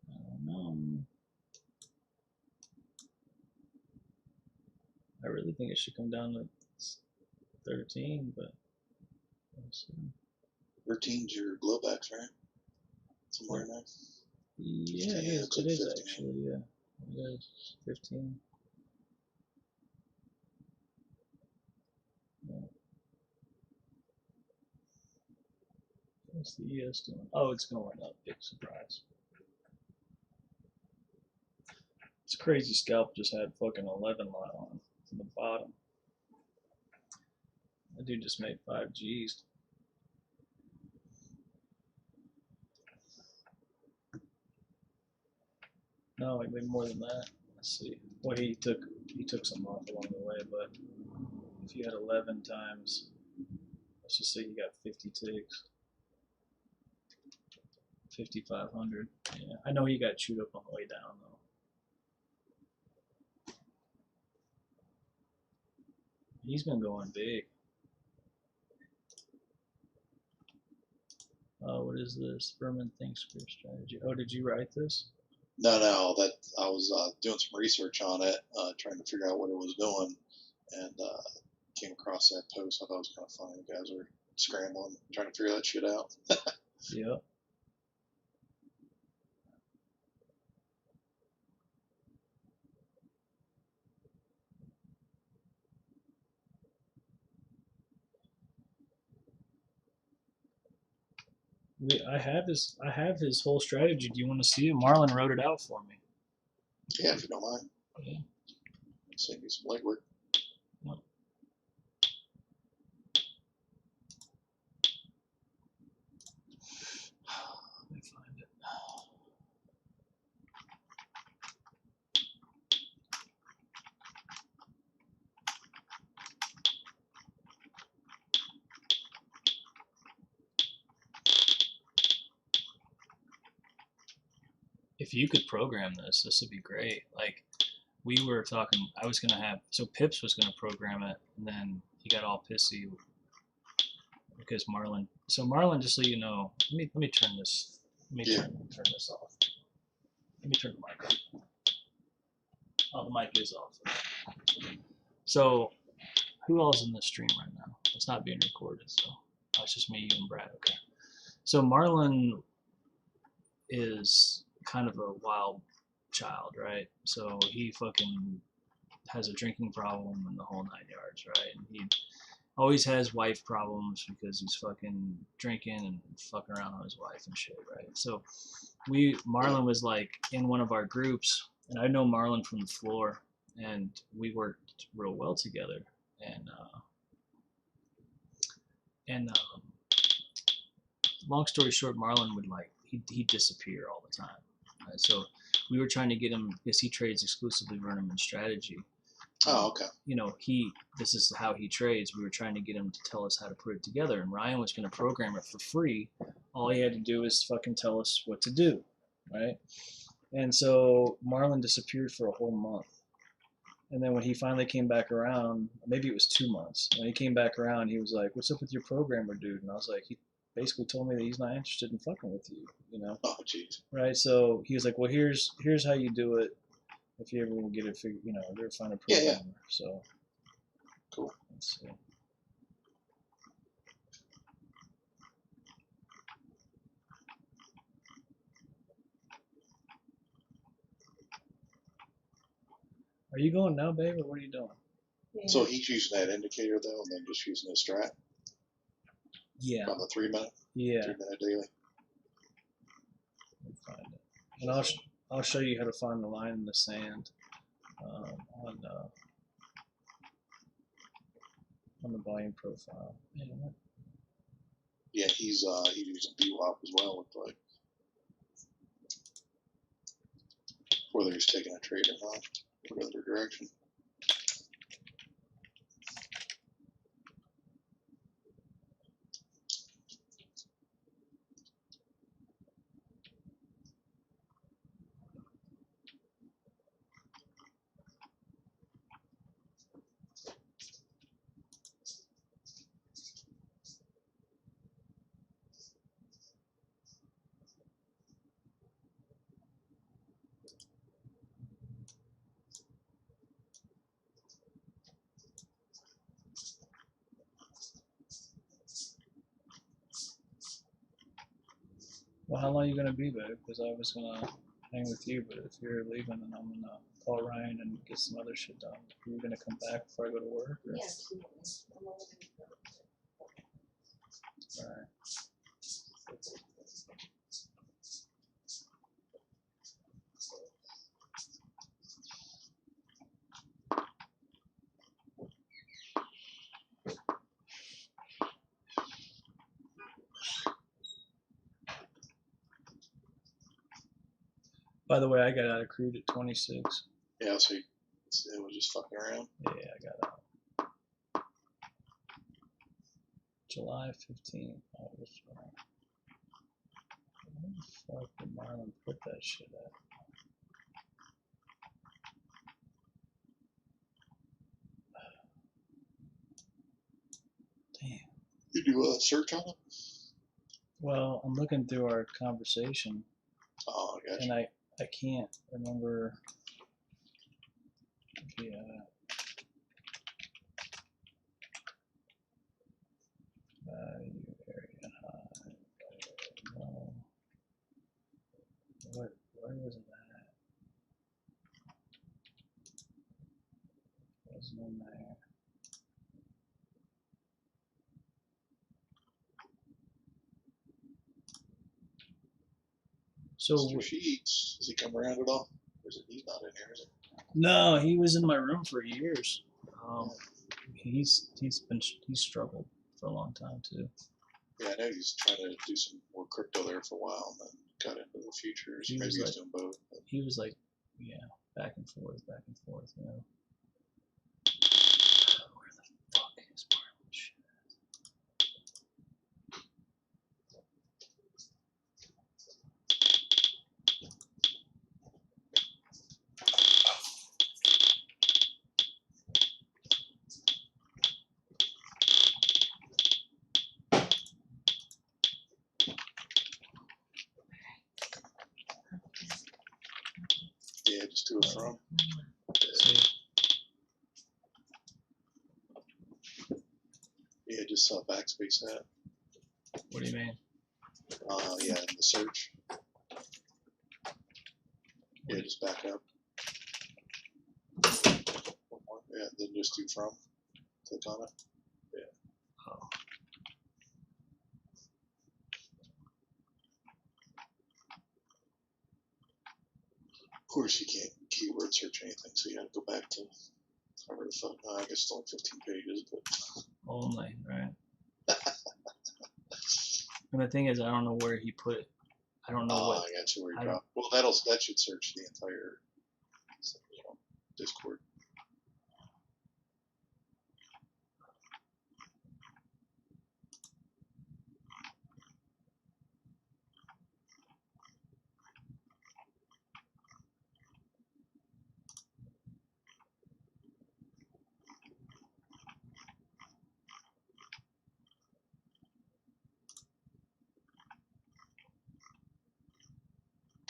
I don't know. I really think it should come down to 13, but we'll see. 13's your Globex, right? Somewhere in there. Yeah, it 15, is. looks It like is 15. actually. Yeah, it is 15. Yeah. What's the ES doing? Oh, it's going up. Big surprise. It's crazy. Scalp just had fucking 11 lot on from the bottom. That dude just made 5 G's. No, he made more than that. Let's see. Well, he took some off along the way, but if you had 11 times, let's just say you got 50 ticks, 5,500. Yeah, I know he got chewed up on the way down though. He's been going big. Oh, what is this? Berman thinks for strategy. Oh, did you write this? No, that I was doing some research on it, trying to figure out what it was doing, and came across that post. I thought it was kind of funny. The guys were scrambling, trying to figure that shit out. Yep. I have his whole strategy. Do you want to see it? Marlon wrote it out for me. Yeah, if you don't mind. Yeah. Save me some legwork. Yep. Let me find it. If you could program this would be great. Like we were talking, I was gonna have Pips was gonna program it, and then he got all pissy because Marlon. So Marlon, just so you know, let me turn this. Let me turn this off. Let me turn the mic off. Oh, the mic is off. So who else in this stream right now? It's not being recorded, so it's just me, you, and Brad. Okay. So Marlon is kind of a wild child, right? So he fucking has a drinking problem and the whole 9 yards, right? And he always has wife problems because he's fucking drinking and fucking around on his wife and shit, right? So Marlon was like in one of our groups, and I know Marlon from the floor, and we worked real well together. And long story short, Marlon would he'd disappear all the time. Right? So we were trying to get him because he trades exclusively Vernon strategy. Oh, okay. You know, this is how he trades. We were trying to get him to tell us how to put it together, and Ryan was going to program it for free. All he had to do is fucking tell us what to do, right? And so Marlon disappeared for a whole month. And then when he finally came back around, maybe it was 2 months. When he came back around, he was like, "What's up with your programmer, dude?" And I was like, "He basically told me that he's not interested in fucking with you, you know?" Oh, jeez. Right? So he was like, "Well, here's how you do it if you ever want to get it figured, you know, ever find a Yeah, programmer." yeah. So Cool. let's see. Are you going now, babe, or what are you doing? So he's using that indicator though, and then just using his strat Yeah. on the 3 minute, Yeah. 3 minute daily. Let me find it. And I'll show you how to find the line in the sand on the volume profile. Man, what? Yeah, he's using VWAP as well. Looks like whether he's taking a trade or not, or other direction. Well, how long are you gonna be, babe? Because I was gonna hang with you, but if you're leaving, then I'm gonna call Ryan and get some other shit done. Are you gonna come back before I go to work? Or? Yeah, absolutely. I'm only gonna go. All right. By the way, I got out of crude at 26. Yeah, so it was just fucking around. Yeah, I got out. July 15th. Oh, what's wrong? Where the fuck did Marlon put that shit at? Damn. You do a search on it? Well, I'm looking through our conversation, Oh, I got and you. I can't remember. Yeah. Value area high. No. Where was it at? Wasn't in there. So Mr. Sheets, does he come around at all? Or is it he's not in here, is it? no, he was in my room for years. He's struggled for a long time too. Yeah, I know he's trying to do some more crypto there for a while, and then got into the futures. He Maybe was he's like- doing both. But He was like, yeah, back and forth, you know. Where the fuck is Marlon shit? yeah, just do it from. See, Yeah, just backspace that. what do you mean? Yeah, in the search. Yeah, just back up. One more. Yeah, then just do from. Click on it. Oh. Of course, you can't keyword search anything, so you got to go back to however the fuck. I guess it's only 15 pages, but Only, right? And the thing is, I don't know where he put it. I don't know what. I got you where I you don't- drop. Well, that should search the entire, Discord.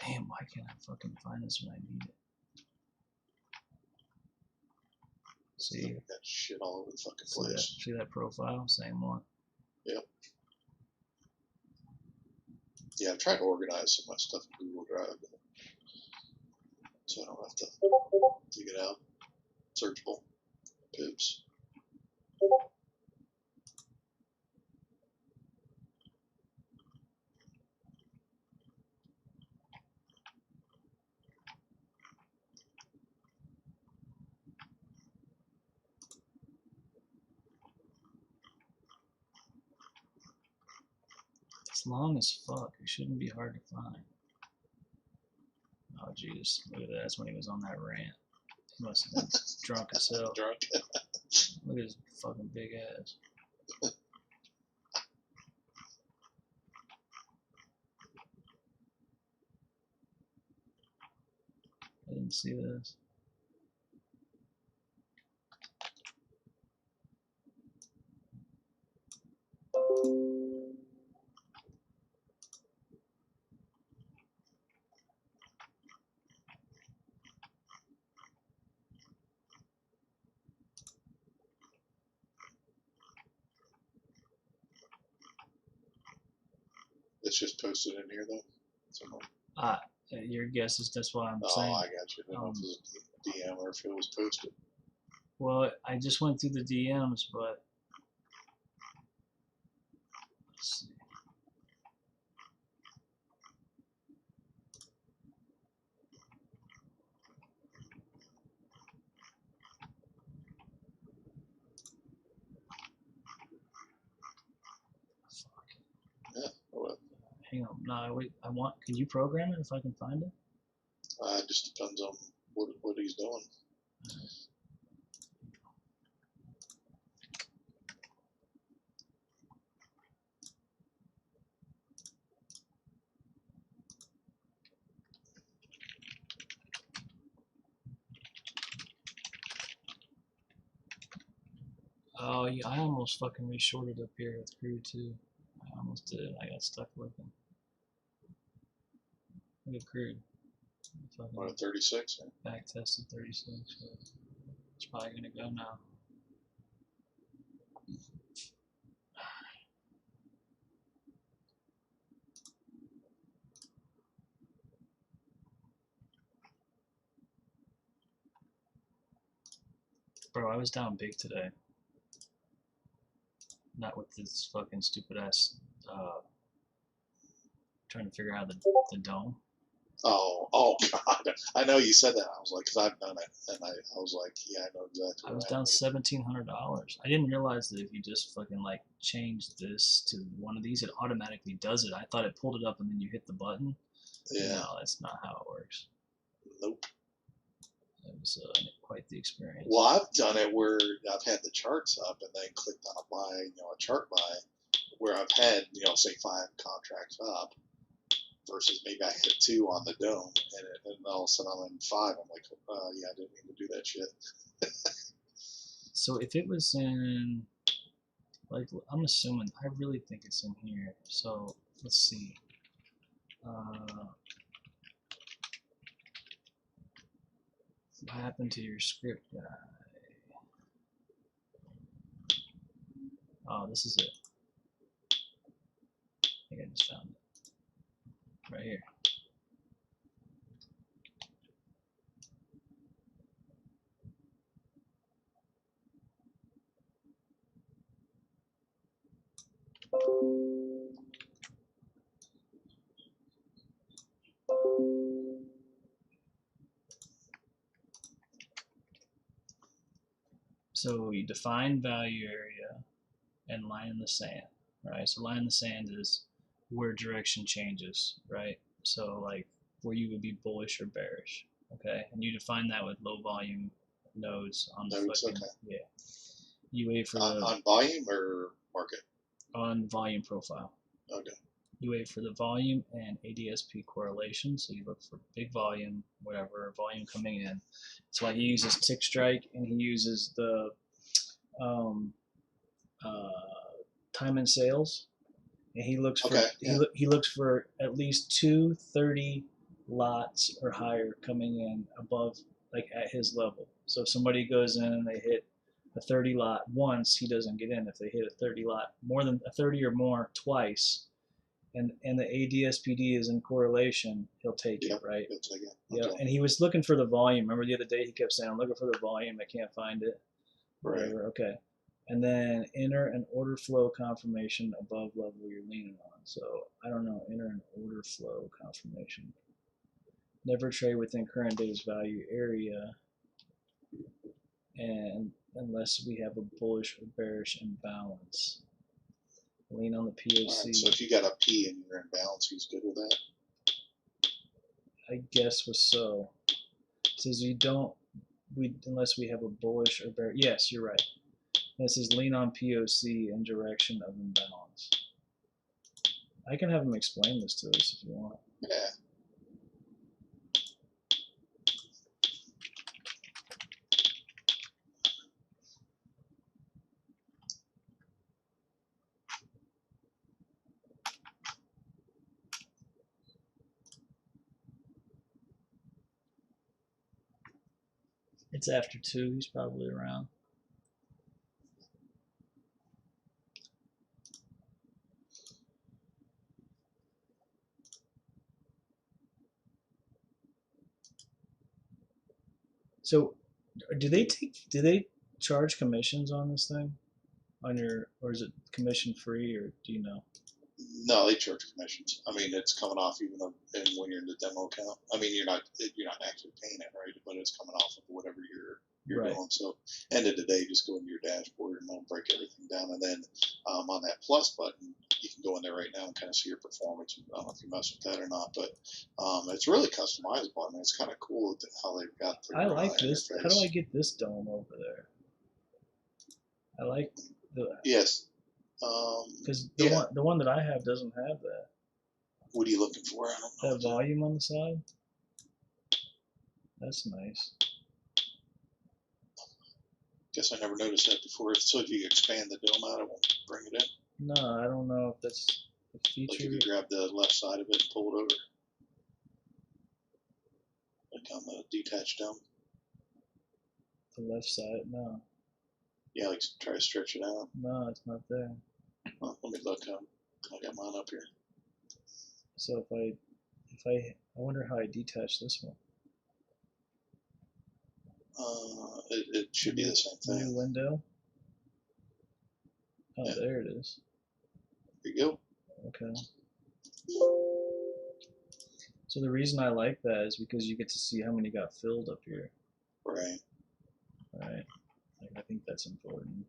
Damn, why can't I fucking find this when I need it? See? Got shit all over the fucking See that, place. see that profile? Same one. Yep. Yeah, I'm trying to organize some of my stuff in Google Drive, so I don't have to dig it out. Searchable. Pips. It's long as fuck. It shouldn't be hard to find. Oh, Jesus. Look at that. That's when he was on that rant. He must have been drunk as hell. Drunk. Look at his fucking big ass. I didn't see this. It's just posted in here though. Somewhere. Your guess is that's why I'm Oh, saying. I got you. I don't know if it was a DM or if it was posted. Well, I just went through the DMs, but let's see. Yeah. Well, Hang on. No, wait. Can you program it if I can find it? it just depends on what he's doing. Oh, yeah, I almost fucking reshorted up here with crude too. I almost did. I got stuck looking. Look at crude. What, Fucking at 36? back tested 36. But it's probably gonna go now. Bro, I was down big today. Not with this fucking stupid ass trying to figure out the dome. Oh God! I know you said that. I was like, because I've done it, and I was like, yeah, I know exactly. I was down $1,700. I didn't realize that if you just fucking like change this to one of these, it automatically does it. I thought it pulled it up and then you hit the button. Yeah. No, that's not how it works. Nope. It was quite the experience. Well, I've done it where I've had the charts up and then clicked on a buy, a chart buy, where I've had, say 5 contracts up versus maybe I hit 2 on the dome and all of a sudden I'm in 5. I'm like, yeah, I didn't mean to do that shit. So if it was in, like, I'm assuming, I really think it's in here. So let's see. What happened to your script guy? Oh, this is it. I think I just found it. Right here. So you define value area and line in the sand, right? So line in the sand is where direction changes, right? So like where you would be bullish or bearish, okay? And you define that with low volume nodes on the Nodes, fucking, okay. yeah. You wait for On volume or market? on volume profile. Okay. You wait for the volume and ADSP correlation. So you look for big volume, whatever, volume coming in. That's why he uses tick strike and he uses the time and sales. And he looks for Okay, yeah. he looks for at least 2 30 lots or higher coming in above, like at his level. So if somebody goes in and they hit a 30 lot once, he doesn't get in. If they hit a 30 lot more than a 30 or more twice, and the ADSPD is in correlation, he'll take Yep, it, right? he'll take it. Yeah. Okay. And he was looking for the volume. Remember the other day he kept saying, "I'm looking for the volume. I can't find it." Right. Whatever. Okay. And then enter an order flow confirmation above level you're leaning on. So I don't know. Enter an order flow confirmation. Never trade within current day's value area, and unless we have a bullish or bearish imbalance. Lean on the All POC. right. So if you got a P and you're in balance, he's good with that. I guess was so. It says you don't unless we have a bullish or bearish. Yes, you're right. This is lean on POC in direction of imbalance. I can have him explain this to us if you want. Yeah. It's after 2. He's probably around. So, do they charge commissions on this thing, on your, or is it commission free, or do you know? No, they charge commissions. I mean, it's coming off even though, and when you're in the demo account. I mean, you're not actually paying it, right? But it's coming off of whatever you're Right. doing. So, end of the day, just go into your dashboard and it'll break everything down. And then on that plus button, you can go in there right now and kind of see your performance. I don't know if you mess with that or not, but it's really customizable. I mean, it's kind of cool how they've got their I like this. interface. How do I get this dome over there? I like the, Yes. because Yeah. the one that I have doesn't have that. What are you looking for? I don't know. That volume on the side. That's nice. Guess I never noticed that before. So if you expand the dome out, it won't bring it in. No, I don't know if that's a Like feature. if you grab the left side of it and pull it over. Like on the detached dome. The left side. No, Yeah, like try to stretch it out. no, it's not there. Well, let me look. I got mine up here. So I wonder how I detach this one. It should be the same New thing. window. Oh, Yeah. there it is. There you go. Okay. So the reason I like that is because you get to see how many got filled up here. Right. Right. Like, I think that's important.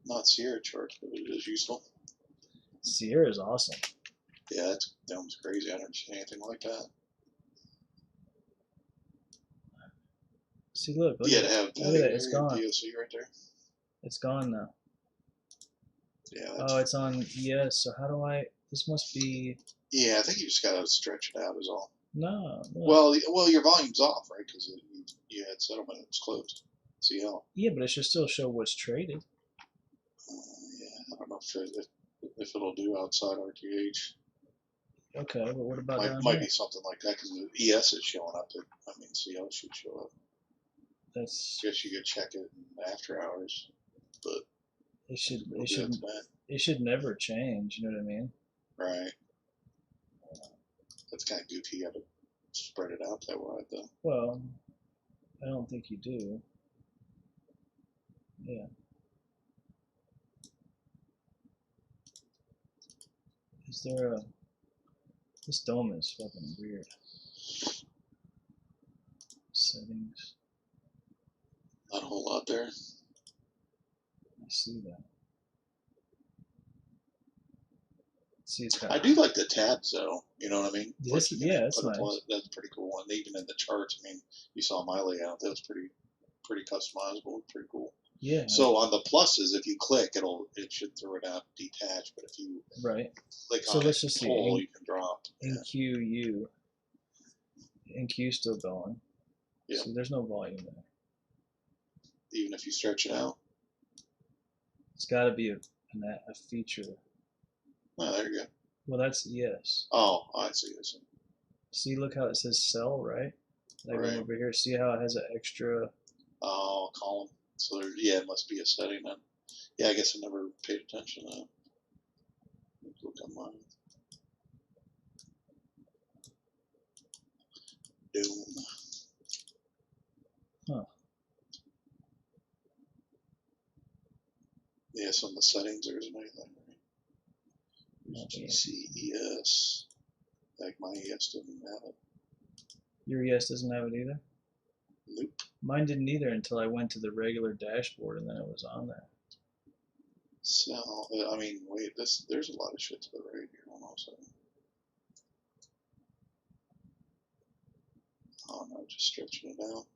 Not Sierra charts, but it is useful. Sierra is awesome. Yeah, that was crazy. I never seen anything like that. See, look. Yeah, to have Look at that. It's area gone. POC right there. It's gone now. Yeah. Oh, it's on ES. So how do I? This must be. Yeah, I think you just gotta stretch it out is all. No. Well, your volume's off, right? Because you had settlement, it was closed. CL. Yeah, but it should still show what's traded. Yeah, I don't know if it'll do outside RTH. Okay, but what about down Might here? be something like that because the ES is showing up. CL should show up. That's. Guess you could check it in after hours, but It should. we'll It do should. that tonight. It should never change. You know what I mean? Right. That's kind of goofy. You got to spread it out that wide, though. Well, I don't think you do. Yeah. Is there a? This dome is fucking weird. Settings. Not a whole lot there. I see that. See, it's got. I do like the tabs, though. You know what I mean? This, Like, you can yeah, that's put a nice. That's pretty cool. And even in the charts, I mean, you saw my layout. That was pretty customizable. Pretty cool. Yeah. So on the pluses, if you click, it should throw it out detached. But if you Right. click So on let's it, just see. pull, you can drop. NQU. NQ still going. Yeah. So there's no volume there. Even if you stretch it out. It's got to be a feature. Oh, there you go. Well, that's ES. Oh, I see. See, look how it says cell, right? Like Right. right over here. See how it has an extra. Oh, column. So there, yeah, it must be a setting then. Yeah, I guess I never paid attention to that. Let's look on mine. Doom. Huh. Yeah, so in the settings there isn't anything, right? There's Okay. GCES. Like my ES doesn't have it. Your ES doesn't have it either? Nope. Mine didn't either until I went to the regular dashboard and then it was on there. So, I mean, wait, there's a lot of shit to the right here almost. Oh no, just stretching it out.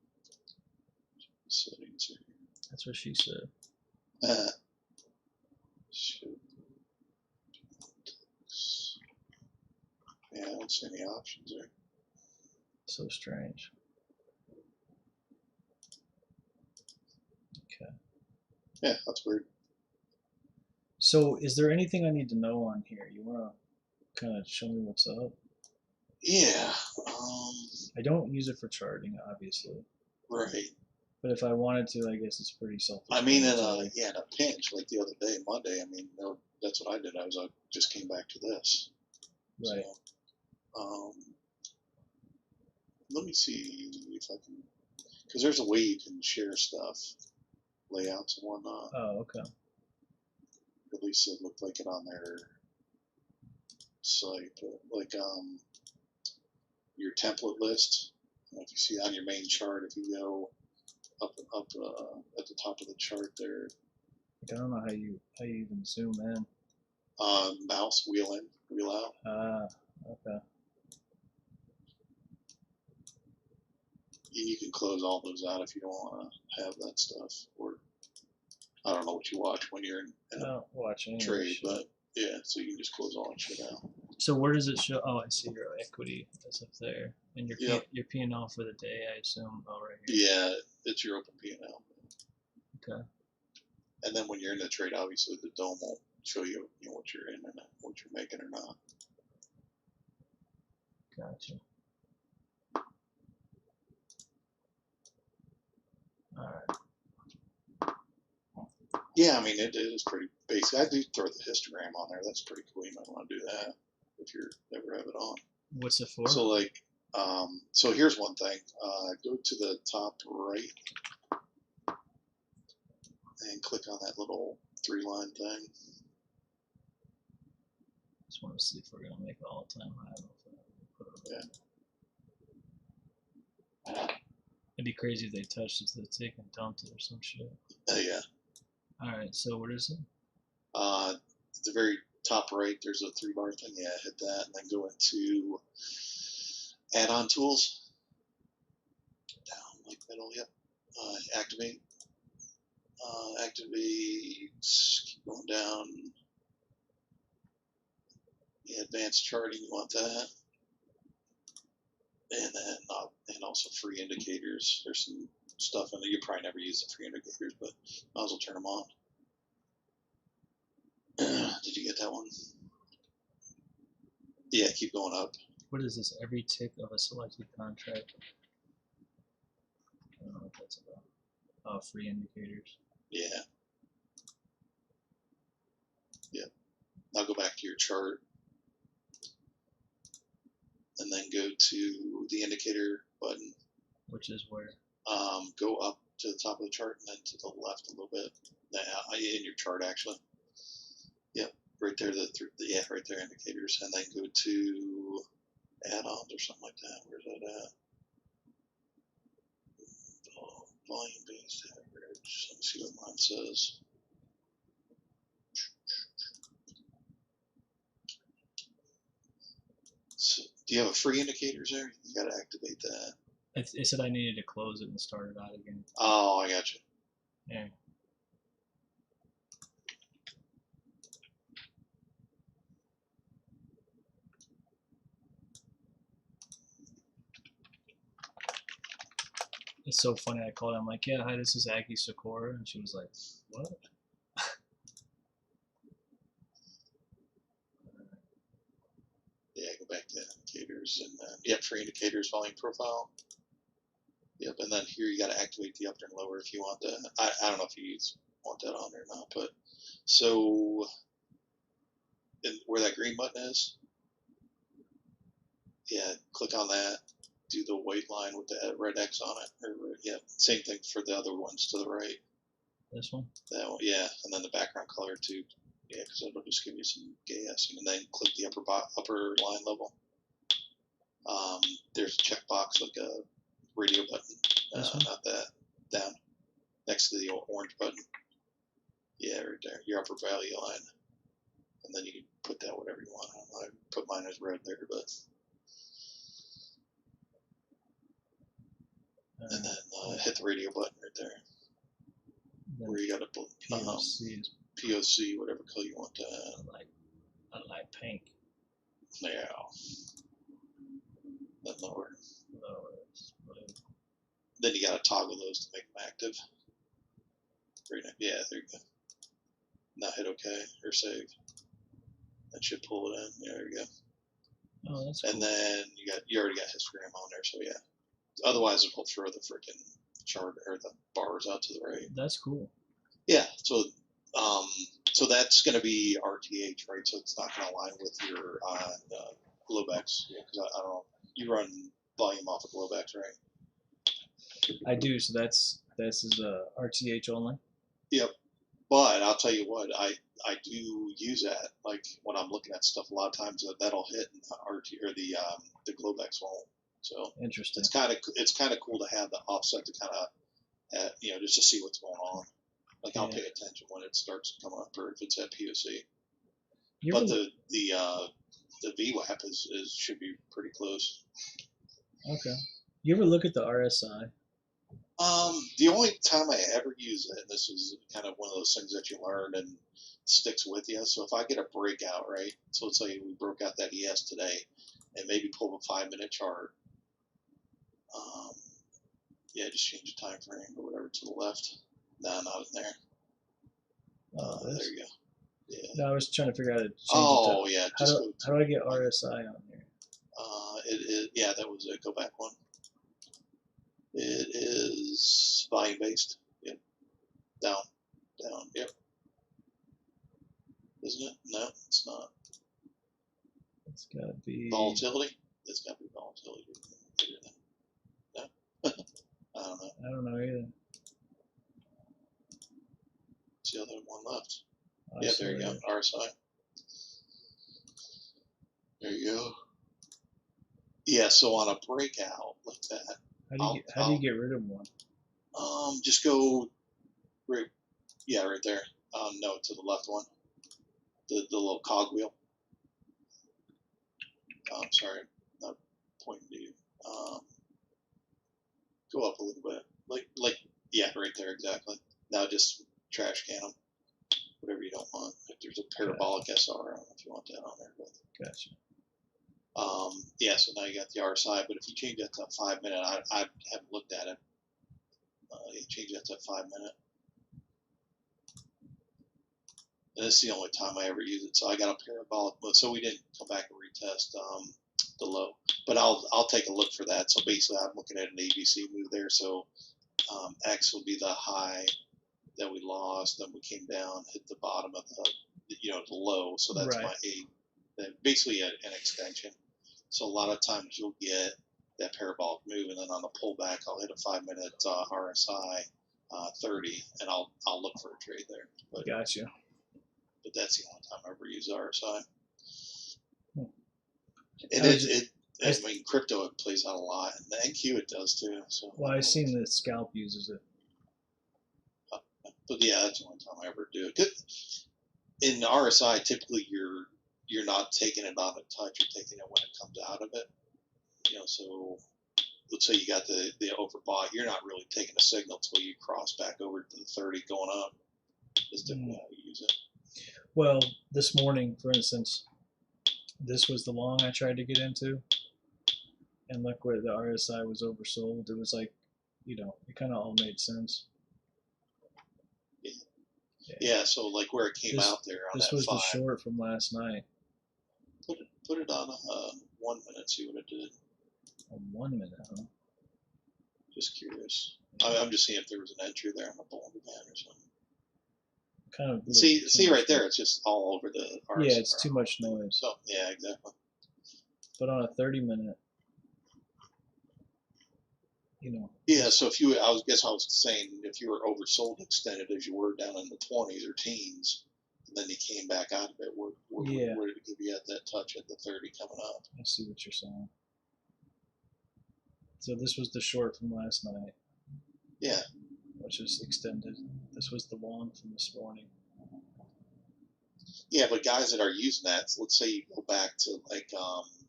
Settings here. That's what she said. Shit. Yeah, I don't see any options there. So strange. Okay. Yeah, that's weird. So, is there anything I need to know on here? You want to kind of show me what's up? Yeah. I don't use it for charting, obviously. Right. But if I wanted to, I guess it's pretty I mean, in self-explanatory. in a pinch, like the other day, Monday. I mean, that's what I did. I just came back to this. Right. So, let me see if I can, because there's a way you can share stuff, layouts and whatnot. Oh, okay. At least it looked like it on their site. But like your template list, if you see on your main chart, if you go up at the top of the chart there, I don't know how you even zoom in. mouse wheel in, wheel out. Ah, okay. And you can close all those out if you don't want to have that stuff. Or I don't know what you watch when you're in I a don't watch any of trade, this shit. but yeah, so you can just close all that shit out. So where does it show? Oh, I see your equity is up there, and your Yep. your P&L for the day, I assume. Oh, right here. Yeah, it's your open P&L. Okay. And then when you're in the trade, obviously the dome will show you, what you're in and what you're making or not. Gotcha. All right. Yeah, I mean it is pretty basic. I do throw the histogram on there. That's pretty cool. You might want to do that if you ever have it on. What's it for? So like, so here's one thing. Go to the top right and click on that little 3-line thing. Just want to see if we're gonna make all-time high. Yeah. It'd be crazy if they touched it to the tick and dumped it or some shit. Yeah. All right. So what is it? At the very top right, there's a 3-bar thing. Yeah, hit that, and then go into add-on tools. Down like middle. Yep. Activate. Activate. Keep going down. Yeah, advanced charting. You want that. And then and also free indicators. There's some stuff in there. You probably never use the free indicators, but might as well turn them on. Did you get that one? Yeah, keep going up. What is this? Every tick of a selected contract. I don't know what that's about. Oh, free indicators. Yeah. Yeah. Now go back to your chart. And then go to the indicator button. Which is where? Go up to the top of the chart and then to the left a little bit. In your chart, actually. Yep, right there. Yeah, right there, indicators, and then go to add-ons or something like that. Where's that at? Volume-based average. Let me see what mine says. So, do you have a free indicators there? You got to activate that. It said I needed to close it and start it out again. Oh, I got you. Yeah. It's so funny. I called her. I'm like, yeah, hi, this is Aggie Sakura. And she was like, what? indicators, and then yep, for indicators, volume profile. Yep, and then here you got to activate the upper and lower if you want that. I don't know if you want that on there or not, but so where that green button is, yeah, click on that. Do the white line with the red X on it. Or, yeah, same thing for the other ones to the right. This one. That one, yeah, and then the background color too. Yeah, because it'll just give you some guessing, and then click the upper line level. There's a checkbox like a radio button. Not that. Down next to the orange button. Yeah, right there. Your upper value line, and then you can put that whatever you want. I put mine as red there, but. And then hit the radio button right there. Where you got to put POC, whatever color you want to. I like pink. Yeah. Then lower. Then you got to toggle those to make them active. Right now. Yeah, there you go. Now hit OK or save. That should pull it in. Yeah, there you go. Oh, that's and cool. Then you already got histogram on there, so yeah. Otherwise, it will throw the freaking chart or the bars out to the right. That's cool. Yeah. So that's going to be RTH, right? So it's not going to align with your Globex. Yeah, because I don't know. You run volume off of Globex, right? I do. So this is RTH only. Yep. But I'll tell you what, I do use that. Like when I'm looking at stuff, a lot of times that'll hit and the RT or the Globex won't. So interesting. It's kind of cool to have the offset to kind of just to see what's going on. Like I'll pay attention when it starts to come up or if it's at POC. But the VWAP is should be pretty close. Okay. You ever look at the RSI? The only time I ever use it, and this is kind of one of those things that you learn and sticks with you. So if I get a breakout, right? So let's say we broke out that ES today, and maybe pull a 5-minute chart. Just change the time frame or whatever to the left. No, not in there. There you go. Yeah. No, I was trying to figure out how to change it. Yeah. How do I get RSI on here? That was it. Go back one. It is volume based. Yep. Down. Yep. Isn't it? No, it's not. It's got to be volatility. It's got to be volatility. No. I don't know either. It's the other one left. Yeah, there you go. RSI. There you go. Yeah, so on a breakout like that. How do you get rid of one? Just go right there. No, to the left one. The little cogwheel. Sorry, not pointing to you. Go up a little bit. Right there exactly. Now just trash can them. Whatever you don't want. If there's a parabolic SR, I don't know if you want that on there. But. Gotcha. So now you got the RSI, but if you change that to 5 minute, I haven't looked at it. You change that to 5 minute. And this is the only time I ever use it. So I got a parabolic mode. So we didn't come back and retest the low, but I'll take a look for that. So basically, I'm looking at an ABC move there. So X will be the high that we lost. Then we came down, hit the bottom of the low. So that's my A. Then basically an extension. So a lot of times you'll get that parabolic move, and then on the pullback, I'll hit a 5 minute RSI 30, and I'll look for a trade there. But, gotcha. But that's the only time I ever use RSI. I mean, crypto it plays out a lot, and the NQ it does too. So. Well, I've seen the scalp uses it. But yeah, that's the only time I ever do it. In RSI, typically you're not taking it on a touch, you're taking it when it comes out of it. So let's say you got the overbought, you're not really taking a signal until you cross back over to the 30 going up. Is typically how you use it. Well, this morning, for instance, this was the long I tried to get into, and look where the RSI was oversold. It was like, it kind of all made sense. Yeah, so like where it came out there on this that was 5. The short from last night. Put it on 1 minute. See what it did. 1 minute, huh? Just curious. I'm just seeing if there was an entry there on the bull van or something. Kind of. See right there. It's just all over the. Yeah, it's too much noise. So yeah, exactly. But on a 30-minute, you know. Yeah, so if you, I was saying if you were oversold extended as you were down in the 20s or teens, and then you came back out of it, where did it give you at that touch at the 30 coming up? I see what you're saying. So this was the short from last night. Yeah. Which is extended. This was the long from this morning. Yeah, but guys that are using that, so let's say you go back to like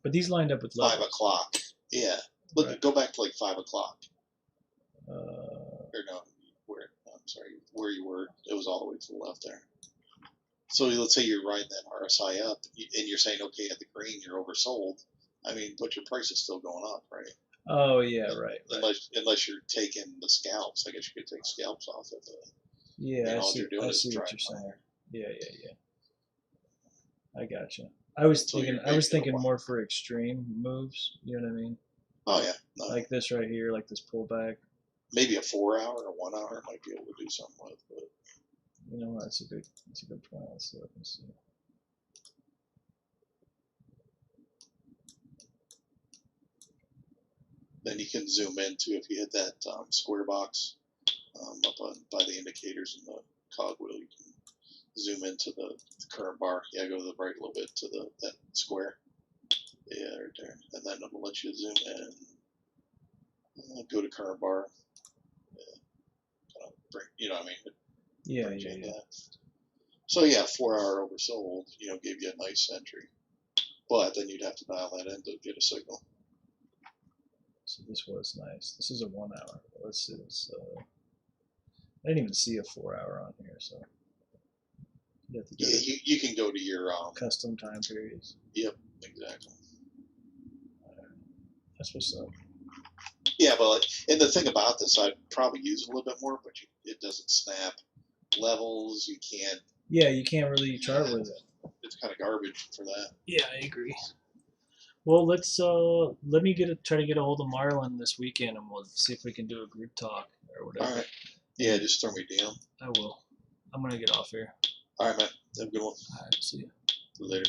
But these lined up with 5 levels. o'clock. Yeah. Look, Right. go back to like 5 o'clock. Uh, Or no, I'm sorry, where you were, it was all the way to the left there. So let's say you're riding that RSI up, and you're saying, okay, at the green you're oversold. I mean, but your price is still going up, right? oh yeah, right. Unless you're taking the scalps, I guess you could take scalps off of the. Yeah, all you're doing I is see what driving you're saying. higher. Yeah. I gotcha. I was So thinking more for extreme moves. You know what I mean? Oh yeah, no. Like this right here, like this pullback. Maybe a 4 hour or 1 hour might be able to do something with, but You know, that's a good point. Let's see what I can see. then you can zoom in too if you hit that square box up on by the indicators in the cogwheel. You can zoom into the current bar. Yeah, go to the right a little bit to that square. Yeah, right there, and then it'll let you zoom in. Go to current bar. Kind of bring, you know what I mean? Yeah. So yeah, 4 hour oversold, gave you a nice entry, but then you'd have to dial that in to get a signal. So this was nice. This is a 1 hour. Let's see this. I didn't even see a 4 hour on here, so you have to go to You can go to your custom time periods. Yep, exactly. That's what's up. Yeah, but and the thing about this, I'd probably use it a little bit more, but it doesn't snap levels. You can't. Yeah, you can't really chart with it. It's kind of garbage for that. Yeah, I agree. Well, let me try to get a hold of Marlon this weekend, and we'll see if we can do a group talk or whatever. All right. Yeah, just throw me down. I will. I'm gonna get off here. All right, man. Have a good one. All right, see you Later.